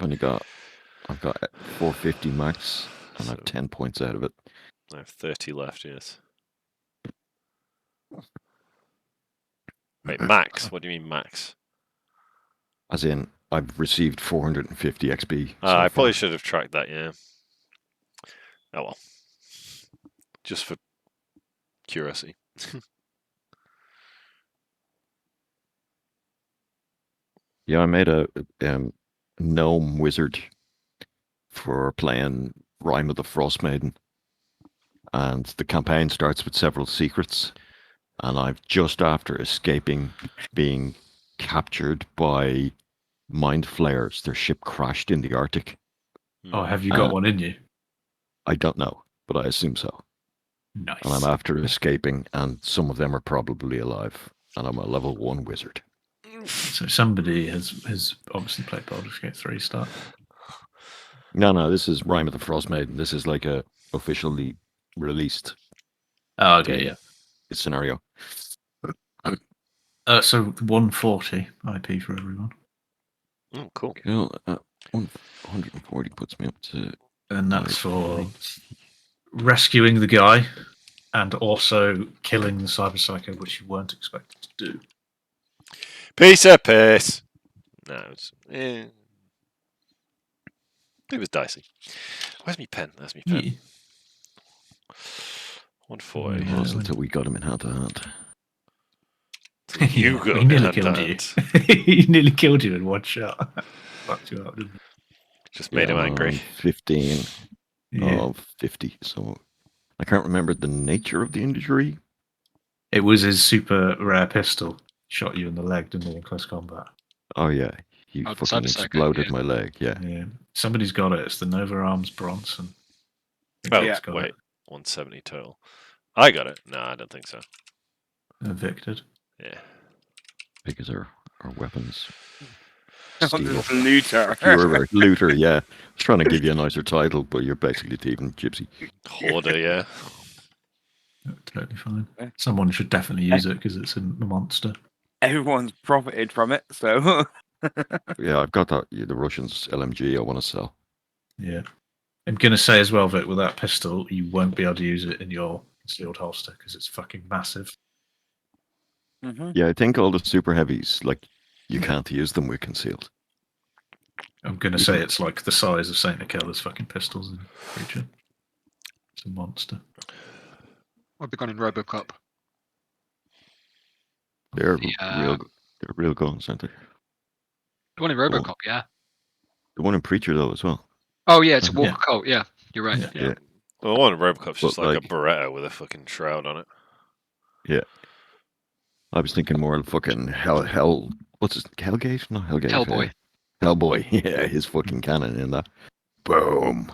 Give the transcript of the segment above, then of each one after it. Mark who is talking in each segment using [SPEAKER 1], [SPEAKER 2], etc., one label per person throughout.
[SPEAKER 1] I've got 450 max, and I have 10 points out of it.
[SPEAKER 2] I have 30 left, yes. Wait, max? What do you mean max?
[SPEAKER 1] As in, I've received 450 XP.
[SPEAKER 2] I probably should have tracked that, yeah. Oh well. Just for curiosity.
[SPEAKER 1] Yeah, I made a gnome wizard for playing Rime of the Frost Maiden. And the campaign starts with several secrets. And I've just after escaping being captured by mind flayers. Their ship crashed in the Arctic.
[SPEAKER 3] Oh, have you got one in you?
[SPEAKER 1] I don't know, but I assume so.
[SPEAKER 3] Nice.
[SPEAKER 1] And I'm after escaping, and some of them are probably alive. And I'm a level 1 wizard.
[SPEAKER 3] So somebody has obviously played Baldur's Gate 3 start.
[SPEAKER 1] No, this is Rime of the Frost Maiden. This is like a officially released.
[SPEAKER 3] Oh, okay, yeah.
[SPEAKER 1] Scenario.
[SPEAKER 3] So 140 IP for everyone.
[SPEAKER 2] Oh, cool.
[SPEAKER 1] Cool. 140 puts me up to.
[SPEAKER 3] And that's for rescuing the guy and also killing the cyber psycho, which you weren't expected to do.
[SPEAKER 2] Piece of piss. No, it was dicey. Where's my pen? There's my pen.
[SPEAKER 3] Yeah.
[SPEAKER 2] 140.
[SPEAKER 1] It was until we got him in hand to hand.
[SPEAKER 2] You got
[SPEAKER 3] he nearly killed you. He nearly killed you in one shot. Fucked you up, didn't he?
[SPEAKER 2] Just made him angry.
[SPEAKER 1] 15 of 50. So I can't remember the nature of the injury.
[SPEAKER 3] It was his super rare pistol. Shot you in the leg, didn't he, in close combat?
[SPEAKER 1] Oh, yeah. He fucking exploded my leg. Yeah.
[SPEAKER 3] Somebody's got it. It's the Nova Arms Bronson.
[SPEAKER 2] Oh, yeah. Wait. 170 total. I got it. No, I don't think so.
[SPEAKER 3] Evicted.
[SPEAKER 2] Yeah.
[SPEAKER 1] Because our weapons.
[SPEAKER 4] Looter.
[SPEAKER 1] Looter, yeah. I was trying to give you a nicer title, but you're basically thieving gypsy.
[SPEAKER 2] Hoarder, yeah.
[SPEAKER 3] Totally fine. Someone should definitely use it because it's a monster.
[SPEAKER 4] Everyone's profited from it, so.
[SPEAKER 1] Yeah, I've got that. The Russians LMG I want to sell.
[SPEAKER 3] Yeah. I'm going to say as well that with that pistol, you won't be able to use it in your concealed holster because it's fucking massive.
[SPEAKER 4] Mm-hmm.
[SPEAKER 1] Yeah, I think all the super heavies, like, you can't use them with concealed.
[SPEAKER 3] I'm going to say it's like the size of Saint Nikila's fucking pistols in Creature. It's a monster.
[SPEAKER 5] What have we got in Robocop?
[SPEAKER 1] They're real guns, aren't they?
[SPEAKER 5] The one in Robocop, yeah.
[SPEAKER 1] The one in Preacher, though, as well.
[SPEAKER 5] Oh, yeah, it's a Walker Colt, yeah. You're right.
[SPEAKER 1] Yeah.
[SPEAKER 2] Well, the one in Robocop's just like a Beretta with a fucking shroud on it.
[SPEAKER 1] Yeah. I was thinking more of fucking Hell. What's his Hellgate? No, Hellgate.
[SPEAKER 5] Hellboy.
[SPEAKER 1] Hellboy. Yeah, his fucking cannon in that. Boom.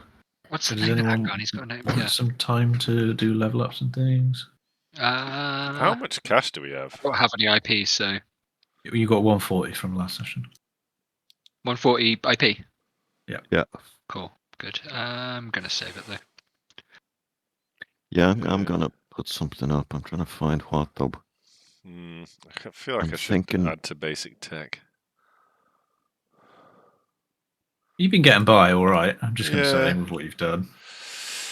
[SPEAKER 5] What's the name of that gun? He's got a name. Yeah.
[SPEAKER 3] Some time to do level ups and things.
[SPEAKER 2] How much cash do we have?
[SPEAKER 5] I don't have any IP, so.
[SPEAKER 3] You got 140 from last session.
[SPEAKER 5] 140 IP?
[SPEAKER 1] Yeah.
[SPEAKER 5] Cool. Good. I'm going to save it, though.
[SPEAKER 1] Yeah, I'm going to put something up. I'm trying to find what, though.
[SPEAKER 2] I feel like I should add to basic tech.
[SPEAKER 3] You've been getting by all right. I'm just going to say with what you've done.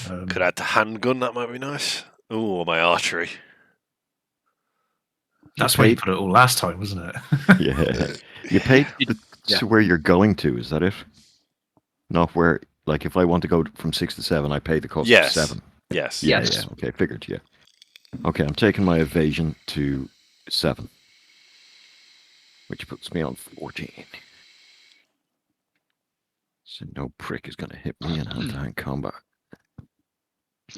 [SPEAKER 2] Could add to handgun, that might be nice. Oh, my archery.
[SPEAKER 3] That's where you put it all last time, wasn't it?
[SPEAKER 1] Yeah. You paid to where you're going to, is that it? Not where, like, if I want to go from 6 to 7, I pay the cost of 7.
[SPEAKER 2] Yes.
[SPEAKER 1] Yeah. Okay, figured, yeah. Okay, I'm taking my evasion to 7. Which puts me on 14. So no prick is going to hit me in hand-to-hand combat.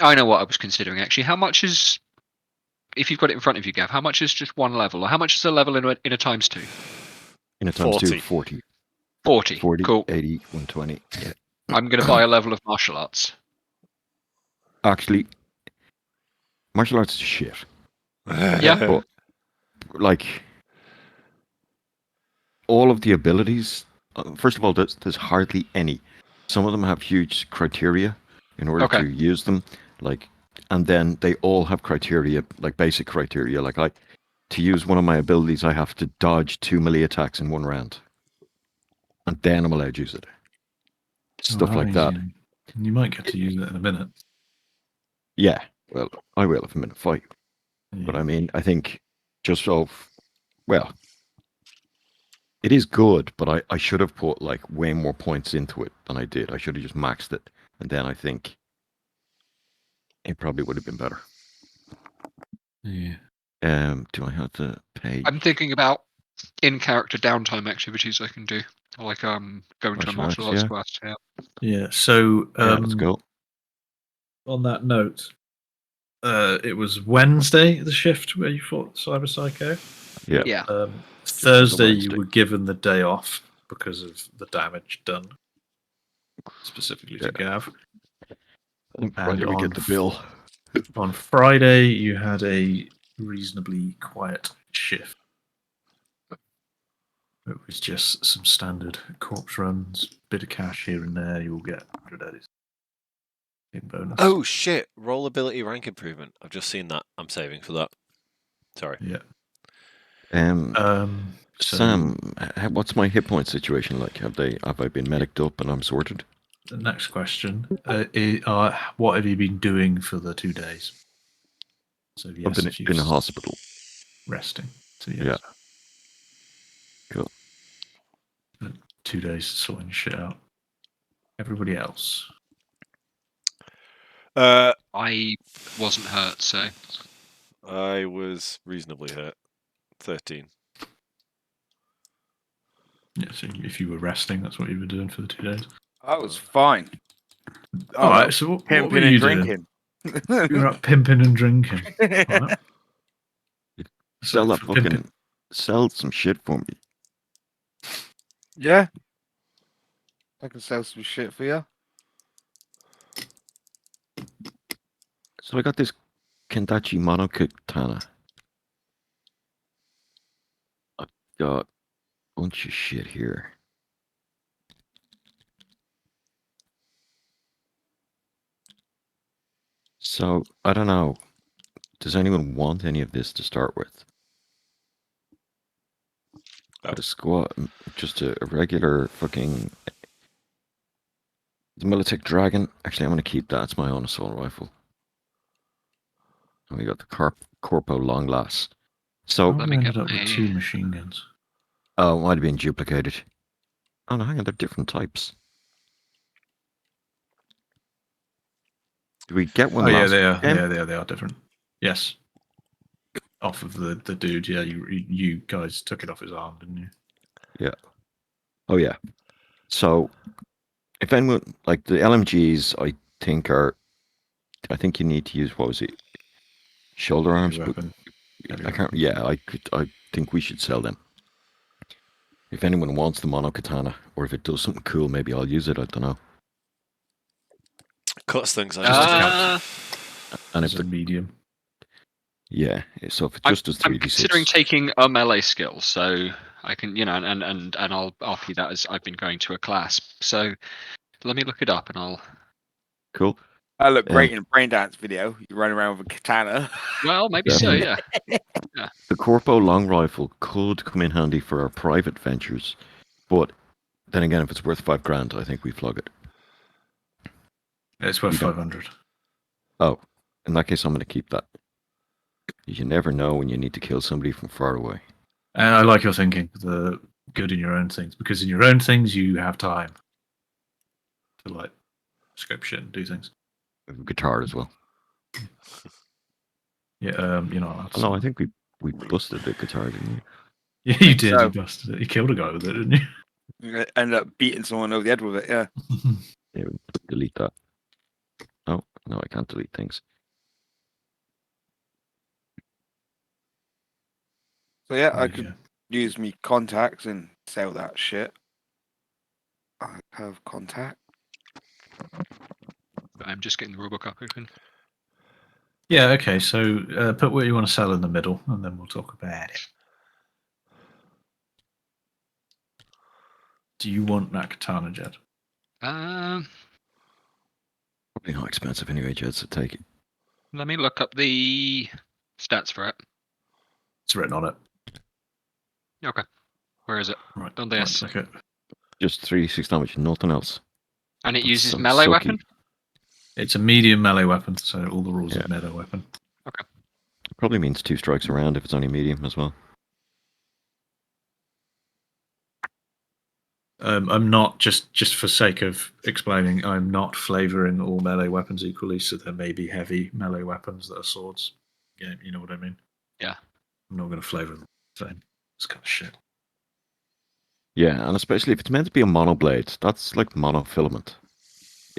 [SPEAKER 5] I know what I was considering, actually. How much is, if you've got it in front of you, Gav, how much is just one level? Or how much is a level in a times 2?
[SPEAKER 1] In a times 2, 40.
[SPEAKER 5] 40.
[SPEAKER 1] 40,
[SPEAKER 5] cool.
[SPEAKER 1] 80, 120. Yeah.
[SPEAKER 5] I'm going to buy a level of martial arts.
[SPEAKER 1] Actually, martial arts is shit.
[SPEAKER 5] Yeah.
[SPEAKER 1] But, like, all of the abilities, first of all, there's hardly any. Some of them have huge criteria in order to use them. Like, and then they all have criteria, like basic criteria. Like, to use one of my abilities, I have to dodge 2 melee attacks in one round. And then I'm allowed to use it. stuff like that.
[SPEAKER 3] You might get to use it in a minute.
[SPEAKER 1] Yeah, well, I will if I'm in a fight. But
[SPEAKER 3] Yeah.
[SPEAKER 1] I mean, I think just well, it is good, but I should have put like way more points into it than I did. I should have just maxed it, and then I think it probably would have been better.
[SPEAKER 3] Yeah.
[SPEAKER 1] Do I have to pay?
[SPEAKER 5] I'm thinking about in-character downtime activities I can do, like going to a
[SPEAKER 1] Martial
[SPEAKER 5] martial
[SPEAKER 1] arts,
[SPEAKER 5] arts
[SPEAKER 1] yeah.
[SPEAKER 5] class. Yeah.
[SPEAKER 3] Yeah. So
[SPEAKER 1] Yeah, let's go.
[SPEAKER 3] on that note, it was Wednesday the shift where you fought Cyber Psycho.
[SPEAKER 1] Yeah.
[SPEAKER 5] Yeah.
[SPEAKER 3] Thursday you
[SPEAKER 1] Wednesday.
[SPEAKER 3] were given the day off because of the damage done, specifically to Gav.
[SPEAKER 1] And Friday we get the bill.
[SPEAKER 3] On Friday you had a reasonably quiet shift. It was just some standard corpse runs, bit of cash here and there. You'll get 100 eddies in bonus.
[SPEAKER 2] Oh shit! Roll ability rank improvement. I've just seen that. I'm saving for that. Sorry.
[SPEAKER 3] Yeah. So
[SPEAKER 1] Sam, what's my hit point situation like? Have I been mediced up and I'm sorted?
[SPEAKER 3] the next question: what have you been doing for the 2 days? So yes,
[SPEAKER 1] I've been
[SPEAKER 3] if
[SPEAKER 1] in the hospital.
[SPEAKER 3] resting. So yes.
[SPEAKER 1] Yeah. Cool.
[SPEAKER 3] 2 days sorting shit out. Everybody else.
[SPEAKER 5] I wasn't hurt, so
[SPEAKER 2] I was reasonably hurt. 13.
[SPEAKER 3] Yeah, so if you were resting, that's what you were doing for the 2 days.
[SPEAKER 4] I was fine.
[SPEAKER 3] All right. So what were
[SPEAKER 4] Pimping
[SPEAKER 3] you
[SPEAKER 4] and
[SPEAKER 3] doing?
[SPEAKER 4] drinking.
[SPEAKER 3] You were out pimping and drinking. Right.
[SPEAKER 1] Sell that
[SPEAKER 3] for
[SPEAKER 1] fucking.
[SPEAKER 3] pimping.
[SPEAKER 1] Sell some shit for me.
[SPEAKER 4] Yeah. I can sell some shit for you.
[SPEAKER 1] So I got this Kendachi Monokatana. I've got a bunch of shit here. So I don't know. Does anyone want any of this to start with?
[SPEAKER 2] Oh.
[SPEAKER 1] A squad, just a regular fucking. The Militech Dragon. Actually, I'm going to keep that. It's my own assault rifle. And we got the Corpo Long Lass. So,
[SPEAKER 3] How
[SPEAKER 5] Let
[SPEAKER 3] we
[SPEAKER 5] me
[SPEAKER 3] ended
[SPEAKER 5] get
[SPEAKER 3] up with
[SPEAKER 5] my-
[SPEAKER 3] 2 machine guns.
[SPEAKER 1] oh, it might have been duplicated. Oh no, hang on, they're different types. Did we get one
[SPEAKER 3] Oh yeah,
[SPEAKER 1] last
[SPEAKER 3] they are.
[SPEAKER 1] game?
[SPEAKER 3] Yeah, they are different. Yes. Off of the dude. Yeah, you guys took it off his arm, didn't you?
[SPEAKER 1] Oh yeah. So, if anyone like the LMGs, I think you need to use what was it? Shoulder arms.
[SPEAKER 3] Heavy
[SPEAKER 1] But
[SPEAKER 3] weapon. Heavy
[SPEAKER 1] I can't.
[SPEAKER 3] weapons.
[SPEAKER 1] Yeah, I think we should sell them. If anyone wants the Mono Katana, or if it does something cool, maybe I'll use it. I don't know.
[SPEAKER 2] Cuts things. I just
[SPEAKER 1] And
[SPEAKER 3] It's
[SPEAKER 1] if
[SPEAKER 3] a
[SPEAKER 1] the
[SPEAKER 3] medium.
[SPEAKER 1] yeah, so if it just does
[SPEAKER 5] I'm
[SPEAKER 1] 3d6,
[SPEAKER 5] considering taking a melee skill, so I can, and I'll keep that as I've been going to a class. So let me look it up, and I'll.
[SPEAKER 1] cool.
[SPEAKER 4] I look great in a brain dance video. You run around with a katana.
[SPEAKER 5] Well, maybe so. Yeah.
[SPEAKER 1] The Corpo long rifle could come in handy for our private ventures, but then again, if it's worth $5,000, I think we flog it.
[SPEAKER 3] It's worth
[SPEAKER 1] You don't-
[SPEAKER 3] 500.
[SPEAKER 1] Oh, in that case, I'm going to keep that. You never know when you need to kill somebody from far away.
[SPEAKER 3] And I like your thinking. The good in your own things, because in your own things you have time to like scope shit and do things.
[SPEAKER 1] Guitar as well.
[SPEAKER 3] Yeah, you're not allowed to.
[SPEAKER 1] Oh, no, I think we busted the guitar, didn't we?
[SPEAKER 3] Yeah, you did.
[SPEAKER 4] so.
[SPEAKER 3] You busted it. You killed a guy with it, didn't you?
[SPEAKER 4] You end up beating someone over the head with it. Yeah.
[SPEAKER 1] Yeah, we delete that. Oh, no, I can't delete things.
[SPEAKER 4] So yeah, I
[SPEAKER 3] There
[SPEAKER 4] could
[SPEAKER 3] you go.
[SPEAKER 4] use me contacts and sell that shit. I have contact.
[SPEAKER 5] I'm just getting the rulebook up open.
[SPEAKER 3] Yeah. Okay. So put what you want to sell in the middle, and then we'll talk about it. Do you want that katana, Jed?
[SPEAKER 5] Um,
[SPEAKER 1] Probably not expensive anyway, Jed, so take it.
[SPEAKER 5] let me look up the stats for it.
[SPEAKER 3] It's written on it.
[SPEAKER 5] Okay. Where is it?
[SPEAKER 3] Right.
[SPEAKER 5] Don't
[SPEAKER 3] right,
[SPEAKER 5] this.
[SPEAKER 3] click it.
[SPEAKER 1] Just 3d6 damage, nothing else.
[SPEAKER 5] And it
[SPEAKER 1] That's
[SPEAKER 5] uses
[SPEAKER 1] so
[SPEAKER 5] melee
[SPEAKER 1] sucky.
[SPEAKER 5] weapon?
[SPEAKER 3] It's a medium melee weapon, so all the rules
[SPEAKER 1] Yeah.
[SPEAKER 3] of melee weapon.
[SPEAKER 1] Probably means 2 strikes around if it's only medium as well.
[SPEAKER 3] I'm not just for sake of explaining. I'm not flavoring all melee weapons equally. So there may be heavy melee weapons that are swords. Yeah, you know what I mean.
[SPEAKER 5] Yeah.
[SPEAKER 3] I'm not going to flavor them the same. It's kind of shit.
[SPEAKER 1] Yeah, and especially if it's meant to be a monoblade, that's like monofilament.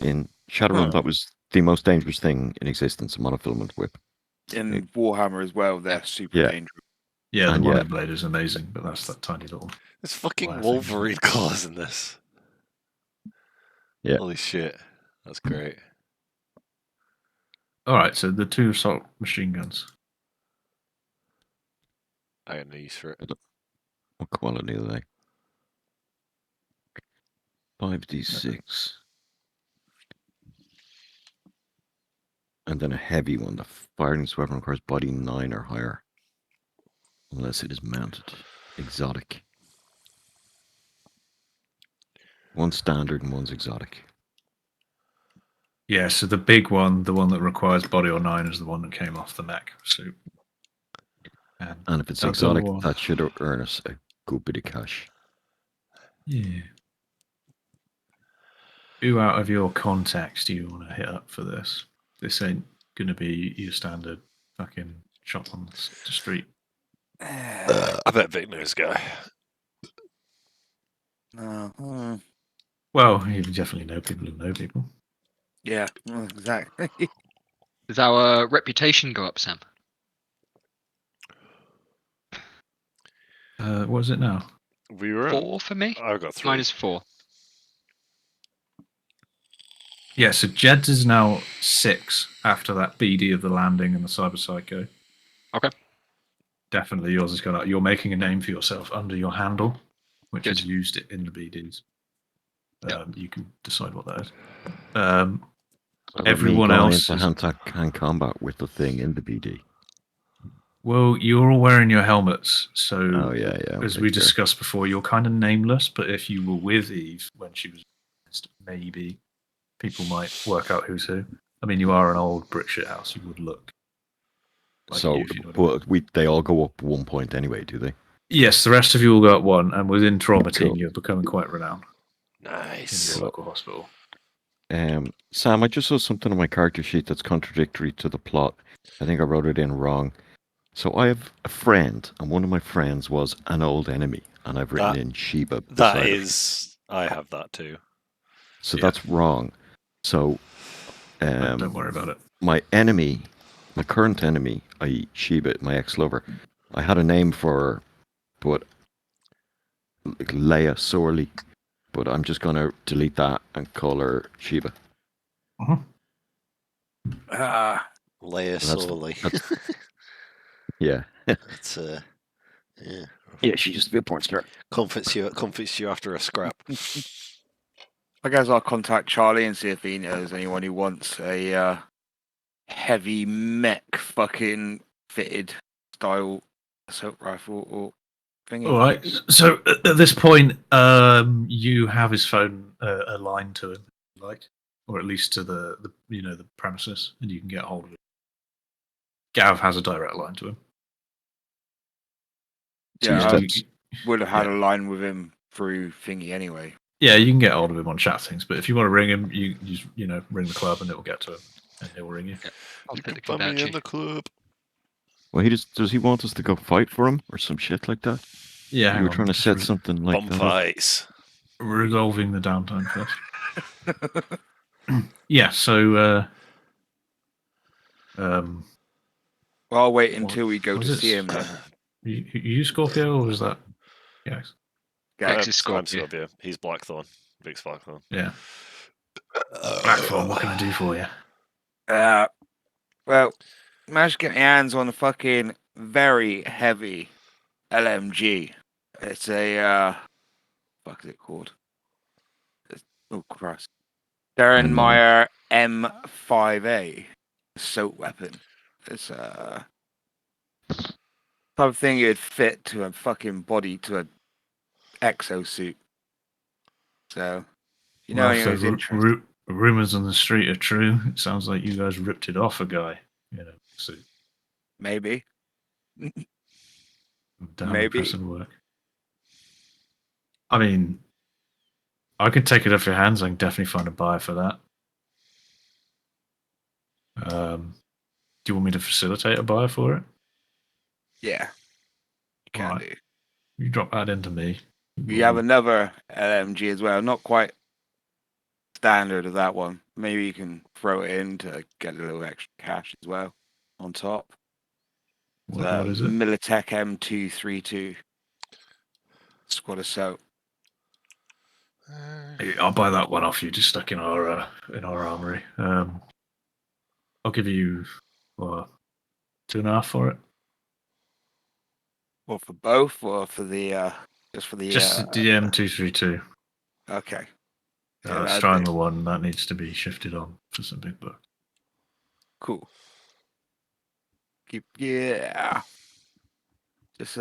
[SPEAKER 1] In Shadowrun,
[SPEAKER 2] Huh.
[SPEAKER 1] that was the most dangerous thing in existence, a monofilament whip.
[SPEAKER 4] In Warhammer as well, they're super
[SPEAKER 1] Yeah.
[SPEAKER 4] dangerous.
[SPEAKER 3] Yeah, the
[SPEAKER 1] And yeah.
[SPEAKER 3] monoblade is amazing, but that's that tiny little.
[SPEAKER 2] There's fucking
[SPEAKER 3] Wire thing, isn't it?
[SPEAKER 2] Wolverine claws in this.
[SPEAKER 1] Yeah.
[SPEAKER 2] Holy shit. That's great.
[SPEAKER 3] All right, so the 2 assault machine guns.
[SPEAKER 2] I got no use for it.
[SPEAKER 1] What quality are they? 5d6. And then a heavy one. The firing weapon requires body 9 or higher. Unless it is mounted. Exotic. One's standard and one's exotic.
[SPEAKER 3] Yeah, so the big one, the one that requires body or 9, is the one that came off the mech suit.
[SPEAKER 1] And if it's
[SPEAKER 3] That's the other
[SPEAKER 1] exotic,
[SPEAKER 3] one.
[SPEAKER 1] that should earn us a good bit of cash.
[SPEAKER 3] Yeah. Who out of your contacts do you want to hit up for this? This ain't going to be your standard fucking shop on the street.
[SPEAKER 2] I bet Vic knows guy.
[SPEAKER 4] No.
[SPEAKER 3] Well, you definitely know people who know people.
[SPEAKER 4] Yeah, exactly.
[SPEAKER 5] Does our reputation go up, Sam?
[SPEAKER 3] What is it now?
[SPEAKER 2] We were.
[SPEAKER 5] 4 for me?
[SPEAKER 2] I got 3.
[SPEAKER 5] Mine is 4.
[SPEAKER 3] Yeah, so Jed's is now 6 after that BD of the landing and the Cyber Psycho.
[SPEAKER 5] Okay.
[SPEAKER 3] Definitely yours has gone up. You're making a name for yourself under your handle, which
[SPEAKER 5] Good.
[SPEAKER 3] is used in the BDs.
[SPEAKER 5] Yep.
[SPEAKER 3] You can decide what that is.
[SPEAKER 1] So
[SPEAKER 3] Everyone
[SPEAKER 1] me going
[SPEAKER 3] else
[SPEAKER 1] into
[SPEAKER 3] is-
[SPEAKER 1] hand combat with the thing in the BD.
[SPEAKER 3] Well, you're all wearing your helmets, so
[SPEAKER 1] Oh yeah, yeah.
[SPEAKER 3] as
[SPEAKER 1] okay,
[SPEAKER 3] we
[SPEAKER 1] fair.
[SPEAKER 3] discussed before, you're kind of nameless. But if you were with Eve when she was, maybe people might work out who's who. I mean, you are an old brick shit house. You would look like
[SPEAKER 1] So,
[SPEAKER 3] you, if you know what I mean.
[SPEAKER 1] but they all go up 1 point anyway, do they?
[SPEAKER 3] Yes, the rest of you will go up 1, and within Trauma Team,
[SPEAKER 1] Cool.
[SPEAKER 3] you're becoming quite renowned in
[SPEAKER 2] Nice.
[SPEAKER 3] your local hospital.
[SPEAKER 1] Sam, I just saw something on my character sheet that's contradictory to the plot. I think I wrote it in wrong. So I have a friend, and one of my friends was an old enemy, and I've written
[SPEAKER 2] That-
[SPEAKER 1] in Sheba.
[SPEAKER 2] That
[SPEAKER 1] beside it.
[SPEAKER 2] is. I have that too.
[SPEAKER 1] So
[SPEAKER 3] yeah.
[SPEAKER 1] that's wrong. So,
[SPEAKER 3] Don't worry about it.
[SPEAKER 1] my enemy, my current enemy, i.e. Sheba, my ex-lover, I had a name for her, but like Leia Sorley, but I'm just going to delete that and call her Sheba.
[SPEAKER 4] Ah,
[SPEAKER 2] Leia
[SPEAKER 1] That's-
[SPEAKER 2] Solely.
[SPEAKER 1] Yeah.
[SPEAKER 2] That's yeah.
[SPEAKER 1] Yeah, she used to be a porn star.
[SPEAKER 2] Comforts you after a scrap.
[SPEAKER 4] I guess I'll contact Charlie and see if he knows anyone who wants a heavy mech fucking fitted style assault rifle or thingy.
[SPEAKER 3] All right. So at this point, you have his phone aligned to him, like, or at least to the the premises, and you can get hold of it. Gav has a direct line to him.
[SPEAKER 1] Two
[SPEAKER 4] Yeah, I
[SPEAKER 1] steps.
[SPEAKER 4] would have had
[SPEAKER 3] Yeah.
[SPEAKER 4] a line with him through thingy anyway.
[SPEAKER 3] Yeah, you can get hold of him on chat things, but if you want to ring him, you just ring the club and it will get to him, and he'll ring you.
[SPEAKER 5] I'll
[SPEAKER 2] You can
[SPEAKER 5] physically
[SPEAKER 2] find me
[SPEAKER 5] vouch
[SPEAKER 2] in
[SPEAKER 5] you.
[SPEAKER 2] the club.
[SPEAKER 1] Well, does he want us to go fight for him or some shit like that?
[SPEAKER 3] Yeah,
[SPEAKER 1] You
[SPEAKER 3] hang
[SPEAKER 1] were
[SPEAKER 3] on,
[SPEAKER 1] trying to
[SPEAKER 3] just
[SPEAKER 1] set something like
[SPEAKER 2] Bomb
[SPEAKER 1] that. up.
[SPEAKER 2] fights.
[SPEAKER 3] resolving the downtime first. Yeah, so
[SPEAKER 4] Well, I'll wait
[SPEAKER 3] What-
[SPEAKER 4] until we go
[SPEAKER 3] was
[SPEAKER 4] to
[SPEAKER 3] it
[SPEAKER 4] see him then.
[SPEAKER 3] you Scorpio, or was that? Yeah,
[SPEAKER 5] Vex is
[SPEAKER 2] I'm
[SPEAKER 5] Scorpio.
[SPEAKER 2] Scorpio. He's Blackthorn. Vic's Blackthorn.
[SPEAKER 3] yeah. Blackthorn, what can I do for you?
[SPEAKER 4] Well, managed to get my hands on a fucking very heavy LMG. It's a fuck is it called? Oh Christ. Meyer M5A assault weapon. It's a type of thing you'd fit to a fucking body, to a exosuit. So You know,
[SPEAKER 3] Well,
[SPEAKER 4] he
[SPEAKER 3] so
[SPEAKER 4] was interested.
[SPEAKER 3] rumors on the street are true. It sounds like you guys ripped it off a guy. So
[SPEAKER 4] Maybe.
[SPEAKER 3] damn
[SPEAKER 4] Maybe.
[SPEAKER 3] impressive work. I mean, I could take it off your hands. I can definitely find a buyer for that. Do you want me to facilitate a buyer for it?
[SPEAKER 4] Yeah. You can
[SPEAKER 3] Alright.
[SPEAKER 4] do.
[SPEAKER 3] You drop that into me.
[SPEAKER 4] We have another LMG as well. Not quite standard of that one. Maybe you can throw it in to get a little extra cash as well on top.
[SPEAKER 3] What is it?
[SPEAKER 4] Militech M232 Squad Assault.
[SPEAKER 3] I'll buy that one off you. Just stuck in our armory. I'll give you 2.5 for it.
[SPEAKER 4] Or for both, or for the just for the
[SPEAKER 3] Just the M232.
[SPEAKER 4] Okay. Yeah,
[SPEAKER 3] That's
[SPEAKER 4] that'd
[SPEAKER 3] trying
[SPEAKER 4] do.
[SPEAKER 3] the one that needs to be shifted on for some big bucks.
[SPEAKER 4] Cool. Just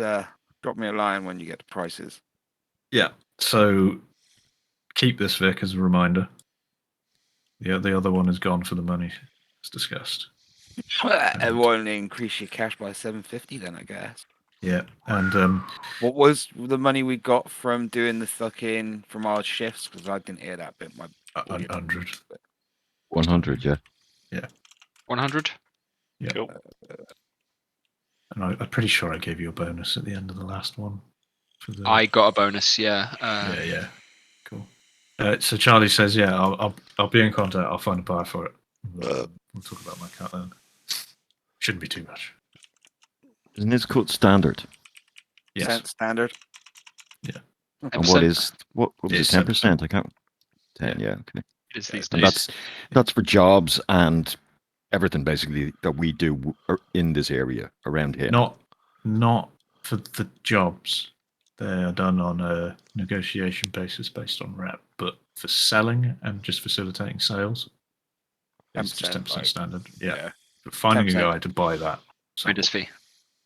[SPEAKER 4] drop me a line when you get the prices.
[SPEAKER 3] Yeah. So keep this, Vic, as a reminder. The other one is gone for the money, as discussed.
[SPEAKER 4] It won't increase your cash by 750 then, I guess.
[SPEAKER 3] Yeah, and
[SPEAKER 4] What was the money we got from doing the fucking from our shifts? Because I didn't hear that bit. My
[SPEAKER 3] 100.
[SPEAKER 1] 100, yeah.
[SPEAKER 5] 100.
[SPEAKER 3] Yeah.
[SPEAKER 2] Cool.
[SPEAKER 3] And I'm pretty sure I gave you a bonus at the end of the last one. For the...
[SPEAKER 5] I got a bonus, yeah.
[SPEAKER 3] yeah. Cool. So Charlie says, yeah, I'll be in contact. I'll find a buyer for it. We'll talk about my cat then. Shouldn't be too much.
[SPEAKER 1] Isn't this called standard?
[SPEAKER 3] Yes.
[SPEAKER 4] Cent standard.
[SPEAKER 1] And what
[SPEAKER 5] 10%.
[SPEAKER 1] is what was it?
[SPEAKER 3] It's
[SPEAKER 1] 10%? I can't. 10, yeah, okay.
[SPEAKER 5] It is these
[SPEAKER 1] And
[SPEAKER 5] days.
[SPEAKER 1] that's for jobs and everything basically that we do in this area around here.
[SPEAKER 3] Not for the jobs. They are done on a negotiation basis based on rep, but for selling and just facilitating sales, it's just 10%
[SPEAKER 4] like,
[SPEAKER 3] standard. Yeah.
[SPEAKER 4] yeah.
[SPEAKER 3] But finding a
[SPEAKER 4] 10%.
[SPEAKER 3] guy to buy that.
[SPEAKER 5] Finder's fee.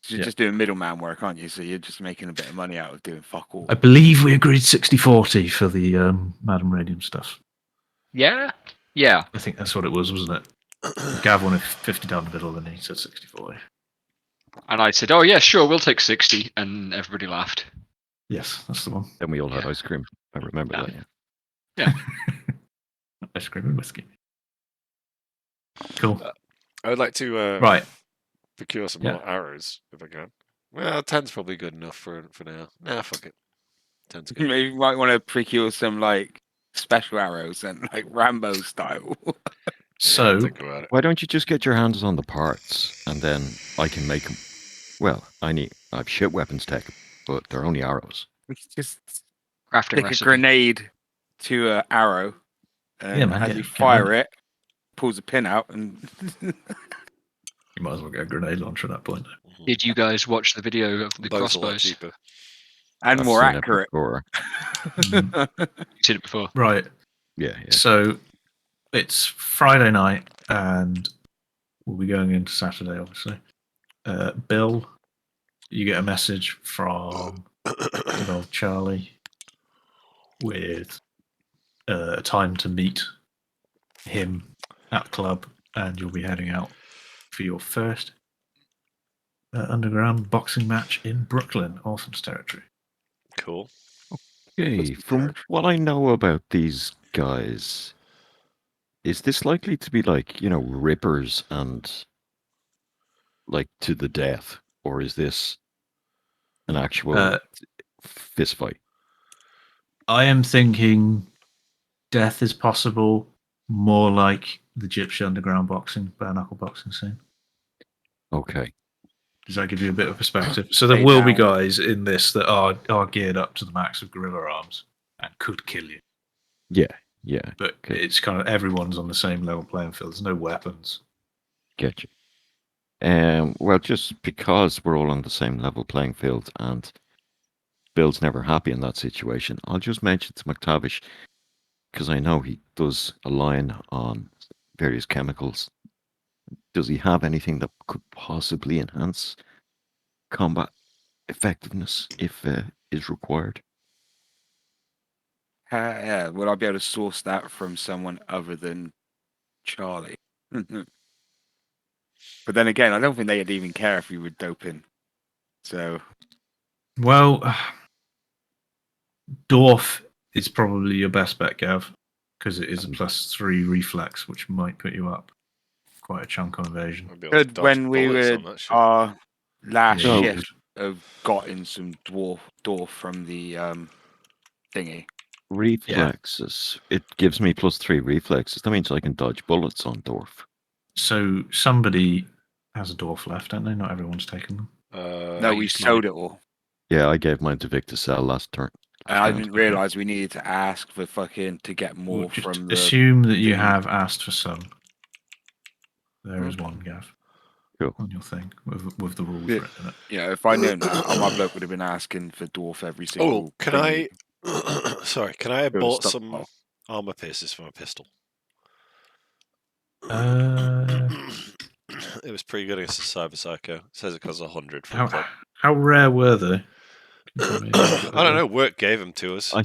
[SPEAKER 4] You're just doing middleman work, aren't you? So you're just making a bit of money out of doing fuck all.
[SPEAKER 3] I believe we agreed 60-40 for the Madam Radium stuff.
[SPEAKER 5] Yeah? Yeah.
[SPEAKER 3] I think that's what it was, wasn't it? Gav wanted 50 down the middle, and he said 60-40.
[SPEAKER 5] And I said, oh, yeah, sure, we'll take 60. And everybody laughed.
[SPEAKER 3] Yes, that's the one.
[SPEAKER 1] Then we all had
[SPEAKER 5] Yeah.
[SPEAKER 1] ice cream. I remember
[SPEAKER 5] Yeah.
[SPEAKER 1] that, yeah.
[SPEAKER 3] Ice cream and whiskey. Cool.
[SPEAKER 2] I would like to
[SPEAKER 3] Right.
[SPEAKER 2] procure some
[SPEAKER 3] Yeah.
[SPEAKER 2] more arrows if I can. Well, 10's probably good enough for now. Nah, fuck it. 10's good.
[SPEAKER 4] Maybe you might want to procure some like special arrows and like Rambo style.
[SPEAKER 3] So,
[SPEAKER 2] Think about it.
[SPEAKER 1] Why don't you just get your hands on the parts and then I can make them? Well, I've shit weapons tech, but they're only arrows.
[SPEAKER 4] Just
[SPEAKER 5] Crafting
[SPEAKER 4] stick a
[SPEAKER 5] recipe.
[SPEAKER 4] grenade to an arrow, and
[SPEAKER 3] Yeah, man,
[SPEAKER 4] as
[SPEAKER 3] get-
[SPEAKER 4] you
[SPEAKER 3] get
[SPEAKER 4] fire
[SPEAKER 3] ready.
[SPEAKER 4] it, pulls a pin out, and
[SPEAKER 3] you might as well get a grenade launcher at that point.
[SPEAKER 5] Did you guys watch the video of the
[SPEAKER 2] Bows a lot
[SPEAKER 5] crossbows?
[SPEAKER 2] cheaper.
[SPEAKER 4] and
[SPEAKER 1] I've
[SPEAKER 4] more
[SPEAKER 1] seen it
[SPEAKER 4] accurate.
[SPEAKER 1] before.
[SPEAKER 5] You've seen it before.
[SPEAKER 3] Right.
[SPEAKER 1] Yeah.
[SPEAKER 3] So, it's Friday night, and we'll be going into Saturday, obviously. Bill, you get a message from good old Charlie with a time to meet him at the club, and you'll be heading out for your first underground boxing match in Brooklyn, Orphans territory.
[SPEAKER 2] Cool.
[SPEAKER 1] Okay,
[SPEAKER 4] Must be
[SPEAKER 1] from
[SPEAKER 4] charged.
[SPEAKER 1] what I know about these guys, is this likely to be like, rippers and like to the death? Or is this an actual fist fight?
[SPEAKER 3] I am thinking death is possible, more like the Gypsy underground boxing, bare knuckle boxing scene.
[SPEAKER 1] Okay.
[SPEAKER 3] Does that give you a bit of perspective? So there
[SPEAKER 4] Stay
[SPEAKER 3] will be
[SPEAKER 4] down.
[SPEAKER 3] guys in this that are geared up to the max of gorilla arms and could kill you.
[SPEAKER 1] Yeah.
[SPEAKER 3] But
[SPEAKER 1] Okay.
[SPEAKER 3] it's kind of everyone's on the same level playing field. There's no weapons.
[SPEAKER 1] Get you. Well, just because we're all on the same level playing field and Bill's never happy in that situation, I'll just mention to McTavish, because I know he does a line on various chemicals. Does he have anything that could possibly enhance combat effectiveness if is required?
[SPEAKER 4] Yeah, will I be able to source that from someone other than Charlie? But then again, I don't think they'd even care if we were doping. So
[SPEAKER 3] Well, Dwarf is probably your best bet, Gav, because it is a +3 reflex, which might put you up quite a chunk on evasion.
[SPEAKER 2] I'd be able to
[SPEAKER 4] good
[SPEAKER 2] dodge
[SPEAKER 4] when we
[SPEAKER 2] bullets
[SPEAKER 4] were
[SPEAKER 2] on that shit.
[SPEAKER 4] our last
[SPEAKER 3] Yeah,
[SPEAKER 4] shift of gotten some dwarf from the thingy.
[SPEAKER 1] Reflexes. It gives me +3 reflexes. That means I can dodge bullets on Dwarf.
[SPEAKER 3] So somebody has a Dwarf left, don't they? Not everyone's taken them.
[SPEAKER 4] No,
[SPEAKER 5] I
[SPEAKER 4] we
[SPEAKER 5] used
[SPEAKER 4] sold
[SPEAKER 5] mine.
[SPEAKER 4] it all.
[SPEAKER 1] Yeah, I gave mine to Vic to sell last turn.
[SPEAKER 4] And I
[SPEAKER 1] round.
[SPEAKER 4] didn't realise we needed to ask for fucking to get more
[SPEAKER 3] Well, just
[SPEAKER 4] from the.
[SPEAKER 3] assume that you
[SPEAKER 4] thingy.
[SPEAKER 3] have asked for some. There is
[SPEAKER 4] Okay.
[SPEAKER 3] one, Gav.
[SPEAKER 1] Cool.
[SPEAKER 3] On your thing with the rules
[SPEAKER 4] Yeah.
[SPEAKER 3] written in it.
[SPEAKER 4] You know, if I known that, my bloke would have been asking for dwarf every single.
[SPEAKER 2] Oh, can
[SPEAKER 4] thingy.
[SPEAKER 2] I? Sorry, can I have
[SPEAKER 4] Build a
[SPEAKER 2] bought
[SPEAKER 4] stockpile.
[SPEAKER 2] some armor pierces for my pistol? It was pretty good against the Cyber Psycho. It says it costs 100 for a clip.
[SPEAKER 3] How rare were they? Can you tell me?
[SPEAKER 2] I don't know. Work gave them to us
[SPEAKER 1] I-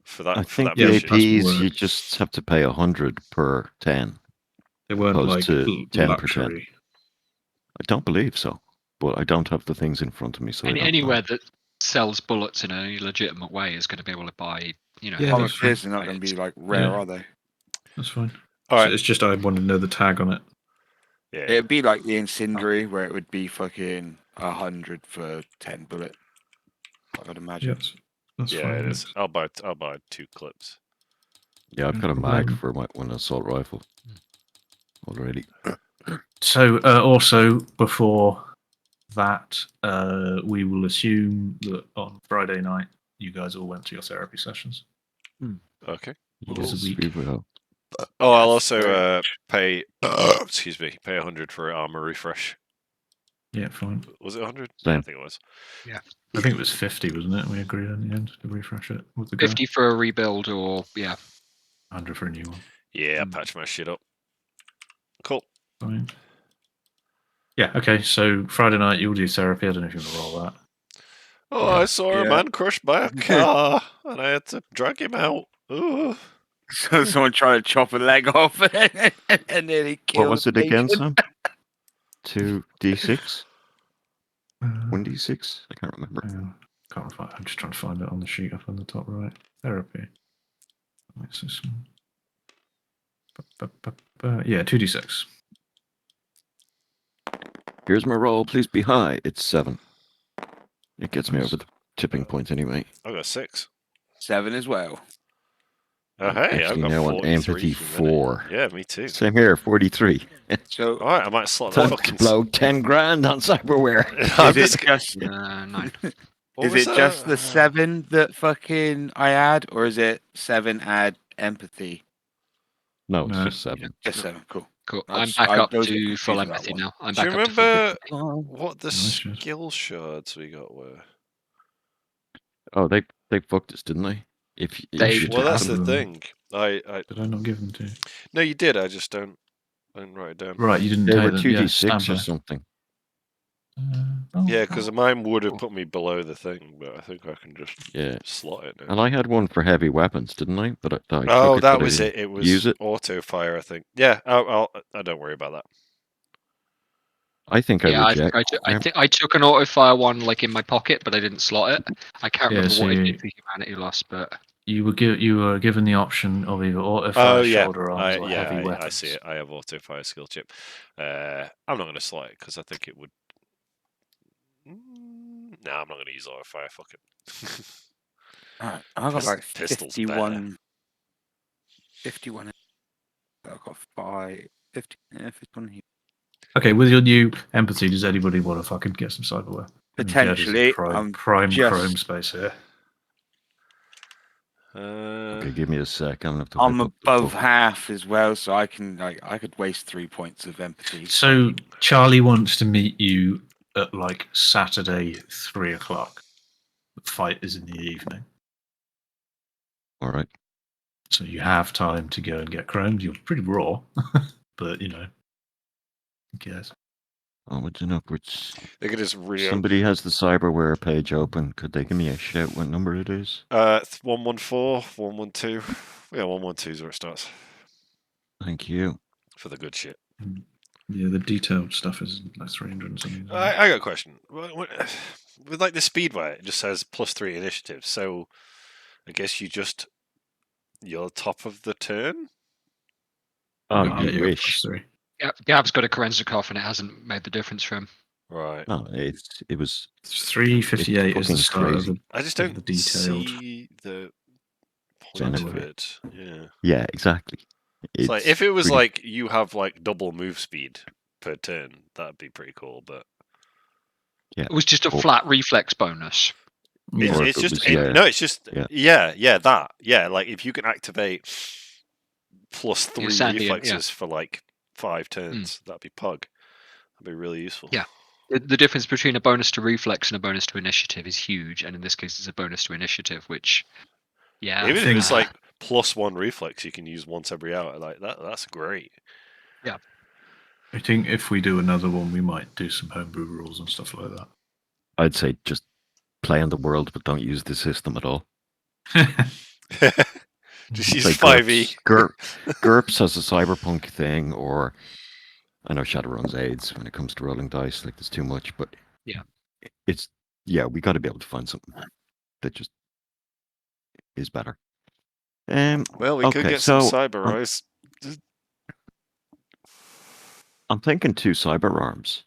[SPEAKER 2] for that.
[SPEAKER 1] I
[SPEAKER 2] for
[SPEAKER 1] think
[SPEAKER 2] that
[SPEAKER 3] Yeah,
[SPEAKER 1] the
[SPEAKER 2] mission.
[SPEAKER 3] that's
[SPEAKER 1] APs, you
[SPEAKER 3] work.
[SPEAKER 1] just have to pay 100 per 10.
[SPEAKER 3] They weren't
[SPEAKER 1] opposed
[SPEAKER 3] like
[SPEAKER 1] to 10 per 10.
[SPEAKER 3] luxury.
[SPEAKER 1] I don't believe so, but I don't have the things in front of me, so I don't
[SPEAKER 5] Anywhere
[SPEAKER 1] know.
[SPEAKER 5] that sells bullets in a legitimate way is going to be able to buy,
[SPEAKER 3] Yeah,
[SPEAKER 5] heavy
[SPEAKER 4] Armor
[SPEAKER 3] that's fine.
[SPEAKER 4] piercing not going to be like rare,
[SPEAKER 3] Yeah.
[SPEAKER 4] are they?
[SPEAKER 3] That's fine.
[SPEAKER 2] All
[SPEAKER 3] So
[SPEAKER 2] right.
[SPEAKER 3] it's just I wanted to know the tag on it.
[SPEAKER 2] Yeah.
[SPEAKER 4] It'd be like the incendiary, where it would be fucking 100 for 10 bullet. I would imagine.
[SPEAKER 3] Yes, that's
[SPEAKER 2] Yeah,
[SPEAKER 3] fine.
[SPEAKER 2] it is. I'll buy 2 clips.
[SPEAKER 1] Yeah, I've
[SPEAKER 3] No
[SPEAKER 1] got a mag
[SPEAKER 3] problem.
[SPEAKER 1] for my one assault rifle already.
[SPEAKER 3] So also before that, we will assume that on Friday night you guys all went to your therapy sessions.
[SPEAKER 2] Okay.
[SPEAKER 3] It is a
[SPEAKER 1] Yes,
[SPEAKER 3] week.
[SPEAKER 1] we will.
[SPEAKER 2] Oh, I'll
[SPEAKER 4] Yes, very
[SPEAKER 2] also pay. Excuse me. Pay 100 for armor refresh.
[SPEAKER 3] Yeah, fine.
[SPEAKER 2] Was it 100?
[SPEAKER 1] Same.
[SPEAKER 2] Yeah, I think it was.
[SPEAKER 3] I think it was 50, wasn't it? We agreed in the end to refresh it with the guy.
[SPEAKER 5] 50 for a rebuild, or
[SPEAKER 3] 100 for a new one.
[SPEAKER 2] Yeah, patch my shit up. Cool.
[SPEAKER 3] Fine. Yeah, okay. So Friday night you'll do therapy. I don't know if you want to roll that.
[SPEAKER 2] Oh, I saw a
[SPEAKER 4] Yeah.
[SPEAKER 2] man crushed by a car, and I had to drag him out. Ooh.
[SPEAKER 4] So someone tried to chop a leg off and nearly killed.
[SPEAKER 1] What was it
[SPEAKER 4] a
[SPEAKER 1] again,
[SPEAKER 4] patient.
[SPEAKER 1] Sam? 2d6?
[SPEAKER 3] Uh,
[SPEAKER 1] 1d6? I can't remember.
[SPEAKER 3] can't find. I'm just trying to find it on the sheet up on the top right. Therapy. What's this one? Yeah, 2d6.
[SPEAKER 1] Here's my roll. Please be high. It's 7. It gets me
[SPEAKER 3] Nice.
[SPEAKER 1] over the tipping point anyway.
[SPEAKER 2] I got 6.
[SPEAKER 4] 7 as well.
[SPEAKER 2] Oh, hey, I've
[SPEAKER 1] Actually,
[SPEAKER 2] got
[SPEAKER 1] now on
[SPEAKER 2] 43
[SPEAKER 1] empathy
[SPEAKER 2] for a minute.
[SPEAKER 1] 4.
[SPEAKER 2] Yeah, me too.
[SPEAKER 1] Same here, 43.
[SPEAKER 4] So
[SPEAKER 2] All right, I might slot the
[SPEAKER 1] Time to
[SPEAKER 2] fucking.
[SPEAKER 1] blow 10 grand on cyberware.
[SPEAKER 2] I'm
[SPEAKER 4] is
[SPEAKER 2] just.
[SPEAKER 4] it just
[SPEAKER 5] 9.
[SPEAKER 2] What
[SPEAKER 4] is
[SPEAKER 2] was
[SPEAKER 4] it just
[SPEAKER 2] that?
[SPEAKER 4] the 7 that fucking I add, or is it 7 add empathy?
[SPEAKER 1] No, it's
[SPEAKER 3] No.
[SPEAKER 1] just 7.
[SPEAKER 4] Just 7, cool.
[SPEAKER 5] Cool.
[SPEAKER 4] I
[SPEAKER 5] I'm
[SPEAKER 4] just-
[SPEAKER 5] back
[SPEAKER 4] I
[SPEAKER 5] up
[SPEAKER 4] always get
[SPEAKER 5] to
[SPEAKER 4] confused
[SPEAKER 5] full
[SPEAKER 4] with that
[SPEAKER 5] empathy
[SPEAKER 4] one.
[SPEAKER 5] now. I'm
[SPEAKER 2] Do you
[SPEAKER 5] back up to full
[SPEAKER 2] remember
[SPEAKER 5] empathy.
[SPEAKER 2] what the
[SPEAKER 3] Nice, yes.
[SPEAKER 2] skill shards we got were?
[SPEAKER 1] Oh, they fucked us, didn't they? If you
[SPEAKER 5] They-
[SPEAKER 1] should
[SPEAKER 2] Well,
[SPEAKER 1] have
[SPEAKER 2] that's the
[SPEAKER 1] them.
[SPEAKER 2] thing. I
[SPEAKER 3] Did I not give them to you?
[SPEAKER 2] no, you did. I just don't write it down.
[SPEAKER 3] Right, you didn't
[SPEAKER 1] They
[SPEAKER 3] take
[SPEAKER 1] were
[SPEAKER 3] them. Yeah,
[SPEAKER 1] 2d6 or
[SPEAKER 3] standby.
[SPEAKER 1] something.
[SPEAKER 2] Yeah, because mine would have put me below the thing, but I think I can just
[SPEAKER 1] Yeah.
[SPEAKER 2] slot it now.
[SPEAKER 1] And I had one for heavy weapons, didn't I? But I took
[SPEAKER 2] Oh,
[SPEAKER 1] it,
[SPEAKER 2] that
[SPEAKER 1] but I
[SPEAKER 2] was
[SPEAKER 1] didn't
[SPEAKER 2] it. It was
[SPEAKER 1] use it.
[SPEAKER 2] auto fire, I think. Yeah, I don't worry about that.
[SPEAKER 1] I think I
[SPEAKER 5] Yeah,
[SPEAKER 1] reject.
[SPEAKER 5] I think I took an auto fire one like in my pocket, but I didn't slot it. I can't
[SPEAKER 3] Yeah,
[SPEAKER 5] remember what I
[SPEAKER 3] so
[SPEAKER 5] did for humanity loss, but
[SPEAKER 3] You were given the option of either auto
[SPEAKER 2] Oh
[SPEAKER 3] fire,
[SPEAKER 2] yeah,
[SPEAKER 3] shoulder arms, or heavy weapons.
[SPEAKER 2] I see it. I have auto fire skill chip. I'm not going to slot it because I think it would. No, I'm not going to use auto fire. Fuck it.
[SPEAKER 4] Alright, I got like
[SPEAKER 2] Pistol's
[SPEAKER 4] 51. 51. I got 51 here.
[SPEAKER 3] Okay, with your new empathy, does anybody want to fucking get some cyberware? I mean, Jed is in
[SPEAKER 4] Potentially,
[SPEAKER 3] prime
[SPEAKER 4] I'm just-
[SPEAKER 3] chrome space here.
[SPEAKER 1] Okay, give me a sec. I'm gonna have to.
[SPEAKER 4] I'm
[SPEAKER 1] whip up the
[SPEAKER 4] above
[SPEAKER 1] book.
[SPEAKER 4] half as well, so I could waste 3 points of empathy.
[SPEAKER 3] So Charlie wants to meet you at like Saturday 3:00. The fight is in the evening,
[SPEAKER 1] All right.
[SPEAKER 3] so you have time to go and get chromed. You're pretty raw, but who cares?
[SPEAKER 1] Onwards and upwards.
[SPEAKER 2] They could just
[SPEAKER 1] Somebody has the cyberware page open. Could they give me a shout what number it is?
[SPEAKER 2] it's 114, 112. Yeah, 112 is where it starts
[SPEAKER 1] Thank you.
[SPEAKER 2] for the good shit.
[SPEAKER 3] Yeah, the detailed stuff is like 300 and something. isn't it?
[SPEAKER 2] I got a question. With like the speedway, it just says +3 initiative. So I guess you're top of the turn.
[SPEAKER 1] Oh,
[SPEAKER 3] Yeah,
[SPEAKER 1] you
[SPEAKER 3] yeah,
[SPEAKER 1] wish.
[SPEAKER 3] +3.
[SPEAKER 5] Gav's got a Korenzikov and it hasn't made the difference for him.
[SPEAKER 2] Right.
[SPEAKER 1] No, it was.
[SPEAKER 3] It's 358 is the
[SPEAKER 1] fucking
[SPEAKER 3] start
[SPEAKER 1] crazy.
[SPEAKER 3] of
[SPEAKER 2] I just
[SPEAKER 3] of
[SPEAKER 2] don't
[SPEAKER 3] the detailed
[SPEAKER 2] see the point of
[SPEAKER 1] Benefit.
[SPEAKER 2] it. Yeah.
[SPEAKER 1] Yeah, exactly.
[SPEAKER 2] It's like if it was
[SPEAKER 1] pretty-
[SPEAKER 2] like you have like double move speed per turn, that'd be pretty cool. But
[SPEAKER 1] yeah,
[SPEAKER 5] It was just a
[SPEAKER 1] Or-
[SPEAKER 5] flat reflex bonus.
[SPEAKER 3] Yeah.
[SPEAKER 1] Or if
[SPEAKER 2] it's
[SPEAKER 1] it
[SPEAKER 2] just
[SPEAKER 1] was, yeah.
[SPEAKER 2] no, it's just
[SPEAKER 1] Yeah.
[SPEAKER 2] yeah. Like if you can activate +3
[SPEAKER 5] Sandy, yeah.
[SPEAKER 2] reflexes for like 5 turns, that'd be pug. That'd be really useful.
[SPEAKER 5] Yeah. The difference between a bonus to reflex and a bonus to initiative is huge, and in this case, it's a bonus to initiative, which, yeah,
[SPEAKER 2] Even if
[SPEAKER 3] think-
[SPEAKER 2] it's like +1 reflex, you can use once every hour. Like that. That's great.
[SPEAKER 3] I think if we do another one, we might do some homebrew rules and stuff like
[SPEAKER 1] I'd say just play in the world, but don't use the system at all.
[SPEAKER 3] that.
[SPEAKER 2] Just use
[SPEAKER 1] Like
[SPEAKER 2] 5e.
[SPEAKER 1] GURPS has a cyberpunk thing, or I know Shadowrun's AIDS when it comes to rolling dice. Like there's too much, but
[SPEAKER 5] Yeah.
[SPEAKER 1] it's we got to be able to find something that just is better.
[SPEAKER 2] Well, we could
[SPEAKER 1] okay,
[SPEAKER 2] get some
[SPEAKER 1] so
[SPEAKER 2] cyber rise.
[SPEAKER 1] I'm thinking 2 cyber arms.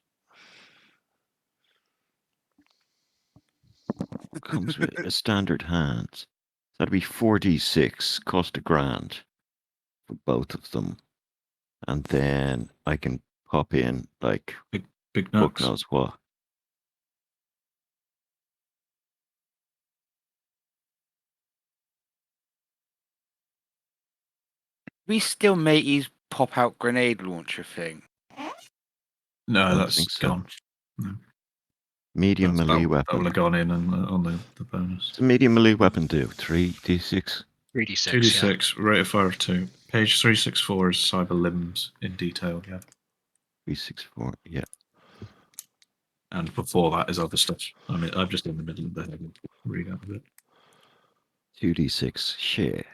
[SPEAKER 1] Comes with a standard hand. That'd be 4d6, cost $1,000 for both of them, and then I can pop in like
[SPEAKER 3] Big
[SPEAKER 1] fuck
[SPEAKER 3] nuts.
[SPEAKER 1] knows what.
[SPEAKER 4] We still make his pop out grenade launcher thing.
[SPEAKER 3] No,
[SPEAKER 1] don't
[SPEAKER 3] that's
[SPEAKER 1] think so.
[SPEAKER 3] gone.
[SPEAKER 1] Medium
[SPEAKER 3] That
[SPEAKER 1] melee
[SPEAKER 3] would
[SPEAKER 1] weapon.
[SPEAKER 3] have gone in on the bonus.
[SPEAKER 1] What's a medium melee weapon do? 3d6.
[SPEAKER 5] 3d6.
[SPEAKER 3] 2d6, rate of fire of 2. Page 364 is cyber limbs in detail, yeah.
[SPEAKER 1] 364. Yeah.
[SPEAKER 3] And before that is other stuff. I mean, I'm just in the middle of the head. Read out a bit.
[SPEAKER 1] 2d6. Share.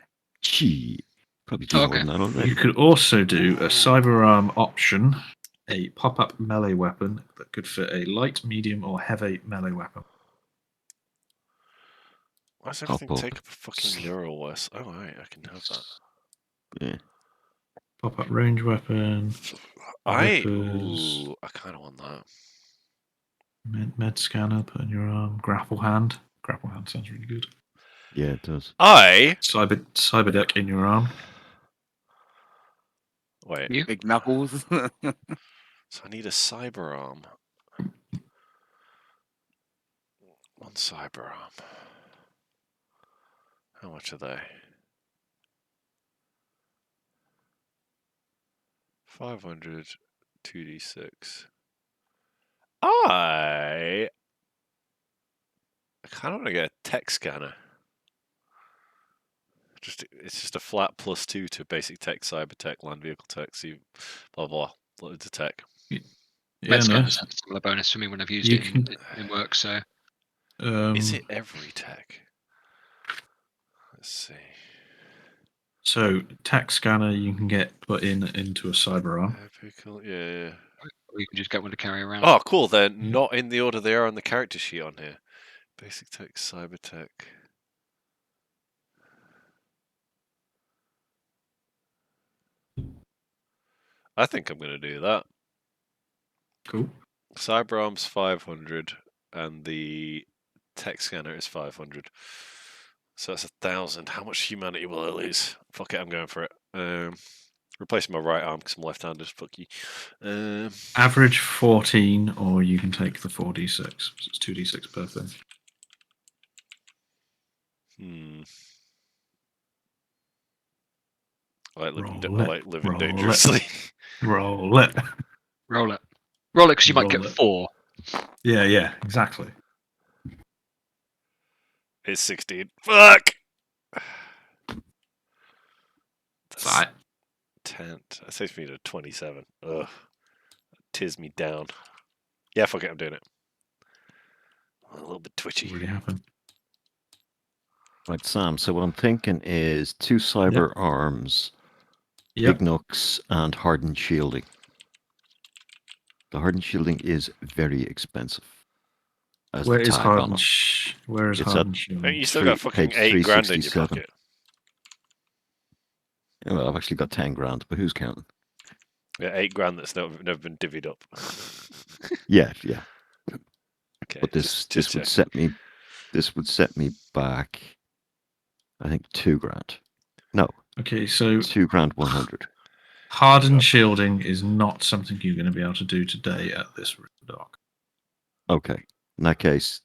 [SPEAKER 1] Gee. Probably do
[SPEAKER 5] Oh,
[SPEAKER 1] more
[SPEAKER 5] okay.
[SPEAKER 1] than that already.
[SPEAKER 3] You could also do a cyber arm option, a pop-up melee weapon that could fit a light, medium, or heavy melee weapon.
[SPEAKER 2] Why does
[SPEAKER 1] Pop
[SPEAKER 2] everything
[SPEAKER 1] up.
[SPEAKER 2] take up a fucking neural west? Oh, right, I can have that.
[SPEAKER 1] Yeah.
[SPEAKER 3] Pop-up range weapon,
[SPEAKER 2] I
[SPEAKER 3] Whippers.
[SPEAKER 2] kind of want that.
[SPEAKER 3] med scanner, put in your arm, grapple hand. Grapple hand sounds really good.
[SPEAKER 1] Yeah, it does.
[SPEAKER 3] Cyber deck in your arm.
[SPEAKER 2] Wait.
[SPEAKER 5] You?
[SPEAKER 4] Big knuckles.
[SPEAKER 2] So I need a cyber arm. One cyber arm. How much are they? 500, 2d6. I kind of want to get a tech scanner. It's just a flat +2 to basic tech, cyber tech, land vehicle tech, see, blah blah, loads of tech.
[SPEAKER 3] Yeah,
[SPEAKER 5] Med
[SPEAKER 3] nice.
[SPEAKER 5] scanner's had a similar bonus for me when I've used
[SPEAKER 3] You
[SPEAKER 5] it in work, so.
[SPEAKER 2] Is it every tech? Let's see.
[SPEAKER 3] So, tech scanner you can get put into a cyber arm.
[SPEAKER 2] Epical, yeah.
[SPEAKER 5] Or you can just get one to carry around.
[SPEAKER 2] Oh, cool. They're not in the order they are on the character sheet on here. Basic tech, cyber tech. I think I'm going to do that.
[SPEAKER 3] Cool.
[SPEAKER 2] Cyberarm's 500 and the tech scanner is 500. So that's 1,000. How much humanity will I lose? Fuck it, I'm going for it. Replacing my right arm because I'm left-handed. Fuck you.
[SPEAKER 3] Average 14, or you can take the 4d6. So it's 2d6 per thing.
[SPEAKER 2] I like living,
[SPEAKER 3] Roll it.
[SPEAKER 2] I like living
[SPEAKER 3] Roll it.
[SPEAKER 2] dangerously.
[SPEAKER 3] Roll it.
[SPEAKER 5] Roll it. Roll it because you might
[SPEAKER 3] Roll
[SPEAKER 5] get
[SPEAKER 3] it.
[SPEAKER 5] 4.
[SPEAKER 3] Yeah, exactly.
[SPEAKER 2] It's 16. Fuck! That's
[SPEAKER 3] Right.
[SPEAKER 2] 10. That takes me to 27. Ugh. That tears me down. Yeah, fuck it, I'm doing it. I'm a little bit twitchy.
[SPEAKER 3] Really happen.
[SPEAKER 1] Right, Sam. So what I'm thinking is 2 cyber arms,
[SPEAKER 3] Yep.
[SPEAKER 1] big nooks, and hardened shielding. The hardened shielding is very expensive. As
[SPEAKER 3] Where
[SPEAKER 1] the
[SPEAKER 3] is
[SPEAKER 1] tag on
[SPEAKER 3] Hardened?
[SPEAKER 1] them.
[SPEAKER 3] Where is
[SPEAKER 1] It's
[SPEAKER 3] Hardened
[SPEAKER 2] Hey,
[SPEAKER 3] Shielding?
[SPEAKER 2] you still got fucking
[SPEAKER 1] page
[SPEAKER 2] 8 grand in your
[SPEAKER 1] 367.
[SPEAKER 2] pocket.
[SPEAKER 1] Yeah, well, I've actually got 10 grand, but who's counting?
[SPEAKER 2] Yeah, 8 grand that's never been divvied up.
[SPEAKER 1] Yeah.
[SPEAKER 2] Okay,
[SPEAKER 1] But
[SPEAKER 2] just
[SPEAKER 1] this would
[SPEAKER 2] checking.
[SPEAKER 1] set me back, I think, 2 grand. No,
[SPEAKER 3] Okay, so
[SPEAKER 1] 2 grand 100.
[SPEAKER 3] Hardened
[SPEAKER 2] So-
[SPEAKER 3] Shielding is not something you're going to be able to do today at this dock.
[SPEAKER 1] Okay. In that case,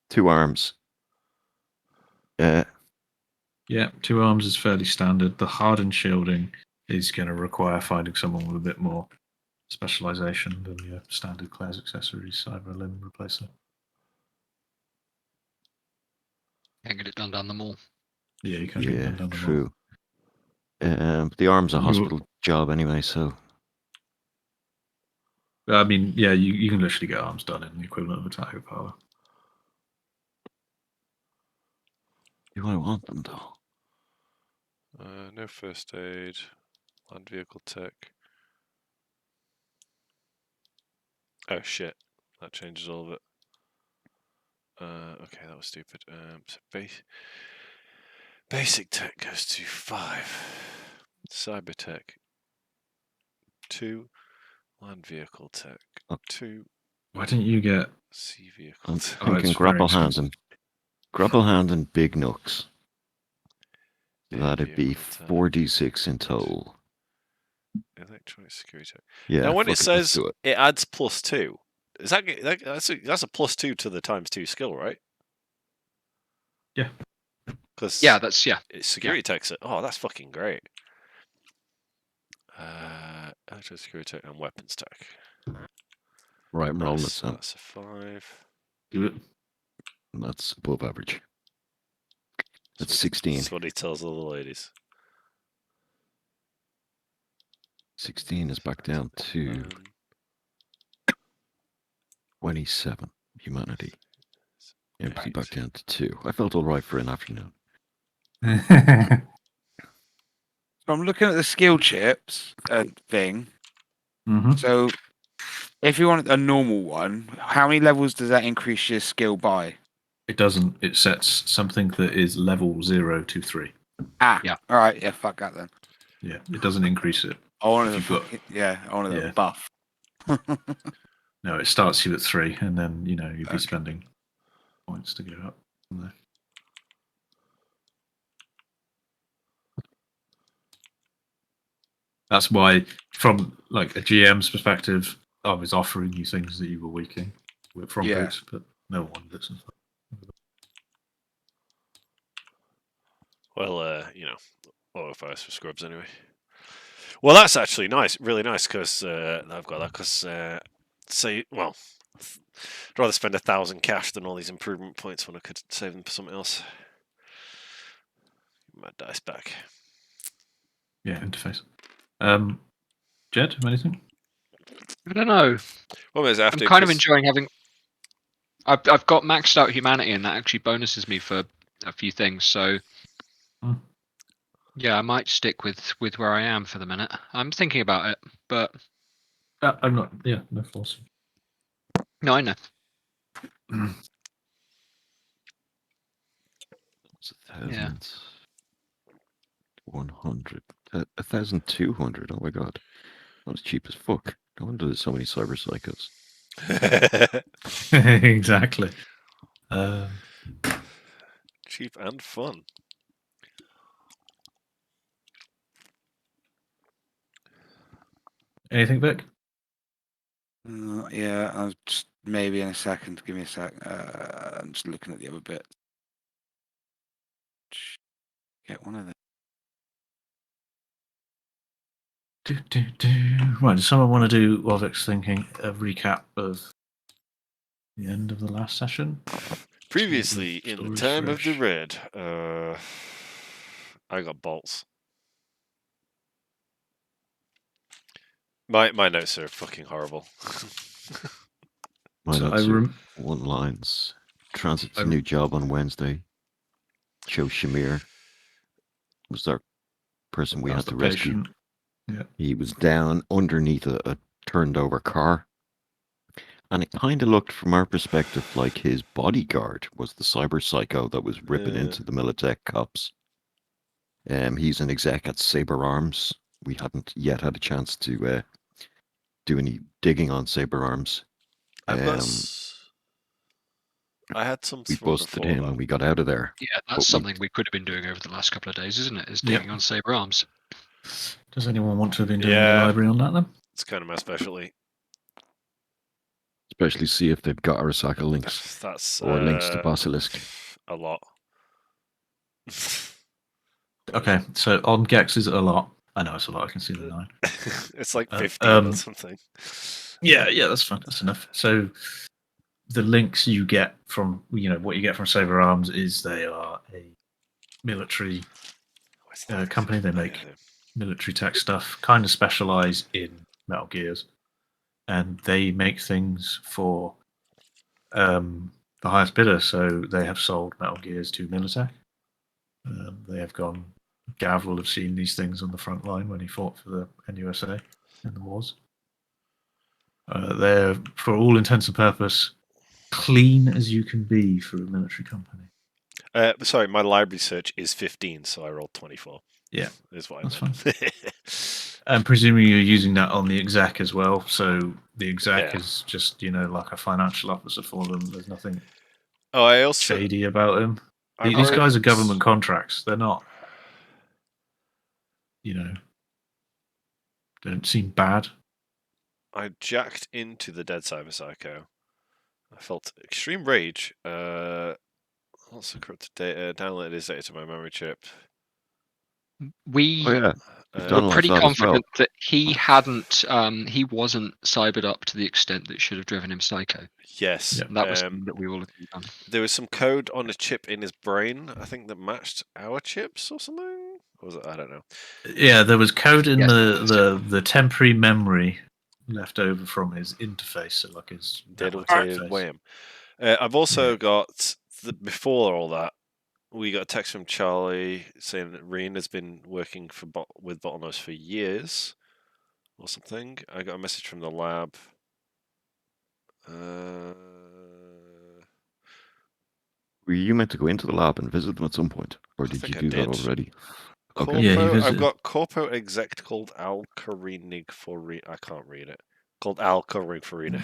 [SPEAKER 1] 2 arms.
[SPEAKER 3] Yeah, 2 arms is fairly standard. The Hardened Shielding is going to require finding someone with a bit more specialization than your standard Claire's accessories cyber limb replacer.
[SPEAKER 5] Can't get it done down the mall.
[SPEAKER 3] Yeah, you can't get
[SPEAKER 1] Yeah,
[SPEAKER 3] them down the
[SPEAKER 1] true. The arm's a
[SPEAKER 3] You-
[SPEAKER 1] hospital job anyway, so
[SPEAKER 3] I mean, yeah, you can literally get arms done in the equivalent of a Tiger Power.
[SPEAKER 1] do I want them though?
[SPEAKER 2] No first aid. Land vehicle tech. Oh shit, that changes all of it. Okay, that was stupid. So basic tech goes to 5. Cyber tech 2. Land vehicle tech
[SPEAKER 1] Oh.
[SPEAKER 2] 2.
[SPEAKER 3] Why didn't you get?
[SPEAKER 2] Sea vehicle
[SPEAKER 1] I'm
[SPEAKER 2] tech.
[SPEAKER 3] Oh,
[SPEAKER 1] thinking
[SPEAKER 3] it's very
[SPEAKER 1] grapple hand
[SPEAKER 3] expensive.
[SPEAKER 1] and big nooks.
[SPEAKER 2] Big
[SPEAKER 1] That'd be
[SPEAKER 2] vehicle tech.
[SPEAKER 1] 4d6 in total.
[SPEAKER 2] Electronic security tech.
[SPEAKER 1] Yeah.
[SPEAKER 2] Now, when it
[SPEAKER 1] fuck let's
[SPEAKER 2] says
[SPEAKER 1] do it.
[SPEAKER 2] it adds +2, is that's a +2 to the ×2 skill, right?
[SPEAKER 3] Yeah.
[SPEAKER 2] Because
[SPEAKER 5] Yeah, that's yeah.
[SPEAKER 2] it's security techs. Oh, that's fucking great. Electronic security tech and weapons tech.
[SPEAKER 1] Right, I'm rolling it,
[SPEAKER 2] Nice.
[SPEAKER 1] Sam.
[SPEAKER 2] That's a 5.
[SPEAKER 3] Do it.
[SPEAKER 1] That's above average. That's
[SPEAKER 2] what-
[SPEAKER 1] 16.
[SPEAKER 2] That's what he tells all the ladies.
[SPEAKER 1] 16 is back down to
[SPEAKER 2] Um,
[SPEAKER 1] 27. Humanity. Empathy back
[SPEAKER 2] 8.
[SPEAKER 1] down to 2. I felt all right for an afternoon.
[SPEAKER 4] So I'm looking at the skill chips thing.
[SPEAKER 3] hmm
[SPEAKER 4] So if you want a normal one, how many levels does that increase your skill by?
[SPEAKER 3] It doesn't. It sets something that is level 0 to 3.
[SPEAKER 4] Ah,
[SPEAKER 5] Yeah.
[SPEAKER 4] all right, yeah, fuck that then.
[SPEAKER 3] Yeah, it doesn't increase it.
[SPEAKER 4] I wanted
[SPEAKER 3] If
[SPEAKER 4] a
[SPEAKER 3] you've got-
[SPEAKER 4] fucking, yeah, I wanted
[SPEAKER 3] yeah.
[SPEAKER 4] a buff.
[SPEAKER 3] No, it starts you at 3, and then you'd be
[SPEAKER 4] Okay.
[SPEAKER 3] spending points to go up from there. That's why, from like a GM's perspective, I was offering you things that you were weaking from
[SPEAKER 4] Yeah.
[SPEAKER 3] boots, but no one listens.
[SPEAKER 2] Well, autofires for scrubs anyway. Well, that's actually nice, really nice, because I've got that. Because I'd rather spend 1,000 cash than all these improvement points when I could save them for something else. My dice back.
[SPEAKER 3] Yeah, interface. Jed, anything?
[SPEAKER 5] I don't know.
[SPEAKER 2] What was after?
[SPEAKER 5] I'm kind of
[SPEAKER 2] 'cause-
[SPEAKER 5] enjoying having. I've got maxed out humanity, and that actually bonuses me for a few things. So,
[SPEAKER 3] Hmm.
[SPEAKER 5] yeah, I might stick with where I am for the minute. I'm thinking about it, but
[SPEAKER 3] I'm not. Yeah, no force.
[SPEAKER 5] no, I know.
[SPEAKER 1] It's
[SPEAKER 5] Yeah.
[SPEAKER 1] 1,100. 1,200. Oh my god. That was cheap as fuck. No wonder there's so many cyber psychos.
[SPEAKER 3] Exactly.
[SPEAKER 2] Cheap and fun.
[SPEAKER 3] Anything, Vic?
[SPEAKER 4] Yeah, I'll just maybe in a second. Give me a sec. I'm just looking at the other bit. Get one of them.
[SPEAKER 3] Right, does someone want to do, while Vic's thinking, a recap of the end of the last session?
[SPEAKER 2] Previously, in the
[SPEAKER 3] Stories
[SPEAKER 2] time of the
[SPEAKER 3] fresh.
[SPEAKER 2] red, I got bolts. My notes are fucking horrible.
[SPEAKER 1] My
[SPEAKER 3] So
[SPEAKER 1] notes are one lines. Transit to new job on Wednesday. Joe Shamir was our person we
[SPEAKER 3] That's
[SPEAKER 1] had
[SPEAKER 3] the
[SPEAKER 1] to rescue.
[SPEAKER 3] patient. Yeah.
[SPEAKER 1] He was down underneath a turned over car. And it kind of looked, from our perspective, like his bodyguard was the cyber psycho that was ripping
[SPEAKER 2] Yeah.
[SPEAKER 1] into the Militech cops. He's an exec at Saber Arms. We hadn't yet had a chance to do any digging on Saber Arms.
[SPEAKER 2] I've got.
[SPEAKER 1] Um,
[SPEAKER 2] I had some
[SPEAKER 1] We
[SPEAKER 2] from
[SPEAKER 1] busted
[SPEAKER 2] before
[SPEAKER 1] him
[SPEAKER 2] that.
[SPEAKER 1] and we got out of there.
[SPEAKER 5] Yeah,
[SPEAKER 1] But
[SPEAKER 5] that's something we could have been doing over the last couple of days, isn't it? Is digging on Saber Arms.
[SPEAKER 3] Does anyone want to have been doing
[SPEAKER 2] Yeah.
[SPEAKER 3] the library on that then?
[SPEAKER 2] It's kind of my specialty.
[SPEAKER 1] Especially see if they've got Arasaka links
[SPEAKER 2] That's
[SPEAKER 1] or links to Basilisk.
[SPEAKER 2] a lot.
[SPEAKER 3] Okay, so on Gex is it a lot? I know it's a lot. I can see the 9.
[SPEAKER 2] It's like 15 or something.
[SPEAKER 3] Yeah, that's fine. That's enough. So the links you get from what you get from Saber Arms is they are a military company. They make military tech stuff, kind of specialize in Metal Gears, and they make things for the highest bidder. So they have sold Metal Gears to Militech. They have gone. Gav will have seen these things on the front line when he fought for the NUSA in the wars. They're, for all intents and purpose, clean as you can be for a military company.
[SPEAKER 2] Sorry, my library search is 15, so I rolled 24.
[SPEAKER 3] Yeah,
[SPEAKER 2] is what
[SPEAKER 3] that's
[SPEAKER 2] I meant.
[SPEAKER 3] fine. And presumably you're using that on the exec as well. So the exec is just like a financial officer for them. There's nothing shady about him. These guys are government contracts. They're not. They don't seem bad.
[SPEAKER 2] I jacked into the dead cyber psycho. I felt extreme rage. What's the corrupted data? Downloaded his data to my memory chip.
[SPEAKER 5] We
[SPEAKER 1] Oh, yeah.
[SPEAKER 5] were pretty confident that he wasn't cybered up to the extent that it should have driven him psycho.
[SPEAKER 2] Yes.
[SPEAKER 5] Yeah. That was something that we all agreed on.
[SPEAKER 2] There was some code on a chip in his brain, I think, that matched our chips or something. Or was it? I don't know.
[SPEAKER 3] Yeah, there was code in the temporary memory left over from his interface, so like his
[SPEAKER 2] Delutated wham. I've also got before all that, we got a text from Charlie saying that Reen has been working with Bottlenose for years or something. I got a message from the lab.
[SPEAKER 1] Were you meant to go into the lab and visit them at some point? Or did you do that already?
[SPEAKER 2] Okay. Yeah, I've got Corpo exec called Al Karinig I can't read it. Called Al Karinig Farina.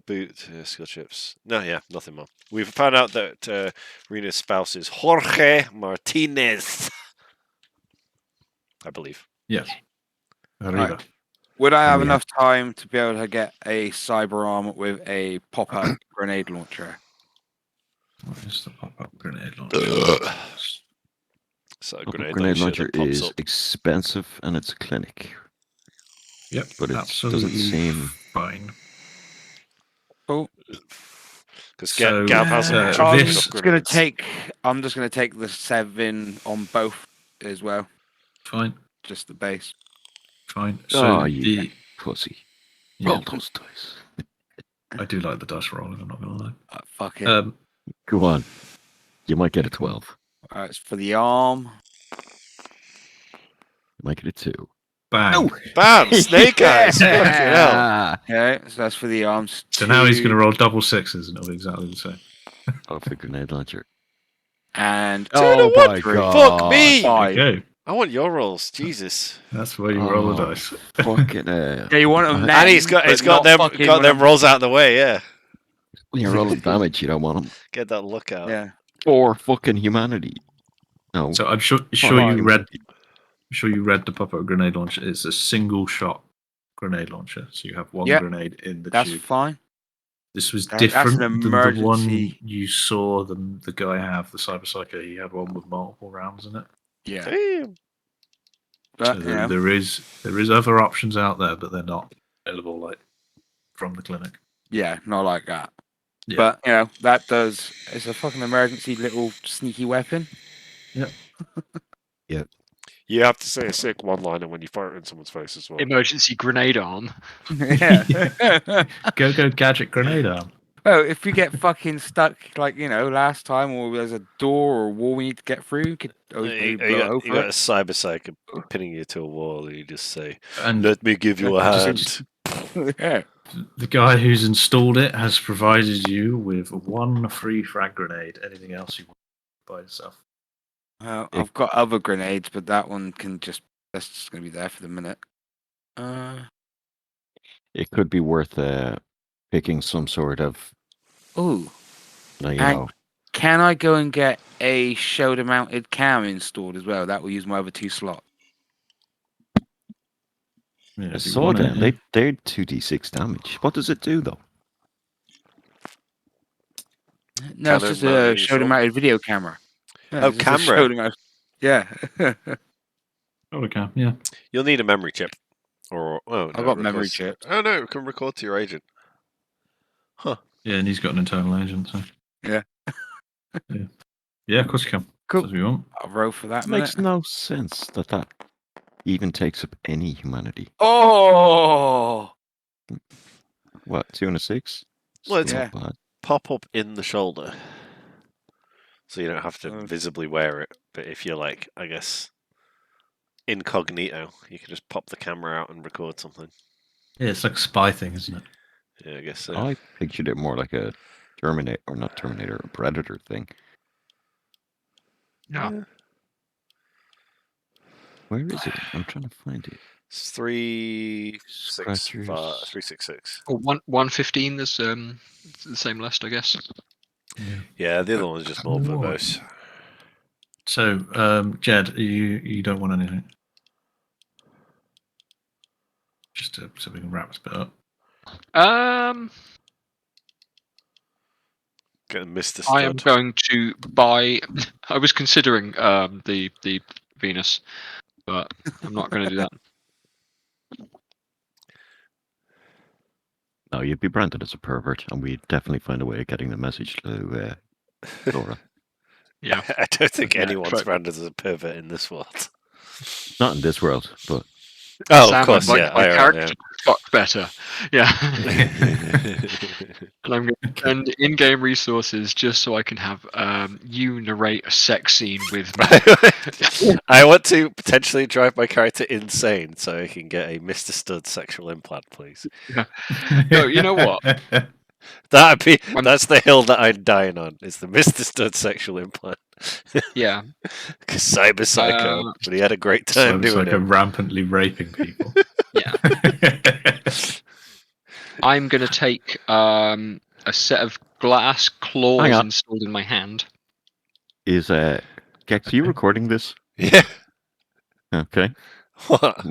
[SPEAKER 2] Boot skill chips. No, yeah, nothing more. We've found out that Rena's spouse is Jorge Martinez. I believe.
[SPEAKER 3] Yes.
[SPEAKER 4] Right. Would I have enough time to be able to get a cyber arm with a pop-up grenade launcher?
[SPEAKER 3] What is the pop-up grenade launcher?
[SPEAKER 2] So
[SPEAKER 1] a grenade launcher is expensive and it's a clinic.
[SPEAKER 3] Yep,
[SPEAKER 1] but it doesn't seem
[SPEAKER 3] fine.
[SPEAKER 4] Cool.
[SPEAKER 2] Because Gav hasn't.
[SPEAKER 4] I'm just going to take the 7 on both as well.
[SPEAKER 3] Fine.
[SPEAKER 4] Just the base.
[SPEAKER 3] Fine. So
[SPEAKER 1] you pussy. Roll those dice.
[SPEAKER 3] I do like the dice rolling, I'm not going to lie.
[SPEAKER 4] Fuck it.
[SPEAKER 1] Go on. You might get a 12.
[SPEAKER 4] Alright, it's for the arm.
[SPEAKER 1] You might get a 2.
[SPEAKER 3] Bang.
[SPEAKER 2] Oh, bam! Snake eyes!
[SPEAKER 4] Okay, so that's for the arms.
[SPEAKER 3] So now he's going to roll double 6s and it'll be exactly the same.
[SPEAKER 1] Off the grenade launcher.
[SPEAKER 4] And
[SPEAKER 1] oh my god!
[SPEAKER 2] Fuck me!
[SPEAKER 3] 5. Okay.
[SPEAKER 2] I want your rolls, Jesus.
[SPEAKER 3] That's where you roll the dice.
[SPEAKER 1] Fucking hell.
[SPEAKER 4] Yeah, you want them
[SPEAKER 2] and he's got them rolls out of the way, yeah.
[SPEAKER 1] When you're rolling damage, you don't want them.
[SPEAKER 2] Get that look out.
[SPEAKER 4] Yeah.
[SPEAKER 1] Or fucking humanity. No.
[SPEAKER 3] So I'm sure you read the pop-up grenade launcher. It's a single shot grenade launcher. So you have one grenade in the tube.
[SPEAKER 4] That's fine.
[SPEAKER 3] This was different
[SPEAKER 4] than
[SPEAKER 3] the one you saw the guy have, the Cyber Psycho. He had one with multiple rounds in it.
[SPEAKER 4] Yeah.
[SPEAKER 2] Damn.
[SPEAKER 4] But,
[SPEAKER 3] so there is other options out there, but they're not available like from the clinic.
[SPEAKER 4] Yeah, not like that.
[SPEAKER 3] Yeah.
[SPEAKER 4] But it's a fucking emergency little sneaky weapon.
[SPEAKER 3] Yep.
[SPEAKER 1] Yep.
[SPEAKER 2] You have to say a sick one-liner when you fire it in someone's face as well.
[SPEAKER 5] Emergency grenade arm.
[SPEAKER 4] Yeah.
[SPEAKER 3] Go gadget grenade arm.
[SPEAKER 4] Well, if you get fucking stuck, like, last time, or there's a door or a wall we need to get through, you could always
[SPEAKER 2] You
[SPEAKER 4] maybe blow it
[SPEAKER 2] got a
[SPEAKER 4] over.
[SPEAKER 2] cyber psych pinning you to a wall, and you just say,
[SPEAKER 3] And
[SPEAKER 2] "Let me give you a hand."
[SPEAKER 3] just-
[SPEAKER 4] Yeah.
[SPEAKER 3] the guy who's installed it has provided you with 1 free frag grenade. Anything else you want by yourself?
[SPEAKER 4] I've got other grenades, but that one that's just going to be there for the minute.
[SPEAKER 1] It could be worth picking some sort of,
[SPEAKER 4] Oh,
[SPEAKER 1] you
[SPEAKER 4] And-
[SPEAKER 1] know,
[SPEAKER 4] can I go and get a shoulder-mounted cam installed as well? That will use my other 2 slots.
[SPEAKER 3] Yeah,
[SPEAKER 1] a
[SPEAKER 3] if you
[SPEAKER 1] sword
[SPEAKER 3] want it,
[SPEAKER 1] down. They're 2d6 damage. What does it do though?
[SPEAKER 4] No, it's
[SPEAKER 2] Canon
[SPEAKER 4] just
[SPEAKER 2] mounted
[SPEAKER 4] a
[SPEAKER 2] installed?
[SPEAKER 4] shoulder-mounted video camera. Yeah,
[SPEAKER 2] Oh,
[SPEAKER 4] it's just a
[SPEAKER 2] camera.
[SPEAKER 4] shoulder-mounted- Yeah.
[SPEAKER 3] Oh, okay, yeah.
[SPEAKER 2] You'll need a memory chip. Or no,
[SPEAKER 4] I've got
[SPEAKER 2] it
[SPEAKER 4] memory
[SPEAKER 2] records-
[SPEAKER 4] chips.
[SPEAKER 2] Oh no, it can record to your agent.
[SPEAKER 3] Yeah, and he's got an internal agent, so.
[SPEAKER 4] Yeah.
[SPEAKER 3] Yeah. Yeah, of course you can.
[SPEAKER 4] Cool.
[SPEAKER 3] As you want.
[SPEAKER 4] I'll roll for that
[SPEAKER 1] It makes
[SPEAKER 4] minute.
[SPEAKER 1] no sense that even takes up any humanity.
[SPEAKER 4] Oh!
[SPEAKER 1] What, 2 and a 6?
[SPEAKER 2] Well, it's-
[SPEAKER 1] Not bad.
[SPEAKER 2] Pop up in the shoulder, so you don't have to
[SPEAKER 4] Oh.
[SPEAKER 2] visibly wear it. But if you're like, I guess, incognito, you can just pop the camera out and record something.
[SPEAKER 3] Yeah, it's like a spy thing, isn't it?
[SPEAKER 2] Yeah, I guess so.
[SPEAKER 1] I pictured it more like a Terminator, or not Terminator, a Predator thing.
[SPEAKER 5] No.
[SPEAKER 1] Where is it? I'm trying to find it.
[SPEAKER 2] It's 365,
[SPEAKER 1] Scratchers.
[SPEAKER 2] 366.
[SPEAKER 5] Or 115. There's the same list, I guess.
[SPEAKER 3] Yeah.
[SPEAKER 2] Yeah, the other one's just more
[SPEAKER 3] What?
[SPEAKER 2] verbose.
[SPEAKER 3] So, Jed, you don't want anything? Just so we can wrap this bit up.
[SPEAKER 2] Getting Mr.
[SPEAKER 5] I am
[SPEAKER 2] Stud.
[SPEAKER 5] going to buy. I was considering the Venus, but I'm not going to do that.
[SPEAKER 1] No, you'd be branded as a pervert, and we'd definitely find a way of getting the message to Laura.
[SPEAKER 5] Yeah.
[SPEAKER 2] I don't think
[SPEAKER 5] Yeah,
[SPEAKER 2] anyone's
[SPEAKER 5] but-
[SPEAKER 2] branded as a pervert in this world.
[SPEAKER 1] Not in this world, but
[SPEAKER 2] Oh,
[SPEAKER 5] Sam,
[SPEAKER 2] of course,
[SPEAKER 5] my,
[SPEAKER 2] yeah.
[SPEAKER 5] My
[SPEAKER 2] I
[SPEAKER 5] character fuck better. Yeah. And I'm going to spend in-game resources just so I can have you narrate a sex scene with me.
[SPEAKER 2] I want to potentially drive my character insane so I can get a Mr. Stud sexual implant, please.
[SPEAKER 5] No, you know what?
[SPEAKER 2] That's the hill that I'm dying on. Is the Mr. Stud sexual implant?
[SPEAKER 5] Yeah.
[SPEAKER 2] Because Cyber Psycho, but he had a great time
[SPEAKER 3] So it's
[SPEAKER 2] doing
[SPEAKER 3] like
[SPEAKER 2] it.
[SPEAKER 3] rampantly raping people.
[SPEAKER 5] Yeah. I'm going to take a set of glass
[SPEAKER 1] Hang
[SPEAKER 5] claws
[SPEAKER 1] on.
[SPEAKER 5] installed in my hand.
[SPEAKER 1] is Gex, are you recording this?
[SPEAKER 2] Yeah.
[SPEAKER 1] Okay.
[SPEAKER 2] What?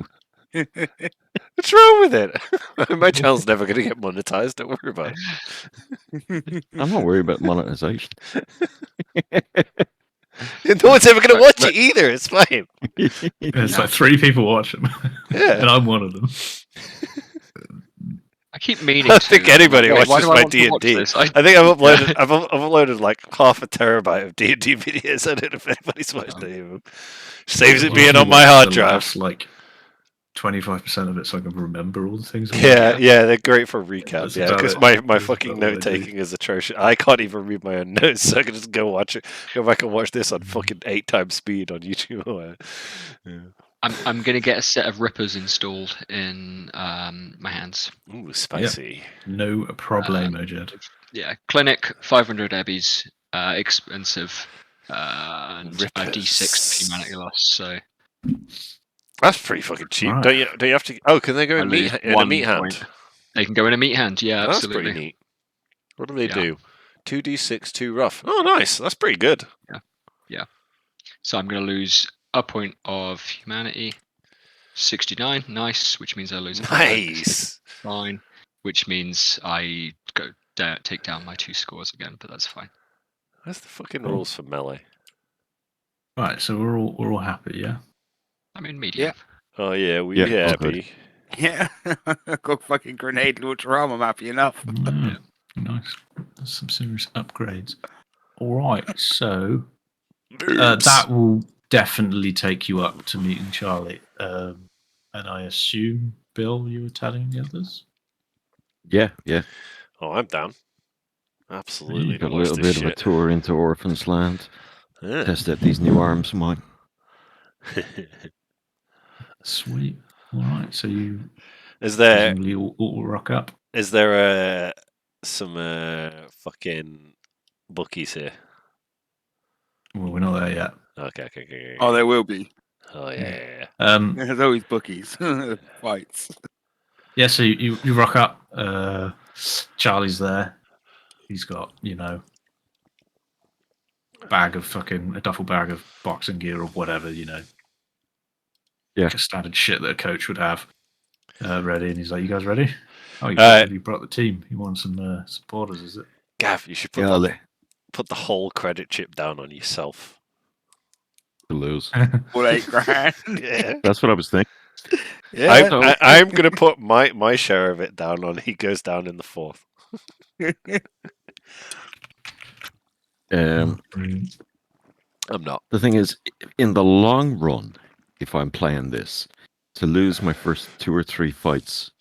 [SPEAKER 2] What's wrong with it? My channel's never going to get monetized. Don't worry about it.
[SPEAKER 1] I'm not worried about monetization.
[SPEAKER 2] No one's ever going to watch it either. It's fine.
[SPEAKER 3] It's like 3 people watch them,
[SPEAKER 2] Yeah.
[SPEAKER 3] and I'm one of them.
[SPEAKER 5] I keep meaning
[SPEAKER 2] I don't
[SPEAKER 5] to.
[SPEAKER 2] think anybody
[SPEAKER 5] Wait, why
[SPEAKER 2] watches
[SPEAKER 5] do I
[SPEAKER 2] my
[SPEAKER 5] want to watch
[SPEAKER 2] D&D.
[SPEAKER 5] this?
[SPEAKER 2] I think I've uploaded. I've uploaded like half a terabyte of D&D videos. I don't know if anybody's watched any of them. Saves it
[SPEAKER 3] Well,
[SPEAKER 2] being
[SPEAKER 3] you
[SPEAKER 2] on my
[SPEAKER 3] watch
[SPEAKER 2] hard
[SPEAKER 3] the
[SPEAKER 2] drive.
[SPEAKER 3] last, like 25% of it, so I can remember all the things. I
[SPEAKER 2] Yeah,
[SPEAKER 3] watched.
[SPEAKER 2] yeah, they're great for recap.
[SPEAKER 3] That's
[SPEAKER 2] Yeah,
[SPEAKER 3] about
[SPEAKER 2] because
[SPEAKER 3] it.
[SPEAKER 2] my
[SPEAKER 3] That's
[SPEAKER 2] fucking
[SPEAKER 3] about what I
[SPEAKER 2] note
[SPEAKER 3] do.
[SPEAKER 2] taking is atrocious. I can't even read my own notes, so I can just go back and watch this on fucking 8 times speed on YouTube. Yeah.
[SPEAKER 5] I'm going to get a set of rippers installed in my hands.
[SPEAKER 2] Ooh, spicy.
[SPEAKER 3] No problemo, Jed.
[SPEAKER 5] Yeah, clinic 500 ebbies, expensive, and a D6
[SPEAKER 2] Rippers.
[SPEAKER 5] humanity loss. So
[SPEAKER 2] That's pretty fucking cheap.
[SPEAKER 3] Right.
[SPEAKER 2] Don't you have to? Oh, can they go
[SPEAKER 5] I
[SPEAKER 2] in
[SPEAKER 5] lose
[SPEAKER 2] in a
[SPEAKER 5] 1
[SPEAKER 2] meat hand?
[SPEAKER 5] point. They can go in a meat hand. Yeah,
[SPEAKER 2] That's
[SPEAKER 5] absolutely.
[SPEAKER 2] pretty neat. What do they
[SPEAKER 5] Yeah.
[SPEAKER 2] do? 2d6, 2 rough. Oh, nice. That's pretty good.
[SPEAKER 5] So I'm going to lose a point of humanity. 69, nice, which means I lose a point.
[SPEAKER 2] Nice.
[SPEAKER 5] Fine, which means I go take down my 2 scores again, but that's fine.
[SPEAKER 2] What's the fucking
[SPEAKER 3] Cool.
[SPEAKER 2] rules for melee?
[SPEAKER 3] Right, so we're all happy, yeah.
[SPEAKER 5] I'm in medium.
[SPEAKER 2] Oh yeah, we
[SPEAKER 1] Yeah, all good.
[SPEAKER 2] happy.
[SPEAKER 4] Yeah. Got fucking grenade launcher arm. I'm happy enough.
[SPEAKER 3] Mm, nice. Some serious upgrades. All right, so that will definitely take you up to meeting Charlie. And I assume, Bill, you were telling the others?
[SPEAKER 1] Yeah.
[SPEAKER 2] Oh, I'm down. Absolutely.
[SPEAKER 1] Got a
[SPEAKER 2] watch
[SPEAKER 1] little
[SPEAKER 2] this
[SPEAKER 1] bit of a
[SPEAKER 2] shit.
[SPEAKER 1] tour into Orphan's Land.
[SPEAKER 2] Yeah.
[SPEAKER 1] Test out these new arms of mine.
[SPEAKER 3] Sweet. All right. So you
[SPEAKER 2] Is there
[SPEAKER 3] presumably all rock up.
[SPEAKER 2] some fucking bookies here?
[SPEAKER 3] Well, we're not there yet.
[SPEAKER 2] Okay.
[SPEAKER 4] Oh, there will be.
[SPEAKER 2] Oh yeah.
[SPEAKER 4] There's always bookies. Fights.
[SPEAKER 3] Yeah, so you rock up. Charlie's there. He's got, a duffel bag of boxing gear or whatever,
[SPEAKER 1] Yeah.
[SPEAKER 3] just standard shit that a coach would have ready. And he's like, "You guys ready? Oh, you brought the team. You want some supporters, is it?"
[SPEAKER 2] Gav, you should put the whole credit chip down on yourself.
[SPEAKER 1] To lose.
[SPEAKER 4] All 8 grand.
[SPEAKER 2] Yeah.
[SPEAKER 1] That's what I was thinking.
[SPEAKER 4] Yeah.
[SPEAKER 2] I'm gonna put my share of it down on. He goes down in the 4th.
[SPEAKER 3] Brilliant.
[SPEAKER 2] I'm not.
[SPEAKER 1] The thing is, in the long run, if I'm playing this, to lose my first 2 or 3 fights,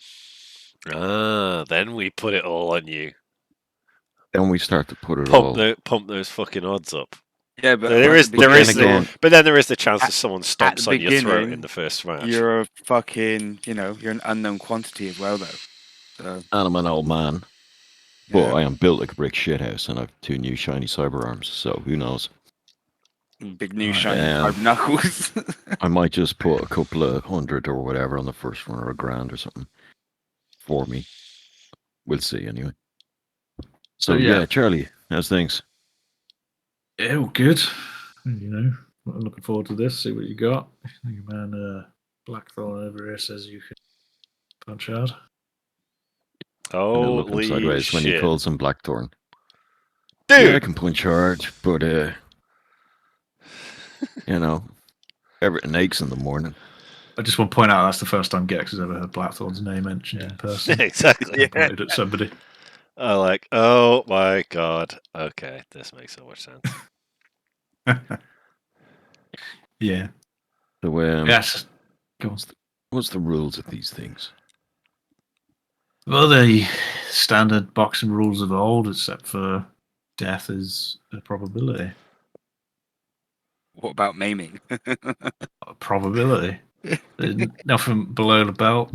[SPEAKER 2] Then we put it all on you.
[SPEAKER 1] then we start to put it all.
[SPEAKER 2] Pump those fucking odds up.
[SPEAKER 4] Yeah, but
[SPEAKER 2] There is
[SPEAKER 1] again-
[SPEAKER 2] but then there is the chance that someone
[SPEAKER 4] at
[SPEAKER 2] stomps
[SPEAKER 4] the
[SPEAKER 2] on your throat
[SPEAKER 4] beginning,
[SPEAKER 2] in the first match.
[SPEAKER 4] You're a fucking, you're an unknown quantity as well, though. So,
[SPEAKER 1] And I'm an old man, but
[SPEAKER 4] yeah,
[SPEAKER 1] I am built like a brick shithouse, and I've 2 new shiny cyber arms. So who knows?
[SPEAKER 4] big new
[SPEAKER 3] Right,
[SPEAKER 4] shiny
[SPEAKER 1] yeah.
[SPEAKER 4] 5 knuckles.
[SPEAKER 1] I might just put a couple of 100 or whatever on the first one, or a grand or something for me. We'll see anyway. So
[SPEAKER 3] yeah.
[SPEAKER 1] yeah, Charlie, how's things?
[SPEAKER 3] Yeah, all good. I'm looking forward to this. See what you got. Your man Blackthorn over here says you can punch hard.
[SPEAKER 1] And he'll look him
[SPEAKER 2] Holy
[SPEAKER 1] sideways when he
[SPEAKER 2] shit.
[SPEAKER 1] calls him Blackthorn.
[SPEAKER 2] Dude!
[SPEAKER 1] Yeah, I can punch hard, but everything aches in the morning.
[SPEAKER 3] I just want to point out that's the first time Gex has ever heard Blackthorn's name mentioned in person.
[SPEAKER 2] Exactly.
[SPEAKER 4] Yeah.
[SPEAKER 3] Pointed at somebody.
[SPEAKER 2] Oh my god. Okay, this makes so much sense.
[SPEAKER 3] Yeah.
[SPEAKER 1] So
[SPEAKER 3] Yes. Go on.
[SPEAKER 1] what's the rules of these things?
[SPEAKER 3] Well, the standard boxing rules of old, except for death is a probability.
[SPEAKER 4] What about maiming?
[SPEAKER 3] A probability. Nothing below the belt.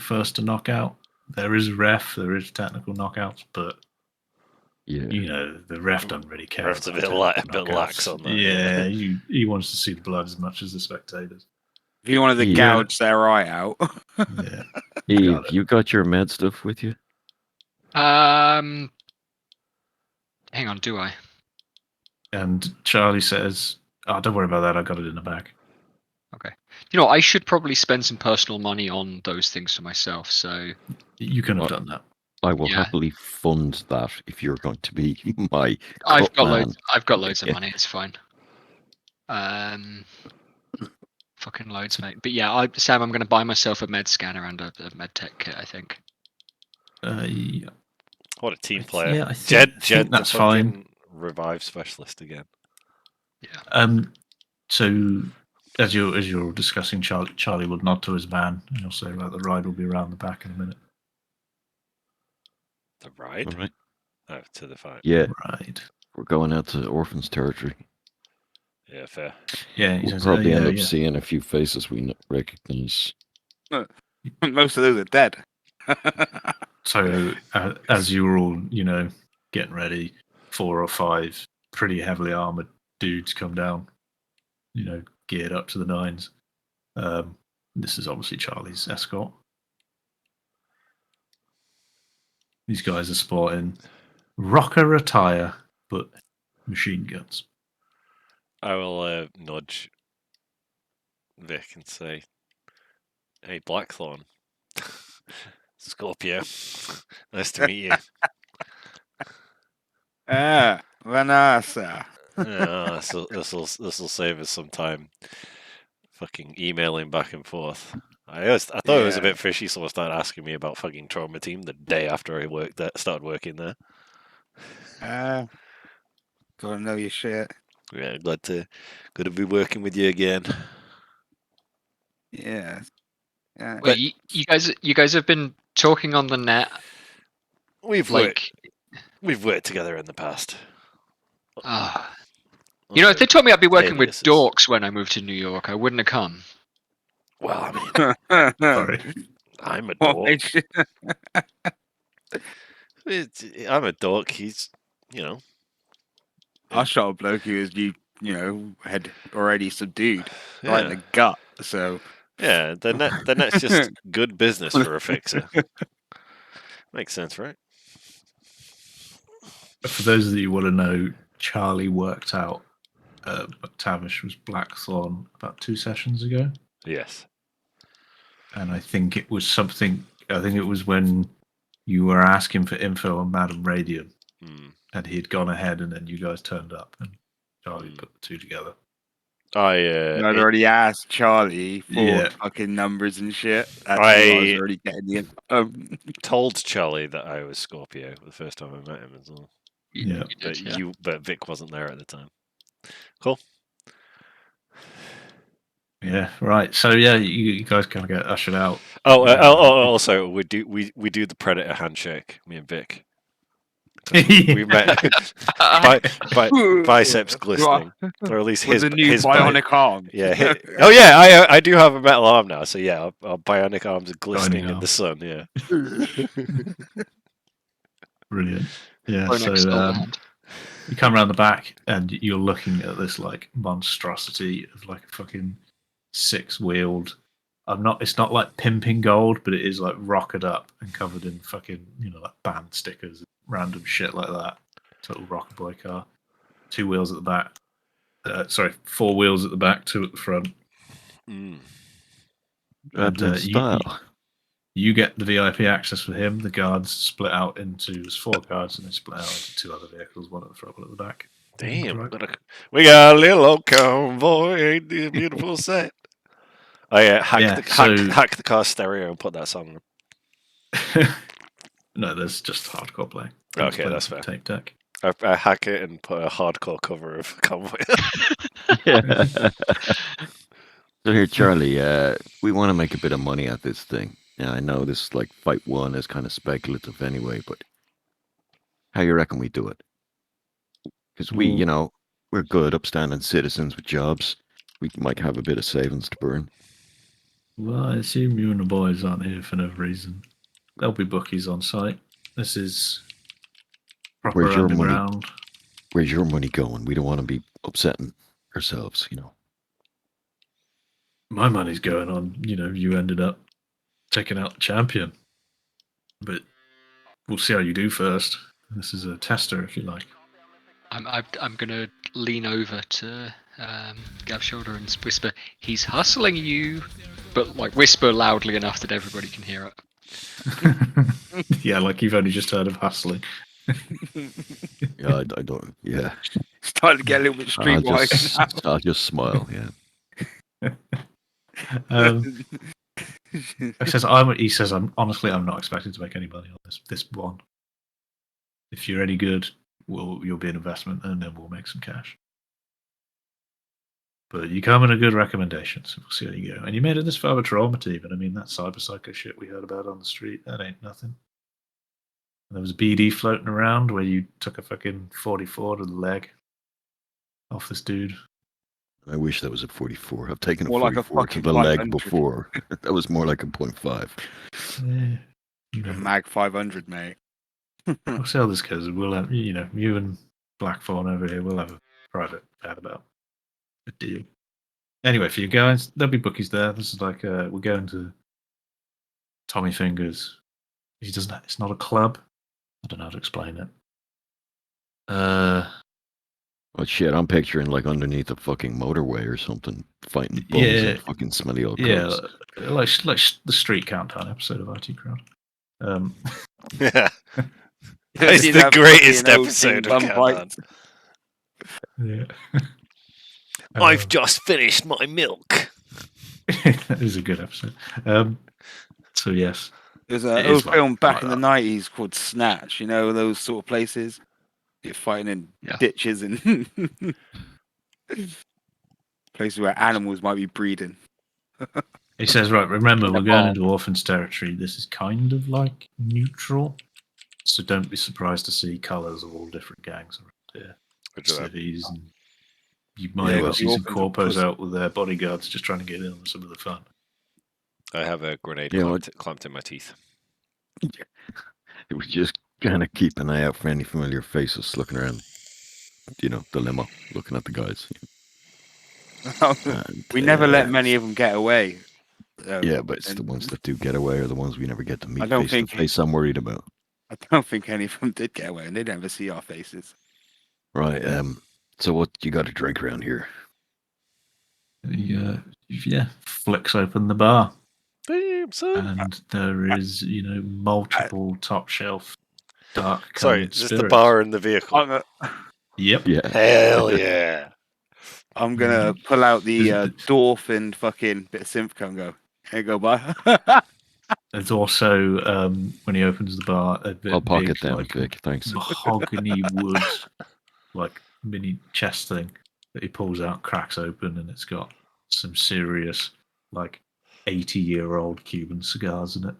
[SPEAKER 3] First to knockout. There is a ref. There is technical knockouts, but
[SPEAKER 1] Yeah.
[SPEAKER 3] the ref doesn't really care.
[SPEAKER 2] Ref's a
[SPEAKER 3] about
[SPEAKER 2] bit
[SPEAKER 3] technical
[SPEAKER 2] lax
[SPEAKER 3] knockouts.
[SPEAKER 2] on that.
[SPEAKER 3] Yeah, he wants to see the blood as much as the spectators.
[SPEAKER 4] If you wanted to
[SPEAKER 1] Yeah.
[SPEAKER 4] gouge their eye out.
[SPEAKER 3] Yeah.
[SPEAKER 1] Eve,
[SPEAKER 3] Got it.
[SPEAKER 1] you got your med stuff with you?
[SPEAKER 5] Hang on, do I?
[SPEAKER 3] And Charlie says, "Oh, don't worry about that. I got it in the bag."
[SPEAKER 5] I should probably spend some personal money on those things for myself. So
[SPEAKER 3] You couldn't have
[SPEAKER 1] What?
[SPEAKER 3] done that.
[SPEAKER 1] I will
[SPEAKER 5] Yeah.
[SPEAKER 1] happily fund that if you're going to be my
[SPEAKER 5] I've
[SPEAKER 1] cut
[SPEAKER 5] got
[SPEAKER 1] man.
[SPEAKER 5] loads. I've got loads of
[SPEAKER 1] Yeah.
[SPEAKER 5] money. It's fine. Fucking loads, mate. But yeah, Sam, I'm going to buy myself a med scanner and a med tech kit. I think.
[SPEAKER 3] Yeah.
[SPEAKER 2] What a team
[SPEAKER 3] I th-
[SPEAKER 2] player.
[SPEAKER 3] yeah, I think
[SPEAKER 2] Jed
[SPEAKER 3] that's
[SPEAKER 2] the
[SPEAKER 3] fine.
[SPEAKER 2] fucking revive specialist again.
[SPEAKER 5] Yeah.
[SPEAKER 3] So as you're discussing, Charlie will nod to his van and he'll say, "Right, the ride will be around the back in a minute."
[SPEAKER 2] The ride?
[SPEAKER 1] All right.
[SPEAKER 2] Oh, to the fight.
[SPEAKER 1] Yeah,
[SPEAKER 3] Right.
[SPEAKER 1] we're going out to Orphans territory.
[SPEAKER 2] Yeah, fair.
[SPEAKER 3] Yeah. He
[SPEAKER 1] We'll
[SPEAKER 3] says,
[SPEAKER 1] probably
[SPEAKER 3] yeah,
[SPEAKER 1] end up
[SPEAKER 3] yeah.
[SPEAKER 1] seeing a few faces we recognize.
[SPEAKER 4] Most of those are dead.
[SPEAKER 3] So as you're all, getting ready, 4 or 5 pretty heavily armored dudes come down, geared up to the nines. This is obviously Charlie's escort. These guys are sporting rocker attire, but machine guns.
[SPEAKER 2] I will nudge Vic and say, "Hey, Blackthorn, Scorpio, nice to meet you."
[SPEAKER 4] Vanessa.
[SPEAKER 2] Yeah, this will save us some time. Fucking emailing back and forth. I thought it was a
[SPEAKER 4] Yeah.
[SPEAKER 2] bit fishy. Someone started asking me about fucking Trauma Team the day after I started working there.
[SPEAKER 4] Gotta know your shit.
[SPEAKER 2] Yeah, glad to be working with you again.
[SPEAKER 4] Yeah. Yeah.
[SPEAKER 5] Wait, you guys have been talking on the net
[SPEAKER 2] We've
[SPEAKER 5] like.
[SPEAKER 2] worked together in the past.
[SPEAKER 5] Ah. You know, if they told me I'd be working with
[SPEAKER 2] Aliases.
[SPEAKER 5] dorks when I moved to New York, I wouldn't have come.
[SPEAKER 2] Well, I mean,
[SPEAKER 3] Sorry.
[SPEAKER 2] I'm a
[SPEAKER 4] Why
[SPEAKER 2] dork.
[SPEAKER 4] should-
[SPEAKER 2] I'm a dork. He's, you know.
[SPEAKER 4] I shot a bloke who was had already subdued right in
[SPEAKER 2] Yeah,
[SPEAKER 4] the gut. So
[SPEAKER 2] yeah. The net's just good business for a fixer. Makes sense, right?
[SPEAKER 3] For those of you who want to know, Charlie worked out McTavish was Blackthorn about 2 sessions ago.
[SPEAKER 2] Yes.
[SPEAKER 3] And I think it was something, I think it was when you were asking for info on Madame Radium,
[SPEAKER 2] Hmm.
[SPEAKER 3] and he had gone ahead, and then you guys turned up, and Charlie put the two together.
[SPEAKER 4] I'd already asked Charlie for
[SPEAKER 3] Yeah.
[SPEAKER 4] fucking numbers and shit. That's what I was already getting the info.
[SPEAKER 2] told Charlie that I was Scorpio the first time I met him as well.
[SPEAKER 3] Yeah.
[SPEAKER 2] But Vic wasn't there at the time. Cool.
[SPEAKER 3] Yeah, right. So yeah, you guys kind of get ushered out.
[SPEAKER 2] Also we do the Predator handshake. Me and Vic. We met biceps glistening, or at least
[SPEAKER 4] With
[SPEAKER 2] his
[SPEAKER 4] the new
[SPEAKER 2] his
[SPEAKER 4] bionic arm.
[SPEAKER 2] Yeah. Oh yeah, I do have a metal arm now. So yeah, our bionic arms are glistening in
[SPEAKER 3] arm.
[SPEAKER 2] the sun. Yeah.
[SPEAKER 3] Brilliant. Yeah.
[SPEAKER 5] Bionic
[SPEAKER 3] So
[SPEAKER 5] skull band.
[SPEAKER 3] you come around the back, and you're looking at this like monstrosity of like a fucking 6-wheeled. It's not like pimping gold, but it is like rocketed up and covered in fucking like band stickers, random shit like that. Total rocker boy car. 2 wheels at the back. 4 wheels at the back, 2 at the front.
[SPEAKER 2] Mm.
[SPEAKER 3] And
[SPEAKER 1] style.
[SPEAKER 3] you get the VIP access for him. The guards split out there's 4 guards, and they split out into 2 other vehicles, one at the front, one at the back.
[SPEAKER 2] Damn,
[SPEAKER 3] Right.
[SPEAKER 2] we got a little old convoy. Ain't this a beautiful sight? Oh yeah, hack the car stereo and put that song on.
[SPEAKER 3] No, there's just hardcore playing.
[SPEAKER 2] Okay, that's fair.
[SPEAKER 3] Tape deck.
[SPEAKER 2] I hack it and put a hardcore cover of Convoy.
[SPEAKER 1] So here, Charlie, we want to make a bit of money at this thing. Yeah, I know this like fight one is kind of speculative anyway, but how you reckon we do it? Because we're good, upstanding citizens with jobs. We might have a bit of savings to burn.
[SPEAKER 3] Well, I assume you and the boys aren't here for no reason. There'll be bookies on site. This is proper
[SPEAKER 1] Where's your
[SPEAKER 3] underground.
[SPEAKER 1] money? Where's your money going? We don't want to be upsetting ourselves,
[SPEAKER 3] My money's going on, you ended up taking out the champion. But we'll see how you do first. This is a tester, if you like.
[SPEAKER 5] I'm gonna lean over to Gav's shoulder and whisper, "He's hustling you," but like whisper loudly enough that everybody can hear it.
[SPEAKER 3] Yeah, like you've only just heard of hustling.
[SPEAKER 1] Yeah, I don't. Yeah,
[SPEAKER 4] Starting to get a little bit streetwise.
[SPEAKER 1] I'll just smile. Yeah.
[SPEAKER 3] He says, I'm not expecting to make any money on this one. If you're any good, you'll be an investment, and then we'll make some cash. But you come in a good recommendation, so we'll see how you go. And you made it this far with trauma team, and I mean that cyber psycho shit we heard about on the street, that ain't nothing. And there was a BD floating around where you took a fucking 44 to the leg off this dude.
[SPEAKER 1] I wish that was a 44. I've taken a
[SPEAKER 4] More like
[SPEAKER 1] 44
[SPEAKER 4] a
[SPEAKER 1] to the
[SPEAKER 4] fucking
[SPEAKER 1] leg
[SPEAKER 4] 500.
[SPEAKER 1] before. That was more like a 0.5.
[SPEAKER 3] Yeah.
[SPEAKER 4] Mag 500, mate.
[SPEAKER 3] We'll see how this goes. We'll have, you and Blackthorn over here, we'll have a private chat about a deal. Anyway, for you guys, there'll be bookies there. This is like, we're going to Tommy Fingers. It's not a club. I don't know how to explain it.
[SPEAKER 1] Oh shit, I'm picturing like underneath a fucking motorway or something, fighting bums and fucking smelly old cops.
[SPEAKER 3] Yeah, like the Street Countdown episode of IT Crowd.
[SPEAKER 2] Yeah. It's the greatest episode of Countdown.
[SPEAKER 3] Yeah.
[SPEAKER 2] I've just finished my milk.
[SPEAKER 3] That is a good episode. So yes.
[SPEAKER 4] There's an old film back in the 90s called Snatch, those sort of places. You're fighting in ditches and Places where animals might be breeding.
[SPEAKER 3] He says, right, remember,
[SPEAKER 5] In
[SPEAKER 3] we're
[SPEAKER 5] a
[SPEAKER 3] going
[SPEAKER 5] bar.
[SPEAKER 3] into orphans territory. This is kind of like neutral. So don't be surprised to see colours of all different gangs around here.
[SPEAKER 2] Roger that.
[SPEAKER 3] Cities. And you might
[SPEAKER 4] Yeah,
[SPEAKER 3] well
[SPEAKER 4] the
[SPEAKER 3] see some
[SPEAKER 4] orphans are
[SPEAKER 3] corpos
[SPEAKER 4] pussy.
[SPEAKER 3] out with their bodyguards just trying to get in on some of the fun.
[SPEAKER 2] I have a grenade
[SPEAKER 1] Yeah, what-
[SPEAKER 2] clamped in my teeth.
[SPEAKER 1] It was just kind of keep an eye out for any familiar faces looking around, the limo, looking at the guys. And,
[SPEAKER 4] We never let
[SPEAKER 1] uh,
[SPEAKER 4] many of them get away.
[SPEAKER 1] Yeah, but it's the
[SPEAKER 4] and
[SPEAKER 1] ones that do get away are the ones we never get to meet
[SPEAKER 4] don't
[SPEAKER 1] face to
[SPEAKER 4] think-
[SPEAKER 1] face. I'm worried about.
[SPEAKER 4] I don't think any of them did get away, and they never see our faces.
[SPEAKER 1] Right. So what you got to drink around here?
[SPEAKER 3] He flicks open the bar.
[SPEAKER 2] Damn, son.
[SPEAKER 3] And there is, multiple top shelf dark
[SPEAKER 2] Sorry,
[SPEAKER 3] coloured
[SPEAKER 2] just
[SPEAKER 3] spirits.
[SPEAKER 2] the bar and the vehicle.
[SPEAKER 4] I'm,
[SPEAKER 3] Yep.
[SPEAKER 1] Yeah.
[SPEAKER 2] Hell yeah.
[SPEAKER 4] I'm gonna pull out the dwarf and fucking bit of Simcoe and go, here you go, bye.
[SPEAKER 3] There's also, when he opens the bar, a bit
[SPEAKER 1] I'll pocket
[SPEAKER 3] big,
[SPEAKER 1] them,
[SPEAKER 3] like
[SPEAKER 1] Vic. Thanks.
[SPEAKER 3] mahogany wood, like mini chest thing that he pulls out, cracks open, and it's got some serious, like 80-year-old Cuban cigars in it.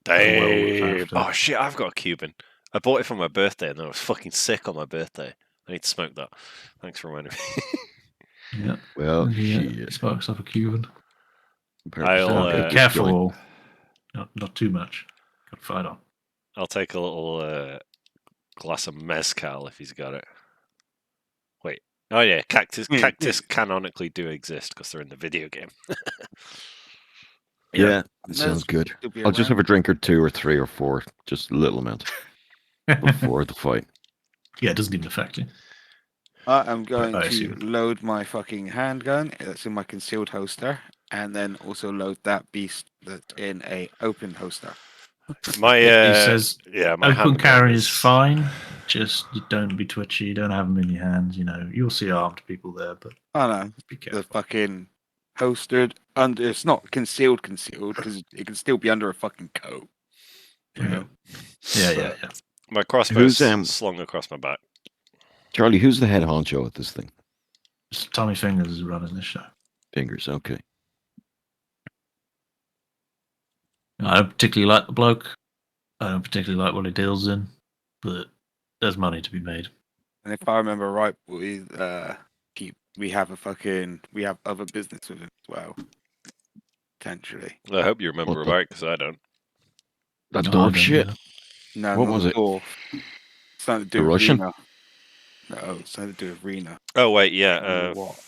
[SPEAKER 3] Well looked
[SPEAKER 2] Damn.
[SPEAKER 3] after.
[SPEAKER 2] Oh shit, I've got a Cuban. I bought it for my birthday and I was fucking sick on my birthday. I need to smoke that. Thanks for reminding me.
[SPEAKER 3] Yeah.
[SPEAKER 1] Well,
[SPEAKER 3] And he
[SPEAKER 1] shit.
[SPEAKER 3] sparks up a Cuban.
[SPEAKER 1] Apparently
[SPEAKER 2] I'll,
[SPEAKER 1] it's not
[SPEAKER 3] Be
[SPEAKER 1] good, this joint.
[SPEAKER 3] careful. Not too much. Got to fight on.
[SPEAKER 2] I'll take a little glass of mezcal if he's got it. Wait. Oh yeah, cactus canonically do exist because they're in the video game.
[SPEAKER 1] Yeah, it
[SPEAKER 4] Mez
[SPEAKER 1] sounds good.
[SPEAKER 4] Could be
[SPEAKER 1] I'll just have
[SPEAKER 4] around.
[SPEAKER 1] a drink or 2 or 3 or 4, just a little amount before the fight.
[SPEAKER 3] Yeah, it doesn't even affect you.
[SPEAKER 4] I am going
[SPEAKER 3] I
[SPEAKER 4] to
[SPEAKER 3] assume.
[SPEAKER 4] load my fucking handgun that's in my concealed holster, and then also load that beast that's in a open holster.
[SPEAKER 2] My
[SPEAKER 3] He says
[SPEAKER 2] yeah, my
[SPEAKER 3] open
[SPEAKER 2] handgun
[SPEAKER 3] carry is fine. Just you don't be twitchy. You don't have them in your hands. You'll see armed people there, but
[SPEAKER 4] Oh no,
[SPEAKER 3] be
[SPEAKER 4] the
[SPEAKER 3] careful.
[SPEAKER 4] fucking holstered under. It's not concealed because it can still be under a fucking coat. You know.
[SPEAKER 3] Yeah.
[SPEAKER 2] My crossbow's
[SPEAKER 1] Who's,
[SPEAKER 2] slung across my back.
[SPEAKER 1] Charlie, who's the head honcho at this thing?
[SPEAKER 3] Just Tommy Fingers is running this show.
[SPEAKER 1] Fingers, okay.
[SPEAKER 3] I don't particularly like the bloke. I don't particularly like what he deals in, but there's money to be made.
[SPEAKER 4] And if I remember right, we have other business with him as well. Potentially.
[SPEAKER 2] I hope you remember
[SPEAKER 1] What the-
[SPEAKER 2] right because I don't.
[SPEAKER 1] That
[SPEAKER 3] No, I
[SPEAKER 1] dog
[SPEAKER 3] don't
[SPEAKER 1] shit.
[SPEAKER 3] either.
[SPEAKER 4] No,
[SPEAKER 1] What
[SPEAKER 4] not
[SPEAKER 1] was
[SPEAKER 4] the
[SPEAKER 1] it?
[SPEAKER 4] dwarf. Something to do
[SPEAKER 1] The
[SPEAKER 4] with
[SPEAKER 1] Russian?
[SPEAKER 4] Rena. No, something to do with Rena.
[SPEAKER 2] Oh wait,
[SPEAKER 4] I
[SPEAKER 2] yeah.
[SPEAKER 4] don't know what?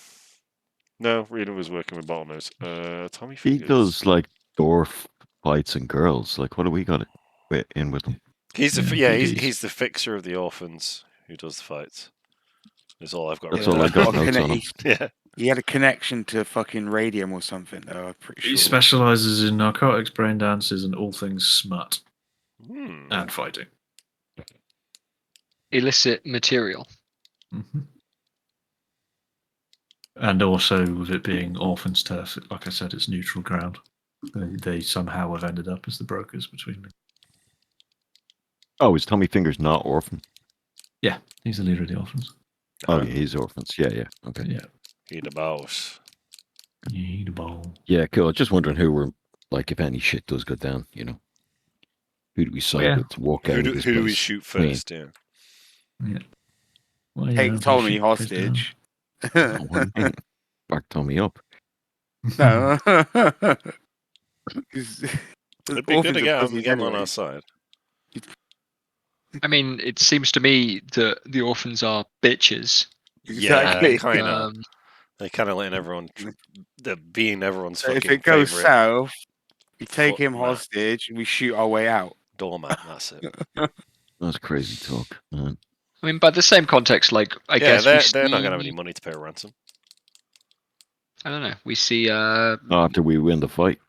[SPEAKER 2] No, Rita was working with bottlenose. Tommy
[SPEAKER 1] He
[SPEAKER 2] Fingers.
[SPEAKER 1] does like dwarf fights and girls. Like, what do we got in with him?
[SPEAKER 2] He's the
[SPEAKER 3] Yeah,
[SPEAKER 2] he's,
[SPEAKER 3] biggies.
[SPEAKER 2] he's the fixer of the orphans who does the fights. That's all I've got.
[SPEAKER 1] That's
[SPEAKER 2] written
[SPEAKER 1] all I
[SPEAKER 2] down.
[SPEAKER 1] got notes on him.
[SPEAKER 2] Yeah.
[SPEAKER 4] He had a connection to fucking radium or something, though, I'm pretty
[SPEAKER 3] He
[SPEAKER 4] sure.
[SPEAKER 3] specializes in narcotics, brain dances, and all things smut
[SPEAKER 2] Hmm.
[SPEAKER 3] and fighting.
[SPEAKER 5] Illicit material.
[SPEAKER 3] Mhm. And also, with it being orphans' turf, like I said, it's neutral ground. They somehow have ended up as the brokers between them.
[SPEAKER 1] Oh, is Tommy Fingers not orphan?
[SPEAKER 3] Yeah, he's the leader of the orphans.
[SPEAKER 1] Oh, yeah, he's orphans. Yeah. Okay.
[SPEAKER 3] Yeah.
[SPEAKER 2] He the boss.
[SPEAKER 3] Yeah, the ball.
[SPEAKER 1] Yeah, cool. Just wondering who we're like if any shit does go down, who do we side
[SPEAKER 3] Yeah.
[SPEAKER 1] with to walk out
[SPEAKER 2] Who
[SPEAKER 1] of
[SPEAKER 2] do,
[SPEAKER 1] this
[SPEAKER 2] who do we
[SPEAKER 1] place
[SPEAKER 2] shoot
[SPEAKER 1] clean?
[SPEAKER 2] first? Yeah.
[SPEAKER 3] Yeah. Well,
[SPEAKER 4] Take Tommy
[SPEAKER 3] shoot goes
[SPEAKER 4] hostage.
[SPEAKER 1] Oh, what do you mean? Back Tommy up.
[SPEAKER 3] down.
[SPEAKER 4] No.
[SPEAKER 2] It'd be good to get him on our side.
[SPEAKER 5] I mean, it seems to me that the orphans are bitches.
[SPEAKER 4] Exactly.
[SPEAKER 2] Yeah, kind of.
[SPEAKER 5] Um,
[SPEAKER 2] They kind of letting everyone, they're being everyone's
[SPEAKER 4] So
[SPEAKER 2] fucking
[SPEAKER 4] if it goes
[SPEAKER 2] favorite
[SPEAKER 4] south, we take
[SPEAKER 2] foot
[SPEAKER 4] him
[SPEAKER 2] mat.
[SPEAKER 4] hostage and we shoot our way out.
[SPEAKER 2] doormat. That's it.
[SPEAKER 1] That's crazy talk, man.
[SPEAKER 5] I mean, by the same context, like I
[SPEAKER 2] Yeah,
[SPEAKER 5] guess
[SPEAKER 2] they're not gonna have any
[SPEAKER 5] see-
[SPEAKER 2] money to pay a ransom.
[SPEAKER 5] I don't know. We see.
[SPEAKER 1] Not after we win the fight.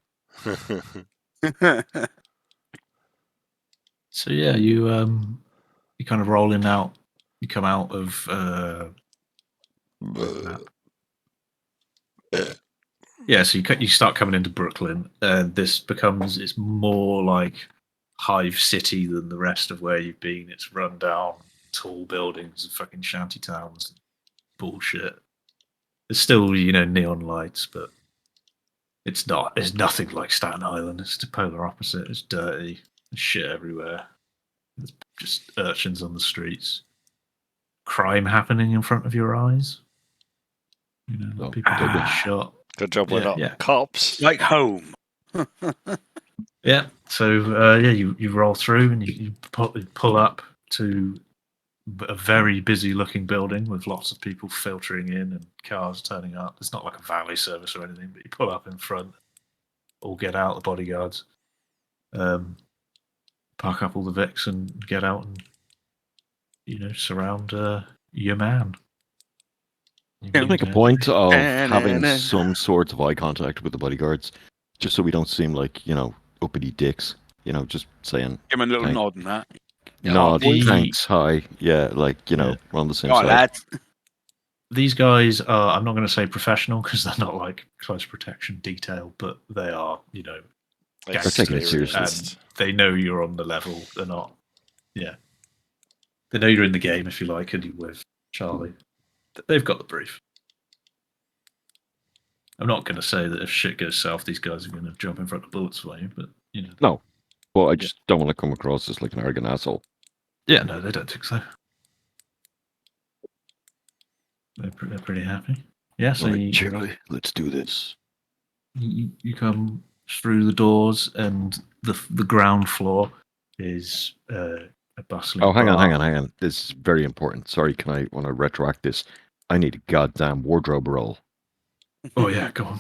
[SPEAKER 3] So yeah, you kind of rolling out. You come out of yeah. So you start coming into Brooklyn, and this it's more like Hive City than the rest of where you've been. It's run down, tall buildings, and fucking shanty towns, bullshit. There's still, neon lights, but it's not. It's nothing like Staten Island. It's the polar opposite. It's dirty. There's shit everywhere. There's just urchins on the streets. Crime happening in front of your eyes.
[SPEAKER 1] Oh,
[SPEAKER 3] People
[SPEAKER 1] okay,
[SPEAKER 3] getting
[SPEAKER 1] good.
[SPEAKER 3] shot.
[SPEAKER 2] Good job we're
[SPEAKER 3] Yeah,
[SPEAKER 2] not
[SPEAKER 3] yeah.
[SPEAKER 2] cops.
[SPEAKER 4] Like home.
[SPEAKER 3] Yeah. So you roll through and you pull up to a very busy looking building with lots of people filtering in and cars turning up. It's not like a valet service or anything, but you pull up in front, all get out, the bodyguards, park up all the Vics and get out and surround your man.
[SPEAKER 1] I'll make a point of having some sort of eye contact with the bodyguards, just so we don't seem like, uppity dicks. Just saying,
[SPEAKER 4] Give him a little
[SPEAKER 1] Thank-
[SPEAKER 4] nod and that.
[SPEAKER 1] nod,
[SPEAKER 3] the-
[SPEAKER 1] thanks, hi. Yeah, like,
[SPEAKER 3] Yeah.
[SPEAKER 1] we're on the same
[SPEAKER 4] Come on,
[SPEAKER 1] side.
[SPEAKER 4] lads.
[SPEAKER 3] These guys are, I'm not going to say professional because they're not like close protection detail, but they are,
[SPEAKER 2] Like,
[SPEAKER 1] They're taking it
[SPEAKER 2] stay
[SPEAKER 1] seriously.
[SPEAKER 2] racist.
[SPEAKER 3] and they know you're on the level. They're not, they know you're in the game if you like, and you're with Charlie. They've got the brief. I'm not going to say that if shit goes south, these guys are going to jump in front of bullets for you, but
[SPEAKER 1] No. Well, I just don't want to come across as like an arrogant asshole.
[SPEAKER 3] yeah, no, they don't think so. They're pretty happy. Yeah, so
[SPEAKER 1] Right, Charlie, let's do this.
[SPEAKER 3] you come through the doors, and the ground floor is a bustling.
[SPEAKER 1] Oh, hang
[SPEAKER 3] bar.
[SPEAKER 1] on. This is very important. Sorry, I want to retroact this. I need a goddamn wardrobe roll.
[SPEAKER 3] Oh yeah, go on.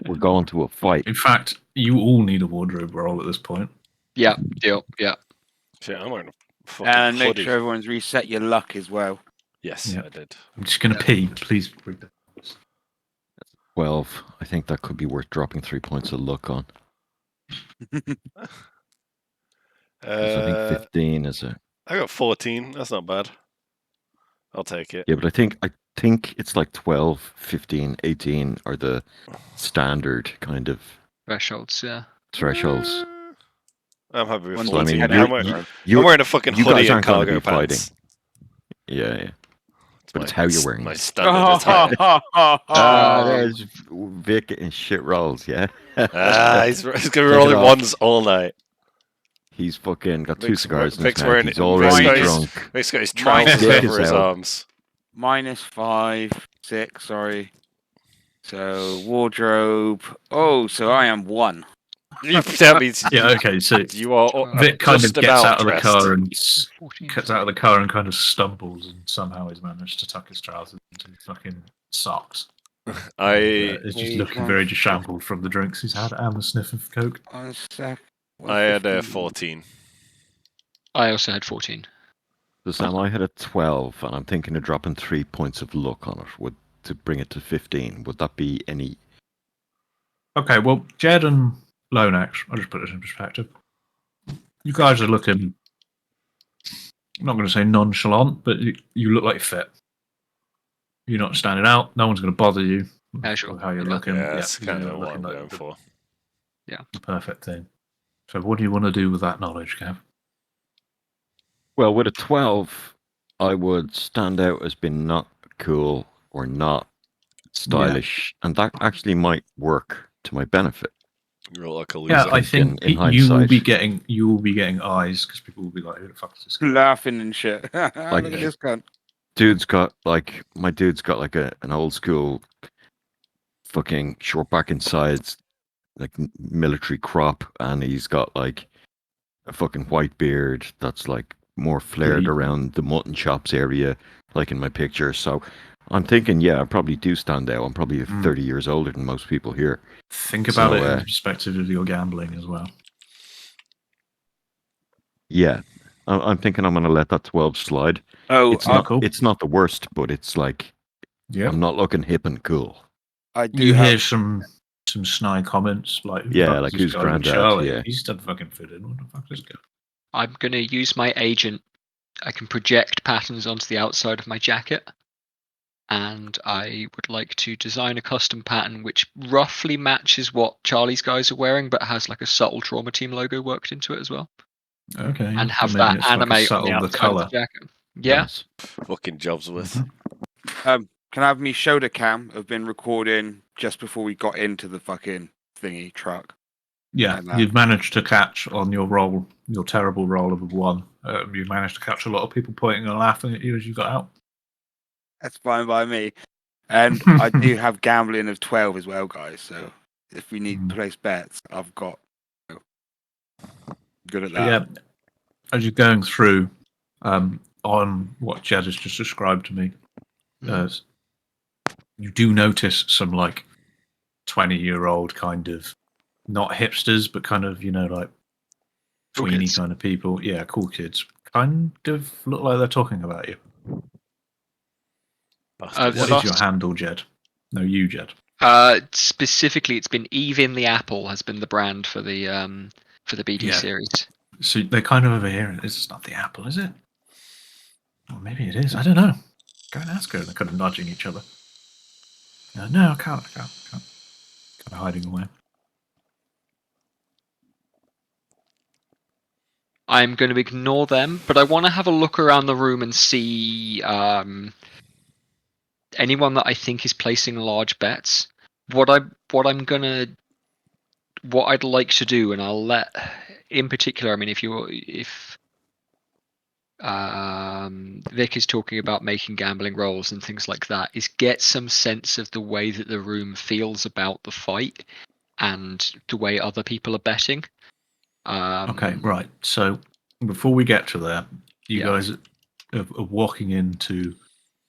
[SPEAKER 1] We're going to a fight.
[SPEAKER 3] In fact, you all need a wardrobe roll at this point.
[SPEAKER 5] Yeah, deal. Yeah.
[SPEAKER 2] Shit, I'm wearing a fucking
[SPEAKER 4] And make
[SPEAKER 2] hoodie.
[SPEAKER 4] sure everyone's reset your luck as well.
[SPEAKER 2] Yes,
[SPEAKER 3] Yeah.
[SPEAKER 2] I did.
[SPEAKER 3] I'm just going to pee. Please read the
[SPEAKER 1] 12. I think that could be worth dropping 3 points of luck on. 'Cause I think 15 is a...
[SPEAKER 2] I got 14. That's not bad. I'll take it.
[SPEAKER 1] Yeah, but I think it's like 12, 15, 18 are the standard kind of
[SPEAKER 5] Thresholds, yeah.
[SPEAKER 1] thresholds.
[SPEAKER 2] I'm happy with
[SPEAKER 4] One's
[SPEAKER 2] 14.
[SPEAKER 1] I mean,
[SPEAKER 2] I'm, wearing,
[SPEAKER 1] you're-
[SPEAKER 2] I'm wearing a fucking
[SPEAKER 1] you guys
[SPEAKER 2] hoodie and
[SPEAKER 1] aren't gonna
[SPEAKER 2] cargo
[SPEAKER 1] be fighting.
[SPEAKER 2] pants.
[SPEAKER 1] Yeah.
[SPEAKER 2] It's
[SPEAKER 1] But it's how you're wearing
[SPEAKER 2] my
[SPEAKER 1] it.
[SPEAKER 2] standard attire.
[SPEAKER 1] There's Vic getting shit rolls, yeah?
[SPEAKER 2] He's going to be
[SPEAKER 1] Take it
[SPEAKER 2] rolling
[SPEAKER 1] off.
[SPEAKER 2] ones all night.
[SPEAKER 1] He's fucking got 2
[SPEAKER 2] Vic's
[SPEAKER 1] cigars in his
[SPEAKER 2] Vic's
[SPEAKER 1] mouth.
[SPEAKER 2] wearing
[SPEAKER 1] He's
[SPEAKER 2] it.
[SPEAKER 1] already
[SPEAKER 4] Vic's got
[SPEAKER 1] drunk.
[SPEAKER 2] Vic's got his
[SPEAKER 4] Mine
[SPEAKER 2] trousers
[SPEAKER 1] is-
[SPEAKER 2] over his
[SPEAKER 1] out.
[SPEAKER 2] arms.
[SPEAKER 4] -5, 6, sorry. So, wardrobe. Oh, so I am 1.
[SPEAKER 2] That means
[SPEAKER 3] Yeah, okay. So
[SPEAKER 2] you are
[SPEAKER 3] Vic kind of
[SPEAKER 2] just
[SPEAKER 3] gets
[SPEAKER 2] about
[SPEAKER 3] out of the
[SPEAKER 2] dressed.
[SPEAKER 3] car and
[SPEAKER 5] 14.
[SPEAKER 3] cuts out of the car and kind of stumbles, and somehow he's managed to tuck his trousers into his fucking socks.
[SPEAKER 2] I
[SPEAKER 3] Is just
[SPEAKER 4] Hey,
[SPEAKER 3] looking
[SPEAKER 4] one
[SPEAKER 3] very disheveled from the drinks he's had and the sniff of coke.
[SPEAKER 4] 1 sec.
[SPEAKER 2] I had
[SPEAKER 4] 15.
[SPEAKER 2] 14.
[SPEAKER 5] I also had 14.
[SPEAKER 1] So Sam, I had a 12, and I'm thinking of dropping 3 points of luck on it to bring it to 15. Would that be any...
[SPEAKER 3] Okay, well, Jed and Lonax, I'll just put this in perspective. You guys are looking, I'm not going to say nonchalant, but you look like fit. You're not standing out. No one's going to bother you.
[SPEAKER 5] Casual,
[SPEAKER 3] with how you're
[SPEAKER 5] yeah.
[SPEAKER 3] looking.
[SPEAKER 2] Yeah, that's kind
[SPEAKER 3] you're
[SPEAKER 2] of what
[SPEAKER 3] looking
[SPEAKER 2] I'm
[SPEAKER 3] like
[SPEAKER 2] going for.
[SPEAKER 3] the perfect thing. So, what do you want to do with that knowledge, Gav?
[SPEAKER 1] Well, with a 12, I would stand out as being not cool or not stylish, and that actually might work to my benefit.
[SPEAKER 2] You look like a loser.
[SPEAKER 3] Yeah, I think
[SPEAKER 1] in
[SPEAKER 3] you will
[SPEAKER 1] hindsight.
[SPEAKER 3] be getting eyes because people will be like, "Who the fuck is this guy?"
[SPEAKER 4] Laughing and shit. Look at
[SPEAKER 1] Like-
[SPEAKER 4] this cunt.
[SPEAKER 1] My dude's got like an old school fucking short back and sides, like military crop, and he's got like a fucking white beard that's like more flared
[SPEAKER 3] Yeah.
[SPEAKER 1] around the mutton chops area, like in my picture. So I'm thinking, yeah, I probably do stand out. I'm probably 30 years older than most people here.
[SPEAKER 3] Think about
[SPEAKER 1] So,
[SPEAKER 3] it in the perspective of your gambling as well.
[SPEAKER 1] Yeah, I'm thinking I'm going to let that 12 slide.
[SPEAKER 4] Oh,
[SPEAKER 1] It's
[SPEAKER 3] I-
[SPEAKER 1] not.
[SPEAKER 3] cool.
[SPEAKER 1] It's not the worst, but it's like
[SPEAKER 3] Yeah,
[SPEAKER 1] I'm not looking hip and cool.
[SPEAKER 4] I do
[SPEAKER 3] you
[SPEAKER 4] have
[SPEAKER 3] hear some snide comments like, "Who the
[SPEAKER 1] Yeah,
[SPEAKER 3] fuck is
[SPEAKER 1] like,
[SPEAKER 3] this
[SPEAKER 1] who's
[SPEAKER 3] guy?
[SPEAKER 1] Grandad?
[SPEAKER 3] Charlie?
[SPEAKER 1] Yeah.
[SPEAKER 3] He's done fucking fit in. What the fuck is this guy?"
[SPEAKER 5] I'm going to use my agent. I can project patterns onto the outside of my jacket. And I would like to design a custom pattern which roughly matches what Charlie's guys are wearing, but has like a subtle Trauma Team logo worked into it as well.
[SPEAKER 3] Okay,
[SPEAKER 5] And have
[SPEAKER 3] maybe
[SPEAKER 5] that
[SPEAKER 3] it's like a
[SPEAKER 5] animate on
[SPEAKER 3] subtle
[SPEAKER 5] the
[SPEAKER 3] the
[SPEAKER 5] outside of
[SPEAKER 3] color.
[SPEAKER 5] the jacket. Yeah.
[SPEAKER 1] Nice.
[SPEAKER 2] Fucking jobs with.
[SPEAKER 3] Mhm.
[SPEAKER 4] can I have me shoulder cam have been recording just before we got into the fucking thingy truck?
[SPEAKER 3] Yeah,
[SPEAKER 4] And that.
[SPEAKER 3] you've managed to catch on your roll, your terrible roll of a 1. You managed to catch a lot of people pointing and laughing at you as you got out.
[SPEAKER 4] That's fine by me. And I do have gambling of 12 as well, guys. So if we need to place bets, I've got good at
[SPEAKER 3] So
[SPEAKER 4] that.
[SPEAKER 3] yeah, as you're going through on what Jed has just described to me, you do notice some like 20-year-old kind of not hipsters, but kind of like
[SPEAKER 5] Cool
[SPEAKER 3] tweeny
[SPEAKER 5] kids.
[SPEAKER 3] kind of people. Yeah, cool kids. Kind of look like they're talking about you.
[SPEAKER 2] Bastards.
[SPEAKER 3] What is your handle, Jed? No, you, Jed.
[SPEAKER 5] Specifically, it's been Eve in the Apple has been the brand for the BD
[SPEAKER 3] Yeah.
[SPEAKER 5] series.
[SPEAKER 3] So they're kind of over here. It's not the apple, is it? Or maybe it is. I don't know. Go and ask her. They're kind of nudging each other. No, I can't. Kind of hiding away.
[SPEAKER 5] I'm going to ignore them, but I want to have a look around the room and see anyone that I think is placing large bets. What I'd like to do, and I'll let, in particular, I mean, if Vic is talking about making gambling rolls and things like that, is get some sense of the way that the room feels about the fight and the way other people are betting.
[SPEAKER 3] Okay, right. So before we get to there, you
[SPEAKER 5] Yeah.
[SPEAKER 3] guys are walking into,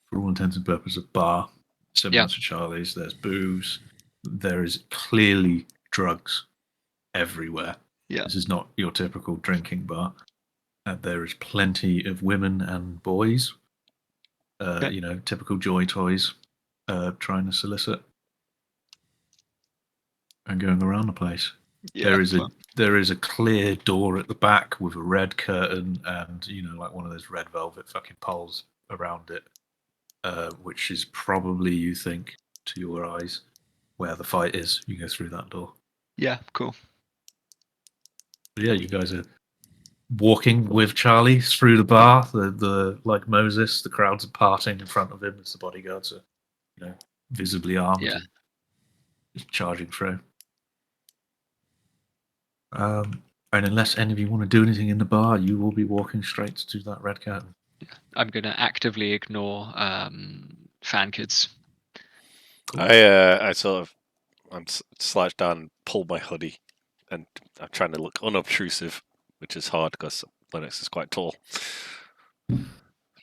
[SPEAKER 3] for all intents and purposes, a bar similar
[SPEAKER 5] Yeah.
[SPEAKER 3] to Charlie's. There's booze. There is clearly drugs everywhere.
[SPEAKER 5] Yeah.
[SPEAKER 3] This is not your typical drinking bar. There is plenty of women and boys.
[SPEAKER 5] Okay.
[SPEAKER 3] Typical joy toys, trying to solicit and going around the place.
[SPEAKER 5] Yeah,
[SPEAKER 3] There is a clear door at the back with a red curtain and like one of those red velvet fucking poles around it, which is probably, you think, to your eyes, where the fight is. You go through that door.
[SPEAKER 5] Yeah, cool.
[SPEAKER 3] But yeah, you guys are walking with Charlie through the bar. The like Moses, the crowds are parting in front of him as the bodyguards are, visibly armed
[SPEAKER 5] Yeah.
[SPEAKER 3] and just charging through. And unless any of you want to do anything in the bar, you will be walking straight to that red curtain.
[SPEAKER 5] I'm going to actively ignore fan kids.
[SPEAKER 3] Cool.
[SPEAKER 2] I'm slouched down and pull my hoodie, and I'm trying to look unobtrusive, which is hard because Lennox is quite tall.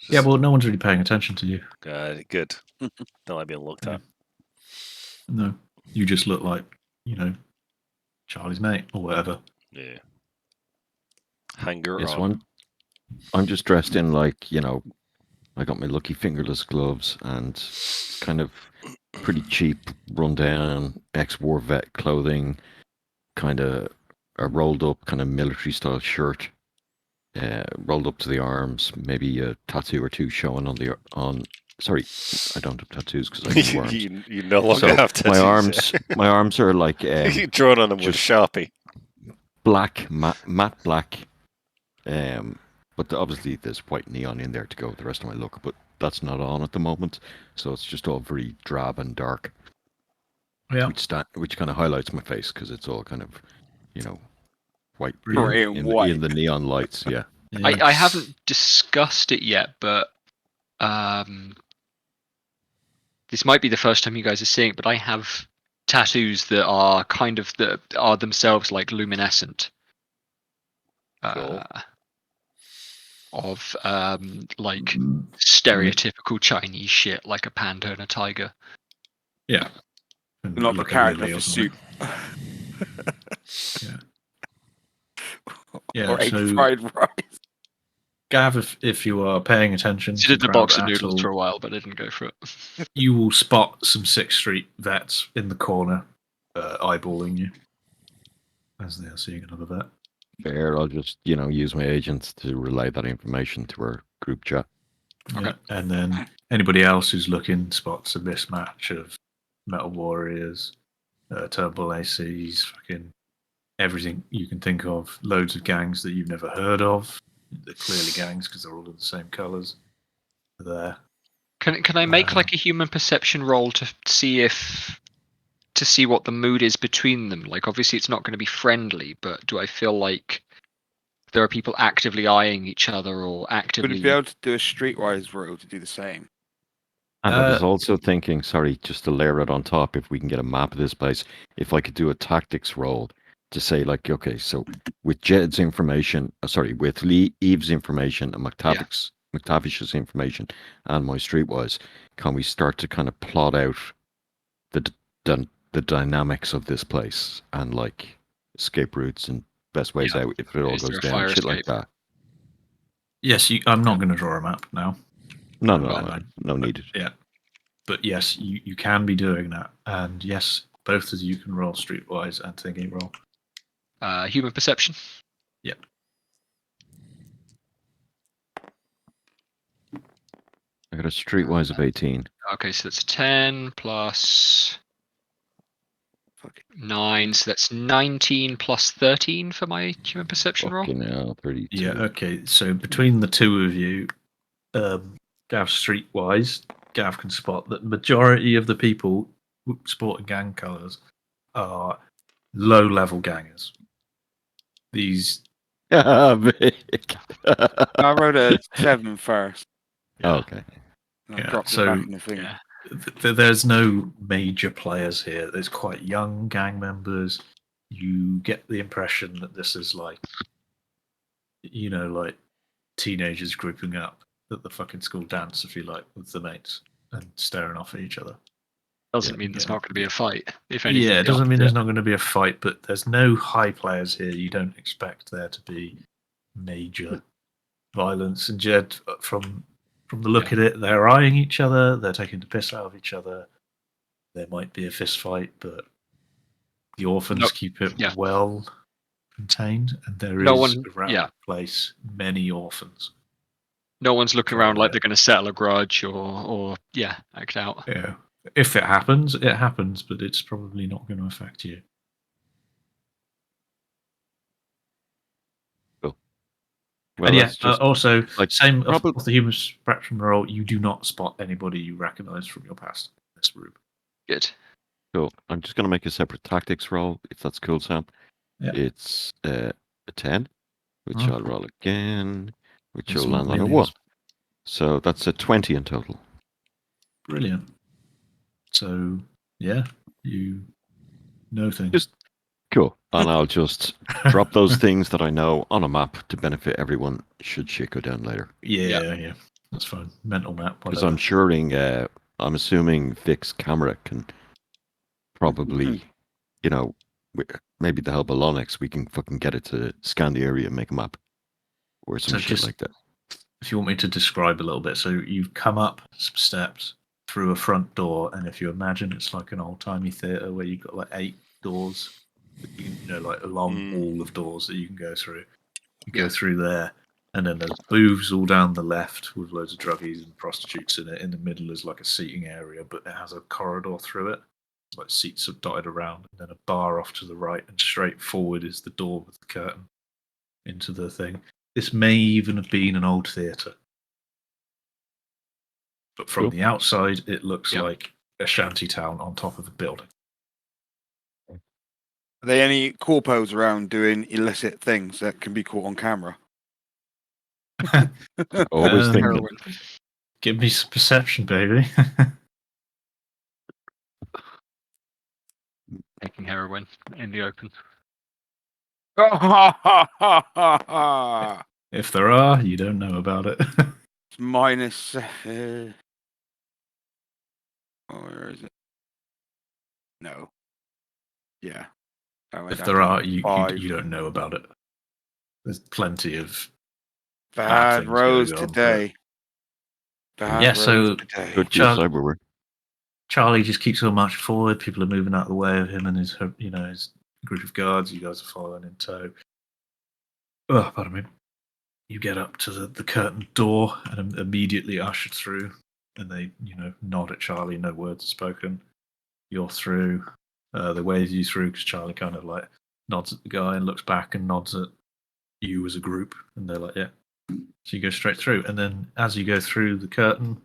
[SPEAKER 3] Yeah, well, no one's really paying attention to you.
[SPEAKER 2] Good. Don't like being looked at.
[SPEAKER 3] No, you just look like, Charlie's mate or whatever.
[SPEAKER 2] Yeah. Hanger
[SPEAKER 1] Yes,
[SPEAKER 2] on.
[SPEAKER 1] I'm just dressed in like, I got my lucky fingerless gloves and kind of pretty cheap, rundown ex-war vet clothing, kind of a rolled up kind of military style shirt, rolled up to the arms, maybe a tattoo or two showing on. Sorry, I don't have tattoos because I have arms.
[SPEAKER 2] you no longer have tattoos.
[SPEAKER 1] My arms are like
[SPEAKER 2] you drawn on them with Sharpie.
[SPEAKER 1] Black, matte black. But obviously there's white neon in there to go with the rest of my look, but that's not on at the moment, so it's just all very drab and dark.
[SPEAKER 3] Yeah.
[SPEAKER 1] Which kind of highlights my face because it's all kind of, white
[SPEAKER 4] Grey and white.
[SPEAKER 1] in the neon lights. Yeah.
[SPEAKER 5] I haven't discussed it yet, but this might be the first time you guys are seeing it, but I have tattoos that are are themselves like luminescent.
[SPEAKER 2] Cool.
[SPEAKER 5] Of like stereotypical Chinese shit, like a panda and a tiger.
[SPEAKER 3] Yeah.
[SPEAKER 4] Not the
[SPEAKER 3] Like a
[SPEAKER 4] character
[SPEAKER 3] lily
[SPEAKER 4] for
[SPEAKER 3] or
[SPEAKER 4] soup.
[SPEAKER 3] Yeah. Yeah.
[SPEAKER 4] Or egg
[SPEAKER 3] So,
[SPEAKER 4] fried rice.
[SPEAKER 3] Gav, if you are paying attention to
[SPEAKER 5] Did the
[SPEAKER 3] crowd
[SPEAKER 5] box of
[SPEAKER 3] at
[SPEAKER 5] noodles
[SPEAKER 3] all,
[SPEAKER 5] for a while, but I didn't go for it.
[SPEAKER 3] you will spot some 6th Street vets in the corner, eyeballing you as they are seeing another vet.
[SPEAKER 1] Fair. I'll just, use my agents to relay that information to our group chat.
[SPEAKER 3] Yeah. And then anybody else who's looking spots a mismatch of Metal Warriors, Turnbull ACs, fucking everything you can think of. Loads of gangs that you've never heard of. They're clearly gangs because they're all in the same colours. They're there.
[SPEAKER 5] Can I make like a human perception roll to see what the mood is between them? Like, obviously, it's not going to be friendly, but do I feel like there are people actively eyeing each other or
[SPEAKER 4] Would
[SPEAKER 5] actively?
[SPEAKER 4] you be able to do a streetwise roll to do the same?
[SPEAKER 1] And I was
[SPEAKER 3] Uh,
[SPEAKER 1] also thinking, sorry, just to layer it on top, if we can get a map of this place, if I could do a tactics roll to say, like, okay, so with Jed's information, with Eve's information and McTavish's information and my streetwise, can we start to kind of plot out the dynamics of this place and like escape routes and best ways
[SPEAKER 5] Yeah.
[SPEAKER 1] out if it all
[SPEAKER 5] Is there
[SPEAKER 1] goes
[SPEAKER 5] a
[SPEAKER 1] down,
[SPEAKER 5] fire
[SPEAKER 1] shit like
[SPEAKER 5] escape?
[SPEAKER 1] that.
[SPEAKER 3] yes, I'm not going to draw a map now.
[SPEAKER 1] No, no
[SPEAKER 3] But,
[SPEAKER 1] needed.
[SPEAKER 3] yeah, but yes, you can be doing that, and yes, both of you can roll streetwise and thinking roll.
[SPEAKER 5] Human perception.
[SPEAKER 3] Yep.
[SPEAKER 1] I got a streetwise of 18.
[SPEAKER 5] Okay, so that's 10 plus
[SPEAKER 4] Fuck it.
[SPEAKER 5] 9, so that's 19 plus 13 for my human perception roll.
[SPEAKER 1] Fucking hell, 32.
[SPEAKER 3] Yeah, okay. So between the two of you, Gav streetwise, Gav can spot that majority of the people sporting gang colours are low-level gangers. These,
[SPEAKER 1] Vic.
[SPEAKER 4] I wrote a 7 first.
[SPEAKER 1] Oh, okay.
[SPEAKER 4] And I
[SPEAKER 3] Yeah,
[SPEAKER 4] dropped
[SPEAKER 3] so-
[SPEAKER 4] it back in the thing.
[SPEAKER 5] Yeah.
[SPEAKER 3] there's no major players here. There's quite young gang members. You get the impression that this is like, like teenagers grouping up at the fucking school dance, if you like, with the mates and staring off at each other.
[SPEAKER 5] Doesn't mean there's not going to be a fight. If anything,
[SPEAKER 3] Yeah, it
[SPEAKER 5] the
[SPEAKER 3] doesn't mean
[SPEAKER 5] opposite.
[SPEAKER 3] there's not going to be a fight, but there's no high players here. You don't expect there to be major violence. And Jed, from the look at it, they're eyeing each other. They're taking the piss out of each other. There might be a fist fight, but the orphans
[SPEAKER 5] Nope.
[SPEAKER 3] keep it
[SPEAKER 5] Yeah.
[SPEAKER 3] well contained, and there is
[SPEAKER 5] No one-
[SPEAKER 3] around
[SPEAKER 5] yeah.
[SPEAKER 3] the place many orphans.
[SPEAKER 5] No one's looking
[SPEAKER 3] Oh,
[SPEAKER 5] around like
[SPEAKER 3] yeah.
[SPEAKER 5] they're going to settle a grudge or act out.
[SPEAKER 3] Yeah. If it happens, it happens, but it's probably not going to affect you.
[SPEAKER 1] Well,
[SPEAKER 3] And yeah,
[SPEAKER 1] that's just
[SPEAKER 3] also,
[SPEAKER 1] like
[SPEAKER 3] same
[SPEAKER 1] probably-
[SPEAKER 3] of the human spectrum role, you do not spot anybody you recognize from your past in this room.
[SPEAKER 5] Good.
[SPEAKER 1] cool. I'm just going to make a separate tactics roll, if that's cool, Sam.
[SPEAKER 3] Yeah.
[SPEAKER 1] It's a 10, which
[SPEAKER 3] Oh.
[SPEAKER 1] I'll roll again, which
[SPEAKER 3] It's
[SPEAKER 1] will
[SPEAKER 3] not
[SPEAKER 1] land on a
[SPEAKER 3] millions.
[SPEAKER 1] 1. So that's a 20 in total.
[SPEAKER 3] Brilliant. So, yeah, you know things.
[SPEAKER 1] Just- Cool. And I'll just drop those things that I know on a map to benefit everyone should shit go down later.
[SPEAKER 3] yeah, that's fine. Mental map,
[SPEAKER 1] Because
[SPEAKER 3] whatever.
[SPEAKER 1] I'm assuming Vic's camera can probably, maybe the help of Lonex, we can fucking get it to scan the area and make a map. Or some
[SPEAKER 3] So
[SPEAKER 1] shit
[SPEAKER 3] just-
[SPEAKER 1] like that.
[SPEAKER 3] If you want me to describe a little bit, so you've come up some steps through a front door, and if you imagine it's like an old-timey theatre where you've got like 8 doors, like a long wall of doors that you can go through. You go through there, and then there's booths all down the left with loads of druggies and prostitutes in it. In the middle is like a seating area, but it has a corridor through it. It's like seats are dotted around, and then a bar off to the right, and straight forward is the door with the curtain into the thing. This may even have been an old theatre. But from
[SPEAKER 1] Cool.
[SPEAKER 3] the outside, it looks
[SPEAKER 5] Yep.
[SPEAKER 3] like a shanty town on top of a building.
[SPEAKER 4] Are there any corpos around doing illicit things that can be caught on camera?
[SPEAKER 1] Always thinking.
[SPEAKER 5] Heroin.
[SPEAKER 3] Give me some perception, baby.
[SPEAKER 5] Making heroin in the open.
[SPEAKER 3] If there are, you don't know about it.
[SPEAKER 4] It's minus. Where is it? No. Yeah. Oh,
[SPEAKER 3] If
[SPEAKER 4] I'd
[SPEAKER 3] there
[SPEAKER 4] have
[SPEAKER 3] are,
[SPEAKER 4] to
[SPEAKER 3] you
[SPEAKER 4] 5.
[SPEAKER 3] don't know about it. There's plenty of
[SPEAKER 4] Bad
[SPEAKER 3] things
[SPEAKER 4] roads
[SPEAKER 3] going on,
[SPEAKER 4] today. Bad
[SPEAKER 3] Yeah,
[SPEAKER 4] roads
[SPEAKER 3] so-
[SPEAKER 4] today.
[SPEAKER 1] Good for your
[SPEAKER 3] Chug.
[SPEAKER 1] cyberware.
[SPEAKER 3] Charlie just keeps on marching forward. People are moving out of the way of him and his group of guards. You guys are following in tow. Oh, pardon me. You get up to the curtain door and immediately ushered through. And they, nod at Charlie. No words are spoken. You're through. They wave you through because Charlie kind of like nods at the guy and looks back and nods at you as a group. And they're like, yeah. So you go straight through. And then as you go through the curtain,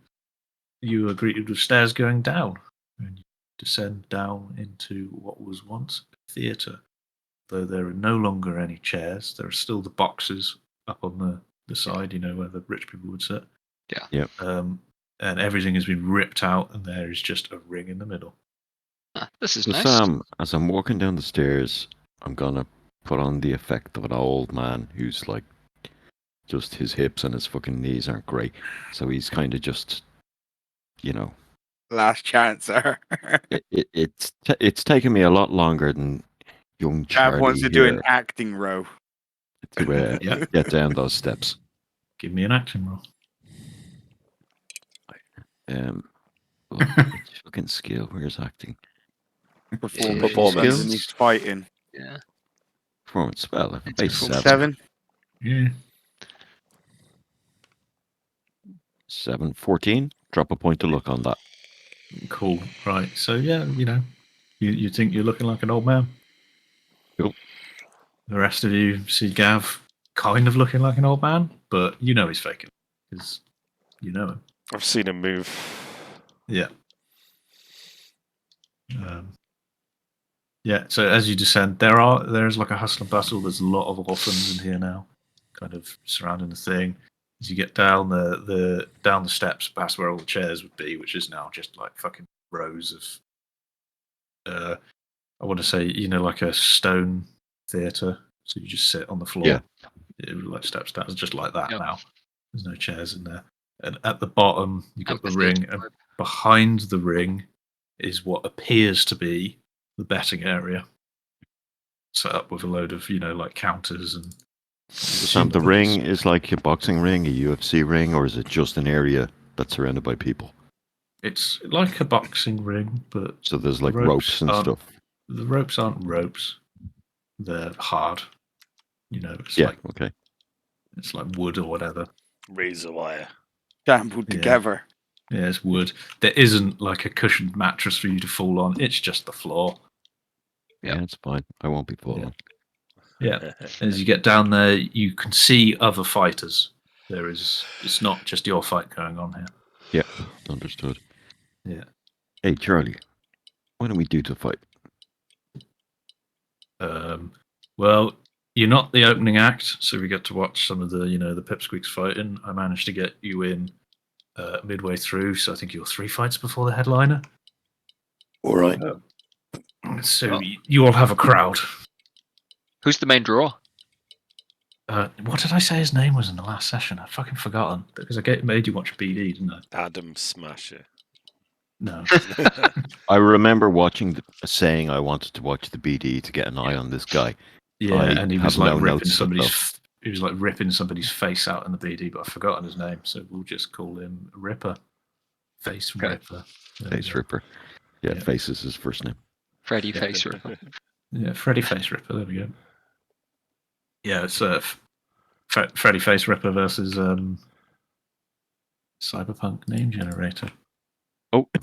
[SPEAKER 3] you are greeted with stairs going down, and you descend down into what was once a theatre. Though there are no longer any chairs, there are still the boxes up on the side, where the rich people would sit.
[SPEAKER 5] Yeah.
[SPEAKER 1] Yep.
[SPEAKER 3] And everything has been ripped out, and there is just a ring in the middle.
[SPEAKER 5] This is
[SPEAKER 1] So
[SPEAKER 5] nice.
[SPEAKER 1] Sam, as I'm walking down the stairs, I'm gonna put on the effect of an old man who's like, just his hips and his fucking knees aren't great, so he's kind of just,
[SPEAKER 4] Last chance, sir.
[SPEAKER 1] it's taken me a lot longer than young
[SPEAKER 4] Gav
[SPEAKER 1] Charlie
[SPEAKER 4] wants to do an
[SPEAKER 1] here
[SPEAKER 4] acting row.
[SPEAKER 1] to
[SPEAKER 3] Yeah.
[SPEAKER 1] get down those steps.
[SPEAKER 3] Give me an action roll.
[SPEAKER 1] Which fucking skill? Where's acting?
[SPEAKER 4] Performance.
[SPEAKER 1] Skills?
[SPEAKER 4] And he's fighting.
[SPEAKER 5] Yeah.
[SPEAKER 1] Performance. Well,
[SPEAKER 5] It's
[SPEAKER 1] base
[SPEAKER 5] performance.
[SPEAKER 1] 7.
[SPEAKER 3] Yeah.
[SPEAKER 1] 7, 14. Drop a point to look on that.
[SPEAKER 3] Cool. Right. So yeah, you think you're looking like an old man.
[SPEAKER 1] Cool.
[SPEAKER 3] The rest of you see Gav kind of looking like an old man, but he's faking because you know him.
[SPEAKER 2] I've seen him move.
[SPEAKER 3] Yeah. Yeah. So as you descend, there's like a hustle and bustle. There's a lot of orphans in here now, kind of surrounding the thing. As you get down down the steps past where all the chairs would be, which is now just like fucking rows of, I want to say, like a stone theatre. So you just sit on the floor.
[SPEAKER 1] Yeah.
[SPEAKER 3] It would like steps down. It's just like that
[SPEAKER 5] Yep.
[SPEAKER 3] now. There's no chairs in there. And at the bottom, you've got the
[SPEAKER 5] Amphitheatre
[SPEAKER 3] ring, and
[SPEAKER 5] vibe.
[SPEAKER 3] behind the ring is what appears to be the betting area, set up with a load of like counters and.
[SPEAKER 1] Sam, the ring is like a boxing ring, a UFC ring, or is it just an area that's surrounded by people?
[SPEAKER 3] It's like a boxing ring, but
[SPEAKER 1] So there's like
[SPEAKER 3] ropes
[SPEAKER 1] ropes and
[SPEAKER 3] aren't-
[SPEAKER 1] stuff.
[SPEAKER 3] the ropes aren't ropes. They're hard. It's
[SPEAKER 1] Yeah,
[SPEAKER 3] like
[SPEAKER 1] okay.
[SPEAKER 3] it's like wood or whatever.
[SPEAKER 2] Razor wire.
[SPEAKER 4] Jumbled
[SPEAKER 3] Yeah.
[SPEAKER 4] together.
[SPEAKER 3] Yeah, it's wood. There isn't like a cushioned mattress for you to fall on. It's just the floor.
[SPEAKER 5] Yep.
[SPEAKER 1] Yeah, it's fine. I won't be falling.
[SPEAKER 3] Yeah. As you get down there, you can see other fighters. It's not just your fight going on here.
[SPEAKER 1] Yeah, understood.
[SPEAKER 3] Yeah.
[SPEAKER 1] Hey, Charlie, why don't we do the fight?
[SPEAKER 3] Well, you're not the opening act, so we get to watch some of the the pipsqueaks fighting. I managed to get you in midway through, so I think you're 3 fights before the headliner.
[SPEAKER 1] All right.
[SPEAKER 3] So you all have a crowd.
[SPEAKER 5] Who's the main draw?
[SPEAKER 3] What did I say his name was in the last session? I've fucking forgotten because I made you watch BD, didn't I?
[SPEAKER 2] Adam Smasher.
[SPEAKER 3] No.
[SPEAKER 1] I remember saying I wanted to watch the BD to get an eye on this guy.
[SPEAKER 3] Yeah,
[SPEAKER 1] I
[SPEAKER 3] and he
[SPEAKER 1] have
[SPEAKER 3] was like
[SPEAKER 1] no
[SPEAKER 3] ripping
[SPEAKER 1] notes
[SPEAKER 3] somebody's. He was like ripping somebody's face out in the BD, but I've forgotten his name, so we'll just call him Ripper. Face
[SPEAKER 5] Okay.
[SPEAKER 3] Ripper. There
[SPEAKER 1] Face
[SPEAKER 3] we go.
[SPEAKER 1] Ripper. Yeah,
[SPEAKER 3] Yeah.
[SPEAKER 1] Face is his first name.
[SPEAKER 5] Freddy
[SPEAKER 3] Yeah.
[SPEAKER 5] Face Ripper.
[SPEAKER 3] Yeah, Freddy Face Ripper. There we go. Yeah, it's Freddy Face Ripper versus Cyberpunk name generator.
[SPEAKER 1] Oh, I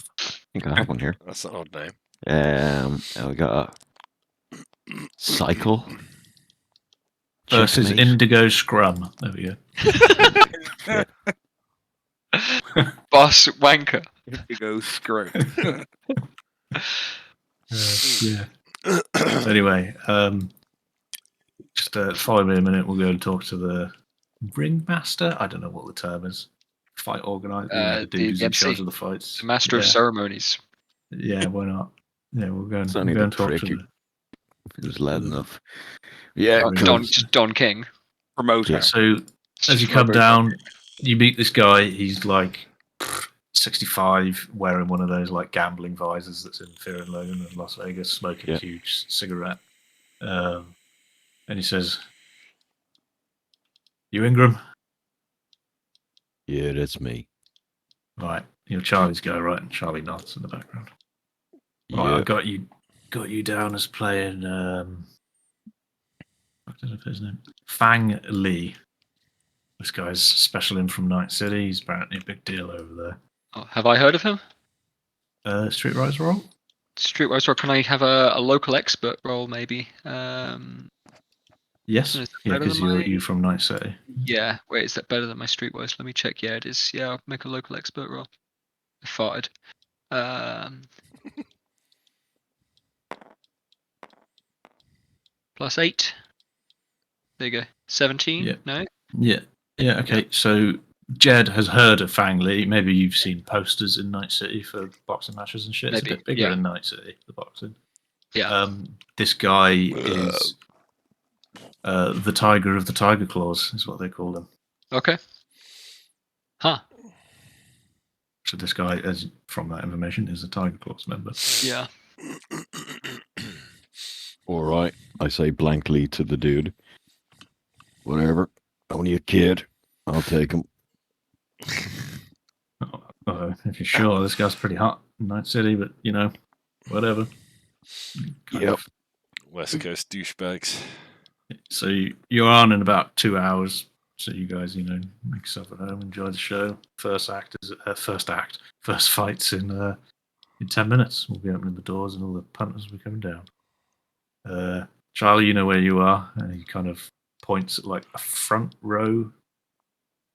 [SPEAKER 1] think I have one here.
[SPEAKER 2] That's an odd name.
[SPEAKER 1] We got a Cycle
[SPEAKER 3] Versus
[SPEAKER 1] Checkmate.
[SPEAKER 3] Indigo Scrum. There we go.
[SPEAKER 5] Boss Wanker.
[SPEAKER 4] You go screw.
[SPEAKER 3] Yeah. Anyway, just follow me a minute. We'll go and talk to the ringmaster. I don't know what the term is. Fight organizer. The dude
[SPEAKER 5] the
[SPEAKER 3] who's in
[SPEAKER 5] MC.
[SPEAKER 3] charge of the fights.
[SPEAKER 5] The Master of
[SPEAKER 3] Yeah.
[SPEAKER 5] Ceremonies.
[SPEAKER 3] Yeah, why not? Yeah, we'll go and,
[SPEAKER 1] It's only
[SPEAKER 3] we'll go
[SPEAKER 1] the
[SPEAKER 3] and talk
[SPEAKER 1] prick
[SPEAKER 3] to
[SPEAKER 1] who-
[SPEAKER 3] the.
[SPEAKER 1] It was loud enough. Yeah,
[SPEAKER 3] Don-
[SPEAKER 1] cool.
[SPEAKER 5] Don King.
[SPEAKER 4] Promoter.
[SPEAKER 1] Yeah.
[SPEAKER 3] So as you come down, you meet this guy. He's like 65, wearing one of those like gambling visors that's in Fear and Loathing in Las Vegas, smoking
[SPEAKER 1] Yeah.
[SPEAKER 3] a huge cigarette. And he says, "You Ingram?
[SPEAKER 1] Yeah, that's me.
[SPEAKER 3] Right, you're Charlie's guy, right?" And Charlie nods in the background. Right,
[SPEAKER 1] Yeah.
[SPEAKER 3] I got you down as playing. What did I put his name? Fang Lee. This guy's special in from Night City. He's apparently a big deal over there.
[SPEAKER 5] Oh, have I heard of him?
[SPEAKER 3] Street Rise role?
[SPEAKER 5] Streetwise, or can I have a local expert role maybe?
[SPEAKER 3] Yes.
[SPEAKER 5] Is that
[SPEAKER 3] Yeah,
[SPEAKER 5] better
[SPEAKER 3] because
[SPEAKER 5] than my-
[SPEAKER 3] you're from Night City.
[SPEAKER 5] Yeah. Wait, is that better than my Streetwise? Let me check. Yeah, it is. Yeah, I'll make a local expert role. I farted. +8. There you go. 17?
[SPEAKER 3] Yeah.
[SPEAKER 5] No?
[SPEAKER 3] Yeah. Yeah. Okay. So Jed has heard of Fang Li. Maybe you've seen posters in Night City for boxing matches and shit. It's a
[SPEAKER 5] Maybe,
[SPEAKER 3] bit bigger
[SPEAKER 5] yeah.
[SPEAKER 3] in Night City, the boxing.
[SPEAKER 5] Yeah.
[SPEAKER 3] This guy is the Tiger of the Tiger Claws, is what they call him.
[SPEAKER 5] Okay. Huh.
[SPEAKER 3] So this guy, as from that information, is a Tiger Claws member.
[SPEAKER 5] Yeah.
[SPEAKER 1] All right, I say blankly to the dude. Whatever. Only a kid. I'll take him.
[SPEAKER 3] If you're sure, this guy's pretty hot in Night City, but whatever. Kind
[SPEAKER 1] Yep.
[SPEAKER 3] of.
[SPEAKER 2] West Coast douchebags.
[SPEAKER 3] So you're on in about 2 hours. So you guys, make yourself at home, enjoy the show. First fights in 10 minutes. We'll be opening the doors and all the punters will be coming down. Charlie, you know where you are. He kind of points at like a front row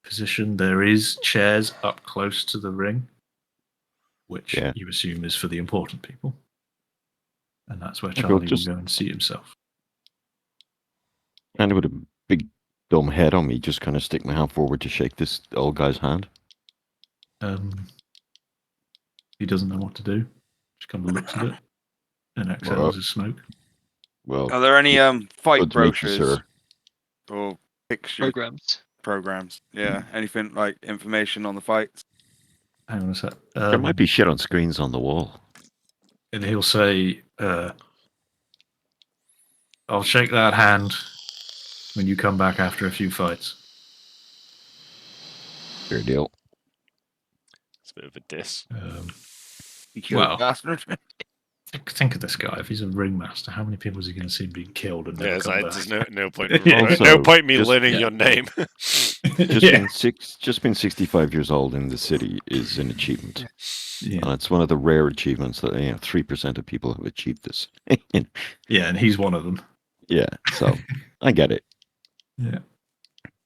[SPEAKER 3] position. There is chairs up close to the ring, which you assume is for the important people. And that's where Charlie will go and seat himself.
[SPEAKER 1] And with a big dumb head on me, just kind of stick my hand forward to shake this old guy's hand.
[SPEAKER 3] He doesn't know what to do. Just kind of looks at it and exhales his smoke.
[SPEAKER 1] Well,
[SPEAKER 4] are there any fight
[SPEAKER 1] good to meet you,
[SPEAKER 4] brochures
[SPEAKER 1] sir.
[SPEAKER 4] or picture programs? Yeah, anything like information on the fights?
[SPEAKER 3] Hang on a sec.
[SPEAKER 1] There might be shit on screens on the wall.
[SPEAKER 3] And he'll say, I'll shake that hand when you come back after a few fights.
[SPEAKER 1] Fair deal.
[SPEAKER 2] It's a bit of a diss.
[SPEAKER 3] Well, think of this guy. If he's a ringmaster, how many people is he going to see being killed? And
[SPEAKER 2] Yeah, there's no point.
[SPEAKER 1] Also,
[SPEAKER 2] no point me
[SPEAKER 1] just-
[SPEAKER 2] learning your name.
[SPEAKER 1] Just being 65 years old in the city is an achievement.
[SPEAKER 3] Yeah.
[SPEAKER 1] And it's one of the rare achievements that 3% of people have achieved this.
[SPEAKER 3] Yeah, and he's one of them.
[SPEAKER 1] Yeah, so I get it.
[SPEAKER 3] Yeah.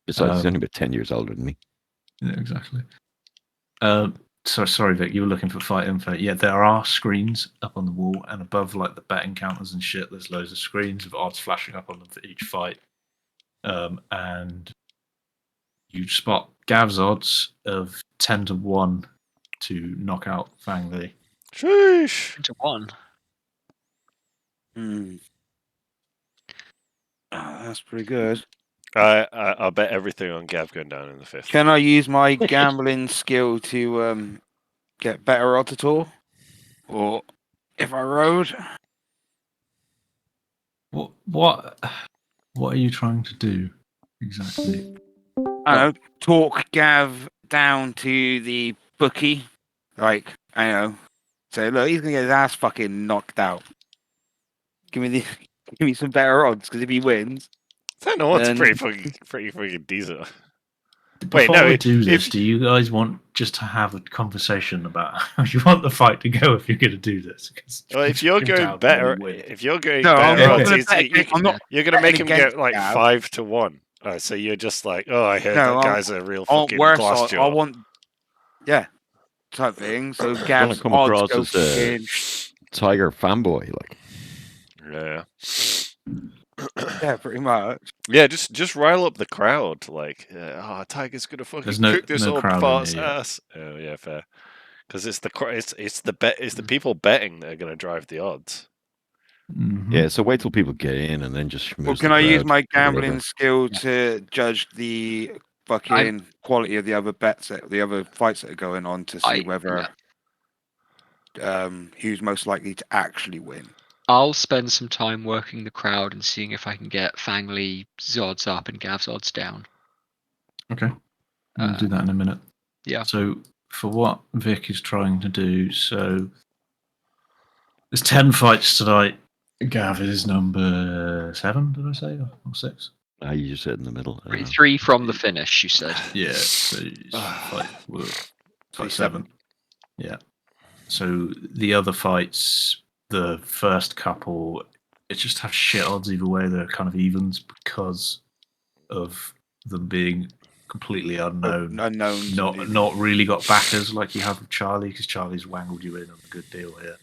[SPEAKER 1] Besides, he's only about 10 years older than me.
[SPEAKER 3] Yeah, exactly. So sorry, Vic, you were looking for fight info. Yeah, there are screens up on the wall, and above like the betting counters and shit, there's loads of screens with odds flashing up on them for each fight. And you spot Gav's odds of 10-1 to knock out Fang Li.
[SPEAKER 2] Sheesh.
[SPEAKER 5] 10-1.
[SPEAKER 4] That's pretty good.
[SPEAKER 2] I'll bet everything on Gav going down in the 5th.
[SPEAKER 4] Can I use my gambling skill to get better odds at all? Or if I rode?
[SPEAKER 3] What are you trying to do exactly?
[SPEAKER 4] I don't know, talk Gav down to the bookie. Like, say, look, he's gonna get his ass fucking knocked out. Give me some better odds, because if he wins,
[SPEAKER 2] I know it's
[SPEAKER 4] then-
[SPEAKER 2] pretty fucking decent.
[SPEAKER 3] Before
[SPEAKER 2] no,
[SPEAKER 3] we do this,
[SPEAKER 2] if-
[SPEAKER 3] do you guys want just to have a conversation about how you want the fight to go if you're going to do this?
[SPEAKER 2] Well, if you're going better, you're going
[SPEAKER 4] No, I'm
[SPEAKER 2] better
[SPEAKER 4] not
[SPEAKER 2] odds,
[SPEAKER 4] gonna
[SPEAKER 2] it's-
[SPEAKER 4] bet- I'm not
[SPEAKER 2] you're gonna make him
[SPEAKER 4] betting
[SPEAKER 2] get like
[SPEAKER 4] against Gav.
[SPEAKER 2] 5-1. So you're just like, I heard
[SPEAKER 4] No,
[SPEAKER 2] that guy's a real fucking
[SPEAKER 4] worse,
[SPEAKER 2] glass
[SPEAKER 4] I
[SPEAKER 2] jaw.
[SPEAKER 4] want, type thing. So
[SPEAKER 1] Gonna
[SPEAKER 4] Gav's
[SPEAKER 1] come
[SPEAKER 4] odds
[SPEAKER 1] across
[SPEAKER 4] go
[SPEAKER 1] as a
[SPEAKER 4] fucking,
[SPEAKER 1] Tiger fanboy, like.
[SPEAKER 2] Yeah.
[SPEAKER 4] yeah, pretty much.
[SPEAKER 2] Yeah, just rile up the crowd. Like, Tiger's gonna fucking
[SPEAKER 3] There's no-
[SPEAKER 2] cook this
[SPEAKER 3] no
[SPEAKER 2] old
[SPEAKER 3] crowd in
[SPEAKER 2] fart's
[SPEAKER 3] here yet.
[SPEAKER 2] ass. Oh yeah, fair. Because it's the people betting that are gonna drive the odds.
[SPEAKER 3] Mhm.
[SPEAKER 1] Yeah, so wait till people get in and then just
[SPEAKER 4] Well,
[SPEAKER 1] schmooze
[SPEAKER 4] can
[SPEAKER 1] the
[SPEAKER 4] I use
[SPEAKER 1] crowd,
[SPEAKER 4] my gambling
[SPEAKER 1] whatever.
[SPEAKER 4] skill to judge the fucking quality of the other the other fights that are going on to see whether who's most likely to actually win?
[SPEAKER 5] I'll spend some time working the crowd and seeing if I can get Fang Li's odds up and Gav's odds down.
[SPEAKER 3] Okay. We'll do that in a minute.
[SPEAKER 5] Yeah.
[SPEAKER 3] So for what Vic is trying to do, so there's 10 fights tonight. Gav is number 7, did I say? Or 6?
[SPEAKER 1] You just said in the middle.
[SPEAKER 5] 3 from the finish, you said.
[SPEAKER 3] Yeah, so he's fight 7. Yeah. So the other fights, the first couple, it just have shit odds either way. They're kind of evens because of them being completely unknown.
[SPEAKER 4] Unknowns.
[SPEAKER 3] Not really got backers like you have with Charlie, because Charlie's wangled you in on a good deal here,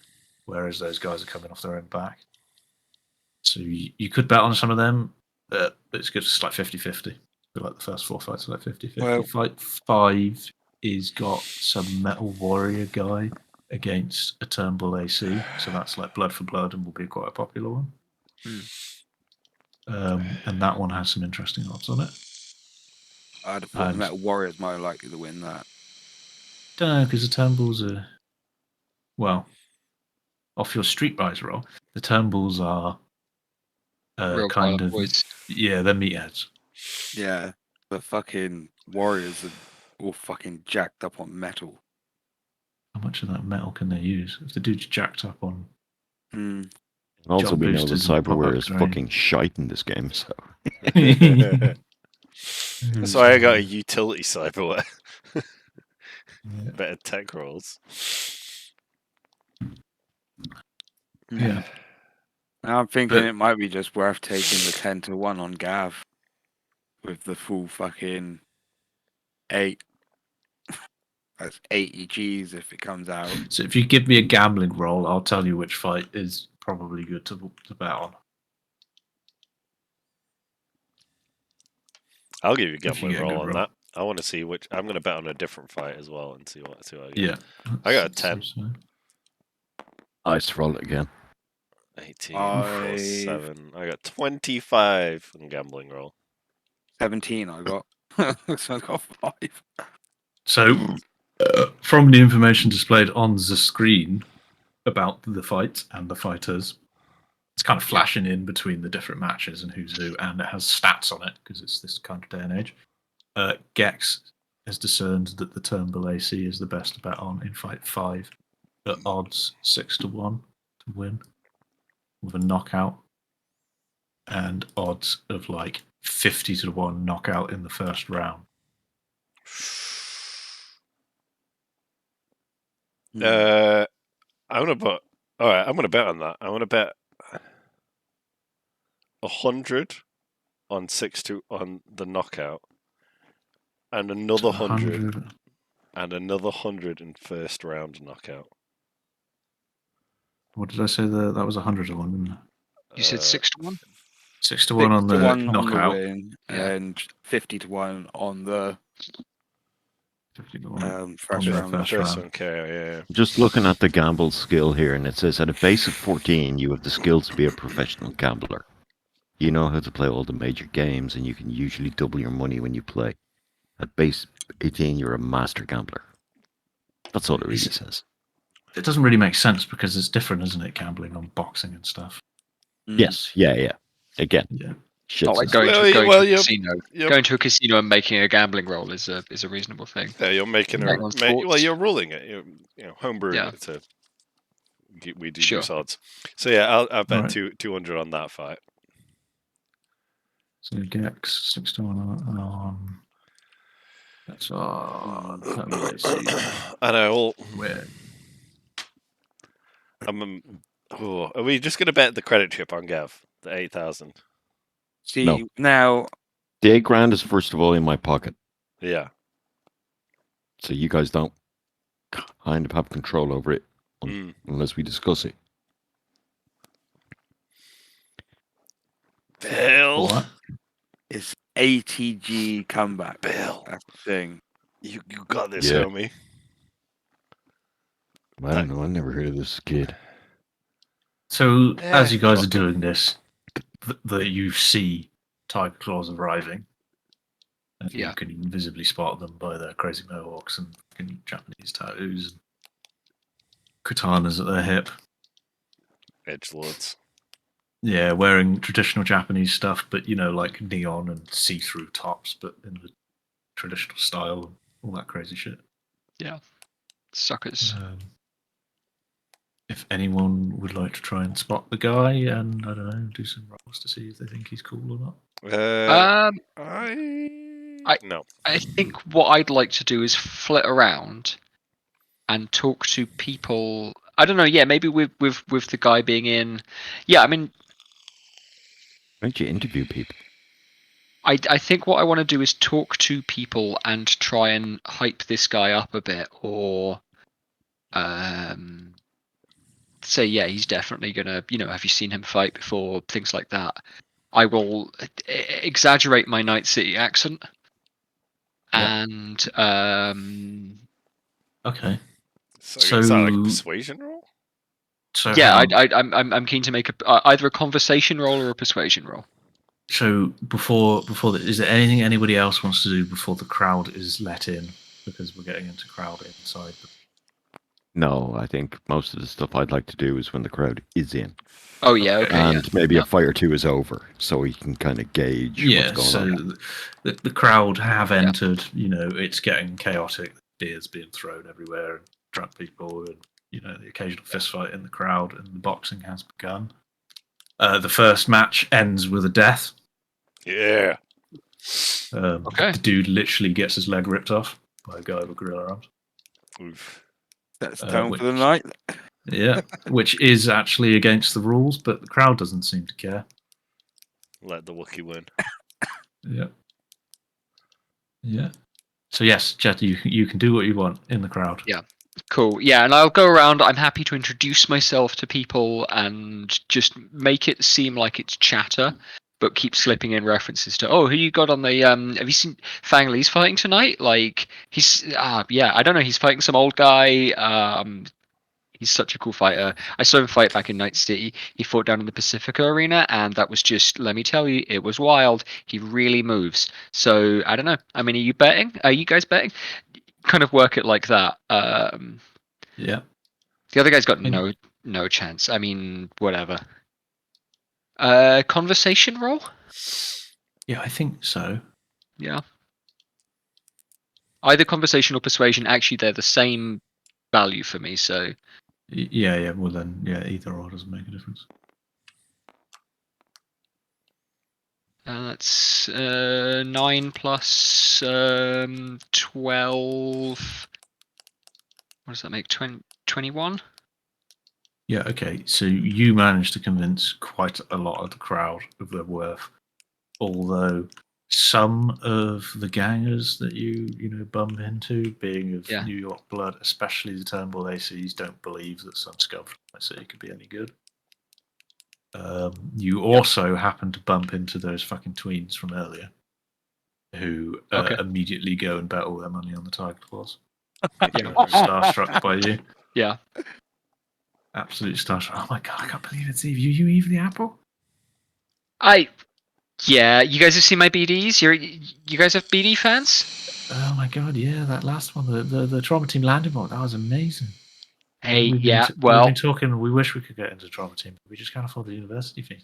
[SPEAKER 3] whereas those guys are coming off their own back. So you could bet on some of them, but it's good. It's like 50-50. Like the first 4 fights are like 50-50.
[SPEAKER 4] Well-
[SPEAKER 3] Fight 5 is got some Metal Warrior guy against a Turnbull AC, so that's like blood for blood and will be quite a popular one. And that one has some interesting odds on it.
[SPEAKER 4] I'd have thought
[SPEAKER 3] And-
[SPEAKER 4] Metal Warriors might likely to win that.
[SPEAKER 3] Don't know, because the Turnbulls are, well, off your Street Rise roll, the Turnbulls are
[SPEAKER 5] Real
[SPEAKER 3] kind
[SPEAKER 5] violent
[SPEAKER 3] of,
[SPEAKER 5] boys.
[SPEAKER 3] yeah, they're meatheads.
[SPEAKER 4] Yeah, but fucking Warriors are all fucking jacked up on metal.
[SPEAKER 3] How much of that metal can they use? If the dude's jacked up on
[SPEAKER 4] Mm.
[SPEAKER 1] And also,
[SPEAKER 3] Jump
[SPEAKER 1] we know that
[SPEAKER 3] boosters and
[SPEAKER 1] cyberware
[SPEAKER 3] pop-up
[SPEAKER 1] is
[SPEAKER 3] terrain.
[SPEAKER 1] fucking shite in this game. So
[SPEAKER 2] So I got a utility cyberware.
[SPEAKER 3] Yeah.
[SPEAKER 2] Better tech rolls.
[SPEAKER 3] Yeah.
[SPEAKER 4] I'm thinking
[SPEAKER 3] But-
[SPEAKER 4] it might be just worth taking the 10-1 on Gav with the full fucking 8. That's 80 G's if it comes out.
[SPEAKER 3] So if you give me a gambling roll, I'll tell you which fight is probably good to bet on.
[SPEAKER 2] I'll give you a
[SPEAKER 3] If you
[SPEAKER 2] gambling
[SPEAKER 3] get a
[SPEAKER 2] roll
[SPEAKER 3] good
[SPEAKER 2] on
[SPEAKER 3] roll.
[SPEAKER 2] that. I want to see which. I'm going to bet on a different fight as well and see what I get.
[SPEAKER 3] Yeah.
[SPEAKER 2] I got a 10.
[SPEAKER 1] nice roll it again.
[SPEAKER 2] 18
[SPEAKER 4] Five.
[SPEAKER 2] plus 7. I got 25 on gambling roll.
[SPEAKER 4] 17 I got. So I got 5.
[SPEAKER 3] So, from the information displayed on the screen about the fight and the fighters, it's kind of flashing in between the different matches and who's who, and it has stats on it because it's this kind of day and age. Gex has discerned that the Turnbull AC is the best to bet on in fight 5 at odds 6-1 to win with a knockout, and odds of like 50-1 knockout in the first round.
[SPEAKER 2] I'm gonna put. All right, I'm gonna bet on that. I'm gonna bet 100 on 6-2 on the knockout, and another 100 and another 100 in first round knockout.
[SPEAKER 3] What did I say? That was 100-1, didn't it?
[SPEAKER 5] You said 6-1?
[SPEAKER 3] 6-1 on the
[SPEAKER 4] 6-1
[SPEAKER 3] knockout.
[SPEAKER 4] win
[SPEAKER 5] Yeah.
[SPEAKER 4] and 50-1 on the
[SPEAKER 3] 50-1
[SPEAKER 4] first
[SPEAKER 3] on the
[SPEAKER 4] round.
[SPEAKER 3] first
[SPEAKER 2] First
[SPEAKER 3] round.
[SPEAKER 2] one, okay,
[SPEAKER 1] Just looking at the gamble skill here, and it says at a base of 14, you have the skills to be a professional gambler. You know how to play all the major games, and you can usually double your money when you play. At base 18, you're a master gambler. That's all it really says.
[SPEAKER 3] It doesn't really make sense because it's different, isn't it? Gambling on boxing and stuff.
[SPEAKER 4] Mm.
[SPEAKER 1] Yes, yeah. Again,
[SPEAKER 3] Yeah.
[SPEAKER 1] shit.
[SPEAKER 5] Not like
[SPEAKER 1] says-
[SPEAKER 5] going
[SPEAKER 2] Well,
[SPEAKER 5] to,
[SPEAKER 2] you-
[SPEAKER 5] going
[SPEAKER 2] well,
[SPEAKER 5] to a
[SPEAKER 2] you-
[SPEAKER 5] casino.
[SPEAKER 2] yeah.
[SPEAKER 5] Going to a casino and making a gambling roll is a reasonable thing.
[SPEAKER 2] yeah. You're making
[SPEAKER 5] Bet on
[SPEAKER 2] well,
[SPEAKER 5] sports.
[SPEAKER 2] you're ruling it. You know, homebrew
[SPEAKER 5] Yeah.
[SPEAKER 2] it to we do
[SPEAKER 5] Sure.
[SPEAKER 2] use odds. So yeah, I'll bet
[SPEAKER 3] Alright.
[SPEAKER 2] 200 on that fight.
[SPEAKER 3] So Gex 6-1 on. That's on. Let's see.
[SPEAKER 2] And I will.
[SPEAKER 3] Where?
[SPEAKER 2] Are we just going to bet the credit chip on Gav, the 8,000?
[SPEAKER 4] See,
[SPEAKER 1] No.
[SPEAKER 4] now,
[SPEAKER 1] The 8 grand is first of all in my pocket,
[SPEAKER 2] Yeah.
[SPEAKER 1] so you guys don't kind of have control over it
[SPEAKER 2] Mm.
[SPEAKER 1] unless we discuss it.
[SPEAKER 2] Bill,
[SPEAKER 3] What?
[SPEAKER 4] it's ATG comeback.
[SPEAKER 2] Bill,
[SPEAKER 4] That's the thing.
[SPEAKER 2] you got this,
[SPEAKER 1] Yeah.
[SPEAKER 2] homie.
[SPEAKER 1] I don't know. I never heard of this kid.
[SPEAKER 3] So as you guys are
[SPEAKER 2] fuck 'em.
[SPEAKER 3] doing this, you see Tiger Claws arriving. And
[SPEAKER 5] Yeah.
[SPEAKER 3] You can invisibly spot them by their crazy mohawks and fucking Japanese tattoos and katanas at their hip.
[SPEAKER 2] Edgelords.
[SPEAKER 3] Yeah, wearing traditional Japanese stuff, but like neon and see-through tops, but in the traditional style and all that crazy shit.
[SPEAKER 5] Suckers.
[SPEAKER 3] If anyone would like to try and spot the guy and, I don't know, do some rolls to see if they think he's cool or not.
[SPEAKER 2] No.
[SPEAKER 5] I think what I'd like to do is flit around and talk to people. I don't know. Yeah, maybe with the guy being in. Yeah, I mean,
[SPEAKER 1] Why don't you interview people?
[SPEAKER 5] I think what I want to do is talk to people and try and hype this guy up a bit, or say, yeah, he's definitely gonna, have you seen him fight before? Things like that. I will exaggerate my Night City accent,
[SPEAKER 3] Yeah.
[SPEAKER 5] and
[SPEAKER 3] Okay.
[SPEAKER 2] So is that like a
[SPEAKER 3] So-
[SPEAKER 2] persuasion roll?
[SPEAKER 3] So
[SPEAKER 5] yeah,
[SPEAKER 3] hang on.
[SPEAKER 5] I'm keen to make either a conversation roll or a persuasion roll.
[SPEAKER 3] So is there anything anybody else wants to do before the crowd is let in? Because we're getting into crowd inside.
[SPEAKER 1] No, I think most of the stuff I'd like to do is when the crowd is in.
[SPEAKER 5] Oh yeah, okay, yeah.
[SPEAKER 1] And maybe
[SPEAKER 5] Yeah.
[SPEAKER 1] a fight or two is over, so we can kind of gauge
[SPEAKER 3] Yeah.
[SPEAKER 1] what's going on.
[SPEAKER 3] So the crowd have entered. It's getting chaotic. Beers being thrown everywhere, and drunk people, and the occasional fist fight in the crowd, and the boxing has begun. The first match ends with a death.
[SPEAKER 2] Yeah.
[SPEAKER 5] Okay.
[SPEAKER 3] The dude literally gets his leg ripped off by a guy with gorilla arms.
[SPEAKER 2] Oof.
[SPEAKER 4] That's
[SPEAKER 3] Uh,
[SPEAKER 4] tone for the
[SPEAKER 3] which-
[SPEAKER 4] night.
[SPEAKER 3] Yeah, which is actually against the rules, but the crowd doesn't seem to care.
[SPEAKER 2] Let the Wookiee win.
[SPEAKER 3] Yeah. Yeah. So yes, Jet, you can do what you want in the crowd.
[SPEAKER 5] Yeah. Cool. Yeah, and I'll go around. I'm happy to introduce myself to people and just make it seem like it's chatter, but keep slipping in references to, oh, who you got on the have you seen Fang Li's fighting tonight? Like he's yeah, I don't know, he's fighting some old guy. He's such a cool fighter. I saw him fight back in Night City. He fought down in the Pacifica Arena, and that was just, let me tell you, it was wild. He really moves. So I don't know. I mean, are you betting? Are you guys betting? Kind of work it like that.
[SPEAKER 3] Yeah.
[SPEAKER 5] The other guy's got
[SPEAKER 3] And-
[SPEAKER 5] no chance. I mean, whatever. Conversation roll?
[SPEAKER 3] Yeah, I think so.
[SPEAKER 5] Yeah. Either conversation or persuasion. Actually, they're the same value for me. So
[SPEAKER 3] Yeah. Well then, yeah, either or doesn't make a difference.
[SPEAKER 5] that's 9 plus 12. What does that make? 21?
[SPEAKER 3] Yeah. Okay. So you managed to convince quite a lot of the crowd of their worth, although some of the gangers that you bump into, being of
[SPEAKER 5] Yeah.
[SPEAKER 3] New York blood, especially the Turnbull ACs, don't believe that some scum from Night City could be any good. You also happen to bump into those fucking tweens from earlier, who
[SPEAKER 5] Okay.
[SPEAKER 3] immediately go and bet all their money on the Tiger Claws.
[SPEAKER 5] Yeah.
[SPEAKER 3] Starstruck by you.
[SPEAKER 5] Yeah.
[SPEAKER 3] Absolute starstruck. Oh my god, I can't believe it's Eve. You Eve the Apple?
[SPEAKER 5] Yeah, you guys have seen my BDs? You guys have BD fans?
[SPEAKER 3] Oh my god, yeah, that last one, the Trauma Team landing bot, that was amazing.
[SPEAKER 5] Hey,
[SPEAKER 3] We've
[SPEAKER 5] yeah,
[SPEAKER 3] been talking. We wish we could get into Trauma Team, but we just can't afford the university fee.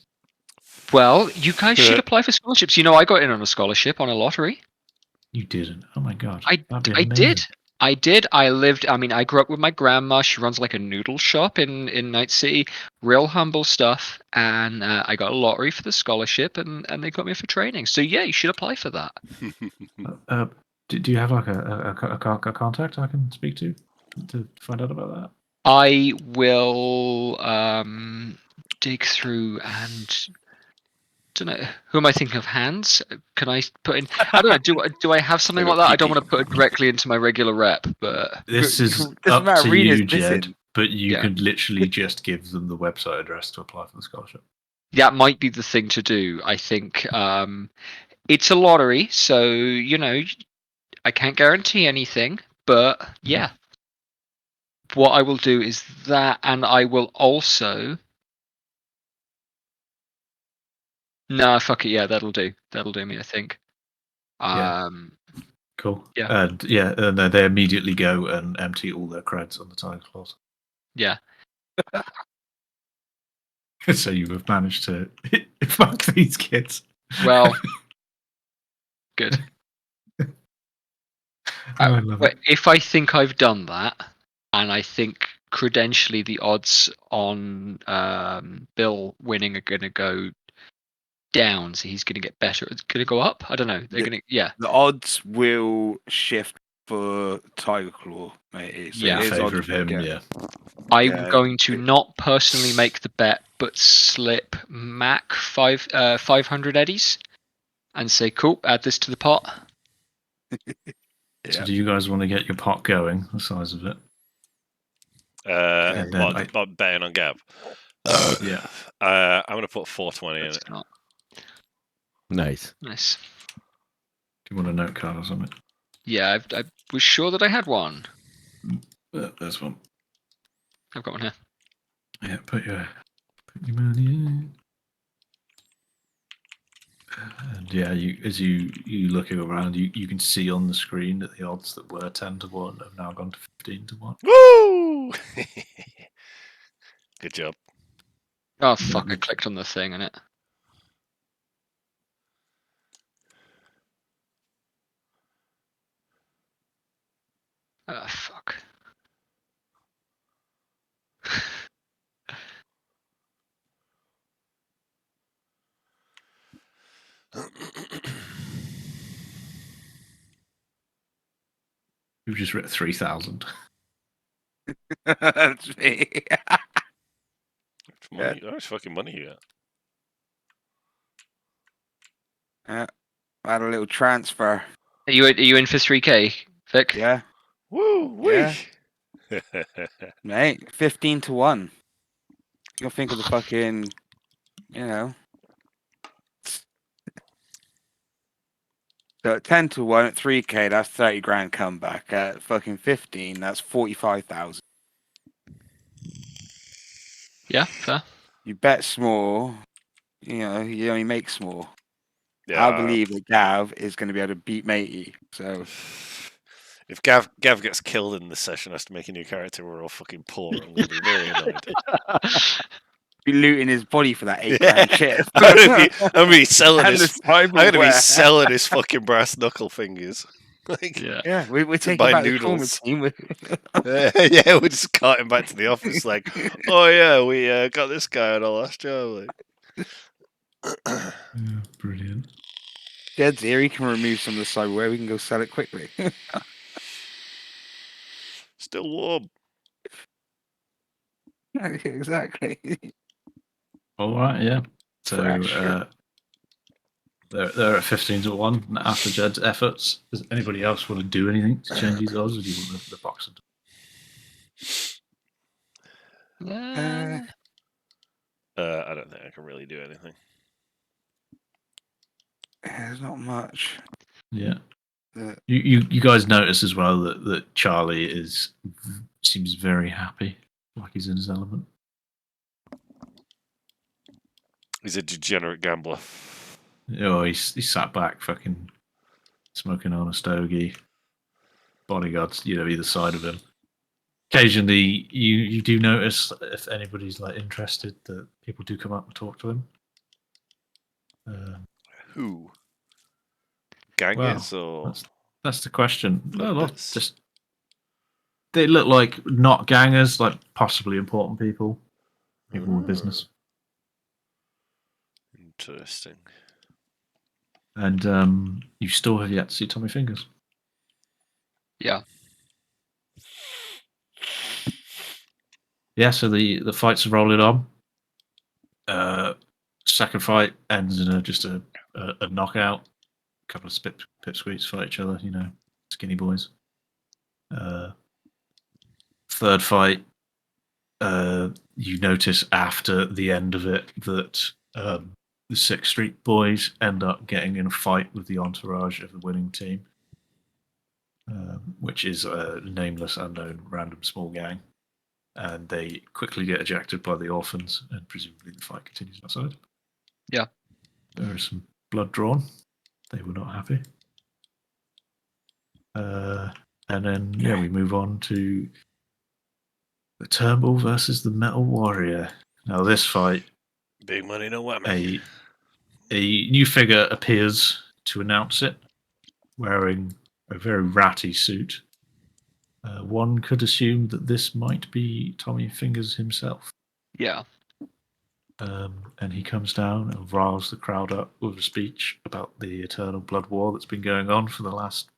[SPEAKER 5] well, you guys should apply for scholarships. I got in on a scholarship on a lottery.
[SPEAKER 3] You didn't. Oh my god.
[SPEAKER 5] I
[SPEAKER 3] That'd be
[SPEAKER 5] did.
[SPEAKER 3] amazing.
[SPEAKER 5] I did. I grew up with my grandma. She runs like a noodle shop in Night City. Real humble stuff. And I got a lottery for the scholarship, and they got me for training. So yeah, you should apply for that.
[SPEAKER 3] Do you have like a contact I can speak to find out about that?
[SPEAKER 5] I will dig through and don't know. Who am I thinking of? Hands? Can I put in? I don't know. Do I have something
[SPEAKER 2] They've
[SPEAKER 5] like
[SPEAKER 2] got
[SPEAKER 5] that? I don't
[SPEAKER 2] PP.
[SPEAKER 5] want to put it directly into my regular rep, but
[SPEAKER 3] This is
[SPEAKER 4] Doesn't
[SPEAKER 3] up
[SPEAKER 4] matter,
[SPEAKER 3] to
[SPEAKER 4] Rena's
[SPEAKER 3] you, Jed.
[SPEAKER 4] missing.
[SPEAKER 3] But you
[SPEAKER 5] Yeah.
[SPEAKER 3] could literally just give them the website address to apply for the scholarship.
[SPEAKER 5] that might be the thing to do. I think it's a lottery, so I can't guarantee anything, but yeah. What I will do is that, and I will also. Nah, fuck it. Yeah, that'll do. That'll do me, I think.
[SPEAKER 3] Yeah. Cool.
[SPEAKER 5] Yeah.
[SPEAKER 3] And they immediately go and empty all their creds on the Tiger Claws.
[SPEAKER 5] Yeah.
[SPEAKER 3] So you have managed to fuck these kids.
[SPEAKER 5] Well, good.
[SPEAKER 3] I love
[SPEAKER 5] But
[SPEAKER 3] it.
[SPEAKER 5] if I think I've done that, and I think credentially the odds on Bill winning are going to go down, so he's going to get better. It's going to go up. I don't know. They're
[SPEAKER 4] Yeah.
[SPEAKER 5] going to, yeah.
[SPEAKER 4] The odds will shift for Tiger Claw, mate. So
[SPEAKER 5] Yeah.
[SPEAKER 4] it
[SPEAKER 3] In
[SPEAKER 4] is
[SPEAKER 3] favour
[SPEAKER 4] odds
[SPEAKER 3] of him,
[SPEAKER 4] again.
[SPEAKER 3] yeah.
[SPEAKER 5] I'm
[SPEAKER 4] Yeah,
[SPEAKER 5] going to not personally make the bet, but slip Mac 500 eddies. and say, "Cool, add this to the pot."
[SPEAKER 3] So
[SPEAKER 4] Yeah.
[SPEAKER 3] do you guys want to get your pot going? The size of it? And then
[SPEAKER 2] What betting on Gav?
[SPEAKER 3] Yeah.
[SPEAKER 2] I'm gonna put 420 in
[SPEAKER 5] It's
[SPEAKER 2] it.
[SPEAKER 5] not
[SPEAKER 1] Nice.
[SPEAKER 5] nice.
[SPEAKER 3] Do you want a note card or something?
[SPEAKER 5] Yeah, I was sure that I had one.
[SPEAKER 3] There's one.
[SPEAKER 5] I've got one here.
[SPEAKER 3] Yeah, put your money in. And yeah, as you looking around, you can see on the screen that the odds that were 10 to 1 have now gone to 15 to 1.
[SPEAKER 2] Woo! Good job.
[SPEAKER 5] Oh fuck! I clicked on the thing and it. Ah fuck.
[SPEAKER 3] You've just written 3,000.
[SPEAKER 4] That's me.
[SPEAKER 2] How much fucking money you got?
[SPEAKER 4] Yeah. I had a little transfer.
[SPEAKER 5] Are you in for 3K, Vic?
[SPEAKER 4] Yeah,
[SPEAKER 2] Woo!
[SPEAKER 4] Yeah.
[SPEAKER 2] Wee!
[SPEAKER 4] mate. 15 to 1. You'll think of the fucking, you know. So at 10 to 1 at 3K, that's 30 grand comeback. At fucking 15, that's 45,000.
[SPEAKER 5] Yeah, fair.
[SPEAKER 4] You bet small, you only make small.
[SPEAKER 2] Yeah.
[SPEAKER 4] I believe that Gav is going to be able to beat Matey. So
[SPEAKER 2] If Gav gets killed in this session, has to make a new character, we're all fucking poor. I'm gonna be very annoyed.
[SPEAKER 4] be looting his body for that 8 grand chip.
[SPEAKER 2] I'm gonna be selling
[SPEAKER 4] And
[SPEAKER 2] his.
[SPEAKER 4] the
[SPEAKER 2] I'm gonna be
[SPEAKER 4] cyberware.
[SPEAKER 2] selling his fucking brass knuckle fingers. Like,
[SPEAKER 5] Yeah.
[SPEAKER 4] Yeah, we're
[SPEAKER 2] To
[SPEAKER 4] taking
[SPEAKER 2] buy
[SPEAKER 4] back the trauma
[SPEAKER 2] noodles.
[SPEAKER 4] team.
[SPEAKER 2] yeah, we're just carting back to the office. Like, oh yeah, we got this guy on our last job. Like,
[SPEAKER 3] Yeah, brilliant.
[SPEAKER 4] Jed's here. He can remove some of the cyberware. We can go sell it quickly.
[SPEAKER 2] still warm.
[SPEAKER 4] Exactly.
[SPEAKER 3] All right, yeah. So
[SPEAKER 4] Fresh.
[SPEAKER 3] they're at 15 to 1 after Jed's efforts. Does anybody else want to do anything to change these odds, or do you want the box?
[SPEAKER 2] I don't think I can really do anything.
[SPEAKER 4] There's not much.
[SPEAKER 3] Yeah.
[SPEAKER 4] Uh,
[SPEAKER 3] You guys notice as well that Charlie seems very happy, like he's in his element.
[SPEAKER 2] He's a degenerate gambler.
[SPEAKER 3] Oh, he sat back, fucking smoking on a stogie. Bodyguards, either side of him. Occasionally, you do notice if anybody's like interested that people do come up and talk to him.
[SPEAKER 2] Who? Gangers or
[SPEAKER 3] That's the question. No,
[SPEAKER 2] puppets?
[SPEAKER 3] just they look like not gangers, like possibly important people with business.
[SPEAKER 2] Interesting.
[SPEAKER 3] And you still have yet to see Tommy Fingers.
[SPEAKER 5] Yeah.
[SPEAKER 3] Yeah, so the fights are rolling on. Second fight ends in just a knockout. A couple of pipsqueaks fight each other, skinny boys. Third fight, you notice after the end of it that the 6th Street boys end up getting in a fight with the entourage of the winning team, which is a nameless, unknown, random small gang. And they quickly get ejected by the orphans, and presumably the fight continues outside.
[SPEAKER 5] Yeah.
[SPEAKER 3] There is some blood drawn. They were not happy. And then, we move on to the Turnbull versus the Metal Warrior. Now, this fight,
[SPEAKER 2] Big money, no whammy.
[SPEAKER 3] a new figure appears to announce it, wearing a very ratty suit. One could assume that this might be Tommy Fingers himself.
[SPEAKER 5] Yeah.
[SPEAKER 3] And he comes down and riles the crowd up with a speech about the eternal blood war that's been going on for the last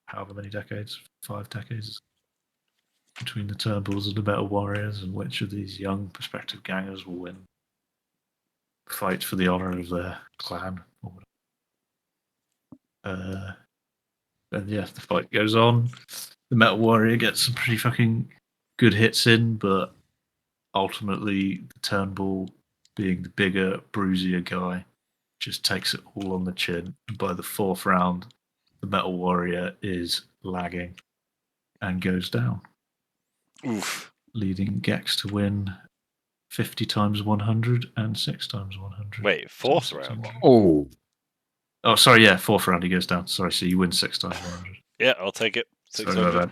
[SPEAKER 3] however many decades, 5 decades, between the Turnbulls and the Metal Warriors, and which of these young prospective gangers will win. Fight for the honor of their clan. Or whatever. And yeah, the fight goes on. The Metal Warrior gets some pretty fucking good hits in, but ultimately the Turnbull, being the bigger, bruisier guy, just takes it all on the chin. And by the fourth round, the Metal Warrior is lagging and goes down,
[SPEAKER 2] Oof.
[SPEAKER 3] leading Gex to win 50 times 100 and 6 times 100.
[SPEAKER 2] Wait, fourth round?
[SPEAKER 3] Oh, sorry, yeah, fourth round he goes down. Sorry, so you win 6 times 100.
[SPEAKER 2] Yeah, I'll take it.
[SPEAKER 3] Sorry
[SPEAKER 2] 600.
[SPEAKER 3] about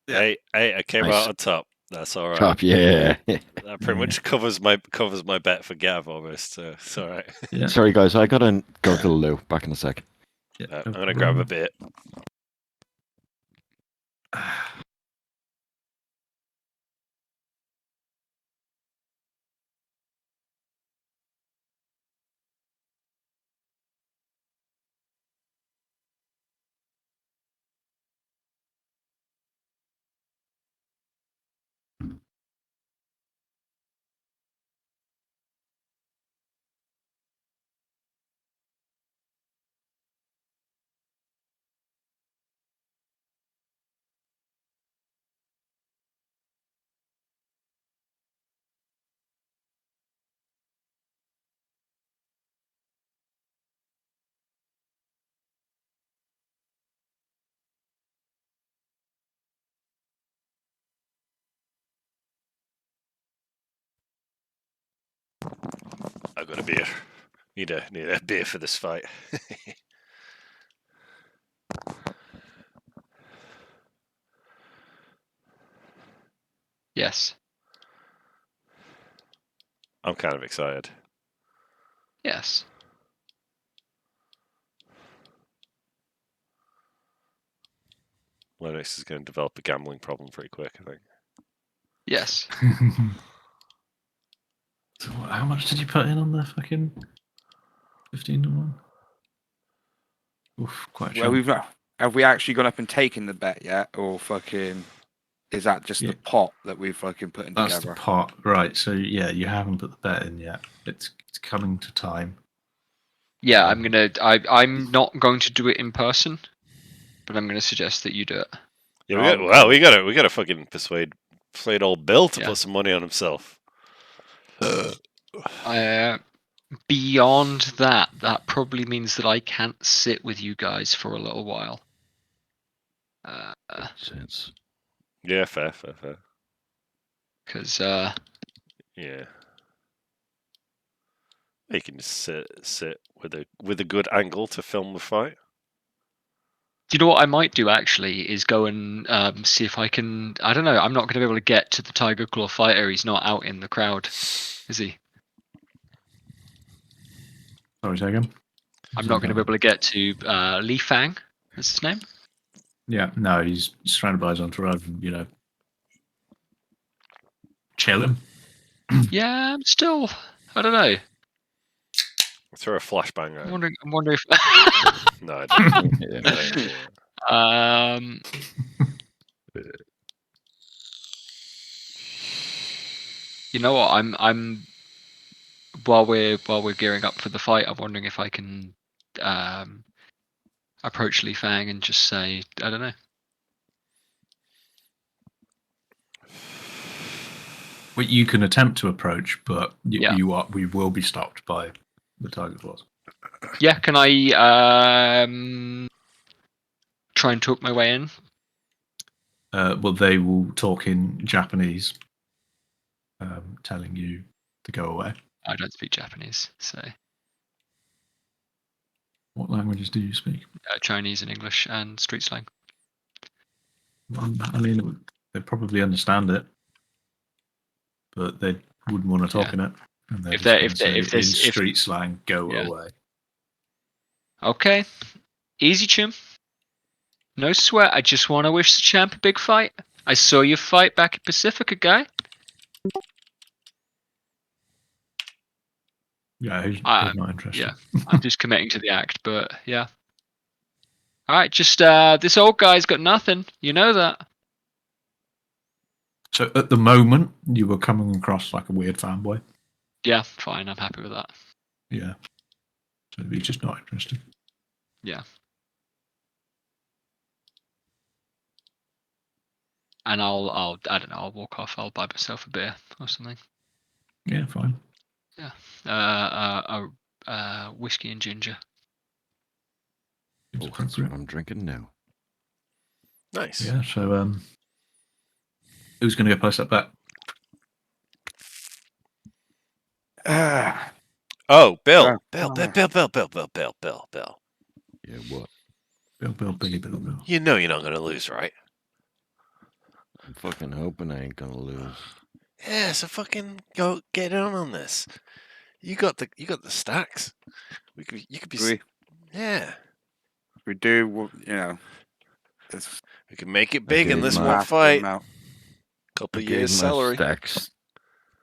[SPEAKER 3] that.
[SPEAKER 2] Hey, I came
[SPEAKER 1] Nice.
[SPEAKER 2] out on top. That's all right.
[SPEAKER 1] Top, yeah.
[SPEAKER 2] That pretty much covers my bet for Gav almost. So it's all right.
[SPEAKER 3] Yeah.
[SPEAKER 1] Sorry, guys, I gotta go to the loo. Back in a sec.
[SPEAKER 3] Yeah,
[SPEAKER 2] I'm gonna grab a bit. I've got a beer. Need a beer for this fight.
[SPEAKER 5] Yes.
[SPEAKER 2] I'm kind of excited.
[SPEAKER 5] Yes.
[SPEAKER 2] Lennox is going to develop a gambling problem pretty quick, I think.
[SPEAKER 5] Yes.
[SPEAKER 3] So how much did you put in on the fucking 15 to 1? Oof, quite a
[SPEAKER 4] Well,
[SPEAKER 3] chunk.
[SPEAKER 4] have we actually gone up and taken the bet yet, or fucking is that just
[SPEAKER 3] Yeah.
[SPEAKER 4] the pot that we've fucking put in
[SPEAKER 3] That's
[SPEAKER 4] together?
[SPEAKER 3] the pot, right? So yeah, you haven't put the bet in yet. It's coming to time.
[SPEAKER 5] Yeah, I'm not going to do it in person, but I'm gonna suggest that you do it.
[SPEAKER 2] Yeah,
[SPEAKER 4] Oh,
[SPEAKER 2] we gotta fucking persuade old Bill to
[SPEAKER 5] Yeah.
[SPEAKER 2] put some money on himself.
[SPEAKER 5] Beyond that, that probably means that I can't sit with you guys for a little while.
[SPEAKER 1] Sense.
[SPEAKER 2] Yeah, fair.
[SPEAKER 5] Because
[SPEAKER 2] Yeah. You can just sit with a good angle to film the fight.
[SPEAKER 5] you know what I might do actually is go and see if I can. I don't know. I'm not going to be able to get to the Tiger Claw fighter. He's not out in the crowd, is he?
[SPEAKER 3] Sorry, say again.
[SPEAKER 5] I'm not going to be able to get to Li Fang. That's his name.
[SPEAKER 3] Yeah, no, he's surrounded by his entourage. And, chilling.
[SPEAKER 5] Yeah, I'm still. I don't know.
[SPEAKER 2] Throw a flashbang at
[SPEAKER 5] I'm
[SPEAKER 2] him.
[SPEAKER 5] wondering. I'm wondering if.
[SPEAKER 2] No, I don't.
[SPEAKER 1] Yeah.
[SPEAKER 2] I don't do that.
[SPEAKER 5] You know what? I'm while we're gearing up for the fight, I'm wondering if I can approach Li Fang and just say, I don't know.
[SPEAKER 3] Well, you can attempt to approach, but
[SPEAKER 5] Yeah.
[SPEAKER 3] we will be stopped by the Tiger Claws.
[SPEAKER 5] Yeah, can I try and talk my way in?
[SPEAKER 3] Well, they will talk in Japanese, telling you to go away.
[SPEAKER 5] I don't speak Japanese, so
[SPEAKER 3] What languages do you speak?
[SPEAKER 5] Chinese and English and street slang.
[SPEAKER 3] I mean, they probably understand it, but they wouldn't want to talk in it. And they're
[SPEAKER 5] If
[SPEAKER 3] just
[SPEAKER 5] they're-
[SPEAKER 3] gonna
[SPEAKER 5] if they-
[SPEAKER 3] say
[SPEAKER 5] if there's-
[SPEAKER 3] in
[SPEAKER 5] if-
[SPEAKER 3] street slang, go
[SPEAKER 5] Yeah.
[SPEAKER 3] away.
[SPEAKER 5] Okay, easy, Chim. No sweat. I just want to wish the champ a big fight. I saw you fight back at Pacifica, guy.
[SPEAKER 3] Yeah, he's not interested.
[SPEAKER 5] Yeah, I'm just committing to the act, but yeah. All right, just this old guy's got nothing. You know that.
[SPEAKER 3] So at the moment, you were coming across like a weird fanboy.
[SPEAKER 5] Yeah, fine. I'm happy with that.
[SPEAKER 3] Yeah. So he's just not interested.
[SPEAKER 5] And I don't know. I'll walk off. I'll buy myself a beer or something.
[SPEAKER 3] Yeah, fine.
[SPEAKER 5] Whiskey and ginger.
[SPEAKER 3] Seems
[SPEAKER 1] Oh, that's what
[SPEAKER 3] appropriate.
[SPEAKER 1] I'm drinking now.
[SPEAKER 2] Nice.
[SPEAKER 3] Yeah. So, who's going to go place that bet?
[SPEAKER 2] Oh, Bill.
[SPEAKER 4] Yeah.
[SPEAKER 2] Bill.
[SPEAKER 1] Yeah, what?
[SPEAKER 3] Bill, Billy, Bill.
[SPEAKER 2] You know you're not going to lose, right?
[SPEAKER 1] I'm fucking hoping I ain't gonna lose.
[SPEAKER 2] Yeah, so fucking go get on this. You got the stacks. You could be. Yeah,
[SPEAKER 4] We do, you know. It's
[SPEAKER 2] we can make it
[SPEAKER 1] I
[SPEAKER 2] big in
[SPEAKER 1] gave
[SPEAKER 2] this
[SPEAKER 1] my-
[SPEAKER 2] one
[SPEAKER 4] massive
[SPEAKER 2] fight.
[SPEAKER 4] amount.
[SPEAKER 2] Couple
[SPEAKER 1] I
[SPEAKER 2] of
[SPEAKER 1] gave
[SPEAKER 2] years
[SPEAKER 1] my
[SPEAKER 2] salary.
[SPEAKER 1] stacks.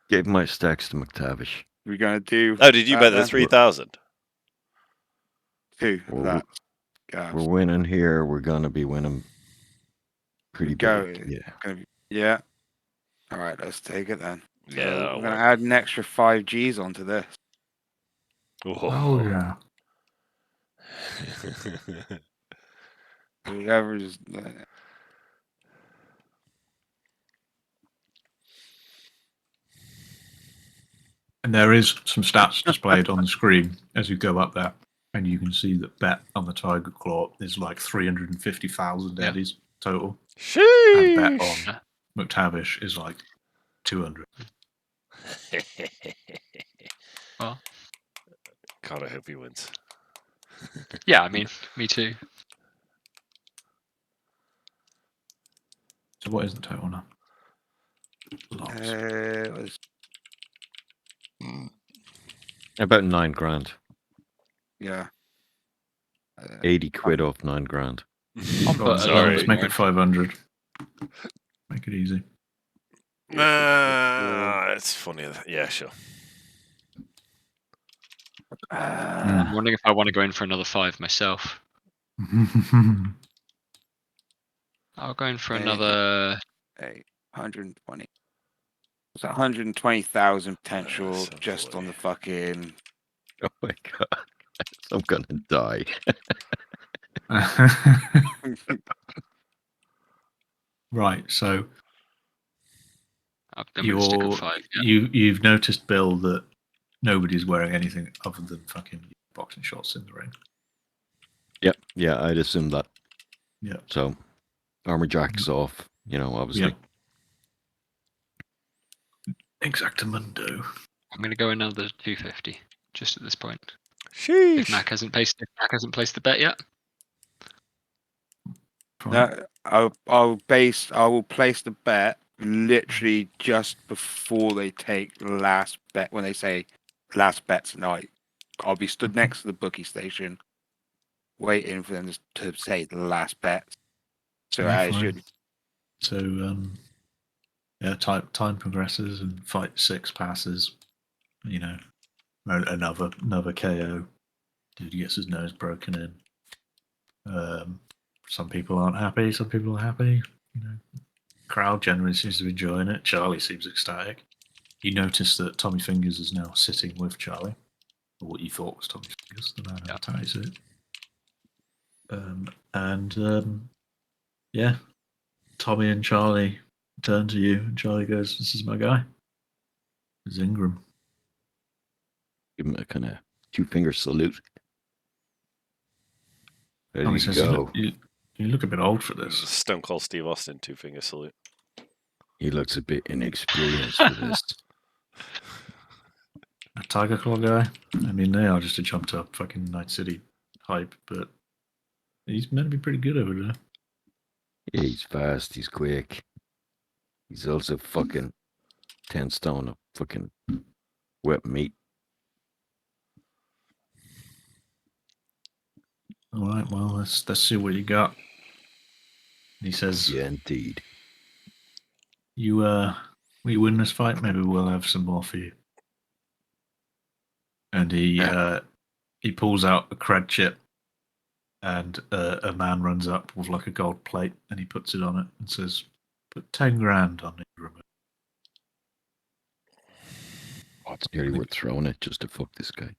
[SPEAKER 1] Gave my stacks to McTavish.
[SPEAKER 4] We're gonna do.
[SPEAKER 2] Oh, did you bet the
[SPEAKER 4] then?
[SPEAKER 2] 3,000?
[SPEAKER 4] Two of
[SPEAKER 1] Well,
[SPEAKER 4] that. Yeah.
[SPEAKER 1] We're winning here. We're gonna be winning pretty
[SPEAKER 4] go.
[SPEAKER 1] big. Yeah.
[SPEAKER 4] Yeah. All right, let's take it then. So
[SPEAKER 2] Yeah, that'll
[SPEAKER 4] we're gonna
[SPEAKER 2] work.
[SPEAKER 4] add an extra 5 Gs onto this.
[SPEAKER 3] Oh yeah.
[SPEAKER 4] Whoever's
[SPEAKER 3] And there is some stats displayed on the screen as you go up there, and you can see that bet on the Tiger Claw is like 350,000
[SPEAKER 5] Yeah.
[SPEAKER 3] eddies total, and bet
[SPEAKER 2] Sheesh.
[SPEAKER 3] on McTavish is like 200.
[SPEAKER 5] Well,
[SPEAKER 2] God, I hope he wins.
[SPEAKER 5] yeah. I mean, me too.
[SPEAKER 3] So what is the total now? Lots.
[SPEAKER 4] was
[SPEAKER 1] About 9 grand.
[SPEAKER 4] yeah.
[SPEAKER 1] 80 quid off 9 grand.
[SPEAKER 3] Go on,
[SPEAKER 5] But
[SPEAKER 2] sorry.
[SPEAKER 3] let's make it 500. Make it easy.
[SPEAKER 2] Nah, it's funny. Yeah, sure.
[SPEAKER 5] I'm wondering if I want to go in for another 5 myself. I'll go in for
[SPEAKER 4] Hey.
[SPEAKER 5] another.
[SPEAKER 4] 120. It's 120,000 potential
[SPEAKER 2] so
[SPEAKER 4] just on the
[SPEAKER 2] funny.
[SPEAKER 4] fucking.
[SPEAKER 1] Oh my god. I'm gonna die.
[SPEAKER 3] Right, so
[SPEAKER 5] I'm going to stick at 5. Yeah.
[SPEAKER 3] you've noticed, Bill, that nobody's wearing anything other than fucking boxing shorts in the ring.
[SPEAKER 1] Yep. Yeah, I'd assume that.
[SPEAKER 3] Yeah.
[SPEAKER 1] So, armor jack's off, obviously.
[SPEAKER 3] Exactamundo.
[SPEAKER 5] I'm going to go another 250 just at this point.
[SPEAKER 2] Sheesh.
[SPEAKER 5] If Mac hasn't placed the bet yet.
[SPEAKER 3] Fine.
[SPEAKER 4] No, I will place the bet literally just before they take the last bet. When they say last bet tonight, I'll be stood next to the bookie station, waiting for them to say the last bet. So
[SPEAKER 3] Yeah,
[SPEAKER 4] I
[SPEAKER 3] fine.
[SPEAKER 4] should.
[SPEAKER 3] So yeah, time progresses and fight 6 passes. Another KO. Dude gets his nose broken in. Some people aren't happy. Some people are happy. Crowd generally seems to be enjoying it. Charlie seems ecstatic. You notice that Tommy Fingers is now sitting with Charlie, or what you thought was Tommy Fingers, the man who ties it. Yeah, Tommy and Charlie turn to you, and Charlie goes, "This is my guy, it's Ingram."
[SPEAKER 1] Give him a kind of 2-finger salute. There
[SPEAKER 3] Tommy
[SPEAKER 1] you
[SPEAKER 3] says,
[SPEAKER 1] go.
[SPEAKER 3] You look a bit old for this."
[SPEAKER 2] Stone Cold Steve Austin 2-finger salute.
[SPEAKER 1] He looks a bit inexperienced for this.
[SPEAKER 3] A Tiger Claw guy? I mean, they are just a jumped up fucking Night City hype, but he's meant to be pretty good over there.
[SPEAKER 1] Yeah, he's fast, he's quick. He's also fucking 10 stone of fucking wet meat.
[SPEAKER 3] All right, well, let's see what you got. He says,
[SPEAKER 1] Yeah, indeed.
[SPEAKER 3] "You win this fight, maybe we'll have some more for you." And he pulls out a cred chip, and a man runs up with like a gold plate, and he puts it on it and says, "Put 10 grand on Ingram."
[SPEAKER 1] Oh, it's nearly worth throwing it just to fuck this guy.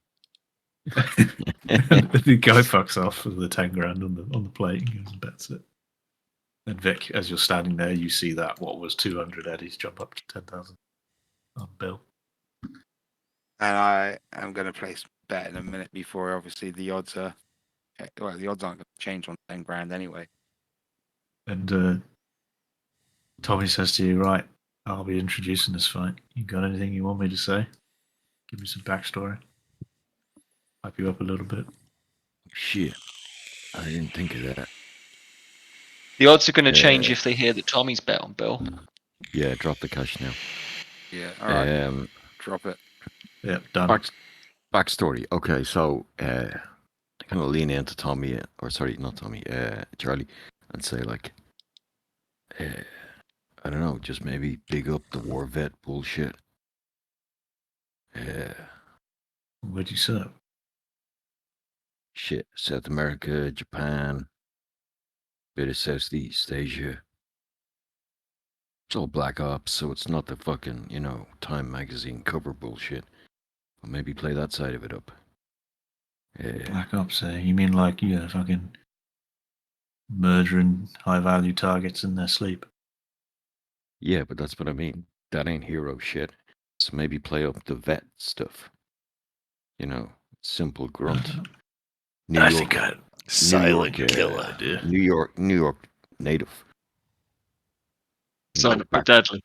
[SPEAKER 3] And the guy fucks off with the 10 grand on the plate and goes and bets it. And Vic, as you're standing there, you see that what was 200 eddies jump up to 10,000 on Bill.
[SPEAKER 4] And I am going to place bet in a minute before obviously the odds are. Well, the odds aren't going to change on 10 grand anyway.
[SPEAKER 3] And Tommy says to you, right, I'll be introducing this fight. You got anything you want me to say? Give me some backstory. Hype you up a little bit.
[SPEAKER 1] Shit. I didn't think of that.
[SPEAKER 5] The odds are going to change
[SPEAKER 1] Yeah.
[SPEAKER 5] if they hear that Tommy's bet on Bill.
[SPEAKER 1] Yeah, drop the cash now.
[SPEAKER 4] Yeah, all right. Drop it.
[SPEAKER 3] Yeah, done.
[SPEAKER 1] Backstory. Okay, so kind of lean into Tommy, or sorry, not Tommy, Charlie, and say like, I don't know, just maybe big up the war vet bullshit.
[SPEAKER 3] Where'd you serve?
[SPEAKER 1] Shit, South America, Japan, bit of Southeast Asia. It's all Black Ops, so it's not the fucking, Time magazine cover bullshit. But maybe play that side of it up.
[SPEAKER 3] Black Ops, you mean like, fucking murdering high value targets in their sleep?
[SPEAKER 1] Yeah, but that's what I mean. That ain't hero shit. So maybe play up the vet stuff. Simple grunt. New York,
[SPEAKER 2] Silent
[SPEAKER 1] York,
[SPEAKER 2] killer.
[SPEAKER 1] New York native.
[SPEAKER 5] Silent but
[SPEAKER 1] back,
[SPEAKER 5] deadly.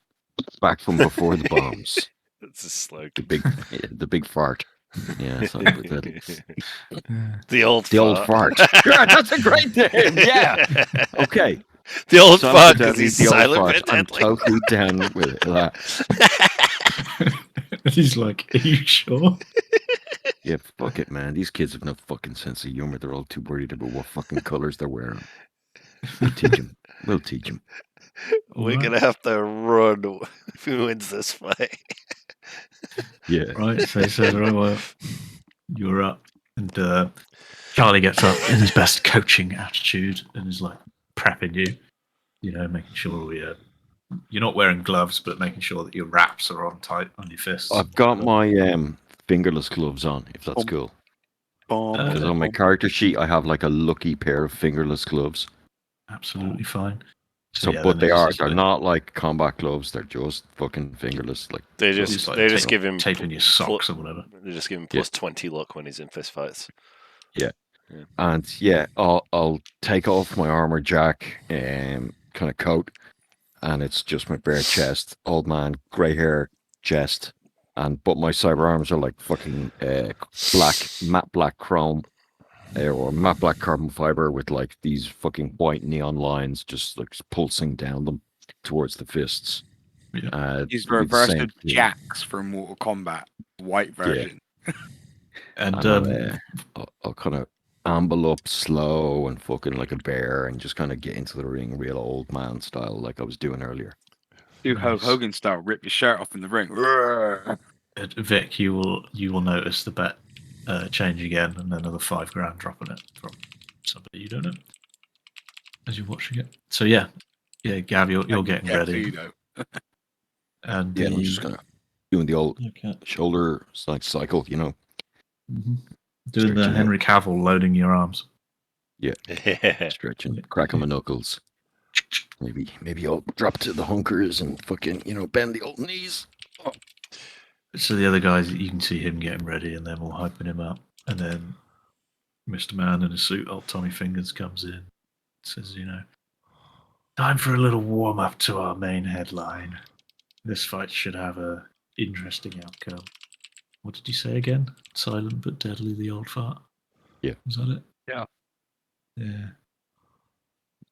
[SPEAKER 1] back from before the bombs.
[SPEAKER 2] That's a slogan.
[SPEAKER 1] The big fart. Yeah, something like that.
[SPEAKER 2] The old
[SPEAKER 1] fart. Yeah, that's a great name. Yeah. Okay.
[SPEAKER 2] The old
[SPEAKER 1] Silent
[SPEAKER 2] fart
[SPEAKER 1] but
[SPEAKER 2] because
[SPEAKER 1] deadly,
[SPEAKER 2] he's
[SPEAKER 1] the old
[SPEAKER 2] silent
[SPEAKER 1] fart.
[SPEAKER 2] but
[SPEAKER 1] I'm
[SPEAKER 2] deadly.
[SPEAKER 1] totally down with that.
[SPEAKER 3] He's like, are you sure?
[SPEAKER 1] Yeah, fuck it, man. These kids have no fucking sense of humor. They're all too worried about what fucking colors they're wearing. We'll teach them.
[SPEAKER 2] We're
[SPEAKER 3] Right.
[SPEAKER 2] gonna have to run if he wins this fight.
[SPEAKER 1] Yeah.
[SPEAKER 3] Right, so he says, right, well, you're up. And Charlie gets up in his best coaching attitude and is like prepping you, making sure you're not wearing gloves, but making sure that your wraps are on tight on your fists.
[SPEAKER 1] I've got my fingerless gloves on, if that's cool. Because on my character sheet, I have like a lucky pair of fingerless gloves.
[SPEAKER 3] Absolutely fine.
[SPEAKER 1] So,
[SPEAKER 3] yeah,
[SPEAKER 1] but
[SPEAKER 3] then
[SPEAKER 1] they're not like combat gloves. They're just fucking fingerless. Like
[SPEAKER 2] They
[SPEAKER 3] Just
[SPEAKER 2] just
[SPEAKER 3] like
[SPEAKER 2] they just give him
[SPEAKER 3] taping your socks or whatever.
[SPEAKER 2] They just give him plus 20 luck when he's in fist fights.
[SPEAKER 1] And I'll take off my armor jack kind of coat, and it's just my bare chest, old man, grey hair, chest, but my cyber arms are like fucking matte black chrome. Or matte black carbon fiber with like these fucking white neon lines just like pulsing down them towards the fists.
[SPEAKER 3] Yeah.
[SPEAKER 4] He's
[SPEAKER 1] it'll be the
[SPEAKER 4] reversed
[SPEAKER 1] same thing.
[SPEAKER 4] Jax from Mortal Kombat, white version.
[SPEAKER 3] And
[SPEAKER 1] I'll kind of amble up slow and fucking like a bear and just kind of get into the ring real old man style like I was doing earlier.
[SPEAKER 4] Do Hulk
[SPEAKER 3] Nice.
[SPEAKER 4] Hogan style, rip your shirt off in the ring.
[SPEAKER 3] Vic, you will notice the bet change again, and another $5 drop in it from somebody you don't know as you're watching it. So yeah, Gav, you're getting ready, and
[SPEAKER 1] I'm just kind of doing the old shoulder cycle,
[SPEAKER 3] doing the
[SPEAKER 1] Stretching
[SPEAKER 3] Henry Cavill loading your arms.
[SPEAKER 1] stretching, cracking my knuckles. Maybe I'll drop to the hunkers and fucking bend the old knees. Oh.
[SPEAKER 3] So the other guys, you can see him getting ready, and them all hyping him up, and then Mr. Man in a suit, old Tommy Fingers, comes in, says, time for a little warm up to our main headline. This fight should have a interesting outcome. What did you say again? Silent but deadly, the old fart.
[SPEAKER 1] Yeah.
[SPEAKER 3] Was that it?
[SPEAKER 5] Yeah.
[SPEAKER 3] Yeah.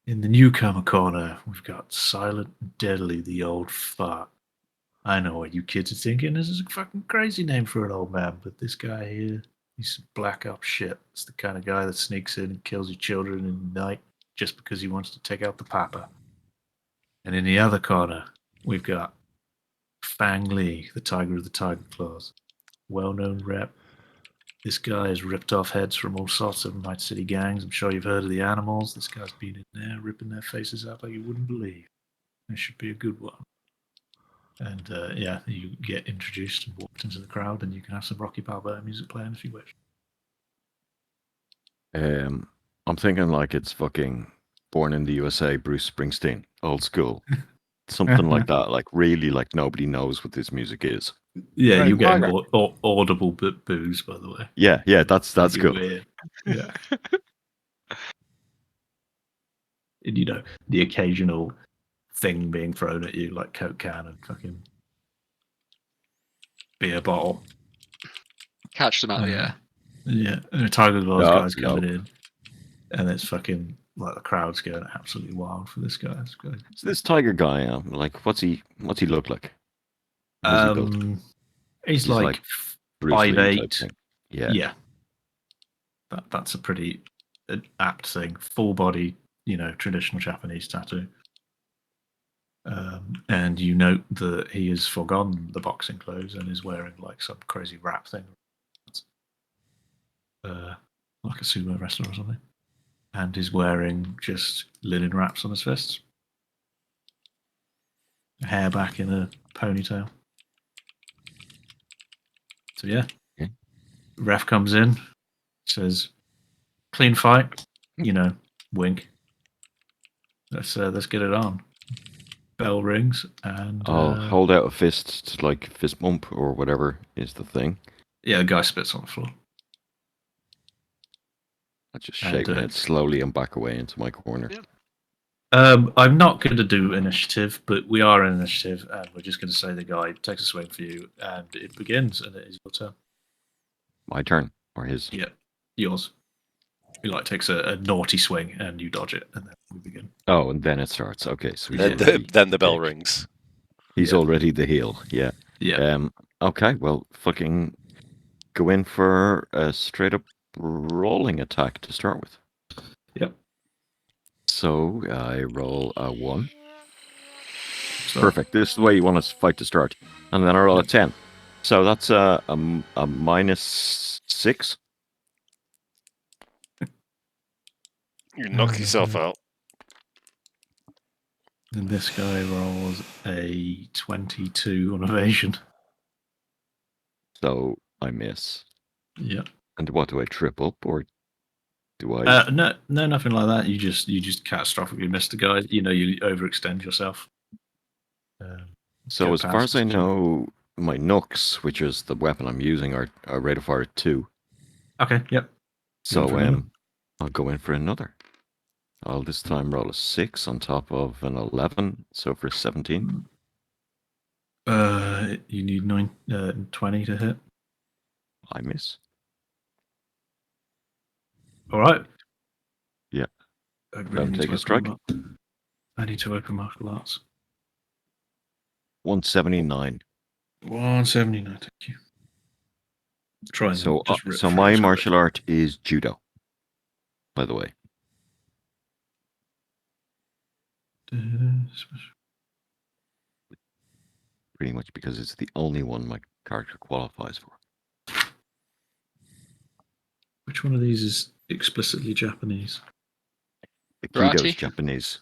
[SPEAKER 3] In the newcomer corner, we've got Silent and Deadly, the old fart. I know what you kids are thinking. This is a fucking crazy name for an old man, but this guy here, he's black ops shit. It's the kind of guy that sneaks in and kills your children in the night just because he wants to take out the papa. And in the other corner, we've got Fang Li, the Tiger of the Tiger Claws. Well-known rep. This guy has ripped off heads from all sorts of Night City gangs. I'm sure you've heard of the Animals. This guy's been in there ripping their faces out like you wouldn't believe. This should be a good one. And you get introduced and walked into the crowd, and you can have some Rocky Balboa music playing if you wish.
[SPEAKER 1] I'm thinking like it's fucking Born in the USA, Bruce Springsteen, old school. Something like that. Like really like nobody knows what this music is.
[SPEAKER 3] Yeah,
[SPEAKER 4] Right,
[SPEAKER 3] you're getting
[SPEAKER 4] Tiger.
[SPEAKER 3] audible boos, by the way.
[SPEAKER 1] Yeah, that's
[SPEAKER 3] It'd be
[SPEAKER 1] cool.
[SPEAKER 3] weird. Yeah. And, you know, the occasional thing being thrown at you, like Coke can and fucking beer bottle.
[SPEAKER 5] Catch them out of the air.
[SPEAKER 3] Yeah, and the Tiger Glass
[SPEAKER 1] No,
[SPEAKER 3] guy's
[SPEAKER 1] no.
[SPEAKER 3] coming in, and it's fucking like the crowd's going absolutely wild for this guy. It's great.
[SPEAKER 1] So this tiger guy, like, what's he look like? How's he built?
[SPEAKER 3] He's
[SPEAKER 1] He's
[SPEAKER 3] like
[SPEAKER 1] like Bruce Lee type
[SPEAKER 3] 5'8".
[SPEAKER 1] thing. Yeah.
[SPEAKER 3] Yeah, that's a pretty apt thing. Full body, you know, traditional Japanese tattoo. And you note that he has forgone the boxing clothes and is wearing like some crazy wrap thing, like a sumo wrestler or something. And is wearing just linen wraps on his fists. Hair back in a ponytail. So yeah.
[SPEAKER 1] Okay.
[SPEAKER 3] Ref comes in, says, "Clean fight," you know, wink. Let's get it on. Bell rings and
[SPEAKER 1] I'll hold out a fist to like fist bump or whatever is the thing.
[SPEAKER 3] yeah, the guy spits on the floor.
[SPEAKER 1] I just
[SPEAKER 3] And,
[SPEAKER 1] shake my head slowly and back away into my corner.
[SPEAKER 5] Yeah.
[SPEAKER 3] I'm not going to do initiative, but we are in initiative, and we're just going to say the guy takes a swing for you, and it begins, and it is your turn.
[SPEAKER 1] My turn or his?
[SPEAKER 3] Yeah, yours. He like takes a naughty swing, and you dodge it, and then we begin.
[SPEAKER 1] Oh, and then it starts. Okay, so he's
[SPEAKER 3] Yeah.
[SPEAKER 1] already
[SPEAKER 2] Then the bell
[SPEAKER 1] dick.
[SPEAKER 2] rings.
[SPEAKER 1] He's
[SPEAKER 3] Yeah.
[SPEAKER 1] already the heel. Yeah.
[SPEAKER 3] Yeah.
[SPEAKER 1] Okay. Well, fucking go in for a straight up rolling attack to start with.
[SPEAKER 3] Yep.
[SPEAKER 1] So I roll a 1.
[SPEAKER 3] So,
[SPEAKER 1] Perfect. This is the way you want to fight to start. And then I roll a 10. So that's a -6.
[SPEAKER 2] You knock yourself out.
[SPEAKER 3] And this guy rolls a 22 on evasion.
[SPEAKER 1] So I miss.
[SPEAKER 3] Yep.
[SPEAKER 1] And what do I trip up or do I?
[SPEAKER 3] No, nothing like that. You just catastrophically miss the guy. You know, you overextend yourself.
[SPEAKER 1] So
[SPEAKER 3] go
[SPEAKER 1] as far
[SPEAKER 3] past
[SPEAKER 1] as I
[SPEAKER 3] us.
[SPEAKER 1] know, my Nux, which is the weapon I'm using, are rate of fire at 2.
[SPEAKER 3] Okay. Yep.
[SPEAKER 1] So
[SPEAKER 3] for another.
[SPEAKER 1] I'll go in for another. I'll this time roll a 6 on top of an 11, so for 17.
[SPEAKER 3] You need 20 to hit.
[SPEAKER 1] I miss.
[SPEAKER 3] All right.
[SPEAKER 1] Yeah.
[SPEAKER 3] I
[SPEAKER 1] Don't
[SPEAKER 3] need
[SPEAKER 1] take
[SPEAKER 3] to
[SPEAKER 1] a strike.
[SPEAKER 3] I need to open martial arts.
[SPEAKER 1] 179.
[SPEAKER 3] 179. Thank you. Try and
[SPEAKER 1] So
[SPEAKER 3] just rip
[SPEAKER 1] so
[SPEAKER 3] through
[SPEAKER 1] my
[SPEAKER 3] this
[SPEAKER 1] martial art is judo. By the way.
[SPEAKER 3] quick.
[SPEAKER 1] Pretty much because it's the only one my character qualifies for.
[SPEAKER 3] Which one of these is explicitly Japanese?
[SPEAKER 1] Aikido's
[SPEAKER 5] Karate?
[SPEAKER 1] Japanese.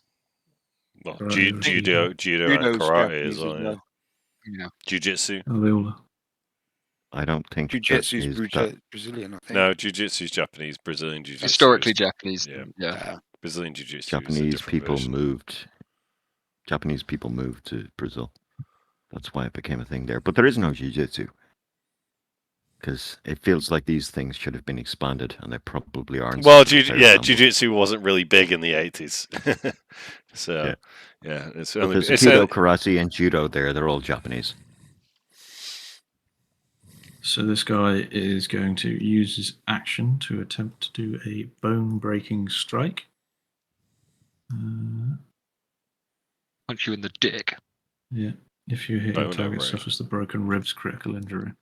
[SPEAKER 2] Well,
[SPEAKER 3] Karate.
[SPEAKER 2] judo and
[SPEAKER 4] Judo's
[SPEAKER 2] karate
[SPEAKER 4] Japanese
[SPEAKER 2] is
[SPEAKER 4] as well.
[SPEAKER 5] Yeah.
[SPEAKER 2] jiu-jitsu.
[SPEAKER 3] Oh, they all are.
[SPEAKER 1] I don't think
[SPEAKER 4] Jiu-Jitsu's
[SPEAKER 1] that
[SPEAKER 4] Brazilian, I think.
[SPEAKER 2] No, jiu-jitsu is Japanese. Brazilian jiu-jitsu.
[SPEAKER 5] Historically
[SPEAKER 2] is-
[SPEAKER 5] Japanese.
[SPEAKER 2] Yeah.
[SPEAKER 5] Yeah.
[SPEAKER 2] Brazilian jiu-jitsu is a
[SPEAKER 1] Japanese
[SPEAKER 2] different
[SPEAKER 1] people
[SPEAKER 2] version.
[SPEAKER 1] moved to Brazil. That's why it became a thing there. But there is no jiu-jitsu. Because it feels like these things should have been expanded, and they probably aren't.
[SPEAKER 2] Well,
[SPEAKER 1] So they're examples.
[SPEAKER 2] jiu-jitsu wasn't really big in the 80s. So,
[SPEAKER 1] Yeah.
[SPEAKER 2] it's
[SPEAKER 1] But
[SPEAKER 2] only...
[SPEAKER 1] there's
[SPEAKER 2] It's
[SPEAKER 1] Aikido, karate, and judo there. They're all Japanese.
[SPEAKER 3] So this guy is going to use his action to attempt to do a bone-breaking strike.
[SPEAKER 5] Punch you in the dick.
[SPEAKER 3] Yeah. If you hit your
[SPEAKER 2] Bone
[SPEAKER 3] target
[SPEAKER 2] array.
[SPEAKER 3] suffers the broken ribs critical injury.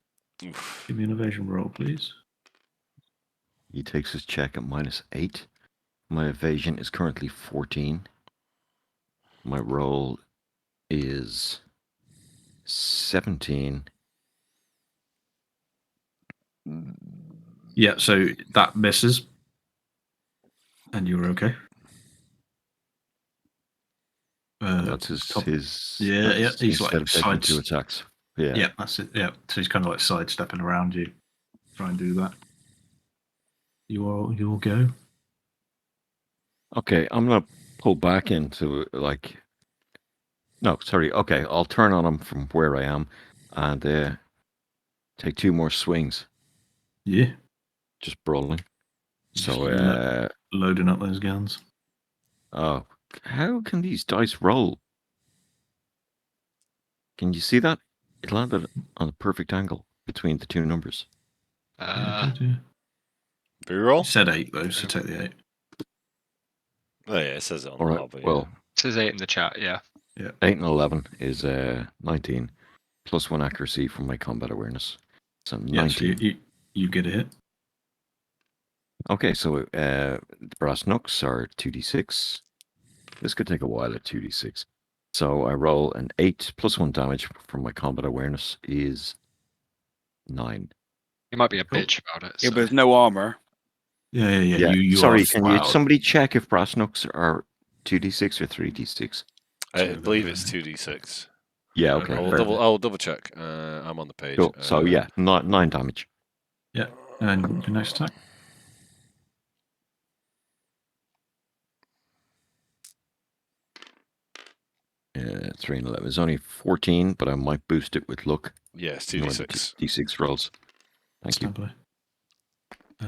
[SPEAKER 2] Oof.
[SPEAKER 3] Give me an evasion roll, please.
[SPEAKER 1] He takes his check at -8. My evasion is currently 14. My roll is 17.
[SPEAKER 3] Yeah, so that misses. And you're okay.
[SPEAKER 1] That's
[SPEAKER 3] top-
[SPEAKER 1] his.
[SPEAKER 3] Yeah,
[SPEAKER 1] that's
[SPEAKER 3] yeah, he's
[SPEAKER 1] instead
[SPEAKER 3] like
[SPEAKER 1] of taking 2
[SPEAKER 3] sides-
[SPEAKER 1] attacks. Yeah.
[SPEAKER 3] Yeah, that's it. Yeah, so he's kind of like sidestepping around you. Try and do that. You'll go.
[SPEAKER 1] Okay, I'm gonna pull back into like. No, sorry. Okay, I'll turn on him from where I am, and take 2 more swings,
[SPEAKER 3] Yeah.
[SPEAKER 1] just brawling.
[SPEAKER 3] Just
[SPEAKER 1] So,
[SPEAKER 3] loading up those guns.
[SPEAKER 1] oh, how can these dice roll? Can you see that? It landed on a perfect angle between the 2 numbers.
[SPEAKER 3] Yeah, it did, yeah.
[SPEAKER 2] B-roll?
[SPEAKER 3] It said 8 though, so take the 8.
[SPEAKER 2] Oh, yeah, it says it on
[SPEAKER 1] All
[SPEAKER 2] the
[SPEAKER 1] right.
[SPEAKER 2] hobby.
[SPEAKER 1] Well,
[SPEAKER 5] It says 8 in the chat, yeah.
[SPEAKER 1] 8 and 11 is 19, plus 1 accuracy from my combat awareness. So
[SPEAKER 3] Yeah, so
[SPEAKER 1] 19.
[SPEAKER 3] you get a hit.
[SPEAKER 1] Okay, so the brass knucks are 2d6. This could take a while at 2d6. So I roll an 8 plus 1 damage from my combat awareness is 9.
[SPEAKER 5] You might be a
[SPEAKER 3] Cool.
[SPEAKER 5] bitch about it.
[SPEAKER 4] Yeah,
[SPEAKER 5] So.
[SPEAKER 4] but there's no armor.
[SPEAKER 3] Yeah.
[SPEAKER 1] Yeah.
[SPEAKER 3] You
[SPEAKER 1] Sorry,
[SPEAKER 3] are
[SPEAKER 1] can you
[SPEAKER 3] out.
[SPEAKER 1] somebody check if brass knucks are 2d6 or 3d6?
[SPEAKER 2] I believe it's 2d6.
[SPEAKER 1] Yeah,
[SPEAKER 3] Okay,
[SPEAKER 1] okay.
[SPEAKER 2] I'll
[SPEAKER 1] fair
[SPEAKER 2] double check. I'm on the page.
[SPEAKER 1] Cool. So yeah, 9 damage.
[SPEAKER 3] Yeah. And your next attack.
[SPEAKER 1] Yeah, 3 and 11. It's only 14, but I might boost it with luck.
[SPEAKER 2] Yeah, it's
[SPEAKER 1] Ignore the
[SPEAKER 2] 2d6.
[SPEAKER 1] D6 rolls. Thank you.
[SPEAKER 3] Stand by.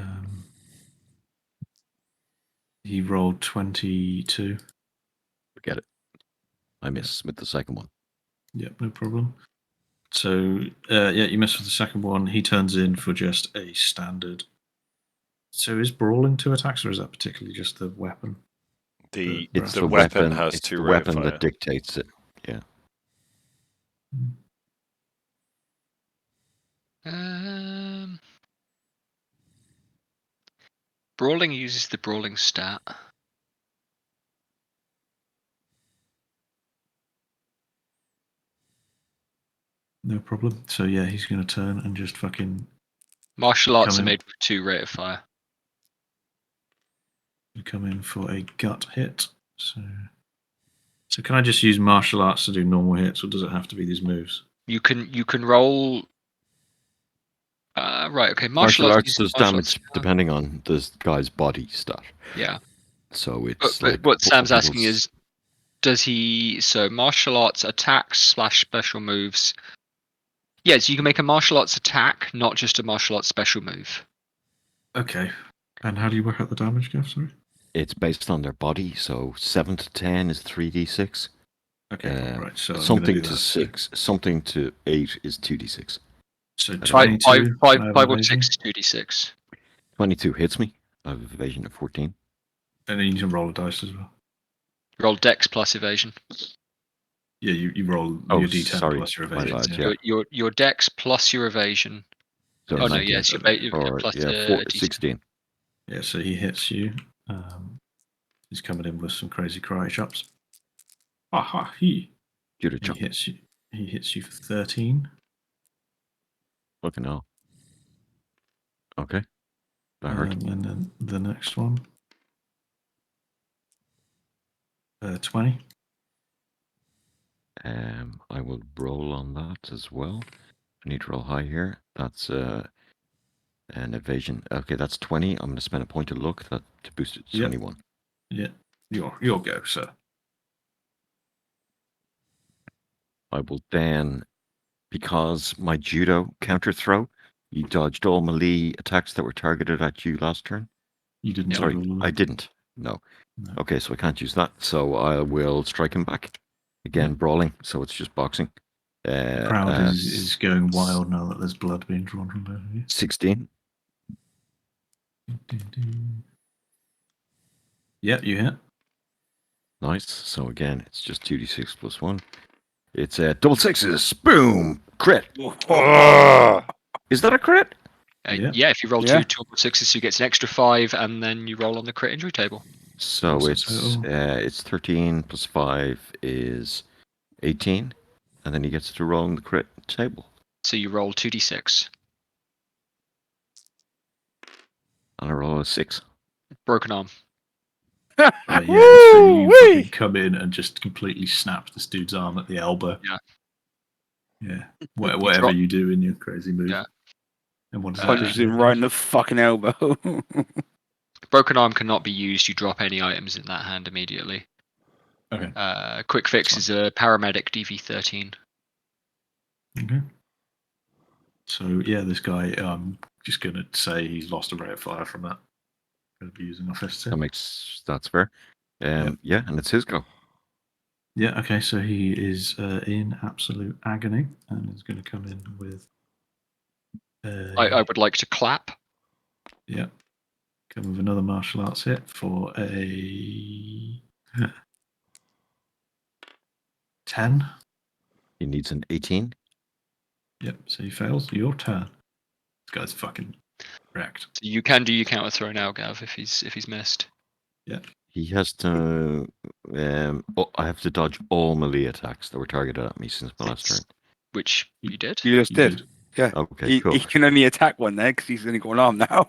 [SPEAKER 3] He rolled 22.
[SPEAKER 1] Forget it. I miss with the second one.
[SPEAKER 3] Yep, no problem. So, yeah, you mess with the second one. He turns in for just a standard. So, is brawling 2 attacks, or is that particularly just the weapon?
[SPEAKER 2] The
[SPEAKER 1] It's
[SPEAKER 2] the weapon has
[SPEAKER 1] it's
[SPEAKER 2] 2
[SPEAKER 1] the
[SPEAKER 2] rate of
[SPEAKER 1] weapon
[SPEAKER 2] fire.
[SPEAKER 1] that dictates it. Yeah.
[SPEAKER 5] Brawling uses the brawling stat.
[SPEAKER 3] No problem. So, yeah, he's going to turn and just fucking
[SPEAKER 5] Martial arts
[SPEAKER 3] Come
[SPEAKER 5] are
[SPEAKER 3] in.
[SPEAKER 5] made with 2 rate of fire.
[SPEAKER 3] come in for a gut hit. So can I just use martial arts to do normal hits, or does it have to be these moves?
[SPEAKER 5] You can roll. Right, okay. Martial arts uses
[SPEAKER 1] does
[SPEAKER 5] martial
[SPEAKER 1] damage
[SPEAKER 5] arts.
[SPEAKER 1] depending on this guy's body stat.
[SPEAKER 5] Yeah.
[SPEAKER 1] So it's
[SPEAKER 5] But
[SPEAKER 1] like
[SPEAKER 5] what Sam's asking
[SPEAKER 1] rolls-
[SPEAKER 5] is, does he? So martial arts attacks / special moves. Yeah, so you can make a martial arts attack, not just a martial arts special move.
[SPEAKER 3] Okay. And how do you work out the damage, Gav? Sorry.
[SPEAKER 1] it's based on their body. So 7 to 10 is 3d6.
[SPEAKER 3] Okay, cool, right. So I'm gonna
[SPEAKER 1] something
[SPEAKER 3] do
[SPEAKER 1] to
[SPEAKER 3] that.
[SPEAKER 1] 6, something to 8 is 2d6.
[SPEAKER 3] So
[SPEAKER 5] Five,
[SPEAKER 3] 22.
[SPEAKER 5] five,
[SPEAKER 3] I have
[SPEAKER 5] 5 or
[SPEAKER 3] evasion,
[SPEAKER 5] 6 is 2d6.
[SPEAKER 1] 22 hits me. I have evasion of 14.
[SPEAKER 3] and then you can roll a dice as well.
[SPEAKER 5] Roll Dex plus evasion.
[SPEAKER 3] Yeah, you roll
[SPEAKER 1] Oh,
[SPEAKER 3] your D10
[SPEAKER 1] sorry,
[SPEAKER 3] plus your
[SPEAKER 1] my
[SPEAKER 3] evasion.
[SPEAKER 1] bad,
[SPEAKER 3] yeah.
[SPEAKER 1] yeah.
[SPEAKER 5] Your Dex plus your evasion.
[SPEAKER 1] So
[SPEAKER 5] Oh no,
[SPEAKER 1] 19.
[SPEAKER 5] yes, your
[SPEAKER 1] Or,
[SPEAKER 5] plus
[SPEAKER 1] yeah,
[SPEAKER 5] a D10.
[SPEAKER 1] 16.
[SPEAKER 3] Yeah, so he hits you. He's coming in with some crazy karate chops. Aha,
[SPEAKER 1] Judo
[SPEAKER 3] He
[SPEAKER 1] chop.
[SPEAKER 3] hits you. He hits you for 13.
[SPEAKER 1] Fucking hell. Okay. That hurt.
[SPEAKER 3] And then the next one. 20.
[SPEAKER 1] I will roll on that as well. I need to roll high here. That's an evasion. Okay, that's 20. I'm going to spend a point of luck to boost it to
[SPEAKER 3] Yep.
[SPEAKER 1] 21.
[SPEAKER 3] Yeah, your go, sir.
[SPEAKER 1] I will then, because my judo counter throw, you dodged all melee attacks that were targeted at you last turn.
[SPEAKER 3] You didn't.
[SPEAKER 1] Sorry,
[SPEAKER 3] dodge all of them.
[SPEAKER 1] I didn't. No.
[SPEAKER 3] No.
[SPEAKER 1] Okay, so I can't use that. So I will strike him back. Again,
[SPEAKER 3] Yeah.
[SPEAKER 1] brawling. So it's just boxing.
[SPEAKER 3] The crowd is going wild now that there's blood being drawn from both of you.
[SPEAKER 1] 16.
[SPEAKER 3] Yep, you hit.
[SPEAKER 1] Nice. So again, it's just 2d6 plus 1. It's double sixes. Boom! Crit. Is that a crit?
[SPEAKER 3] Yeah.
[SPEAKER 5] Yeah, if you roll
[SPEAKER 4] Yeah.
[SPEAKER 5] two or 6s, you get an extra 5, and then you roll on the crit injury table.
[SPEAKER 1] So
[SPEAKER 3] What's the
[SPEAKER 1] it's 13 plus 5 is 18. And then he gets to roll on the crit table.
[SPEAKER 5] So you roll 2d6.
[SPEAKER 1] And I roll a 6.
[SPEAKER 5] Broken arm.
[SPEAKER 3] Yeah, so you fucking come in and just completely snap this dude's arm at the elbow.
[SPEAKER 5] Yeah.
[SPEAKER 3] Yeah. Whatever
[SPEAKER 5] drop-
[SPEAKER 3] you do in your crazy move.
[SPEAKER 5] Yeah.
[SPEAKER 3] And what does
[SPEAKER 4] Punches
[SPEAKER 3] that do?
[SPEAKER 4] him right in the fucking elbow.
[SPEAKER 5] broken arm cannot be used. You drop any items in that hand immediately.
[SPEAKER 3] Okay.
[SPEAKER 5] Quick fix is a paramedic DV13.
[SPEAKER 3] Okay. So yeah, this guy. I'm just gonna say he's lost a rate of fire from that. Gonna be using a fist tip.
[SPEAKER 1] That's fair. Yeah, and it's his go.
[SPEAKER 3] Yeah. Okay. So he is in absolute agony and is going to come in with.
[SPEAKER 5] I would like to clap.
[SPEAKER 3] Yeah. Come with another martial arts hit for a 10.
[SPEAKER 1] He needs an 18.
[SPEAKER 3] Yep. So he fails. Your turn. This guy's fucking wrecked.
[SPEAKER 5] So you can do your counter throw now, Gav, if he's missed.
[SPEAKER 1] He has to. I have to dodge all melee attacks that were targeted at me since my last turn.
[SPEAKER 5] Which you did.
[SPEAKER 4] You just
[SPEAKER 3] You
[SPEAKER 4] did. Yeah.
[SPEAKER 1] Okay, cool.
[SPEAKER 4] He can only attack one there because he's only got an arm now.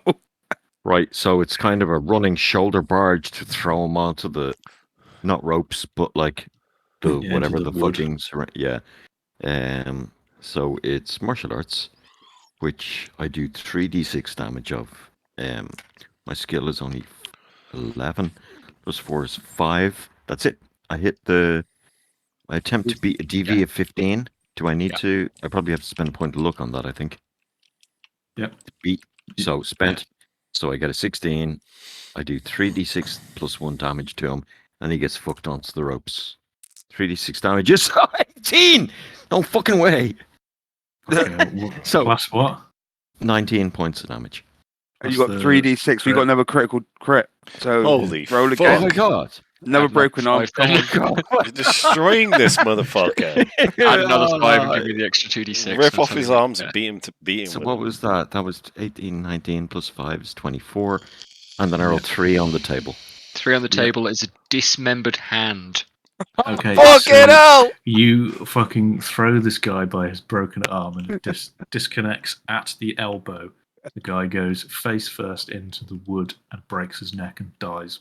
[SPEAKER 1] Right, so it's kind of a running shoulder barge to throw him onto the, not ropes, but like the
[SPEAKER 3] Yeah,
[SPEAKER 1] whatever
[SPEAKER 3] into
[SPEAKER 1] the
[SPEAKER 3] the wood.
[SPEAKER 1] fucking yeah. So it's martial arts, which I do 3d6 damage of. My skill is only 11 plus 4 is 5. That's it. I attempt to beat a DV of 15. Do I need to? I probably have to spend a point to look on that, I think.
[SPEAKER 3] Yep.
[SPEAKER 1] Beat. So spent. So I get a 16. I do 3d6 plus 1 damage to him, and he gets fucked onto the ropes. 3d6 damage is 18! No fucking way!
[SPEAKER 3] Okay,
[SPEAKER 1] So-
[SPEAKER 3] plus what?
[SPEAKER 1] 19 points of damage.
[SPEAKER 4] You got
[SPEAKER 3] What's the
[SPEAKER 4] 3d6. We
[SPEAKER 3] crit?
[SPEAKER 4] got another critical crit. So
[SPEAKER 2] Holy
[SPEAKER 4] roll
[SPEAKER 2] fuck.
[SPEAKER 1] Oh
[SPEAKER 4] again.
[SPEAKER 1] my god!
[SPEAKER 4] Another
[SPEAKER 5] Add
[SPEAKER 4] broken arm.
[SPEAKER 5] another five.
[SPEAKER 2] You're destroying this motherfucker.
[SPEAKER 5] Add another 5 and give me the extra 2d6.
[SPEAKER 2] Rip
[SPEAKER 5] I'm
[SPEAKER 2] off his
[SPEAKER 5] telling you.
[SPEAKER 2] arms and beat him to beat him.
[SPEAKER 1] So
[SPEAKER 2] with
[SPEAKER 1] what
[SPEAKER 2] them.
[SPEAKER 1] was that? That was 18, 19 plus 5 is 24. And then I rolled 3 on the table.
[SPEAKER 5] 3 on the table is a dismembered hand.
[SPEAKER 3] Okay.
[SPEAKER 4] Fucking
[SPEAKER 3] so
[SPEAKER 4] hell!
[SPEAKER 3] you fucking throw this guy by his broken arm and it disconnects at the elbow. The guy goes face first into the wood and breaks his neck and dies.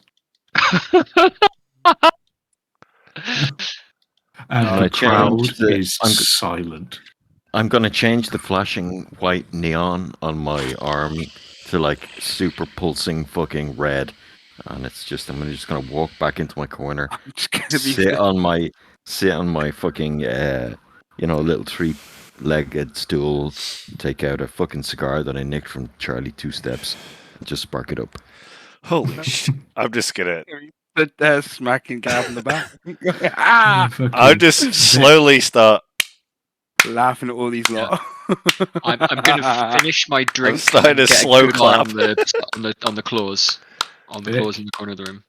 [SPEAKER 3] And
[SPEAKER 1] I'm
[SPEAKER 3] the
[SPEAKER 1] gonna
[SPEAKER 3] crowd
[SPEAKER 1] change the-
[SPEAKER 3] is
[SPEAKER 1] I'm-
[SPEAKER 3] silent.
[SPEAKER 1] I'm gonna change the flashing white neon on my arm to like super pulsing fucking red, and it's just I'm just gonna walk back into my corner,
[SPEAKER 4] I'm just gonna be
[SPEAKER 1] sit on my fucking little 3-legged stool, take out a fucking cigar that I nicked from Charlie 2 Steps, and just spark it up.
[SPEAKER 2] Holy shit. I'm just gonna.
[SPEAKER 4] stood there smacking Gav in the back. Ah!
[SPEAKER 3] Fucking
[SPEAKER 2] I'll just slowly start.
[SPEAKER 4] Laughing at all these lot.
[SPEAKER 5] I'm going to finish my drink.
[SPEAKER 2] starting
[SPEAKER 5] and
[SPEAKER 2] a
[SPEAKER 5] get
[SPEAKER 2] slow
[SPEAKER 5] good eye
[SPEAKER 2] clap.
[SPEAKER 5] on the claws. On the
[SPEAKER 3] Vic?
[SPEAKER 5] claws in the corner of the room.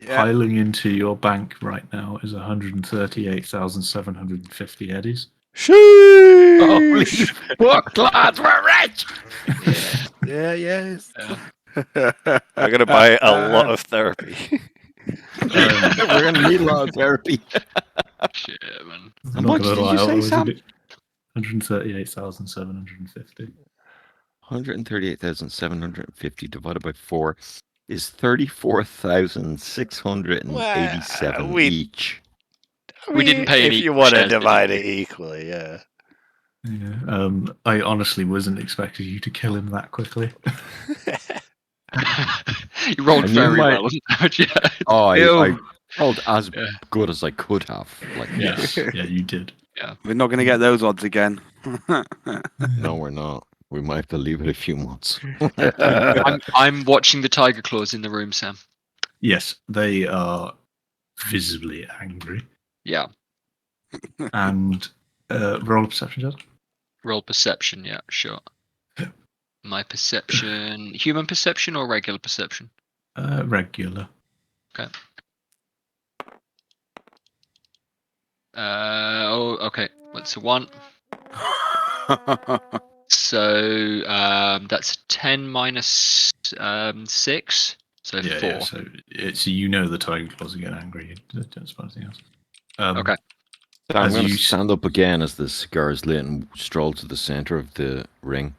[SPEAKER 4] Yeah.
[SPEAKER 3] Piling into your bank right now is 138,750 eddies.
[SPEAKER 1] Holy fuck, lads, we're rich!
[SPEAKER 4] Yeah, yes.
[SPEAKER 2] I'm gonna buy a lot of therapy.
[SPEAKER 1] We're gonna need a lot of therapy.
[SPEAKER 5] Shit, man.
[SPEAKER 1] How
[SPEAKER 3] I'm not
[SPEAKER 1] much
[SPEAKER 3] gonna
[SPEAKER 1] did
[SPEAKER 3] lie,
[SPEAKER 1] you
[SPEAKER 3] I
[SPEAKER 1] say,
[SPEAKER 3] was a
[SPEAKER 1] Sam?
[SPEAKER 3] bit- 138,750.
[SPEAKER 1] 138,750 divided by 4 is 34,687
[SPEAKER 2] Well, we-
[SPEAKER 1] each.
[SPEAKER 5] We didn't pay
[SPEAKER 2] If
[SPEAKER 5] any
[SPEAKER 2] you want to
[SPEAKER 5] shares, did
[SPEAKER 2] divide
[SPEAKER 5] we?
[SPEAKER 2] it equally, yeah.
[SPEAKER 3] Yeah. I honestly wasn't expecting you to kill him that quickly.
[SPEAKER 5] You rolled
[SPEAKER 1] I knew
[SPEAKER 5] very
[SPEAKER 1] my-
[SPEAKER 5] well, haven't you?
[SPEAKER 1] Oh, I
[SPEAKER 4] Ew.
[SPEAKER 1] rolled as
[SPEAKER 5] Yeah.
[SPEAKER 1] good as I could have. Like,
[SPEAKER 3] Yes, yeah, you did.
[SPEAKER 4] We're not going to get those odds again.
[SPEAKER 1] no, we're not. We might have to leave it a few months.
[SPEAKER 5] I'm watching the tiger claws in the room, Sam.
[SPEAKER 3] Yes, they are visibly angry.
[SPEAKER 5] Yeah.
[SPEAKER 3] And roll a perception check.
[SPEAKER 5] Roll perception, yeah, sure. My perception, human perception or regular perception?
[SPEAKER 3] Regular.
[SPEAKER 5] Okay. What's a 1? So that's a 10 minus 6, so 4.
[SPEAKER 3] Yeah, so you know the tiger claws are getting angry. You don't spot anything else.
[SPEAKER 5] Okay.
[SPEAKER 1] So I'm
[SPEAKER 3] As
[SPEAKER 1] going to
[SPEAKER 3] you-
[SPEAKER 1] stand up again as the cigar is lit and stroll to the center of the ring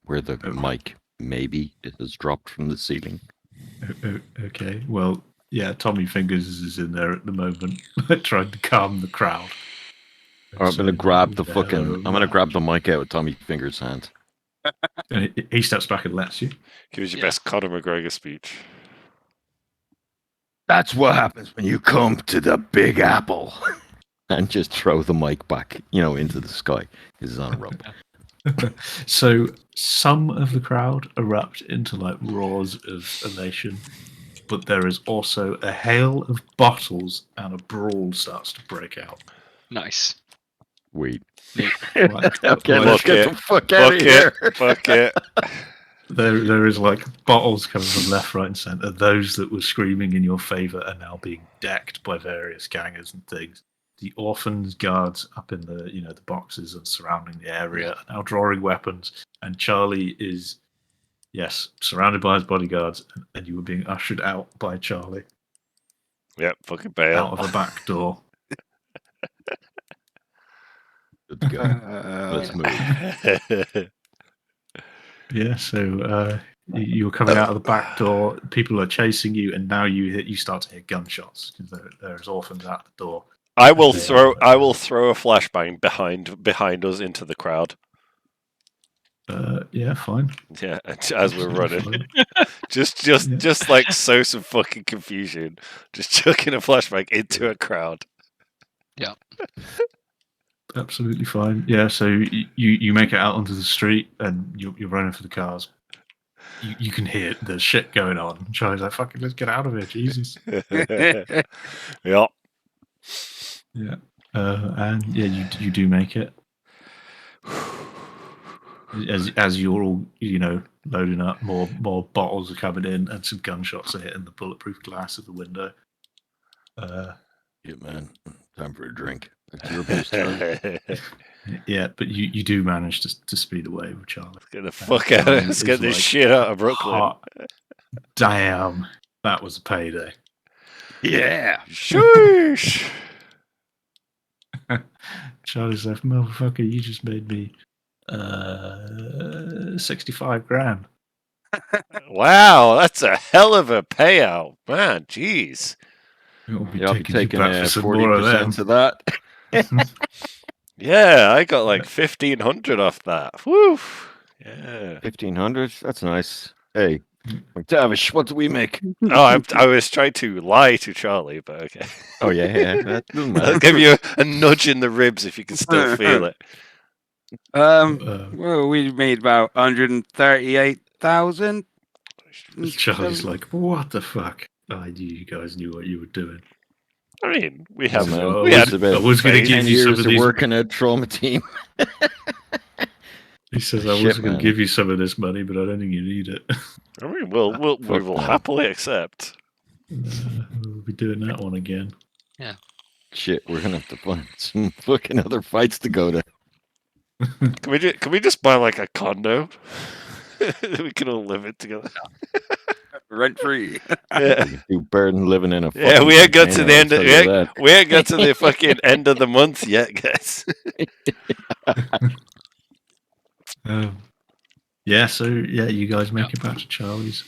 [SPEAKER 1] where the
[SPEAKER 3] Okay.
[SPEAKER 1] mic maybe it has dropped from the ceiling.
[SPEAKER 3] Okay, well, yeah, Tommy Fingers is in there at the moment, trying to calm the crowd.
[SPEAKER 1] Or I'm going to grab the
[SPEAKER 3] So,
[SPEAKER 1] fucking. I'm going to grab the mic out with Tommy Finger's hand.
[SPEAKER 3] And he steps back and lets you.
[SPEAKER 2] Give us your
[SPEAKER 5] Yeah.
[SPEAKER 2] best Conor McGregor speech.
[SPEAKER 1] That's what happens when you come to the Big Apple. And just throw the mic back, into the sky. Because it's on a rope.
[SPEAKER 3] So some of the crowd erupt into like roars of elation, but there is also a hail of bottles and a brawl starts to break out.
[SPEAKER 5] Nice.
[SPEAKER 1] Wait.
[SPEAKER 3] Right,
[SPEAKER 1] Okay,
[SPEAKER 3] right,
[SPEAKER 1] let's get the fuck out of here.
[SPEAKER 2] Fuck it.
[SPEAKER 3] there is like bottles coming from left, right, and centre. Those that were screaming in your favour are now being decked by various gangers and things. The orphans guards up in the the boxes and surrounding the area are now drawing weapons, and Charlie is surrounded by his bodyguards, and you were being ushered out by Charlie
[SPEAKER 2] Yep, fucking bail.
[SPEAKER 3] out of the back door.
[SPEAKER 1] Let's go. Let's move.
[SPEAKER 3] Yeah, so you were coming out of the back door. People are chasing you, and now you start to hear gunshots because there's orphans at the door.
[SPEAKER 2] I will
[SPEAKER 3] They
[SPEAKER 2] throw
[SPEAKER 3] are-
[SPEAKER 2] a flashbang behind us into the crowd.
[SPEAKER 3] Yeah, fine.
[SPEAKER 2] Yeah, as we're running.
[SPEAKER 3] Fine.
[SPEAKER 2] Just like sow some fucking confusion. Just chucking a flashbang into a crowd.
[SPEAKER 3] Absolutely fine. Yeah, so you make it out onto the street, and you're running for the cars. You can hear there's shit going on. Charlie's like, "Fucking, let's get out of here, Jesus!"
[SPEAKER 2] Yeah.
[SPEAKER 3] Yeah, and yeah, you do make it. As you're all loading up, more bottles are coming in, and some gunshots are hitting the bulletproof glass of the window.
[SPEAKER 1] Yeah, man. Time for a drink. That's your best Charlie.
[SPEAKER 3] Yeah, but you do manage to speed away with Charlie.
[SPEAKER 2] Get the fuck out of Let's get this shit out of Brooklyn.
[SPEAKER 3] Hot. Damn, that was a payday.
[SPEAKER 1] Yeah.
[SPEAKER 2] Sheesh.
[SPEAKER 3] Charlie's like, motherfucker, you just made me 65 grand.
[SPEAKER 2] Wow, that's a hell of a payout. Man, jeez.
[SPEAKER 3] It'll be
[SPEAKER 1] I'll be
[SPEAKER 3] taking
[SPEAKER 1] taking
[SPEAKER 3] you back for some more of them.
[SPEAKER 1] 40% of that.
[SPEAKER 2] Yeah, I got like 1,500 off that. Woo. Yeah.
[SPEAKER 1] 1,500? That's nice. Hey, McTavish, what do we make?
[SPEAKER 2] Oh, I was trying to lie to Charlie, but okay.
[SPEAKER 1] Oh, yeah. That doesn't matter.
[SPEAKER 2] I'll give you a nudge in the ribs if you can still feel it.
[SPEAKER 4] Well, we made about 138,000.
[SPEAKER 3] Charlie's like, what the fuck? I knew you guys knew what you were doing.
[SPEAKER 2] I mean, we have.
[SPEAKER 1] man.
[SPEAKER 3] I
[SPEAKER 2] We
[SPEAKER 3] was,
[SPEAKER 2] had
[SPEAKER 3] I was going to
[SPEAKER 1] 10
[SPEAKER 3] give you some
[SPEAKER 1] years
[SPEAKER 3] of
[SPEAKER 1] of
[SPEAKER 3] these.
[SPEAKER 1] working at Trauma Team.
[SPEAKER 3] He says, I
[SPEAKER 1] Shit,
[SPEAKER 3] was going
[SPEAKER 1] man.
[SPEAKER 3] to give you some of this money, but I don't think you need it.
[SPEAKER 2] I mean, we will
[SPEAKER 1] no.
[SPEAKER 2] happily accept.
[SPEAKER 3] We'll be doing that one again.
[SPEAKER 1] Shit, we're going to have to find some fucking other fights to go to.
[SPEAKER 2] Can we just buy like a condo? We can all live it together.
[SPEAKER 4] Rent free.
[SPEAKER 2] Yeah.
[SPEAKER 1] We can do burden living in a
[SPEAKER 2] Yeah,
[SPEAKER 1] fucking
[SPEAKER 2] we ain't got to the
[SPEAKER 1] container,
[SPEAKER 2] end of
[SPEAKER 1] I'll tell you that.
[SPEAKER 2] we ain't got to the fucking end of the month yet, guys.
[SPEAKER 3] You guys make it back to Charlie's.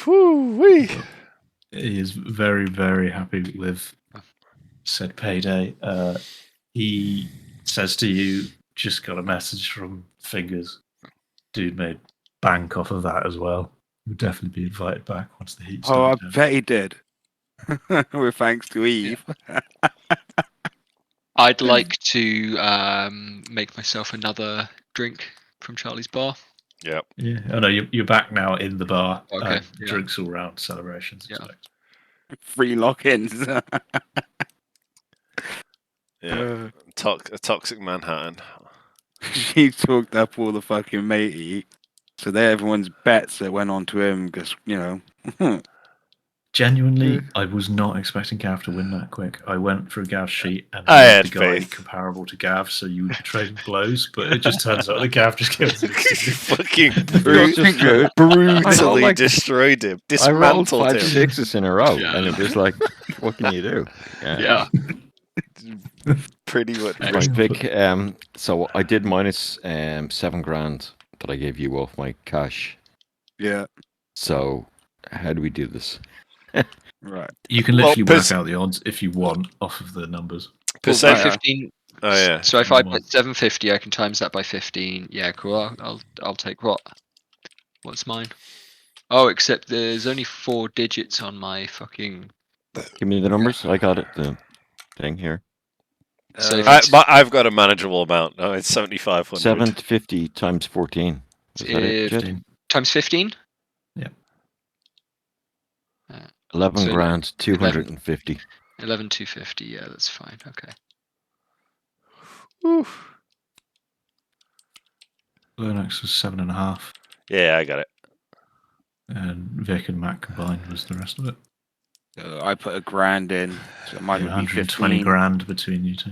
[SPEAKER 2] Whew-wee.
[SPEAKER 3] He is very, very happy with said payday. He says to you, just got a message from Fingers. Dude made bank off of that as well. Would definitely be invited back once the heat
[SPEAKER 4] Oh, I
[SPEAKER 3] started. down.
[SPEAKER 4] bet he did. With thanks to Eve.
[SPEAKER 5] I'd like to make myself another drink from Charlie's bar.
[SPEAKER 2] Yep.
[SPEAKER 3] Yeah. Oh no, you're back now in the bar.
[SPEAKER 5] Okay, yeah.
[SPEAKER 3] Drinks all round, celebrations.
[SPEAKER 5] Yeah.
[SPEAKER 4] Free lock-ins.
[SPEAKER 2] Yeah. A toxic Manhattan.
[SPEAKER 4] She talked up all the fucking matey. So they're everyone's bets that went on to him because,
[SPEAKER 3] Genuinely, I was not expecting Gav to win that quick. I went through Gav's sheet and
[SPEAKER 2] I
[SPEAKER 3] made
[SPEAKER 2] had
[SPEAKER 3] the guy
[SPEAKER 2] faith.
[SPEAKER 3] comparable to Gav, so you would be trading blows, but it just turns out that Gav just gives it.
[SPEAKER 2] Fucking
[SPEAKER 1] I
[SPEAKER 2] brutally
[SPEAKER 1] like-
[SPEAKER 2] destroyed him.
[SPEAKER 1] I rolled
[SPEAKER 2] Dismantled
[SPEAKER 1] 5
[SPEAKER 2] him.
[SPEAKER 1] sixes in a row,
[SPEAKER 5] Yeah.
[SPEAKER 1] and it was like, what can you do?
[SPEAKER 5] Yeah.
[SPEAKER 2] Pretty much.
[SPEAKER 1] Right, Vic. So I did minus 7 grand that I gave you off my cash.
[SPEAKER 4] Yeah.
[SPEAKER 1] So how do we do this?
[SPEAKER 4] Right.
[SPEAKER 3] You can
[SPEAKER 2] Well,
[SPEAKER 3] literally work out the odds if you want off of the numbers.
[SPEAKER 2] Percent,
[SPEAKER 4] Well,
[SPEAKER 2] Oh yeah.
[SPEAKER 5] So if I
[SPEAKER 3] Well,
[SPEAKER 5] put 750, I can times that by 15. Yeah, cool. I'll take what? What's mine? Oh, except there's only 4 digits on my fucking.
[SPEAKER 1] Give me the numbers. I got it. The thing here.
[SPEAKER 5] So if
[SPEAKER 4] Uh,
[SPEAKER 5] it's,
[SPEAKER 2] I've got a manageable amount. No, it's 7,500.
[SPEAKER 1] 750 times 14. Was that it,
[SPEAKER 5] if
[SPEAKER 1] Jed?
[SPEAKER 3] 15.
[SPEAKER 5] times 15.
[SPEAKER 3] Yeah.
[SPEAKER 1] 11
[SPEAKER 5] So
[SPEAKER 1] grand, 250.
[SPEAKER 5] 11,250. Yeah, that's fine. Okay.
[SPEAKER 2] Oof.
[SPEAKER 3] Linux was 7.5,
[SPEAKER 2] Yeah, I got it.
[SPEAKER 3] and Vic and Matt combined was the rest of it.
[SPEAKER 4] I put $1,000 in, so mine
[SPEAKER 3] Yeah,
[SPEAKER 4] would be
[SPEAKER 3] 120
[SPEAKER 4] 15.
[SPEAKER 3] grand between you two.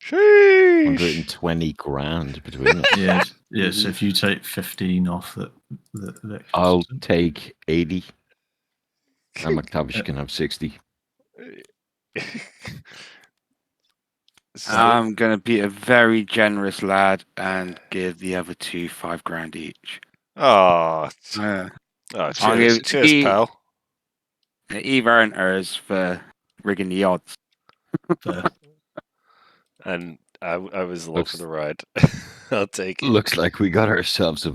[SPEAKER 2] Sheesh.
[SPEAKER 1] 120 grand between us.
[SPEAKER 3] Yes, yes. If you take 15 off that, Vic
[SPEAKER 1] I'll
[SPEAKER 3] just-
[SPEAKER 1] take 80. And McTavish can have 60.
[SPEAKER 4] I'm gonna be a very generous lad and give the other two $5,000 each.
[SPEAKER 2] Oh,
[SPEAKER 4] Uh,
[SPEAKER 2] oh,
[SPEAKER 4] I'll
[SPEAKER 2] cheers,
[SPEAKER 4] give
[SPEAKER 2] cheers, pal.
[SPEAKER 4] Eva and hers for rigging the odds.
[SPEAKER 3] fair.
[SPEAKER 2] And I was along for
[SPEAKER 1] Looks-
[SPEAKER 2] the ride. I'll take it.
[SPEAKER 1] Looks like we got ourselves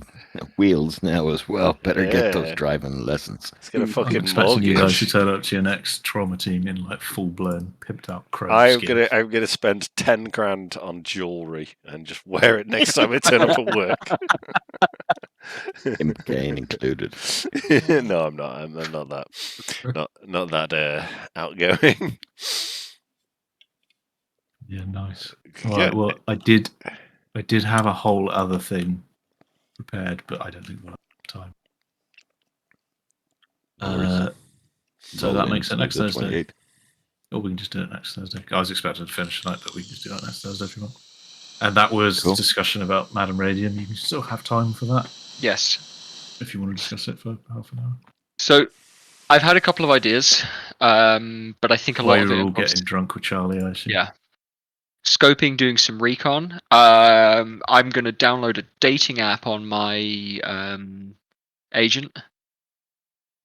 [SPEAKER 1] wheels now as well. Better get those
[SPEAKER 2] Yeah.
[SPEAKER 1] driving lessons.
[SPEAKER 2] Let's get a
[SPEAKER 4] I'm
[SPEAKER 3] I'm
[SPEAKER 2] fucking
[SPEAKER 3] expecting you guys to
[SPEAKER 2] mortgage.
[SPEAKER 3] turn up to your next trauma team in like full blown pimped out crow
[SPEAKER 2] I'm
[SPEAKER 3] skins.
[SPEAKER 2] gonna spend 10 grand on jewelry and just wear it next time I turn up at work.
[SPEAKER 1] Imp gain included.
[SPEAKER 2] No, I'm not. I'm not that. Not that outgoing.
[SPEAKER 3] Yeah, nice.
[SPEAKER 2] Yeah.
[SPEAKER 3] All right. Well, I did have a whole other thing prepared, but I don't think we'll have time.
[SPEAKER 1] No worries.
[SPEAKER 3] So that makes it
[SPEAKER 1] Roll
[SPEAKER 3] next
[SPEAKER 1] into the
[SPEAKER 3] Thursday.
[SPEAKER 1] 28th.
[SPEAKER 3] Or we can just do it next Thursday. I was expecting to finish tonight, but we can just do that next Thursday if you want. And that was
[SPEAKER 1] Cool.
[SPEAKER 3] discussion about Madame Radian. You can still have time for that
[SPEAKER 5] Yes.
[SPEAKER 3] if you want to discuss it for half an hour.
[SPEAKER 5] So I've had a couple of ideas, but I think a lot
[SPEAKER 3] While
[SPEAKER 5] of
[SPEAKER 3] you're
[SPEAKER 5] it
[SPEAKER 3] all
[SPEAKER 5] involves-
[SPEAKER 3] getting drunk with Charlie, I assume.
[SPEAKER 5] Yeah. Scoping, doing some recon. I'm going to download a dating app on my agent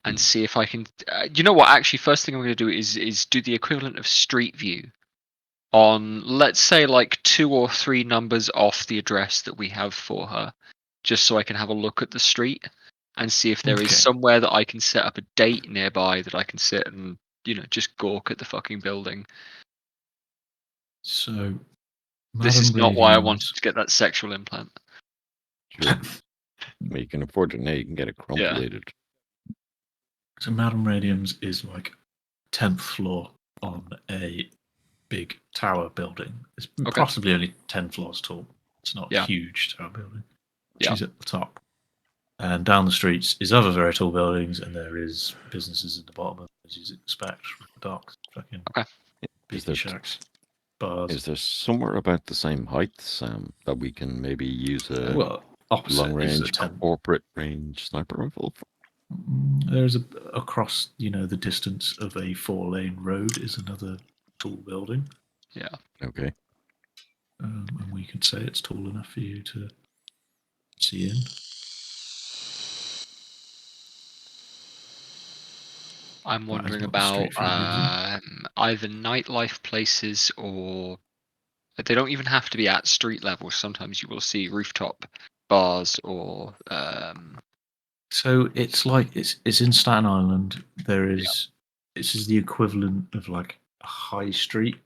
[SPEAKER 5] and see if I can. You know what? Actually, first thing I'm going to do is do the equivalent of Street View on, let's say, like 2 or 3 numbers off the address that we have for her, just so I can have a look at the street and see if there is
[SPEAKER 3] Okay.
[SPEAKER 5] somewhere that I can set up a date nearby that I can sit and just gawk at the fucking building.
[SPEAKER 3] So,
[SPEAKER 5] This is
[SPEAKER 3] Madame
[SPEAKER 5] not why I
[SPEAKER 3] Radian's-
[SPEAKER 5] wanted to get that sexual implant.
[SPEAKER 1] Sure. Well, you can afford it now. You can get it crumpulated.
[SPEAKER 3] So Madame Radium's is like 10th floor on a big tower building. It's possibly only 10 floors tall. It's not
[SPEAKER 5] Yeah.
[SPEAKER 3] a huge tower building.
[SPEAKER 5] Yeah.
[SPEAKER 3] She's at the top. And down the streets is other very tall buildings, and there is businesses at the bottom, as you'd expect, docks, fucking
[SPEAKER 5] Okay.
[SPEAKER 1] Is
[SPEAKER 3] beauty
[SPEAKER 1] there,
[SPEAKER 3] shacks, bars.
[SPEAKER 1] is there somewhere about the same height, Sam, that we can maybe use a
[SPEAKER 3] Well, opposite is a
[SPEAKER 1] long-range
[SPEAKER 3] 10.
[SPEAKER 1] corporate range sniper rifle?
[SPEAKER 3] There's across, the distance of a 4-lane road is another tall building.
[SPEAKER 5] Yeah.
[SPEAKER 1] Okay.
[SPEAKER 3] And we could say it's tall enough for you to see in.
[SPEAKER 5] I'm
[SPEAKER 3] That is
[SPEAKER 5] wondering
[SPEAKER 3] what the
[SPEAKER 5] about
[SPEAKER 3] street food gives
[SPEAKER 5] either nightlife places or they don't even have to be at street level. Sometimes you will see rooftop bars or
[SPEAKER 3] So it's like it's in Staten Island. There is this is the equivalent of like a high street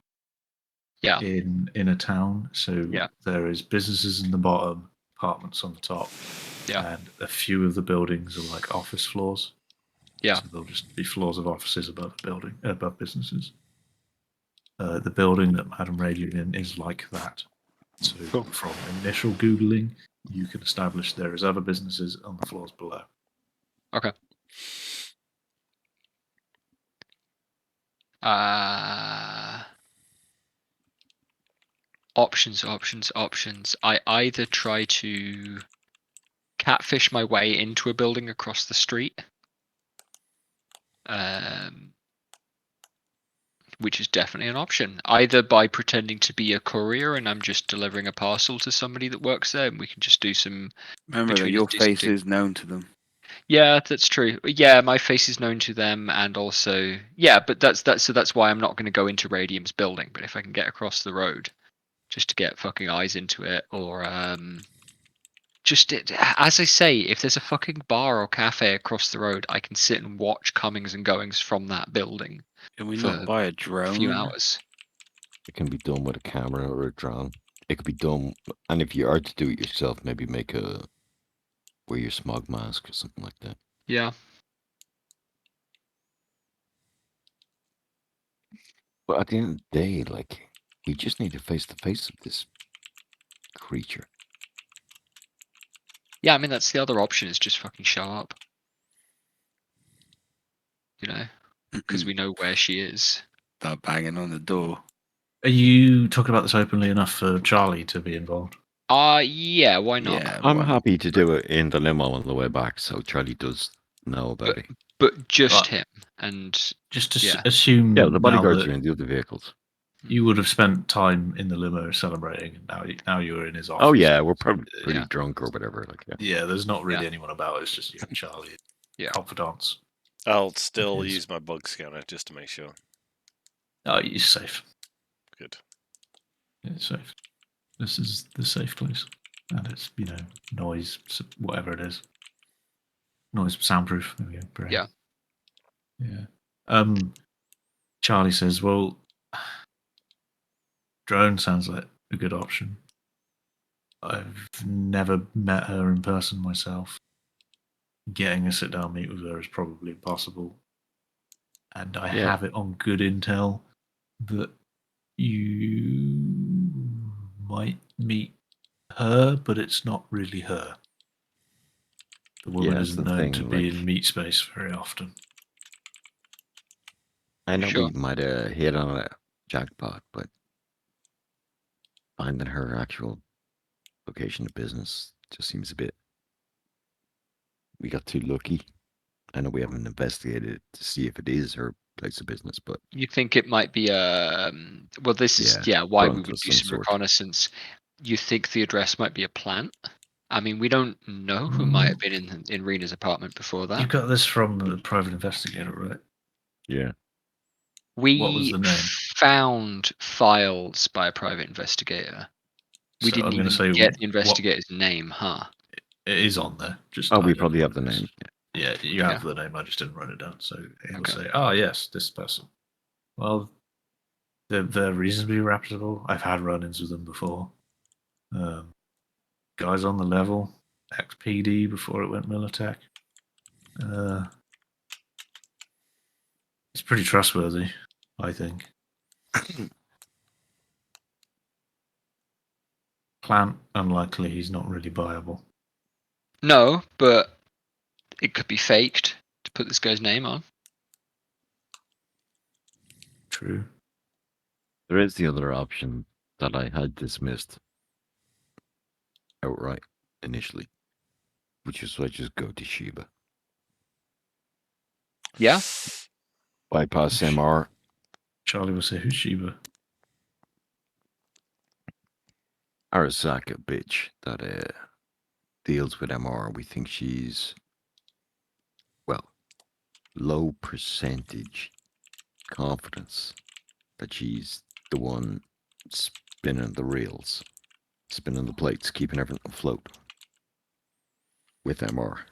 [SPEAKER 5] yeah.
[SPEAKER 3] in a town. So
[SPEAKER 5] Yeah.
[SPEAKER 3] there is businesses in the bottom, apartments on the top,
[SPEAKER 5] Yeah.
[SPEAKER 3] and a few of the buildings are like office floors.
[SPEAKER 5] Yeah.
[SPEAKER 3] So there'll just be floors of offices above above businesses. The building that Madame Radio in is like that. So
[SPEAKER 2] Cool.
[SPEAKER 3] from initial googling, you can establish there is other businesses on the floors below.
[SPEAKER 5] Okay. Options. I either try to catfish my way into a building across the street, which is definitely an option. Either by pretending to be a courier and I'm just delivering a parcel to somebody that works there, and we can just do some.
[SPEAKER 4] Remember that
[SPEAKER 5] Between
[SPEAKER 4] your
[SPEAKER 5] us, decent
[SPEAKER 4] face is known to them.
[SPEAKER 5] Yeah, that's true. Yeah, my face is known to them, and also yeah, but that's why I'm not going to go into Radium's building. But if I can get across the road, just to get fucking eyes into it, or as I say, if there's a fucking bar or cafe across the road, I can sit and watch comings and goings from that building
[SPEAKER 4] Can we
[SPEAKER 5] for
[SPEAKER 4] not buy a
[SPEAKER 5] a
[SPEAKER 4] drone?
[SPEAKER 5] few hours.
[SPEAKER 1] It can be done with a camera or a drone. It could be done, and if you are to do it yourself, maybe wear your smog mask or something like that.
[SPEAKER 5] Yeah.
[SPEAKER 1] But at the end of the day, like, we just need to face the face of this creature.
[SPEAKER 5] Yeah, I mean that's the other option is just fucking show up. You know, because we know where she is.
[SPEAKER 4] Start banging on the door.
[SPEAKER 3] Are you talking about this openly enough for Charlie to be involved?
[SPEAKER 5] Yeah, why not?
[SPEAKER 4] Yeah,
[SPEAKER 1] I'm
[SPEAKER 4] why not?
[SPEAKER 1] happy to do it in the limo on the way back, so Charlie does know about it.
[SPEAKER 5] But just
[SPEAKER 3] Right.
[SPEAKER 5] him, and
[SPEAKER 3] Just to
[SPEAKER 5] Yeah.
[SPEAKER 3] assume
[SPEAKER 1] Yeah, the
[SPEAKER 3] now
[SPEAKER 1] bodyguards
[SPEAKER 3] that
[SPEAKER 1] are in the other vehicles.
[SPEAKER 3] you would have spent time in the limo celebrating, and now you're in his office.
[SPEAKER 1] Oh yeah, we're probably pretty
[SPEAKER 5] Yeah.
[SPEAKER 1] drunk or whatever. Like, yeah.
[SPEAKER 3] Yeah, there's not really
[SPEAKER 5] Yeah.
[SPEAKER 3] anyone about. It's just you and Charlie.
[SPEAKER 5] Yeah.
[SPEAKER 3] Confidants.
[SPEAKER 2] I'll still
[SPEAKER 3] Yes.
[SPEAKER 2] use my bug scanner just to make sure.
[SPEAKER 3] Oh, you're safe.
[SPEAKER 2] Good.
[SPEAKER 3] Yeah, it's safe. This is the safe place, and it's noise, whatever it is, noise soundproof. There we go. Great.
[SPEAKER 5] Yeah.
[SPEAKER 3] Yeah. Charlie says, "Well, drone sounds like a good option. I've never met her in person myself. Getting a sit-down meet with her is probably impossible, and I
[SPEAKER 1] Yeah.
[SPEAKER 3] have it on good intel that you might meet her, but it's not really her. The woman
[SPEAKER 1] Yeah, that's
[SPEAKER 3] isn't
[SPEAKER 1] the
[SPEAKER 3] known to
[SPEAKER 1] thing,
[SPEAKER 3] be
[SPEAKER 1] like-
[SPEAKER 3] in meat space very often."
[SPEAKER 1] I know
[SPEAKER 5] Sure.
[SPEAKER 1] we might have hit on a jackpot, but finding her actual location of business just seems a bit. We got too lucky. I know we haven't investigated to see if it is her place of business, but
[SPEAKER 5] You think it might be well, this is
[SPEAKER 1] Yeah,
[SPEAKER 5] why we
[SPEAKER 1] front
[SPEAKER 5] would
[SPEAKER 1] of
[SPEAKER 5] do
[SPEAKER 1] some
[SPEAKER 5] some
[SPEAKER 1] sort.
[SPEAKER 5] reconnaissance. You think the address might be a plant? I mean, we don't know who might have been in Rena's apartment before
[SPEAKER 3] You
[SPEAKER 5] that.
[SPEAKER 3] got this from the private investigator, right?
[SPEAKER 1] yeah,
[SPEAKER 5] We
[SPEAKER 3] What was the name?
[SPEAKER 5] found files by a private investigator. We
[SPEAKER 3] So I'm
[SPEAKER 5] didn't
[SPEAKER 3] gonna
[SPEAKER 5] even
[SPEAKER 3] say
[SPEAKER 5] get the
[SPEAKER 3] what
[SPEAKER 5] investigator's name, huh?
[SPEAKER 3] it is on there. Just
[SPEAKER 1] oh,
[SPEAKER 3] I
[SPEAKER 1] we
[SPEAKER 3] don't
[SPEAKER 1] probably
[SPEAKER 3] know
[SPEAKER 1] have the
[SPEAKER 3] what it is.
[SPEAKER 1] name.
[SPEAKER 3] Yeah, you have the name. I just didn't write it down. So it'll
[SPEAKER 5] Okay.
[SPEAKER 3] say, "Oh yes, this person." Well, they're reasonably reputable. I've had run-ins with them before. Guys on the level, ex-PD before it went Militech. It's pretty trustworthy, I think. Plant, unlikely. He's not really viable.
[SPEAKER 5] No, but it could be faked to put this guy's name on.
[SPEAKER 3] True.
[SPEAKER 1] There is the other option that I had dismissed outright initially, which is I just go to Shiba,
[SPEAKER 5] Yeah.
[SPEAKER 1] bypass MR.
[SPEAKER 3] Charlie will say, "Who's Sheba?"
[SPEAKER 1] Arasaka bitch that deals with MR. We think she's low percentage confidence that she's the one spinning the reels, spinning the plates, keeping everything afloat with MR.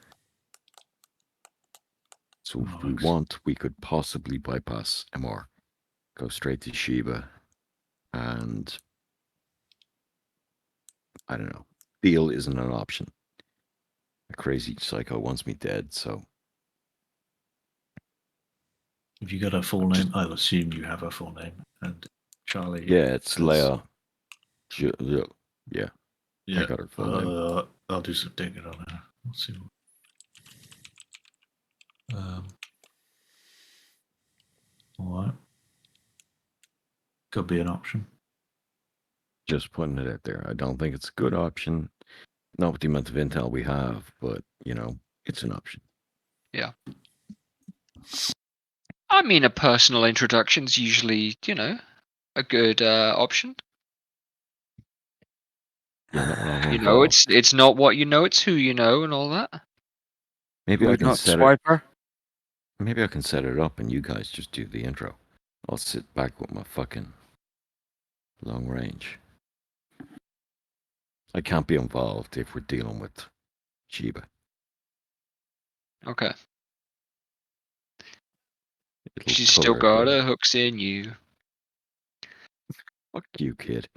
[SPEAKER 1] So if we
[SPEAKER 3] Nice.
[SPEAKER 1] want, we could possibly bypass MR, go straight to Shiba, and I don't know. Deal isn't an option. A crazy psycho wants me dead, so
[SPEAKER 3] If you got her full name, I'll assume you have her full name. And Charlie.
[SPEAKER 1] yeah, it's
[SPEAKER 3] says-
[SPEAKER 1] Leia. Yeah,
[SPEAKER 3] Yeah.
[SPEAKER 1] I got her full name.
[SPEAKER 3] I'll do some digging on her. Let's see. All right. Could be an option.
[SPEAKER 1] Just putting it out there. I don't think it's a good option. Not with the amount of intel we have, but it's an option.
[SPEAKER 5] I mean, a personal introduction's usually, a good option.
[SPEAKER 1] You're not wrong
[SPEAKER 5] You
[SPEAKER 1] at
[SPEAKER 5] know,
[SPEAKER 1] all.
[SPEAKER 5] it's not what you know, it's who you know, and all that.
[SPEAKER 1] Maybe I
[SPEAKER 4] Would
[SPEAKER 1] can
[SPEAKER 4] not
[SPEAKER 1] set it.
[SPEAKER 4] swipe her?
[SPEAKER 1] Maybe I can set it up, and you guys just do the intro. I'll sit back with my fucking long range. I can't be involved if we're dealing with Chiba.
[SPEAKER 5] Okay.
[SPEAKER 1] It'll
[SPEAKER 5] She's still
[SPEAKER 1] color
[SPEAKER 5] got
[SPEAKER 1] the-
[SPEAKER 5] her hooks in you.
[SPEAKER 1] Fuck you, kid.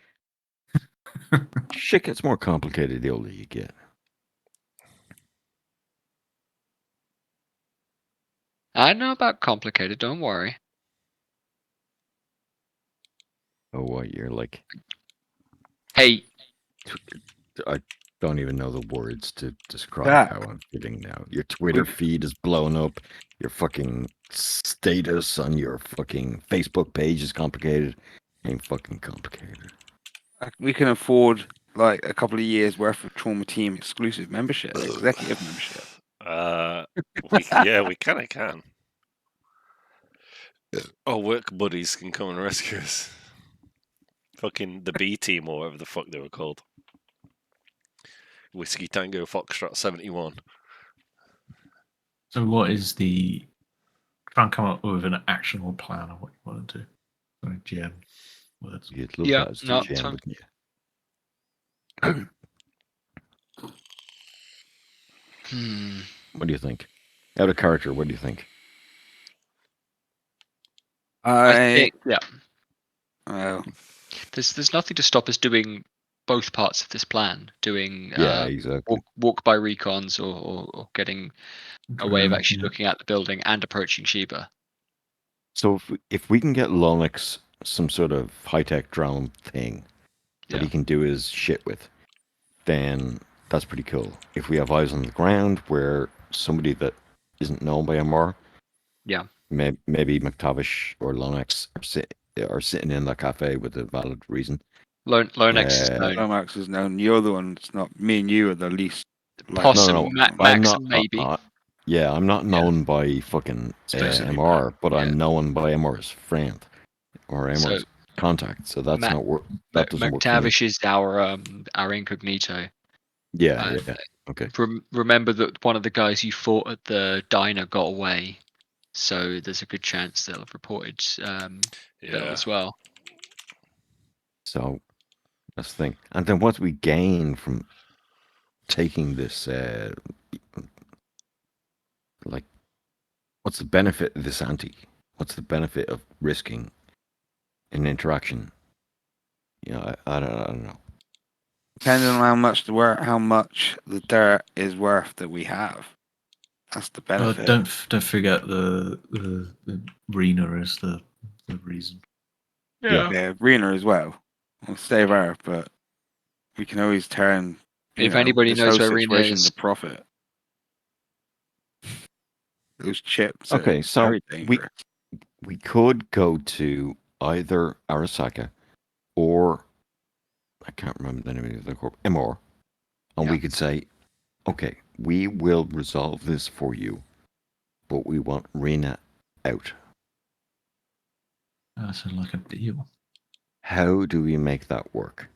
[SPEAKER 1] Shit gets more complicated the older you get.
[SPEAKER 5] I know about complicated, don't worry.
[SPEAKER 1] Oh, what you're like?
[SPEAKER 5] Hey,
[SPEAKER 1] I don't even know the words to describe
[SPEAKER 4] That.
[SPEAKER 1] how I'm feeling now. Your Twitter feed is blowing up. Your fucking status on your fucking Facebook page is complicated. Ain't fucking complicated.
[SPEAKER 4] We can afford like a couple of years worth of Trauma Team exclusive membership, executive membership.
[SPEAKER 2] We kind of can. Our work buddies can come and rescue us. Fucking the B team or whatever the fuck they were called. Whiskey Tango Foxtrot 71.
[SPEAKER 3] So what is the... Try and come up with an actionable plan of what you want to do. Sorry, GM words.
[SPEAKER 1] You'd love
[SPEAKER 5] Yeah,
[SPEAKER 1] that as
[SPEAKER 5] no,
[SPEAKER 1] GM,
[SPEAKER 5] fine.
[SPEAKER 1] wouldn't you? What do you think? Out of character, what do you think?
[SPEAKER 5] I
[SPEAKER 4] I
[SPEAKER 5] think yeah.
[SPEAKER 4] well,
[SPEAKER 5] There's nothing to stop us doing both parts of this plan. Doing
[SPEAKER 1] Yeah, exactly.
[SPEAKER 5] walk by recons or getting a way of
[SPEAKER 3] Drone,
[SPEAKER 5] actually
[SPEAKER 3] yeah.
[SPEAKER 5] looking at the building and approaching Sheba.
[SPEAKER 1] So if we can get Lonix some sort of high-tech drone thing that he
[SPEAKER 5] Yeah.
[SPEAKER 1] can do his shit with, then that's pretty cool. If we have eyes on the ground where somebody that isn't known by MR,
[SPEAKER 5] Yeah.
[SPEAKER 1] maybe McTavish or Lonix are sitting in that cafe with a valid reason.
[SPEAKER 5] Lonex is known.
[SPEAKER 4] Lomax is known. You're the one that's not. Me and you are the least. Like,
[SPEAKER 5] Possum,
[SPEAKER 1] no, I'm
[SPEAKER 5] Maxim,
[SPEAKER 1] not.
[SPEAKER 5] maybe.
[SPEAKER 1] Yeah, I'm not known by fucking
[SPEAKER 3] Especially
[SPEAKER 1] MR, but
[SPEAKER 5] Yeah.
[SPEAKER 1] I'm known by MR's friend or
[SPEAKER 5] So,
[SPEAKER 1] MR's contact. So that's
[SPEAKER 5] Mac-
[SPEAKER 1] not work. That doesn't work for me.
[SPEAKER 5] McTavish is our incognito.
[SPEAKER 1] Yeah, yeah. Okay.
[SPEAKER 5] Remember that one of the guys you fought at the diner got away, so there's a good chance they'll have reported Bill
[SPEAKER 2] Yeah.
[SPEAKER 5] as well.
[SPEAKER 1] So that's the thing. And then what do we gain from taking this? Like, what's the benefit of this ante? What's the benefit of risking an interaction? You know, I don't know.
[SPEAKER 4] depending on how much the dirt is worth that we have. That's the benefit.
[SPEAKER 3] Don't forget the Rena is the reason.
[SPEAKER 4] Yeah, Rena as well. We'll save her, but we can always turn.
[SPEAKER 5] If anybody
[SPEAKER 4] this
[SPEAKER 5] knows
[SPEAKER 4] whole
[SPEAKER 5] where Rena
[SPEAKER 4] situation
[SPEAKER 5] is,
[SPEAKER 4] to profit. Those chips.
[SPEAKER 1] Okay,
[SPEAKER 4] are
[SPEAKER 1] so
[SPEAKER 4] very dangerous.
[SPEAKER 1] we could go to either Arasaka or I can't remember the name of the corp, MR, and
[SPEAKER 5] Yeah.
[SPEAKER 1] we could say, okay, we will resolve this for you, but we want Rena out.
[SPEAKER 3] That sounds like a deal.
[SPEAKER 1] How do we make that work?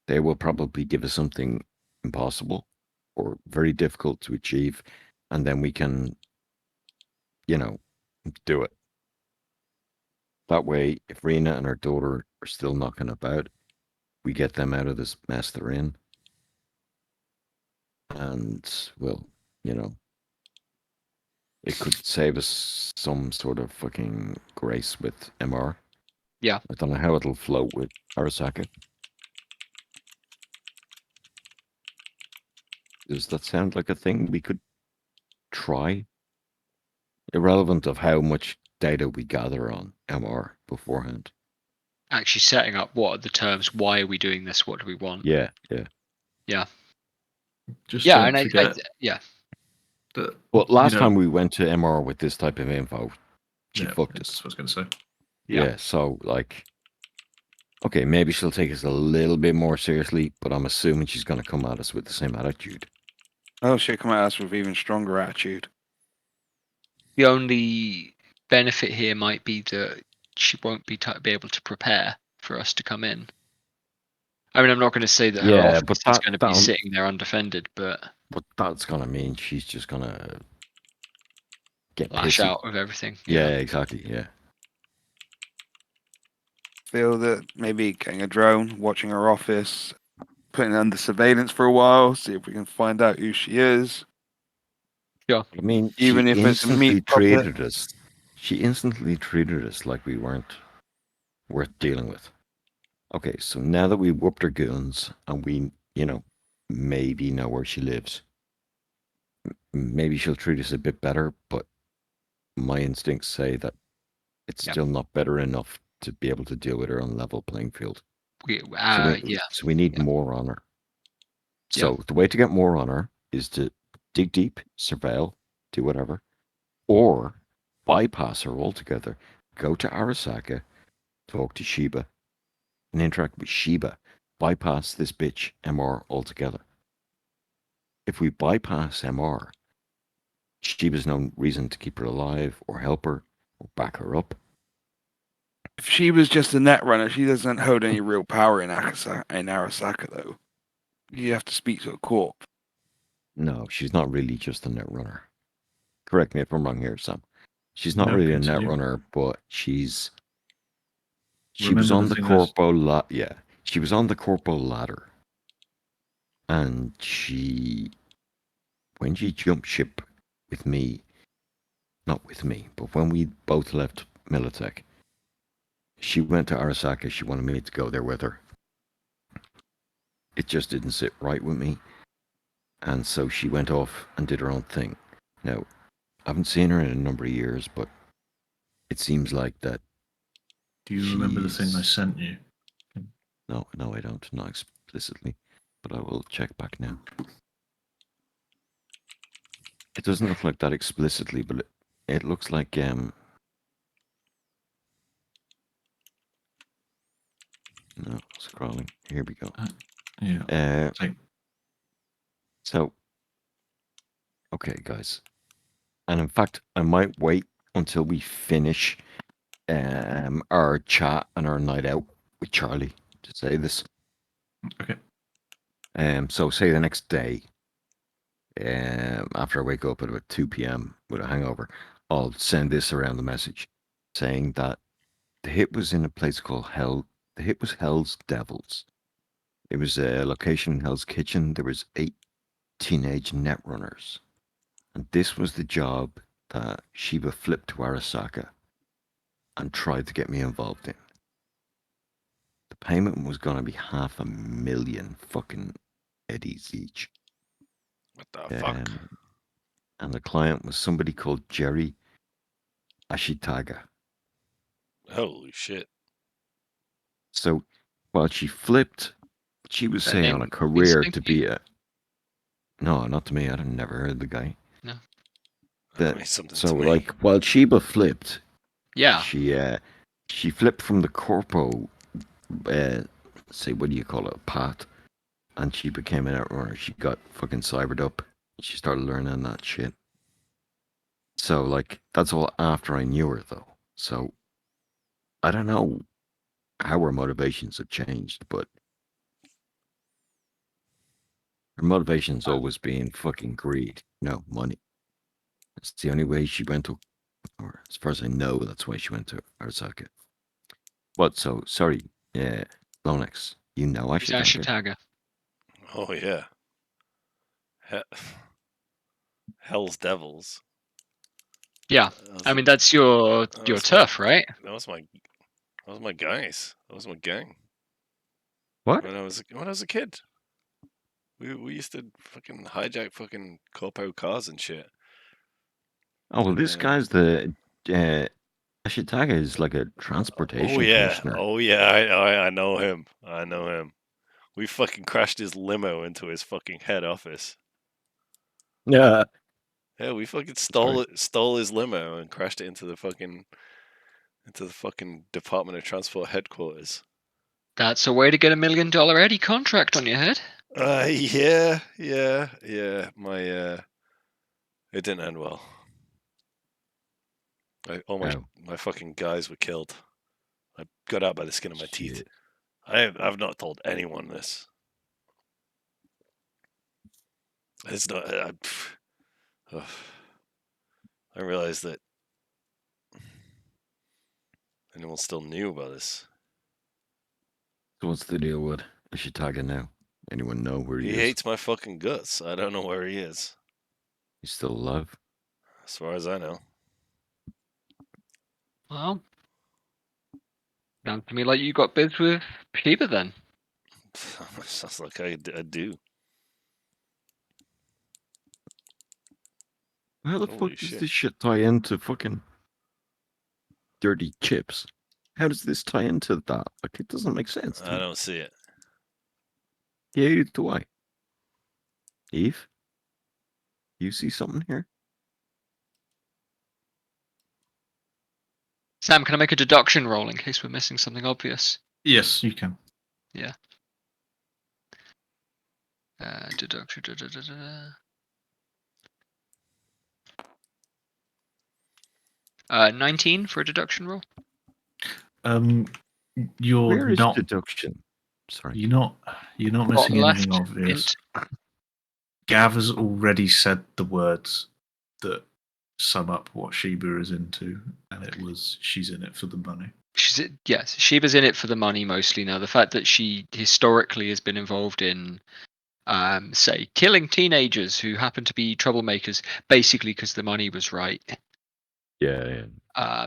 [SPEAKER 1] They will probably give us something impossible or very difficult to achieve, and then we can, do it. That way, if Rena and her daughter are still knocking about, we get them out of this mess they're in. And, well, it could save us some sort of fucking grace with MR.
[SPEAKER 5] Yeah.
[SPEAKER 1] I don't know how it'll float with Arasaka. Does that sound like a thing we could try? Irrelevant of how much data we gather on MR beforehand.
[SPEAKER 5] actually setting up what are the terms, why are we doing this, what do we want?
[SPEAKER 1] Yeah.
[SPEAKER 3] Just
[SPEAKER 5] Yeah,
[SPEAKER 3] don't
[SPEAKER 5] and
[SPEAKER 3] forget
[SPEAKER 5] yeah.
[SPEAKER 3] that.
[SPEAKER 1] Well, last time we went to MR with this type of info, she fucked us.
[SPEAKER 3] That's what I was going to say.
[SPEAKER 1] Yeah, so okay, maybe she'll take us a little bit more seriously, but I'm assuming she's going to come at us with the same attitude.
[SPEAKER 4] Oh, she'll come at us with even stronger attitude.
[SPEAKER 5] The only benefit here might be that she won't be able to prepare for us to come in. I mean, I'm not going to say that her
[SPEAKER 1] Yeah,
[SPEAKER 5] office
[SPEAKER 1] but
[SPEAKER 5] is going to be sitting there undefended, but
[SPEAKER 1] But that's gonna mean she's just gonna get
[SPEAKER 5] Lash
[SPEAKER 1] pissy.
[SPEAKER 5] out of everything.
[SPEAKER 1] Yeah, exactly. Yeah.
[SPEAKER 4] Feel that maybe getting a drone, watching her office, putting her under surveillance for a while, see if we can find out who she is.
[SPEAKER 1] I mean,
[SPEAKER 4] Even
[SPEAKER 1] she
[SPEAKER 4] if it's a meat
[SPEAKER 1] instantly
[SPEAKER 4] puppet.
[SPEAKER 1] treated us. She instantly treated us like we weren't worth dealing with. Okay, so now that we whooped her goons and we, maybe know where she lives, maybe she'll treat us a bit better, but my instincts say that it's
[SPEAKER 5] Yeah.
[SPEAKER 1] still not better enough to be able to deal with her on level playing field.
[SPEAKER 5] We,
[SPEAKER 1] So we need
[SPEAKER 5] Yeah.
[SPEAKER 1] more on her.
[SPEAKER 5] Yeah.
[SPEAKER 1] So the way to get more on her is to dig deep, surveil, do whatever, or bypass her altogether. Go to Arasaka, talk to Shiba, and interact with Shiba. Bypass this bitch MR altogether. If we bypass MR, Shiba's no reason to keep her alive or help her or back her up.
[SPEAKER 4] If she was just a net runner, she doesn't hold any real power in Arasaka, though. You have to speak to a corp.
[SPEAKER 1] No, she's not really just a net runner. Correct me if I'm wrong here, Sam. She's not
[SPEAKER 3] No,
[SPEAKER 1] really a net
[SPEAKER 3] continue.
[SPEAKER 1] runner, but she was
[SPEAKER 3] Remember
[SPEAKER 1] on
[SPEAKER 3] the
[SPEAKER 1] the
[SPEAKER 3] thing that's-
[SPEAKER 1] corpo she was on the corpo ladder. And when she jumped ship with me, not with me, but when we both left Militech, she went to Arasaka. She wanted me to go there with her. It just didn't sit right with me. And so she went off and did her own thing. Now, I haven't seen her in a number of years, but it seems like that.
[SPEAKER 3] Do you remember the thing I
[SPEAKER 1] she's-
[SPEAKER 3] sent you?
[SPEAKER 1] No, I don't. Not explicitly, but I will check back now. It doesn't look like that explicitly, but it looks like no, scrolling. Here we go.
[SPEAKER 3] Yeah. Take-
[SPEAKER 1] So, okay, guys, and in fact, I might wait until we finish our chat and our night out with Charlie to say this.
[SPEAKER 3] Okay.
[SPEAKER 1] So say the next day, after I wake up at about 2 p.m. with a hangover, I'll send this around the message saying that the hit was in a place called Hell. The hit was Hell's Devils. It was a location in Hell's Kitchen. There was 8 teenage netrunners. And this was the job that Shiba flipped to Arasaka and tried to get me involved in. The payment was going to be 500,000 fucking eddies each.
[SPEAKER 2] What the fuck?
[SPEAKER 1] And the client was somebody called Jerry Ashitaga.
[SPEAKER 2] Holy shit.
[SPEAKER 1] So while she flipped, she was
[SPEAKER 5] That
[SPEAKER 1] saying
[SPEAKER 5] name
[SPEAKER 1] on a
[SPEAKER 5] means
[SPEAKER 1] career
[SPEAKER 5] something
[SPEAKER 1] to
[SPEAKER 5] to you?
[SPEAKER 1] be a. No, not to me. I'd never heard of the guy.
[SPEAKER 5] No.
[SPEAKER 2] That means something
[SPEAKER 1] So
[SPEAKER 2] to me.
[SPEAKER 1] like while Shiba flipped,
[SPEAKER 5] Yeah.
[SPEAKER 1] she flipped from the corpo, say what do you call it, path, and she became an outrunner. She got fucking cybered up. She started learning that shit. So like that's all after I knew her though. So I don't know how her motivations have changed, but her motivation's always been fucking greed, money. That's the only way she went to, or as far as I know, that's why she went to Arasaka. What? So sorry, yeah, Lonex, you know
[SPEAKER 5] It's
[SPEAKER 1] Ashitaka?
[SPEAKER 5] Ashitaga.
[SPEAKER 2] Oh yeah. Hell's Devils.
[SPEAKER 5] Yeah.
[SPEAKER 2] That
[SPEAKER 5] I
[SPEAKER 2] was-
[SPEAKER 5] mean, that's your
[SPEAKER 2] that was
[SPEAKER 5] turf, right?
[SPEAKER 2] That was my guys. That was my gang.
[SPEAKER 1] What?
[SPEAKER 2] When I was a kid. We used to fucking hijack fucking corpo cars and shit.
[SPEAKER 1] Oh well, this
[SPEAKER 2] Uh,
[SPEAKER 1] guy's the Ashitaka is like a transportation
[SPEAKER 2] Oh yeah.
[SPEAKER 1] commissioner.
[SPEAKER 2] Oh yeah, I know him. I know him. We fucking crashed his limo into his fucking head office.
[SPEAKER 1] Yeah.
[SPEAKER 2] Yeah, we fucking
[SPEAKER 1] Sorry.
[SPEAKER 2] stole his limo and crashed it into the fucking Department of Transport headquarters.
[SPEAKER 5] That's a way to get $1 million Eddie contract on your head.
[SPEAKER 2] Yeah. My it didn't end well. All
[SPEAKER 1] Oh,
[SPEAKER 2] my fucking guys were killed. I got out by the skin of my teeth.
[SPEAKER 1] shit.
[SPEAKER 2] I've not told anyone this. It's not. I realized that anyone still knew about this.
[SPEAKER 1] So what's the deal with Ishitaka now? Anyone know where he
[SPEAKER 2] He
[SPEAKER 1] is?
[SPEAKER 2] hates my fucking guts. I don't know where he is,
[SPEAKER 1] He's still alive?
[SPEAKER 2] as far as I know.
[SPEAKER 5] Well, sounds to me like you got biz with Sheba then.
[SPEAKER 2] Sounds like I do.
[SPEAKER 1] How the
[SPEAKER 2] Holy
[SPEAKER 1] fuck does
[SPEAKER 2] shit.
[SPEAKER 1] this shit tie into fucking dirty chips? How does this tie into that? Like, it doesn't make sense to
[SPEAKER 2] I
[SPEAKER 1] me.
[SPEAKER 2] don't see it.
[SPEAKER 1] Yeah, either do I. Eve? You see something here?
[SPEAKER 5] Sam, can I make a deduction roll in case we're missing something obvious?
[SPEAKER 3] Yes, you can.
[SPEAKER 5] Deduction. 19 for a deduction roll.
[SPEAKER 3] You're
[SPEAKER 1] Where is
[SPEAKER 3] not.
[SPEAKER 1] deduction? Sorry.
[SPEAKER 3] You're not. You're not missing
[SPEAKER 5] Bottom
[SPEAKER 3] anything
[SPEAKER 5] left,
[SPEAKER 3] obvious.
[SPEAKER 5] int.
[SPEAKER 3] Gav has already said the words that sum up what Sheba is into, and it was she's in it for the money.
[SPEAKER 5] Yes, Sheba's in it for the money mostly now. The fact that she historically has been involved in, say, killing teenagers who happen to be troublemakers, basically because the money was right,
[SPEAKER 1] Yeah.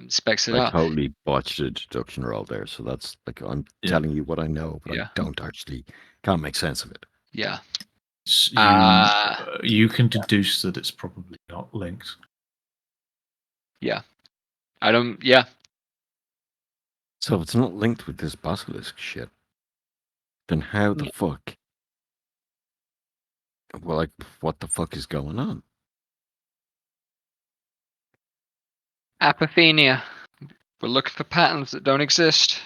[SPEAKER 5] specs it
[SPEAKER 1] I
[SPEAKER 5] up.
[SPEAKER 1] totally botched the deduction roll there. So that's like, I'm
[SPEAKER 3] Yeah.
[SPEAKER 1] telling you what I know, but
[SPEAKER 5] Yeah.
[SPEAKER 1] I don't actually, can't make sense of it.
[SPEAKER 5] Yeah.
[SPEAKER 3] You can deduce that it's probably not linked.
[SPEAKER 5] I don't. Yeah.
[SPEAKER 1] So if it's not linked with this basilisk shit, then how the
[SPEAKER 5] No.
[SPEAKER 1] fuck? Well, like, what the fuck is going on?
[SPEAKER 5] Apophenia. We're looking for patterns that don't exist.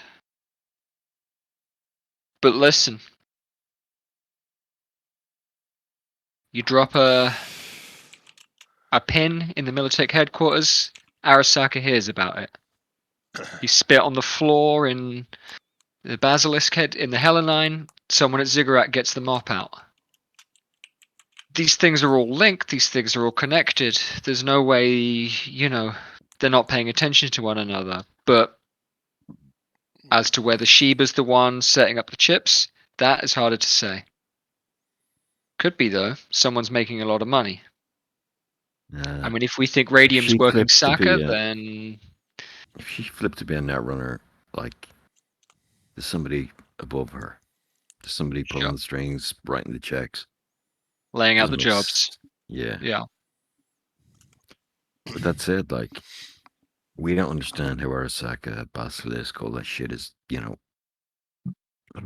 [SPEAKER 5] But listen. You drop a pin in the Militech headquarters, Arasaka hears about it. You spit on the floor in the Basilisk head in the Hellenine, someone at Ziggurat gets the mop out. These things are all linked, these things are all connected. There's no way, they're not paying attention to one another. But as to whether Sheba's the one setting up the chips, that is harder to say. Could be, though. Someone's making a lot of money. I mean, if we think Radium's
[SPEAKER 1] she
[SPEAKER 5] working
[SPEAKER 1] flipped to be
[SPEAKER 5] Saka,
[SPEAKER 1] a-
[SPEAKER 5] then
[SPEAKER 1] If she flipped to be a netrunner, like, there's somebody above her. There's somebody pulling
[SPEAKER 5] Sure.
[SPEAKER 1] the strings, writing the checks.
[SPEAKER 5] laying out the
[SPEAKER 1] Doesn't make
[SPEAKER 5] jobs.
[SPEAKER 1] Yeah.
[SPEAKER 5] Yeah.
[SPEAKER 1] But that said, like, we don't understand how Arasaka, Basilisk, all that shit is,
[SPEAKER 3] Pardon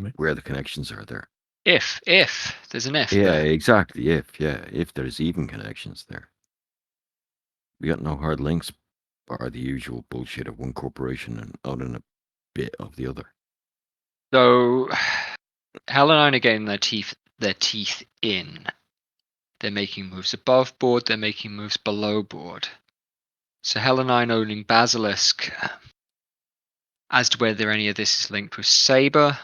[SPEAKER 3] me?
[SPEAKER 1] where the connections are there.
[SPEAKER 5] If there's an if
[SPEAKER 1] Yeah,
[SPEAKER 5] there.
[SPEAKER 1] exactly. If there's even connections there. We got no hard links, bar the usual bullshit of one corporation and owning a bit of the other.
[SPEAKER 5] So Hellenine are getting their teeth in. They're making moves above board, they're making moves below board. So Hellenine owning Basilisk. As to whether any of this is linked with Saber.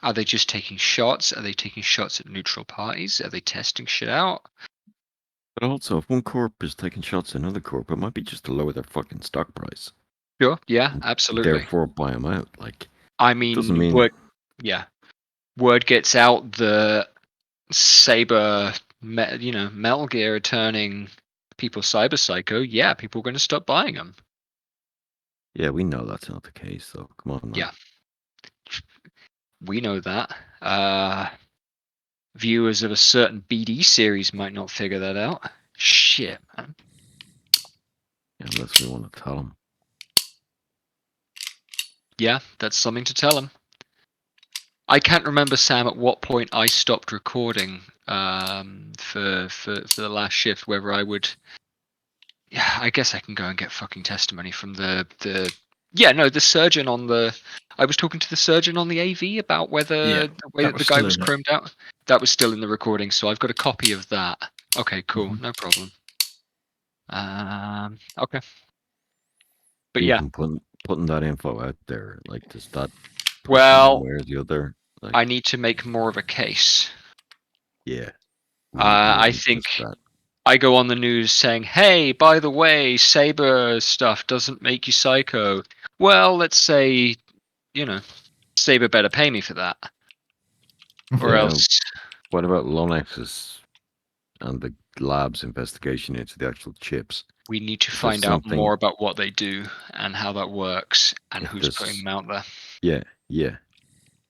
[SPEAKER 5] Are they just taking shots? Are they taking shots at neutral parties? Are they testing shit out?
[SPEAKER 1] But also, if one corp is taking shots at another corp, it might be just to lower their fucking stock price.
[SPEAKER 5] Sure, yeah,
[SPEAKER 1] And
[SPEAKER 5] absolutely.
[SPEAKER 1] therefore, buy them out. Like,
[SPEAKER 5] I mean,
[SPEAKER 1] doesn't mean-
[SPEAKER 5] word gets out that Saber, Metal Gear are turning people cyber psycho. Yeah, people are going to stop buying them.
[SPEAKER 1] yeah, we know that's not the case, though. Come on, man.
[SPEAKER 5] Yeah. We know that. Viewers of a certain BD series might not figure that out. Shit, man.
[SPEAKER 1] Yeah, unless we want to tell them.
[SPEAKER 5] Yeah, that's something to tell them. I can't remember, Sam, at what point I stopped recording for the last shift. Whether I would, yeah, I guess I can go and get fucking testimony from the surgeon on the. I was talking to the surgeon on the AV about whether
[SPEAKER 3] Yeah,
[SPEAKER 5] the way
[SPEAKER 3] that
[SPEAKER 5] that the
[SPEAKER 3] was
[SPEAKER 5] guy
[SPEAKER 3] still
[SPEAKER 5] was
[SPEAKER 3] in it.
[SPEAKER 5] chromed out. That was still in the recording, so I've got a copy of that. Okay, cool,
[SPEAKER 3] Mhm.
[SPEAKER 5] no problem. Okay. But yeah,
[SPEAKER 1] Even putting that info out there, like, does that push
[SPEAKER 5] well,
[SPEAKER 1] one way or the other? Like,
[SPEAKER 5] I need to make more of a case.
[SPEAKER 1] yeah.
[SPEAKER 5] I
[SPEAKER 1] wouldn't
[SPEAKER 5] think
[SPEAKER 1] trust that.
[SPEAKER 5] I go on the news saying, "Hey, by the way, Saber stuff doesn't make you psycho." Well, let's say, Saber better pay me for that, or
[SPEAKER 1] Yeah.
[SPEAKER 5] else
[SPEAKER 1] What about Lonex's and the lab's investigation into the actual chips?
[SPEAKER 5] we need to
[SPEAKER 1] Is there
[SPEAKER 5] find out
[SPEAKER 1] something-
[SPEAKER 5] more about what they do and how that works and
[SPEAKER 1] If
[SPEAKER 5] who's
[SPEAKER 1] there's-
[SPEAKER 5] putting them out there.
[SPEAKER 1] Yeah.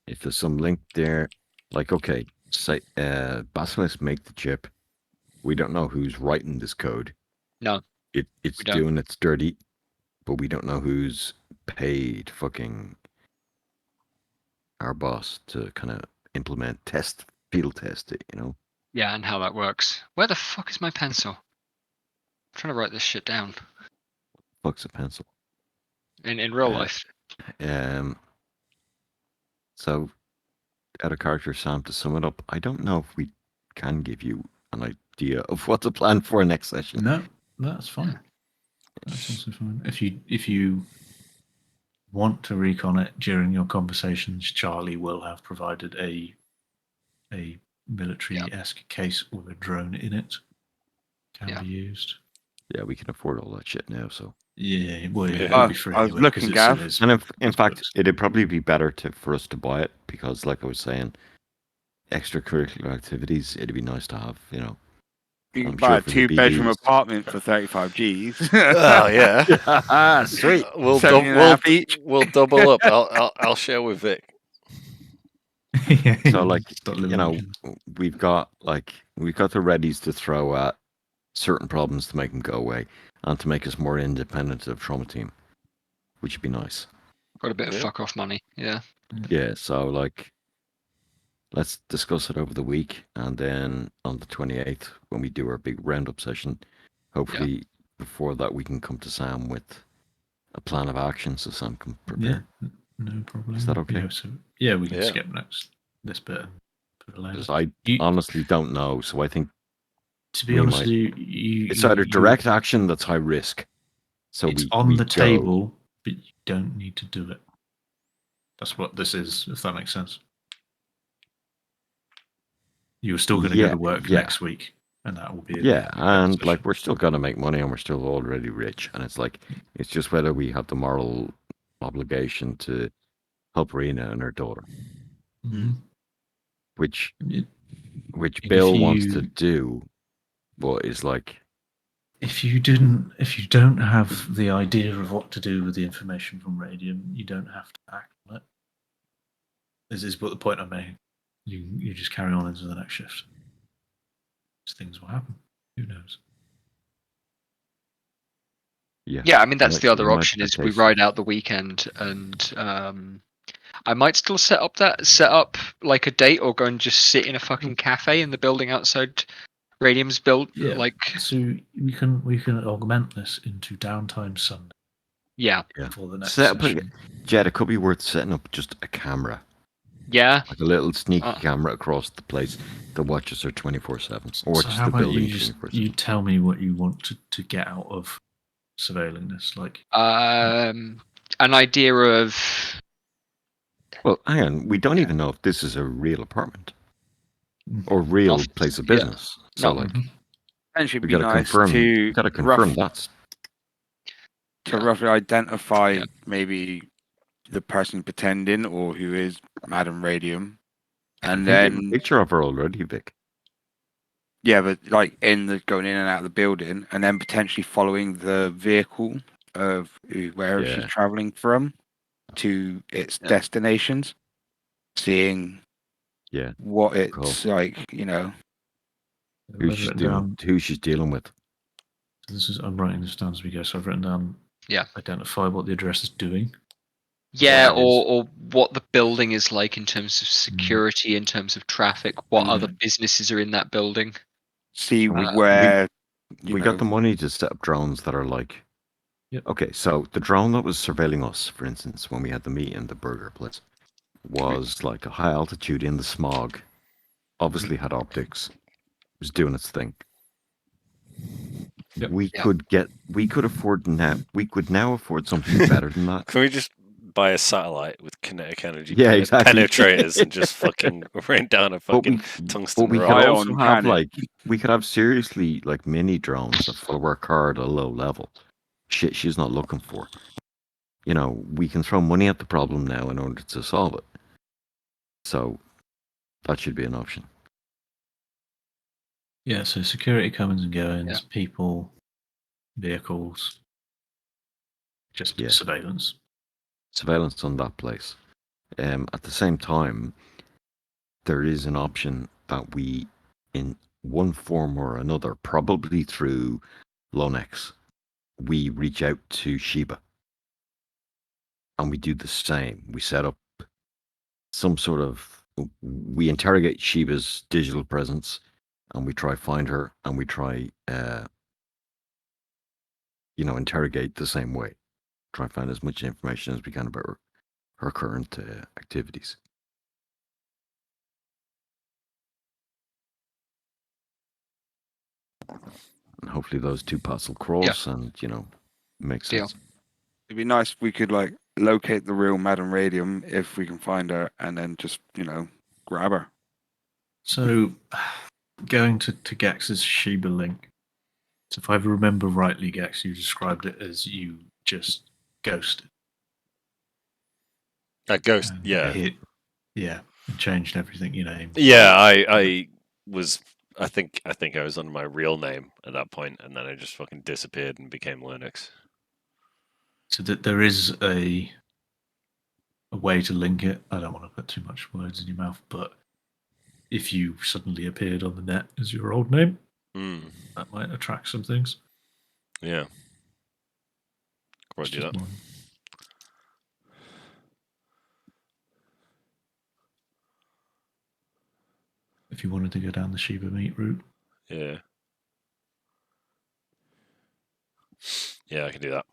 [SPEAKER 1] If there's some link there, like, okay, say, Basilisk make the chip. We don't know who's writing this code.
[SPEAKER 5] No,
[SPEAKER 1] It's
[SPEAKER 5] we don't.
[SPEAKER 1] doing its dirty, but we don't know who's paid fucking our boss to kind of implement field test it,
[SPEAKER 5] Yeah, and how that works. Where the fuck is my pencil? I'm trying to write this shit down
[SPEAKER 1] Fuck's a pencil.
[SPEAKER 5] in real
[SPEAKER 1] Yeah.
[SPEAKER 5] life.
[SPEAKER 1] So, out of character, Sam, to sum it up, I don't know if we can give you an idea of what to plan for next session.
[SPEAKER 3] No, that's fine. That's also fine. If you want to recon it during your conversations, Charlie will have provided a military-esque case with a drone in it. Can
[SPEAKER 5] Yeah.
[SPEAKER 3] be used.
[SPEAKER 1] Yeah, we can afford all that shit now, so.
[SPEAKER 3] Yeah, well,
[SPEAKER 2] Yeah.
[SPEAKER 3] it'll be free
[SPEAKER 4] I was
[SPEAKER 3] anyway,
[SPEAKER 4] looking,
[SPEAKER 3] 'cause it's
[SPEAKER 4] Gav.
[SPEAKER 3] his-
[SPEAKER 1] And in
[SPEAKER 3] his
[SPEAKER 1] fact,
[SPEAKER 3] books.
[SPEAKER 1] it'd probably be better for us to buy it because, like I was saying, extracurricular activities, it'd be nice to have,
[SPEAKER 4] You can
[SPEAKER 1] I'm
[SPEAKER 4] buy
[SPEAKER 1] sure
[SPEAKER 4] a
[SPEAKER 1] for the
[SPEAKER 4] 2-bedroom
[SPEAKER 1] BBs.
[SPEAKER 4] apartment for 35 G's.
[SPEAKER 2] Oh yeah.
[SPEAKER 1] Sweet.
[SPEAKER 2] We'll
[SPEAKER 4] 7.5 each.
[SPEAKER 2] we'll double up. I'll share with Vic.
[SPEAKER 3] Yeah,
[SPEAKER 1] So, like,
[SPEAKER 3] start living with him.
[SPEAKER 1] we've got the readies to throw at certain problems to make them go away and to make us more independent of Trauma Team, which would be nice.
[SPEAKER 5] Got a bit of
[SPEAKER 2] Yeah.
[SPEAKER 5] fuck off money. Yeah.
[SPEAKER 1] Yeah, so, like, let's discuss it over the week, and then on the 28th, when we do our big roundup session, hopefully before that we can come to Sam with a plan of action so Sam can prepare.
[SPEAKER 3] Yeah, no problem.
[SPEAKER 1] Is that okay?
[SPEAKER 3] Yeah, we can
[SPEAKER 2] Yeah.
[SPEAKER 3] skip this bit and put it later.
[SPEAKER 1] Because I
[SPEAKER 3] You-
[SPEAKER 1] honestly don't know, so I think
[SPEAKER 3] To be
[SPEAKER 1] we
[SPEAKER 3] honest
[SPEAKER 1] might-
[SPEAKER 3] with you,
[SPEAKER 1] it's either direct action that's high risk. So
[SPEAKER 3] it's
[SPEAKER 1] we
[SPEAKER 3] on
[SPEAKER 1] we
[SPEAKER 3] the
[SPEAKER 1] go-
[SPEAKER 3] table, but you don't need to do it. That's what this is, if that makes sense. You're still going to go
[SPEAKER 1] Yeah,
[SPEAKER 3] to work
[SPEAKER 1] yeah.
[SPEAKER 3] next week, and that will be
[SPEAKER 1] Yeah,
[SPEAKER 3] a
[SPEAKER 1] and
[SPEAKER 3] session.
[SPEAKER 1] like we're still gonna make money, and we're still already rich, and it's like it's just whether we have the moral obligation to help Rena and her daughter,
[SPEAKER 3] Mhm.
[SPEAKER 1] which
[SPEAKER 3] It- if
[SPEAKER 1] Bill wants to
[SPEAKER 3] you-
[SPEAKER 1] do, but is like,
[SPEAKER 3] if you don't have the idea of what to do with the information from Radium, you don't have to act on it. This is what the point I'm making. You just carry on into the next shift. Things will happen. Who knows?
[SPEAKER 5] Yeah, I mean that's
[SPEAKER 1] like,
[SPEAKER 5] the other
[SPEAKER 1] my
[SPEAKER 5] option is we
[SPEAKER 1] expectation-
[SPEAKER 5] ride out the weekend and I might still set up like a date or go and just sit in a fucking cafe in the building outside Radium's build
[SPEAKER 3] Yeah.
[SPEAKER 5] like
[SPEAKER 3] So we can augment this into downtime Sunday
[SPEAKER 5] yeah.
[SPEAKER 3] for the next
[SPEAKER 1] Set up a-
[SPEAKER 3] session.
[SPEAKER 1] Jed, it could be worth setting up just a camera,
[SPEAKER 5] Yeah.
[SPEAKER 1] like a little sneaky
[SPEAKER 5] Uh.
[SPEAKER 1] camera across the place that watches her 24/7, or
[SPEAKER 3] So
[SPEAKER 1] just
[SPEAKER 3] how
[SPEAKER 1] the
[SPEAKER 3] about
[SPEAKER 1] building
[SPEAKER 3] you just
[SPEAKER 1] 24/7.
[SPEAKER 3] you tell me what you want to get out of surveilling this? Like,
[SPEAKER 5] An idea of
[SPEAKER 1] Well, hang on, we don't even know if this is a real apartment or real
[SPEAKER 5] Not-
[SPEAKER 1] place of
[SPEAKER 5] yeah.
[SPEAKER 1] business. So,
[SPEAKER 5] No.
[SPEAKER 1] like,
[SPEAKER 4] Potentially
[SPEAKER 1] we
[SPEAKER 4] be
[SPEAKER 1] got to
[SPEAKER 4] nice
[SPEAKER 1] confirm.
[SPEAKER 4] to
[SPEAKER 1] We got to confirm
[SPEAKER 4] rough-
[SPEAKER 1] that's
[SPEAKER 4] to
[SPEAKER 5] Yeah.
[SPEAKER 4] roughly identify
[SPEAKER 5] Yeah.
[SPEAKER 4] maybe the person pretending or who is Madam Radium, and
[SPEAKER 1] I think we have a
[SPEAKER 4] then
[SPEAKER 1] picture of her already, Vic.
[SPEAKER 4] yeah, but like going in and out of the building, and then potentially following the vehicle of wherever she's
[SPEAKER 1] Yeah.
[SPEAKER 4] traveling from to its
[SPEAKER 5] Yeah.
[SPEAKER 4] destinations, seeing
[SPEAKER 1] Yeah,
[SPEAKER 4] what it's like, you know.
[SPEAKER 1] who
[SPEAKER 3] I've
[SPEAKER 1] she's
[SPEAKER 3] written
[SPEAKER 1] dealing,
[SPEAKER 3] down.
[SPEAKER 1] who she's dealing with.
[SPEAKER 3] I'm writing this down as we go. So I've written down.
[SPEAKER 5] Yeah.
[SPEAKER 3] Identify what the address is doing.
[SPEAKER 5] yeah,
[SPEAKER 3] that is.
[SPEAKER 5] or what the building is like in terms of security, in terms of traffic, what other businesses are in that building.
[SPEAKER 4] See
[SPEAKER 1] Uh,
[SPEAKER 4] where
[SPEAKER 1] We got the money to set up drones that are like.
[SPEAKER 3] Yep.
[SPEAKER 1] Okay, so the drone that was surveilling us, for instance, when we had the meet in the burger place, was like a high altitude in the smog. Obviously had optics. Was doing its thing.
[SPEAKER 3] Yep.
[SPEAKER 1] We
[SPEAKER 5] Yeah.
[SPEAKER 1] could now afford something better than that.
[SPEAKER 2] Can we just buy a satellite with kinetic energy
[SPEAKER 1] Yeah, exactly.
[SPEAKER 2] penetrators and just fucking rain down a
[SPEAKER 1] But
[SPEAKER 2] fucking
[SPEAKER 1] we
[SPEAKER 2] tungsten
[SPEAKER 1] could
[SPEAKER 2] rock.
[SPEAKER 4] Ion
[SPEAKER 1] also have
[SPEAKER 4] cannon.
[SPEAKER 1] like we could have seriously like mini drones that follow our car at a low level. Shit she's not looking for. You know, we can throw money at the problem now in order to solve it. So that should be an option.
[SPEAKER 3] Yeah, so security comings and goings,
[SPEAKER 5] Yeah.
[SPEAKER 3] people, vehicles, just
[SPEAKER 1] Yeah.
[SPEAKER 3] surveillance.
[SPEAKER 1] Surveillance on that place. At the same time, there is an option that we, in one form or another, probably through Lonex, we reach out to Shiba. And we do the same. We set up some sort of, we interrogate Shiba's digital presence and we try find her and we try, interrogate the same way. Try and find as much information as we can about her current activities. And hopefully those two paths will cross and, make
[SPEAKER 5] Deal.
[SPEAKER 1] sense.
[SPEAKER 4] It'd be nice if we could like locate the real Madame Radium if we can find her, and then just grab her.
[SPEAKER 3] So, going to Gex's Shiba link. So, if I remember rightly, Gex, you described it as you just ghosted.
[SPEAKER 2] That ghost,
[SPEAKER 3] and
[SPEAKER 2] yeah.
[SPEAKER 3] And changed everything,
[SPEAKER 2] Yeah, I was. I think I was under my real name at that point, and then I just fucking disappeared and became Linux.
[SPEAKER 3] So that there is a way to link it. I don't want to put too much words in your mouth, but if you suddenly appeared on the net as your old name, that might attract some things.
[SPEAKER 2] Yeah. Probably do that.
[SPEAKER 3] If you wanted to go down the Shiba meat route.
[SPEAKER 2] Yeah. Yeah, I can do that.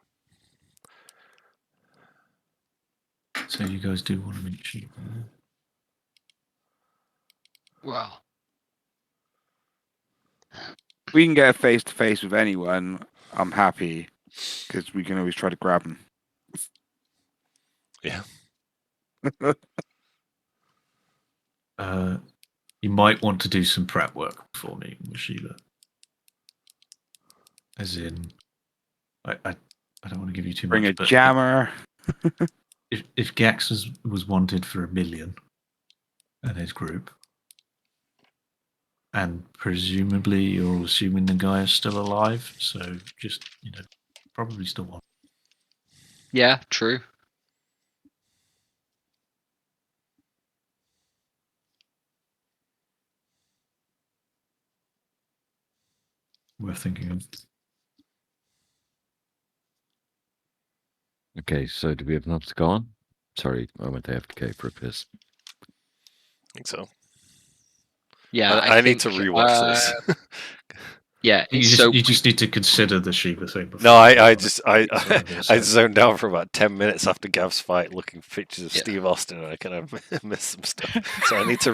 [SPEAKER 3] So you guys do want to meet Shiba.
[SPEAKER 5] Well,
[SPEAKER 4] We can get a face to face with anyone. I'm happy because we can always try to grab them.
[SPEAKER 2] Yeah.
[SPEAKER 3] You might want to do some prep work before meeting with Shiba. As in, I don't want to give you too
[SPEAKER 4] Bring
[SPEAKER 3] much.
[SPEAKER 4] a
[SPEAKER 3] But
[SPEAKER 4] jammer.
[SPEAKER 3] if Gex was wanted for $1 million and his group, and presumably you're assuming the guy is still alive, so just probably still want.
[SPEAKER 5] yeah, true.
[SPEAKER 3] Worth thinking of.
[SPEAKER 1] Okay, so do we have enough to go on? Sorry, I went to AFK for a piss.
[SPEAKER 2] I think so.
[SPEAKER 5] Yeah,
[SPEAKER 2] I need to rewatch this.
[SPEAKER 5] Yeah,
[SPEAKER 3] You just need to consider the Shiba thing. Before
[SPEAKER 2] No, I
[SPEAKER 3] I
[SPEAKER 2] zoned out for about 10 minutes after Gav's fight, looking for pictures of Steve Austin, and I kind of missed some stuff. So I need to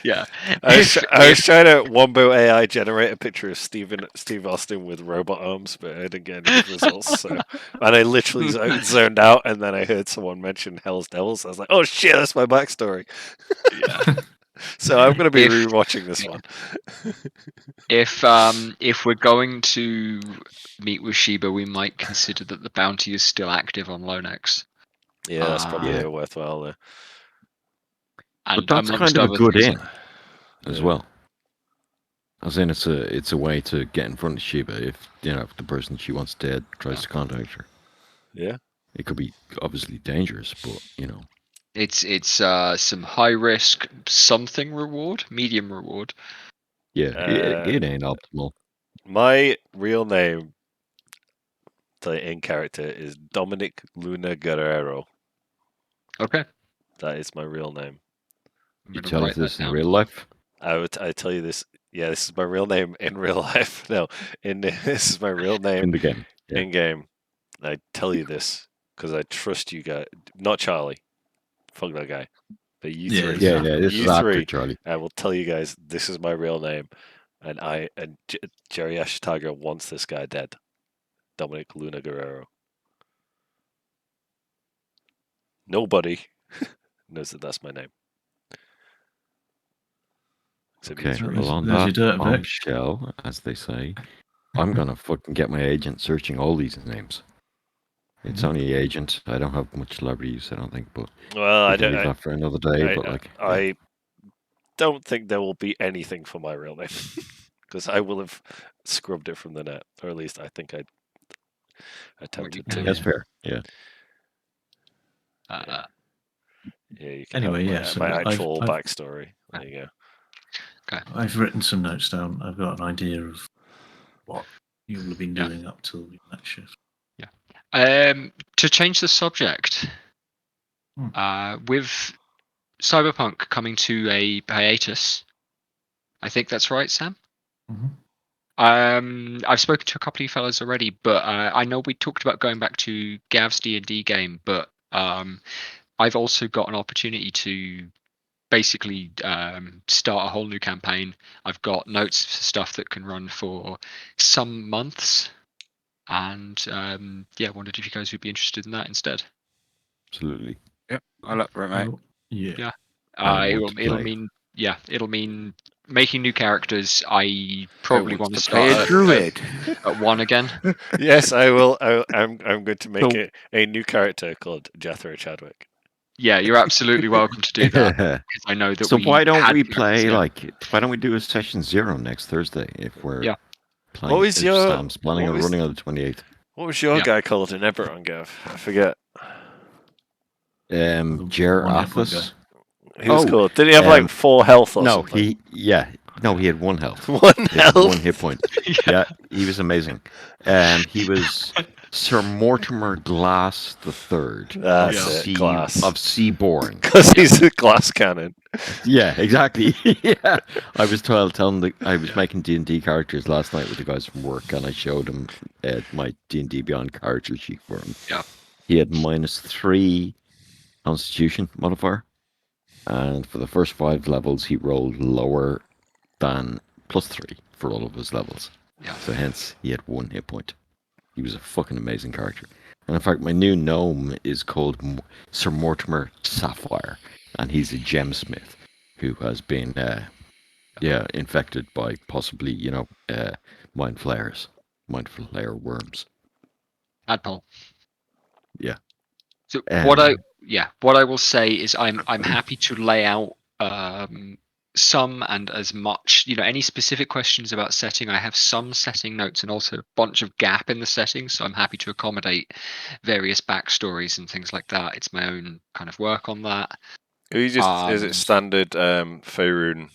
[SPEAKER 5] yeah.
[SPEAKER 2] I was trying to Wombo AI generate a picture of Steve Austin with robot arms, but I didn't get any results. So, and I literally zoned out, and then I heard someone mention Hell's Devils. I was like, "Oh shit, that's my backstory."
[SPEAKER 5] Yeah.
[SPEAKER 2] So I'm going to be rewatching this one.
[SPEAKER 5] If we're going to meet with Shiba, we might consider that the bounty is still active on Lonex.
[SPEAKER 2] Yeah, that's probably worthwhile there.
[SPEAKER 5] And
[SPEAKER 1] But that's kind of a good in as well. As in, it's a way to get in front of Shiba if if the person she wants dead tries to contact her.
[SPEAKER 2] Yeah,
[SPEAKER 1] it could be obviously dangerous, but
[SPEAKER 5] it's some high risk something reward, medium reward.
[SPEAKER 1] Yeah, it ain't optimal.
[SPEAKER 2] My real name, the in character, is Dominic Luna Guerrero.
[SPEAKER 5] Okay.
[SPEAKER 2] That is my real name.
[SPEAKER 1] You tell us this in real life?
[SPEAKER 2] I tell you this. Yeah, this is my real name in real life. No, this is my real name
[SPEAKER 1] in the game. Yeah.
[SPEAKER 2] In game. I tell you this because I trust you guys. Not Charlie. Fuck that guy. But you three.
[SPEAKER 1] Yeah. This is after
[SPEAKER 2] three,
[SPEAKER 1] Charlie.
[SPEAKER 2] I will tell you guys this is my real name, and Jerry Ashitaga wants this guy dead. Dominic Luna Guerrero. Nobody knows that that's my name. Except you
[SPEAKER 1] Okay,
[SPEAKER 2] three.
[SPEAKER 1] well on
[SPEAKER 3] There's your
[SPEAKER 1] that
[SPEAKER 3] dirt, Vic.
[SPEAKER 1] bombshell, as they say, I'm gonna fucking get my agent searching all these names. It's only agent. I don't have much celebrity use, I don't think, but
[SPEAKER 2] Well,
[SPEAKER 1] we
[SPEAKER 2] I
[SPEAKER 1] can leave
[SPEAKER 2] don't.
[SPEAKER 1] that for another day. But like,
[SPEAKER 2] I don't think there will be anything for my real name because I will have scrubbed it from the net, or at least I think I attempted
[SPEAKER 5] can,
[SPEAKER 2] to.
[SPEAKER 1] that's fair. Yeah.
[SPEAKER 5] Uh,
[SPEAKER 2] Yeah, you can
[SPEAKER 3] Anyway,
[SPEAKER 2] have
[SPEAKER 3] yeah, so
[SPEAKER 2] my
[SPEAKER 3] I've-
[SPEAKER 2] actual
[SPEAKER 3] I've-
[SPEAKER 2] backstory. There you go.
[SPEAKER 3] I've written some notes down. I've got an idea of what you will have been
[SPEAKER 5] Yeah.
[SPEAKER 3] doing up till the next shift.
[SPEAKER 5] To change the subject, with Cyberpunk coming to a hiatus, I think that's right, Sam. I've spoken to a couple of you fellas already, but I know we talked about going back to Gav's D&D game, but I've also got an opportunity to basically start a whole new campaign. I've got notes for stuff that can run for some months, and wondered if you guys would be interested in that instead.
[SPEAKER 1] Absolutely.
[SPEAKER 4] Yep, I'm up for it, mate.
[SPEAKER 3] Oh, yeah.
[SPEAKER 1] I want to
[SPEAKER 5] It'll
[SPEAKER 1] play.
[SPEAKER 5] mean making new characters. I probably want to
[SPEAKER 4] play
[SPEAKER 5] start
[SPEAKER 4] a druid.
[SPEAKER 5] at one again.
[SPEAKER 2] Yes, I will. I'm going to make
[SPEAKER 1] So-
[SPEAKER 2] a new character called Jethro Chadwick.
[SPEAKER 5] Yeah, you're absolutely welcome to do that, because I know that
[SPEAKER 1] So
[SPEAKER 5] we
[SPEAKER 1] why don't
[SPEAKER 5] had
[SPEAKER 1] we
[SPEAKER 5] characters,
[SPEAKER 1] play
[SPEAKER 5] yeah.
[SPEAKER 1] why don't we do a session 0 next Thursday if we're
[SPEAKER 5] Yeah.
[SPEAKER 1] playing?
[SPEAKER 2] What was
[SPEAKER 1] if
[SPEAKER 2] your-
[SPEAKER 1] Sam's planning
[SPEAKER 2] what
[SPEAKER 1] on
[SPEAKER 2] was-
[SPEAKER 1] running on the 28th?
[SPEAKER 2] What was your
[SPEAKER 5] Yeah.
[SPEAKER 2] guy called in Eberron, Gav? I forget.
[SPEAKER 1] Jer
[SPEAKER 3] one hit point
[SPEAKER 1] Athos.
[SPEAKER 2] He was
[SPEAKER 1] Oh,
[SPEAKER 2] called. Did he have like 4 health or
[SPEAKER 1] No,
[SPEAKER 2] something?
[SPEAKER 1] he had 1 health.
[SPEAKER 2] One
[SPEAKER 1] He had
[SPEAKER 2] health.
[SPEAKER 1] 1 hit point. Yeah, he was amazing. He was Sir Mortimer Glass the Third
[SPEAKER 2] That's it, Glass.
[SPEAKER 1] of Seaborn.
[SPEAKER 2] Because he's a glass cannon.
[SPEAKER 1] Yeah, exactly. Yeah, I was telling I was making D&D characters last night with the guys from work, and I showed him my D&D Beyond character sheet for him.
[SPEAKER 5] Yeah.
[SPEAKER 1] He had -3 Constitution modifier, and for the first 5 levels, he rolled lower than +3 for all of his levels.
[SPEAKER 5] Yeah.
[SPEAKER 1] So hence, he had 1 hit point. He was a fucking amazing character. And in fact, my new gnome is called Sir Mortimer Sapphire, and he's a gemsmith who has been, infected by possibly, mind flayer worms.
[SPEAKER 5] Adpol.
[SPEAKER 1] Yeah.
[SPEAKER 5] So
[SPEAKER 1] Um,
[SPEAKER 5] what I will say is I'm happy to lay out some and as much, any specific questions about setting. I have some setting notes and also a bunch of gap in the setting, so I'm happy to accommodate various backstories and things like that. It's my own kind of work on that.
[SPEAKER 2] Is it standard Faerun?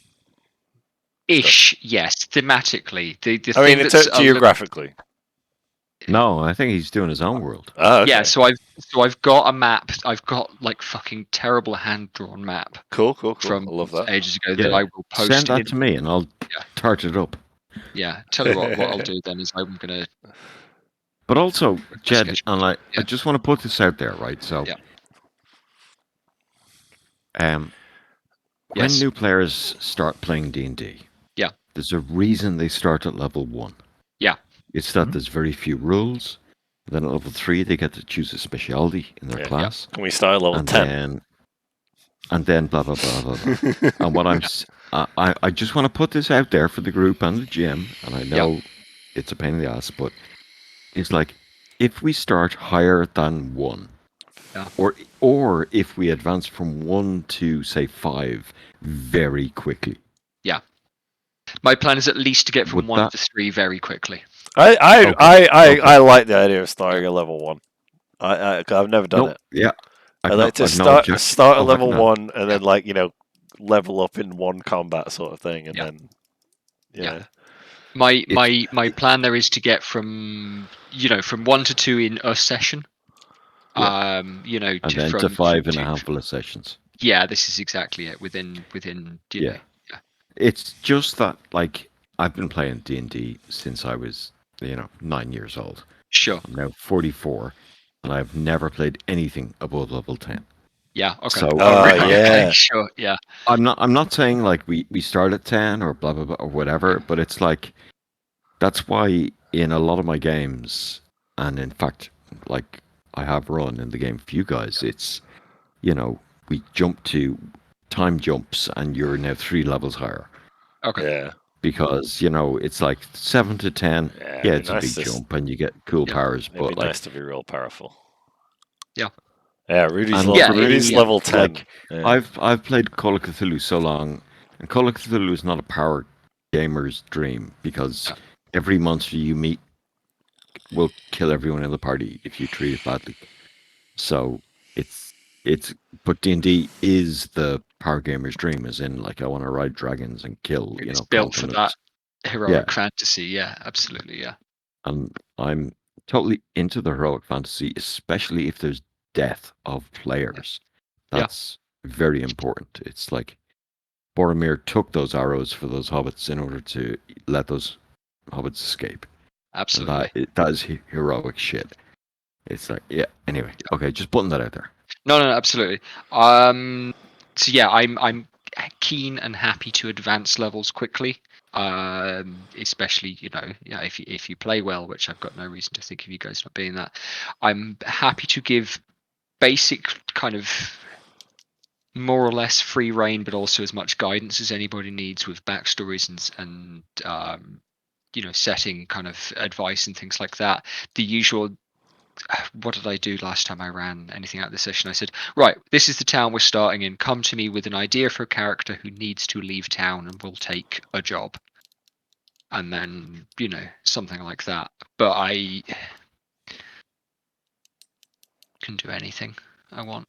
[SPEAKER 5] Ish, yes, thematically. The
[SPEAKER 2] I mean,
[SPEAKER 5] thing
[SPEAKER 2] it's
[SPEAKER 5] that's
[SPEAKER 2] geographically.
[SPEAKER 1] No, I think he's doing his own world.
[SPEAKER 2] Oh, okay.
[SPEAKER 5] Yeah, so I've got a map. I've got like fucking terrible hand drawn map
[SPEAKER 2] Cool.
[SPEAKER 5] from
[SPEAKER 2] I love that.
[SPEAKER 5] ages ago that I will post.
[SPEAKER 1] Send that to me, and I'll
[SPEAKER 5] Yeah.
[SPEAKER 1] tart it up.
[SPEAKER 5] Yeah, tell you what I'll do then is I'm gonna.
[SPEAKER 1] But also, Jed,
[SPEAKER 5] sketch-
[SPEAKER 1] and I
[SPEAKER 5] yeah.
[SPEAKER 1] just want to put this out there, right? So,
[SPEAKER 5] Yeah.
[SPEAKER 1] when
[SPEAKER 5] Yes.
[SPEAKER 1] new players start playing D&D,
[SPEAKER 5] Yeah.
[SPEAKER 1] there's a reason they start at level 1.
[SPEAKER 5] Yeah.
[SPEAKER 1] It's that there's very few rules. Then at level 3, they get to choose a specialty in their
[SPEAKER 2] Yeah.
[SPEAKER 1] class.
[SPEAKER 2] Can we start at level
[SPEAKER 1] And
[SPEAKER 2] 10?
[SPEAKER 1] then blah, blah, blah, blah, blah. And what I just want to put this out there for the group and the GM, and I know it's a pain in the ass, but it's like, if we start higher than 1,
[SPEAKER 5] Yeah.
[SPEAKER 1] or if we advance from 1 to, say, 5 very quickly.
[SPEAKER 5] My plan is at least to get from
[SPEAKER 1] Would
[SPEAKER 5] 1
[SPEAKER 1] that-
[SPEAKER 5] to 3 very quickly.
[SPEAKER 2] I like the idea of starting at level 1. I've never done it.
[SPEAKER 1] Yeah.
[SPEAKER 2] I like to
[SPEAKER 1] I've no
[SPEAKER 2] start
[SPEAKER 1] objection
[SPEAKER 2] at
[SPEAKER 1] over
[SPEAKER 2] level
[SPEAKER 1] that.
[SPEAKER 2] 1 and then level up in 1 combat sort of thing, and then
[SPEAKER 5] My plan there is to get from 1 to 2 in a session.
[SPEAKER 1] Yeah.
[SPEAKER 5] And
[SPEAKER 1] And then to 5 in a handful of sessions.
[SPEAKER 5] Yeah, this is exactly it. Within
[SPEAKER 1] Yeah. It's just that, I've been playing D&D since I was, 9 years old.
[SPEAKER 5] Sure.
[SPEAKER 1] I'm now 44, and I've never played anything above level 10.
[SPEAKER 5] Yeah. Okay.
[SPEAKER 1] So,
[SPEAKER 2] yeah.
[SPEAKER 5] Sure. Yeah.
[SPEAKER 1] I'm not saying we start at 10 or blah blah blah or whatever, but it's that's why in a lot of my games, and in fact, I have run in the game for you guys, it's we jump to time jumps and you're now 3 levels higher.
[SPEAKER 5] Okay.
[SPEAKER 2] Yeah.
[SPEAKER 1] Because, it's like 7 to 10.
[SPEAKER 2] Yeah.
[SPEAKER 1] Yeah,
[SPEAKER 2] it'd
[SPEAKER 1] it's
[SPEAKER 2] be
[SPEAKER 1] a
[SPEAKER 2] nice
[SPEAKER 1] big
[SPEAKER 2] to
[SPEAKER 1] jump and you get cool
[SPEAKER 5] Yeah.
[SPEAKER 1] powers.
[SPEAKER 2] It'd be
[SPEAKER 1] But, like,
[SPEAKER 2] nice to be real powerful.
[SPEAKER 5] Yeah.
[SPEAKER 2] Yeah, Rudy's,
[SPEAKER 1] And
[SPEAKER 5] Yeah,
[SPEAKER 1] for me,
[SPEAKER 2] Rudy's
[SPEAKER 5] yeah.
[SPEAKER 2] level 10.
[SPEAKER 1] like,
[SPEAKER 2] Yeah.
[SPEAKER 1] I've played Call of Cthulhu so long, and Call of Cthulhu is not a power gamer's dream because
[SPEAKER 5] Yeah.
[SPEAKER 1] every monster you meet will kill everyone in the party if you treat it badly. So it's but D&D is the power gamer's dream, as in, like, I want to ride dragons and kill,
[SPEAKER 5] It's built for
[SPEAKER 1] continents.
[SPEAKER 5] that heroic fantasy. Yeah, absolutely. Yeah.
[SPEAKER 1] And I'm totally into the heroic fantasy, especially if there's death of players.
[SPEAKER 5] Yeah.
[SPEAKER 1] That's very important. It's like Boromir took those arrows for those hobbits in order to let those hobbits escape.
[SPEAKER 5] Absolutely.
[SPEAKER 1] And that is heroic shit. It's like, yeah. Anyway, okay, just putting that out there.
[SPEAKER 5] No, absolutely. So yeah, I'm keen and happy to advance levels quickly. Especially if you play well, which I've got no reason to think of you guys not being that. I'm happy to give basic kind of more or less free reign, but also as much guidance as anybody needs with backstories and setting kind of advice and things like that. The usual. What did I do last time I ran anything out of the session? I said, right, this is the town we're starting in. Come to me with an idea for a character who needs to leave town and will take a job. And then, something like that. But I can do anything I want.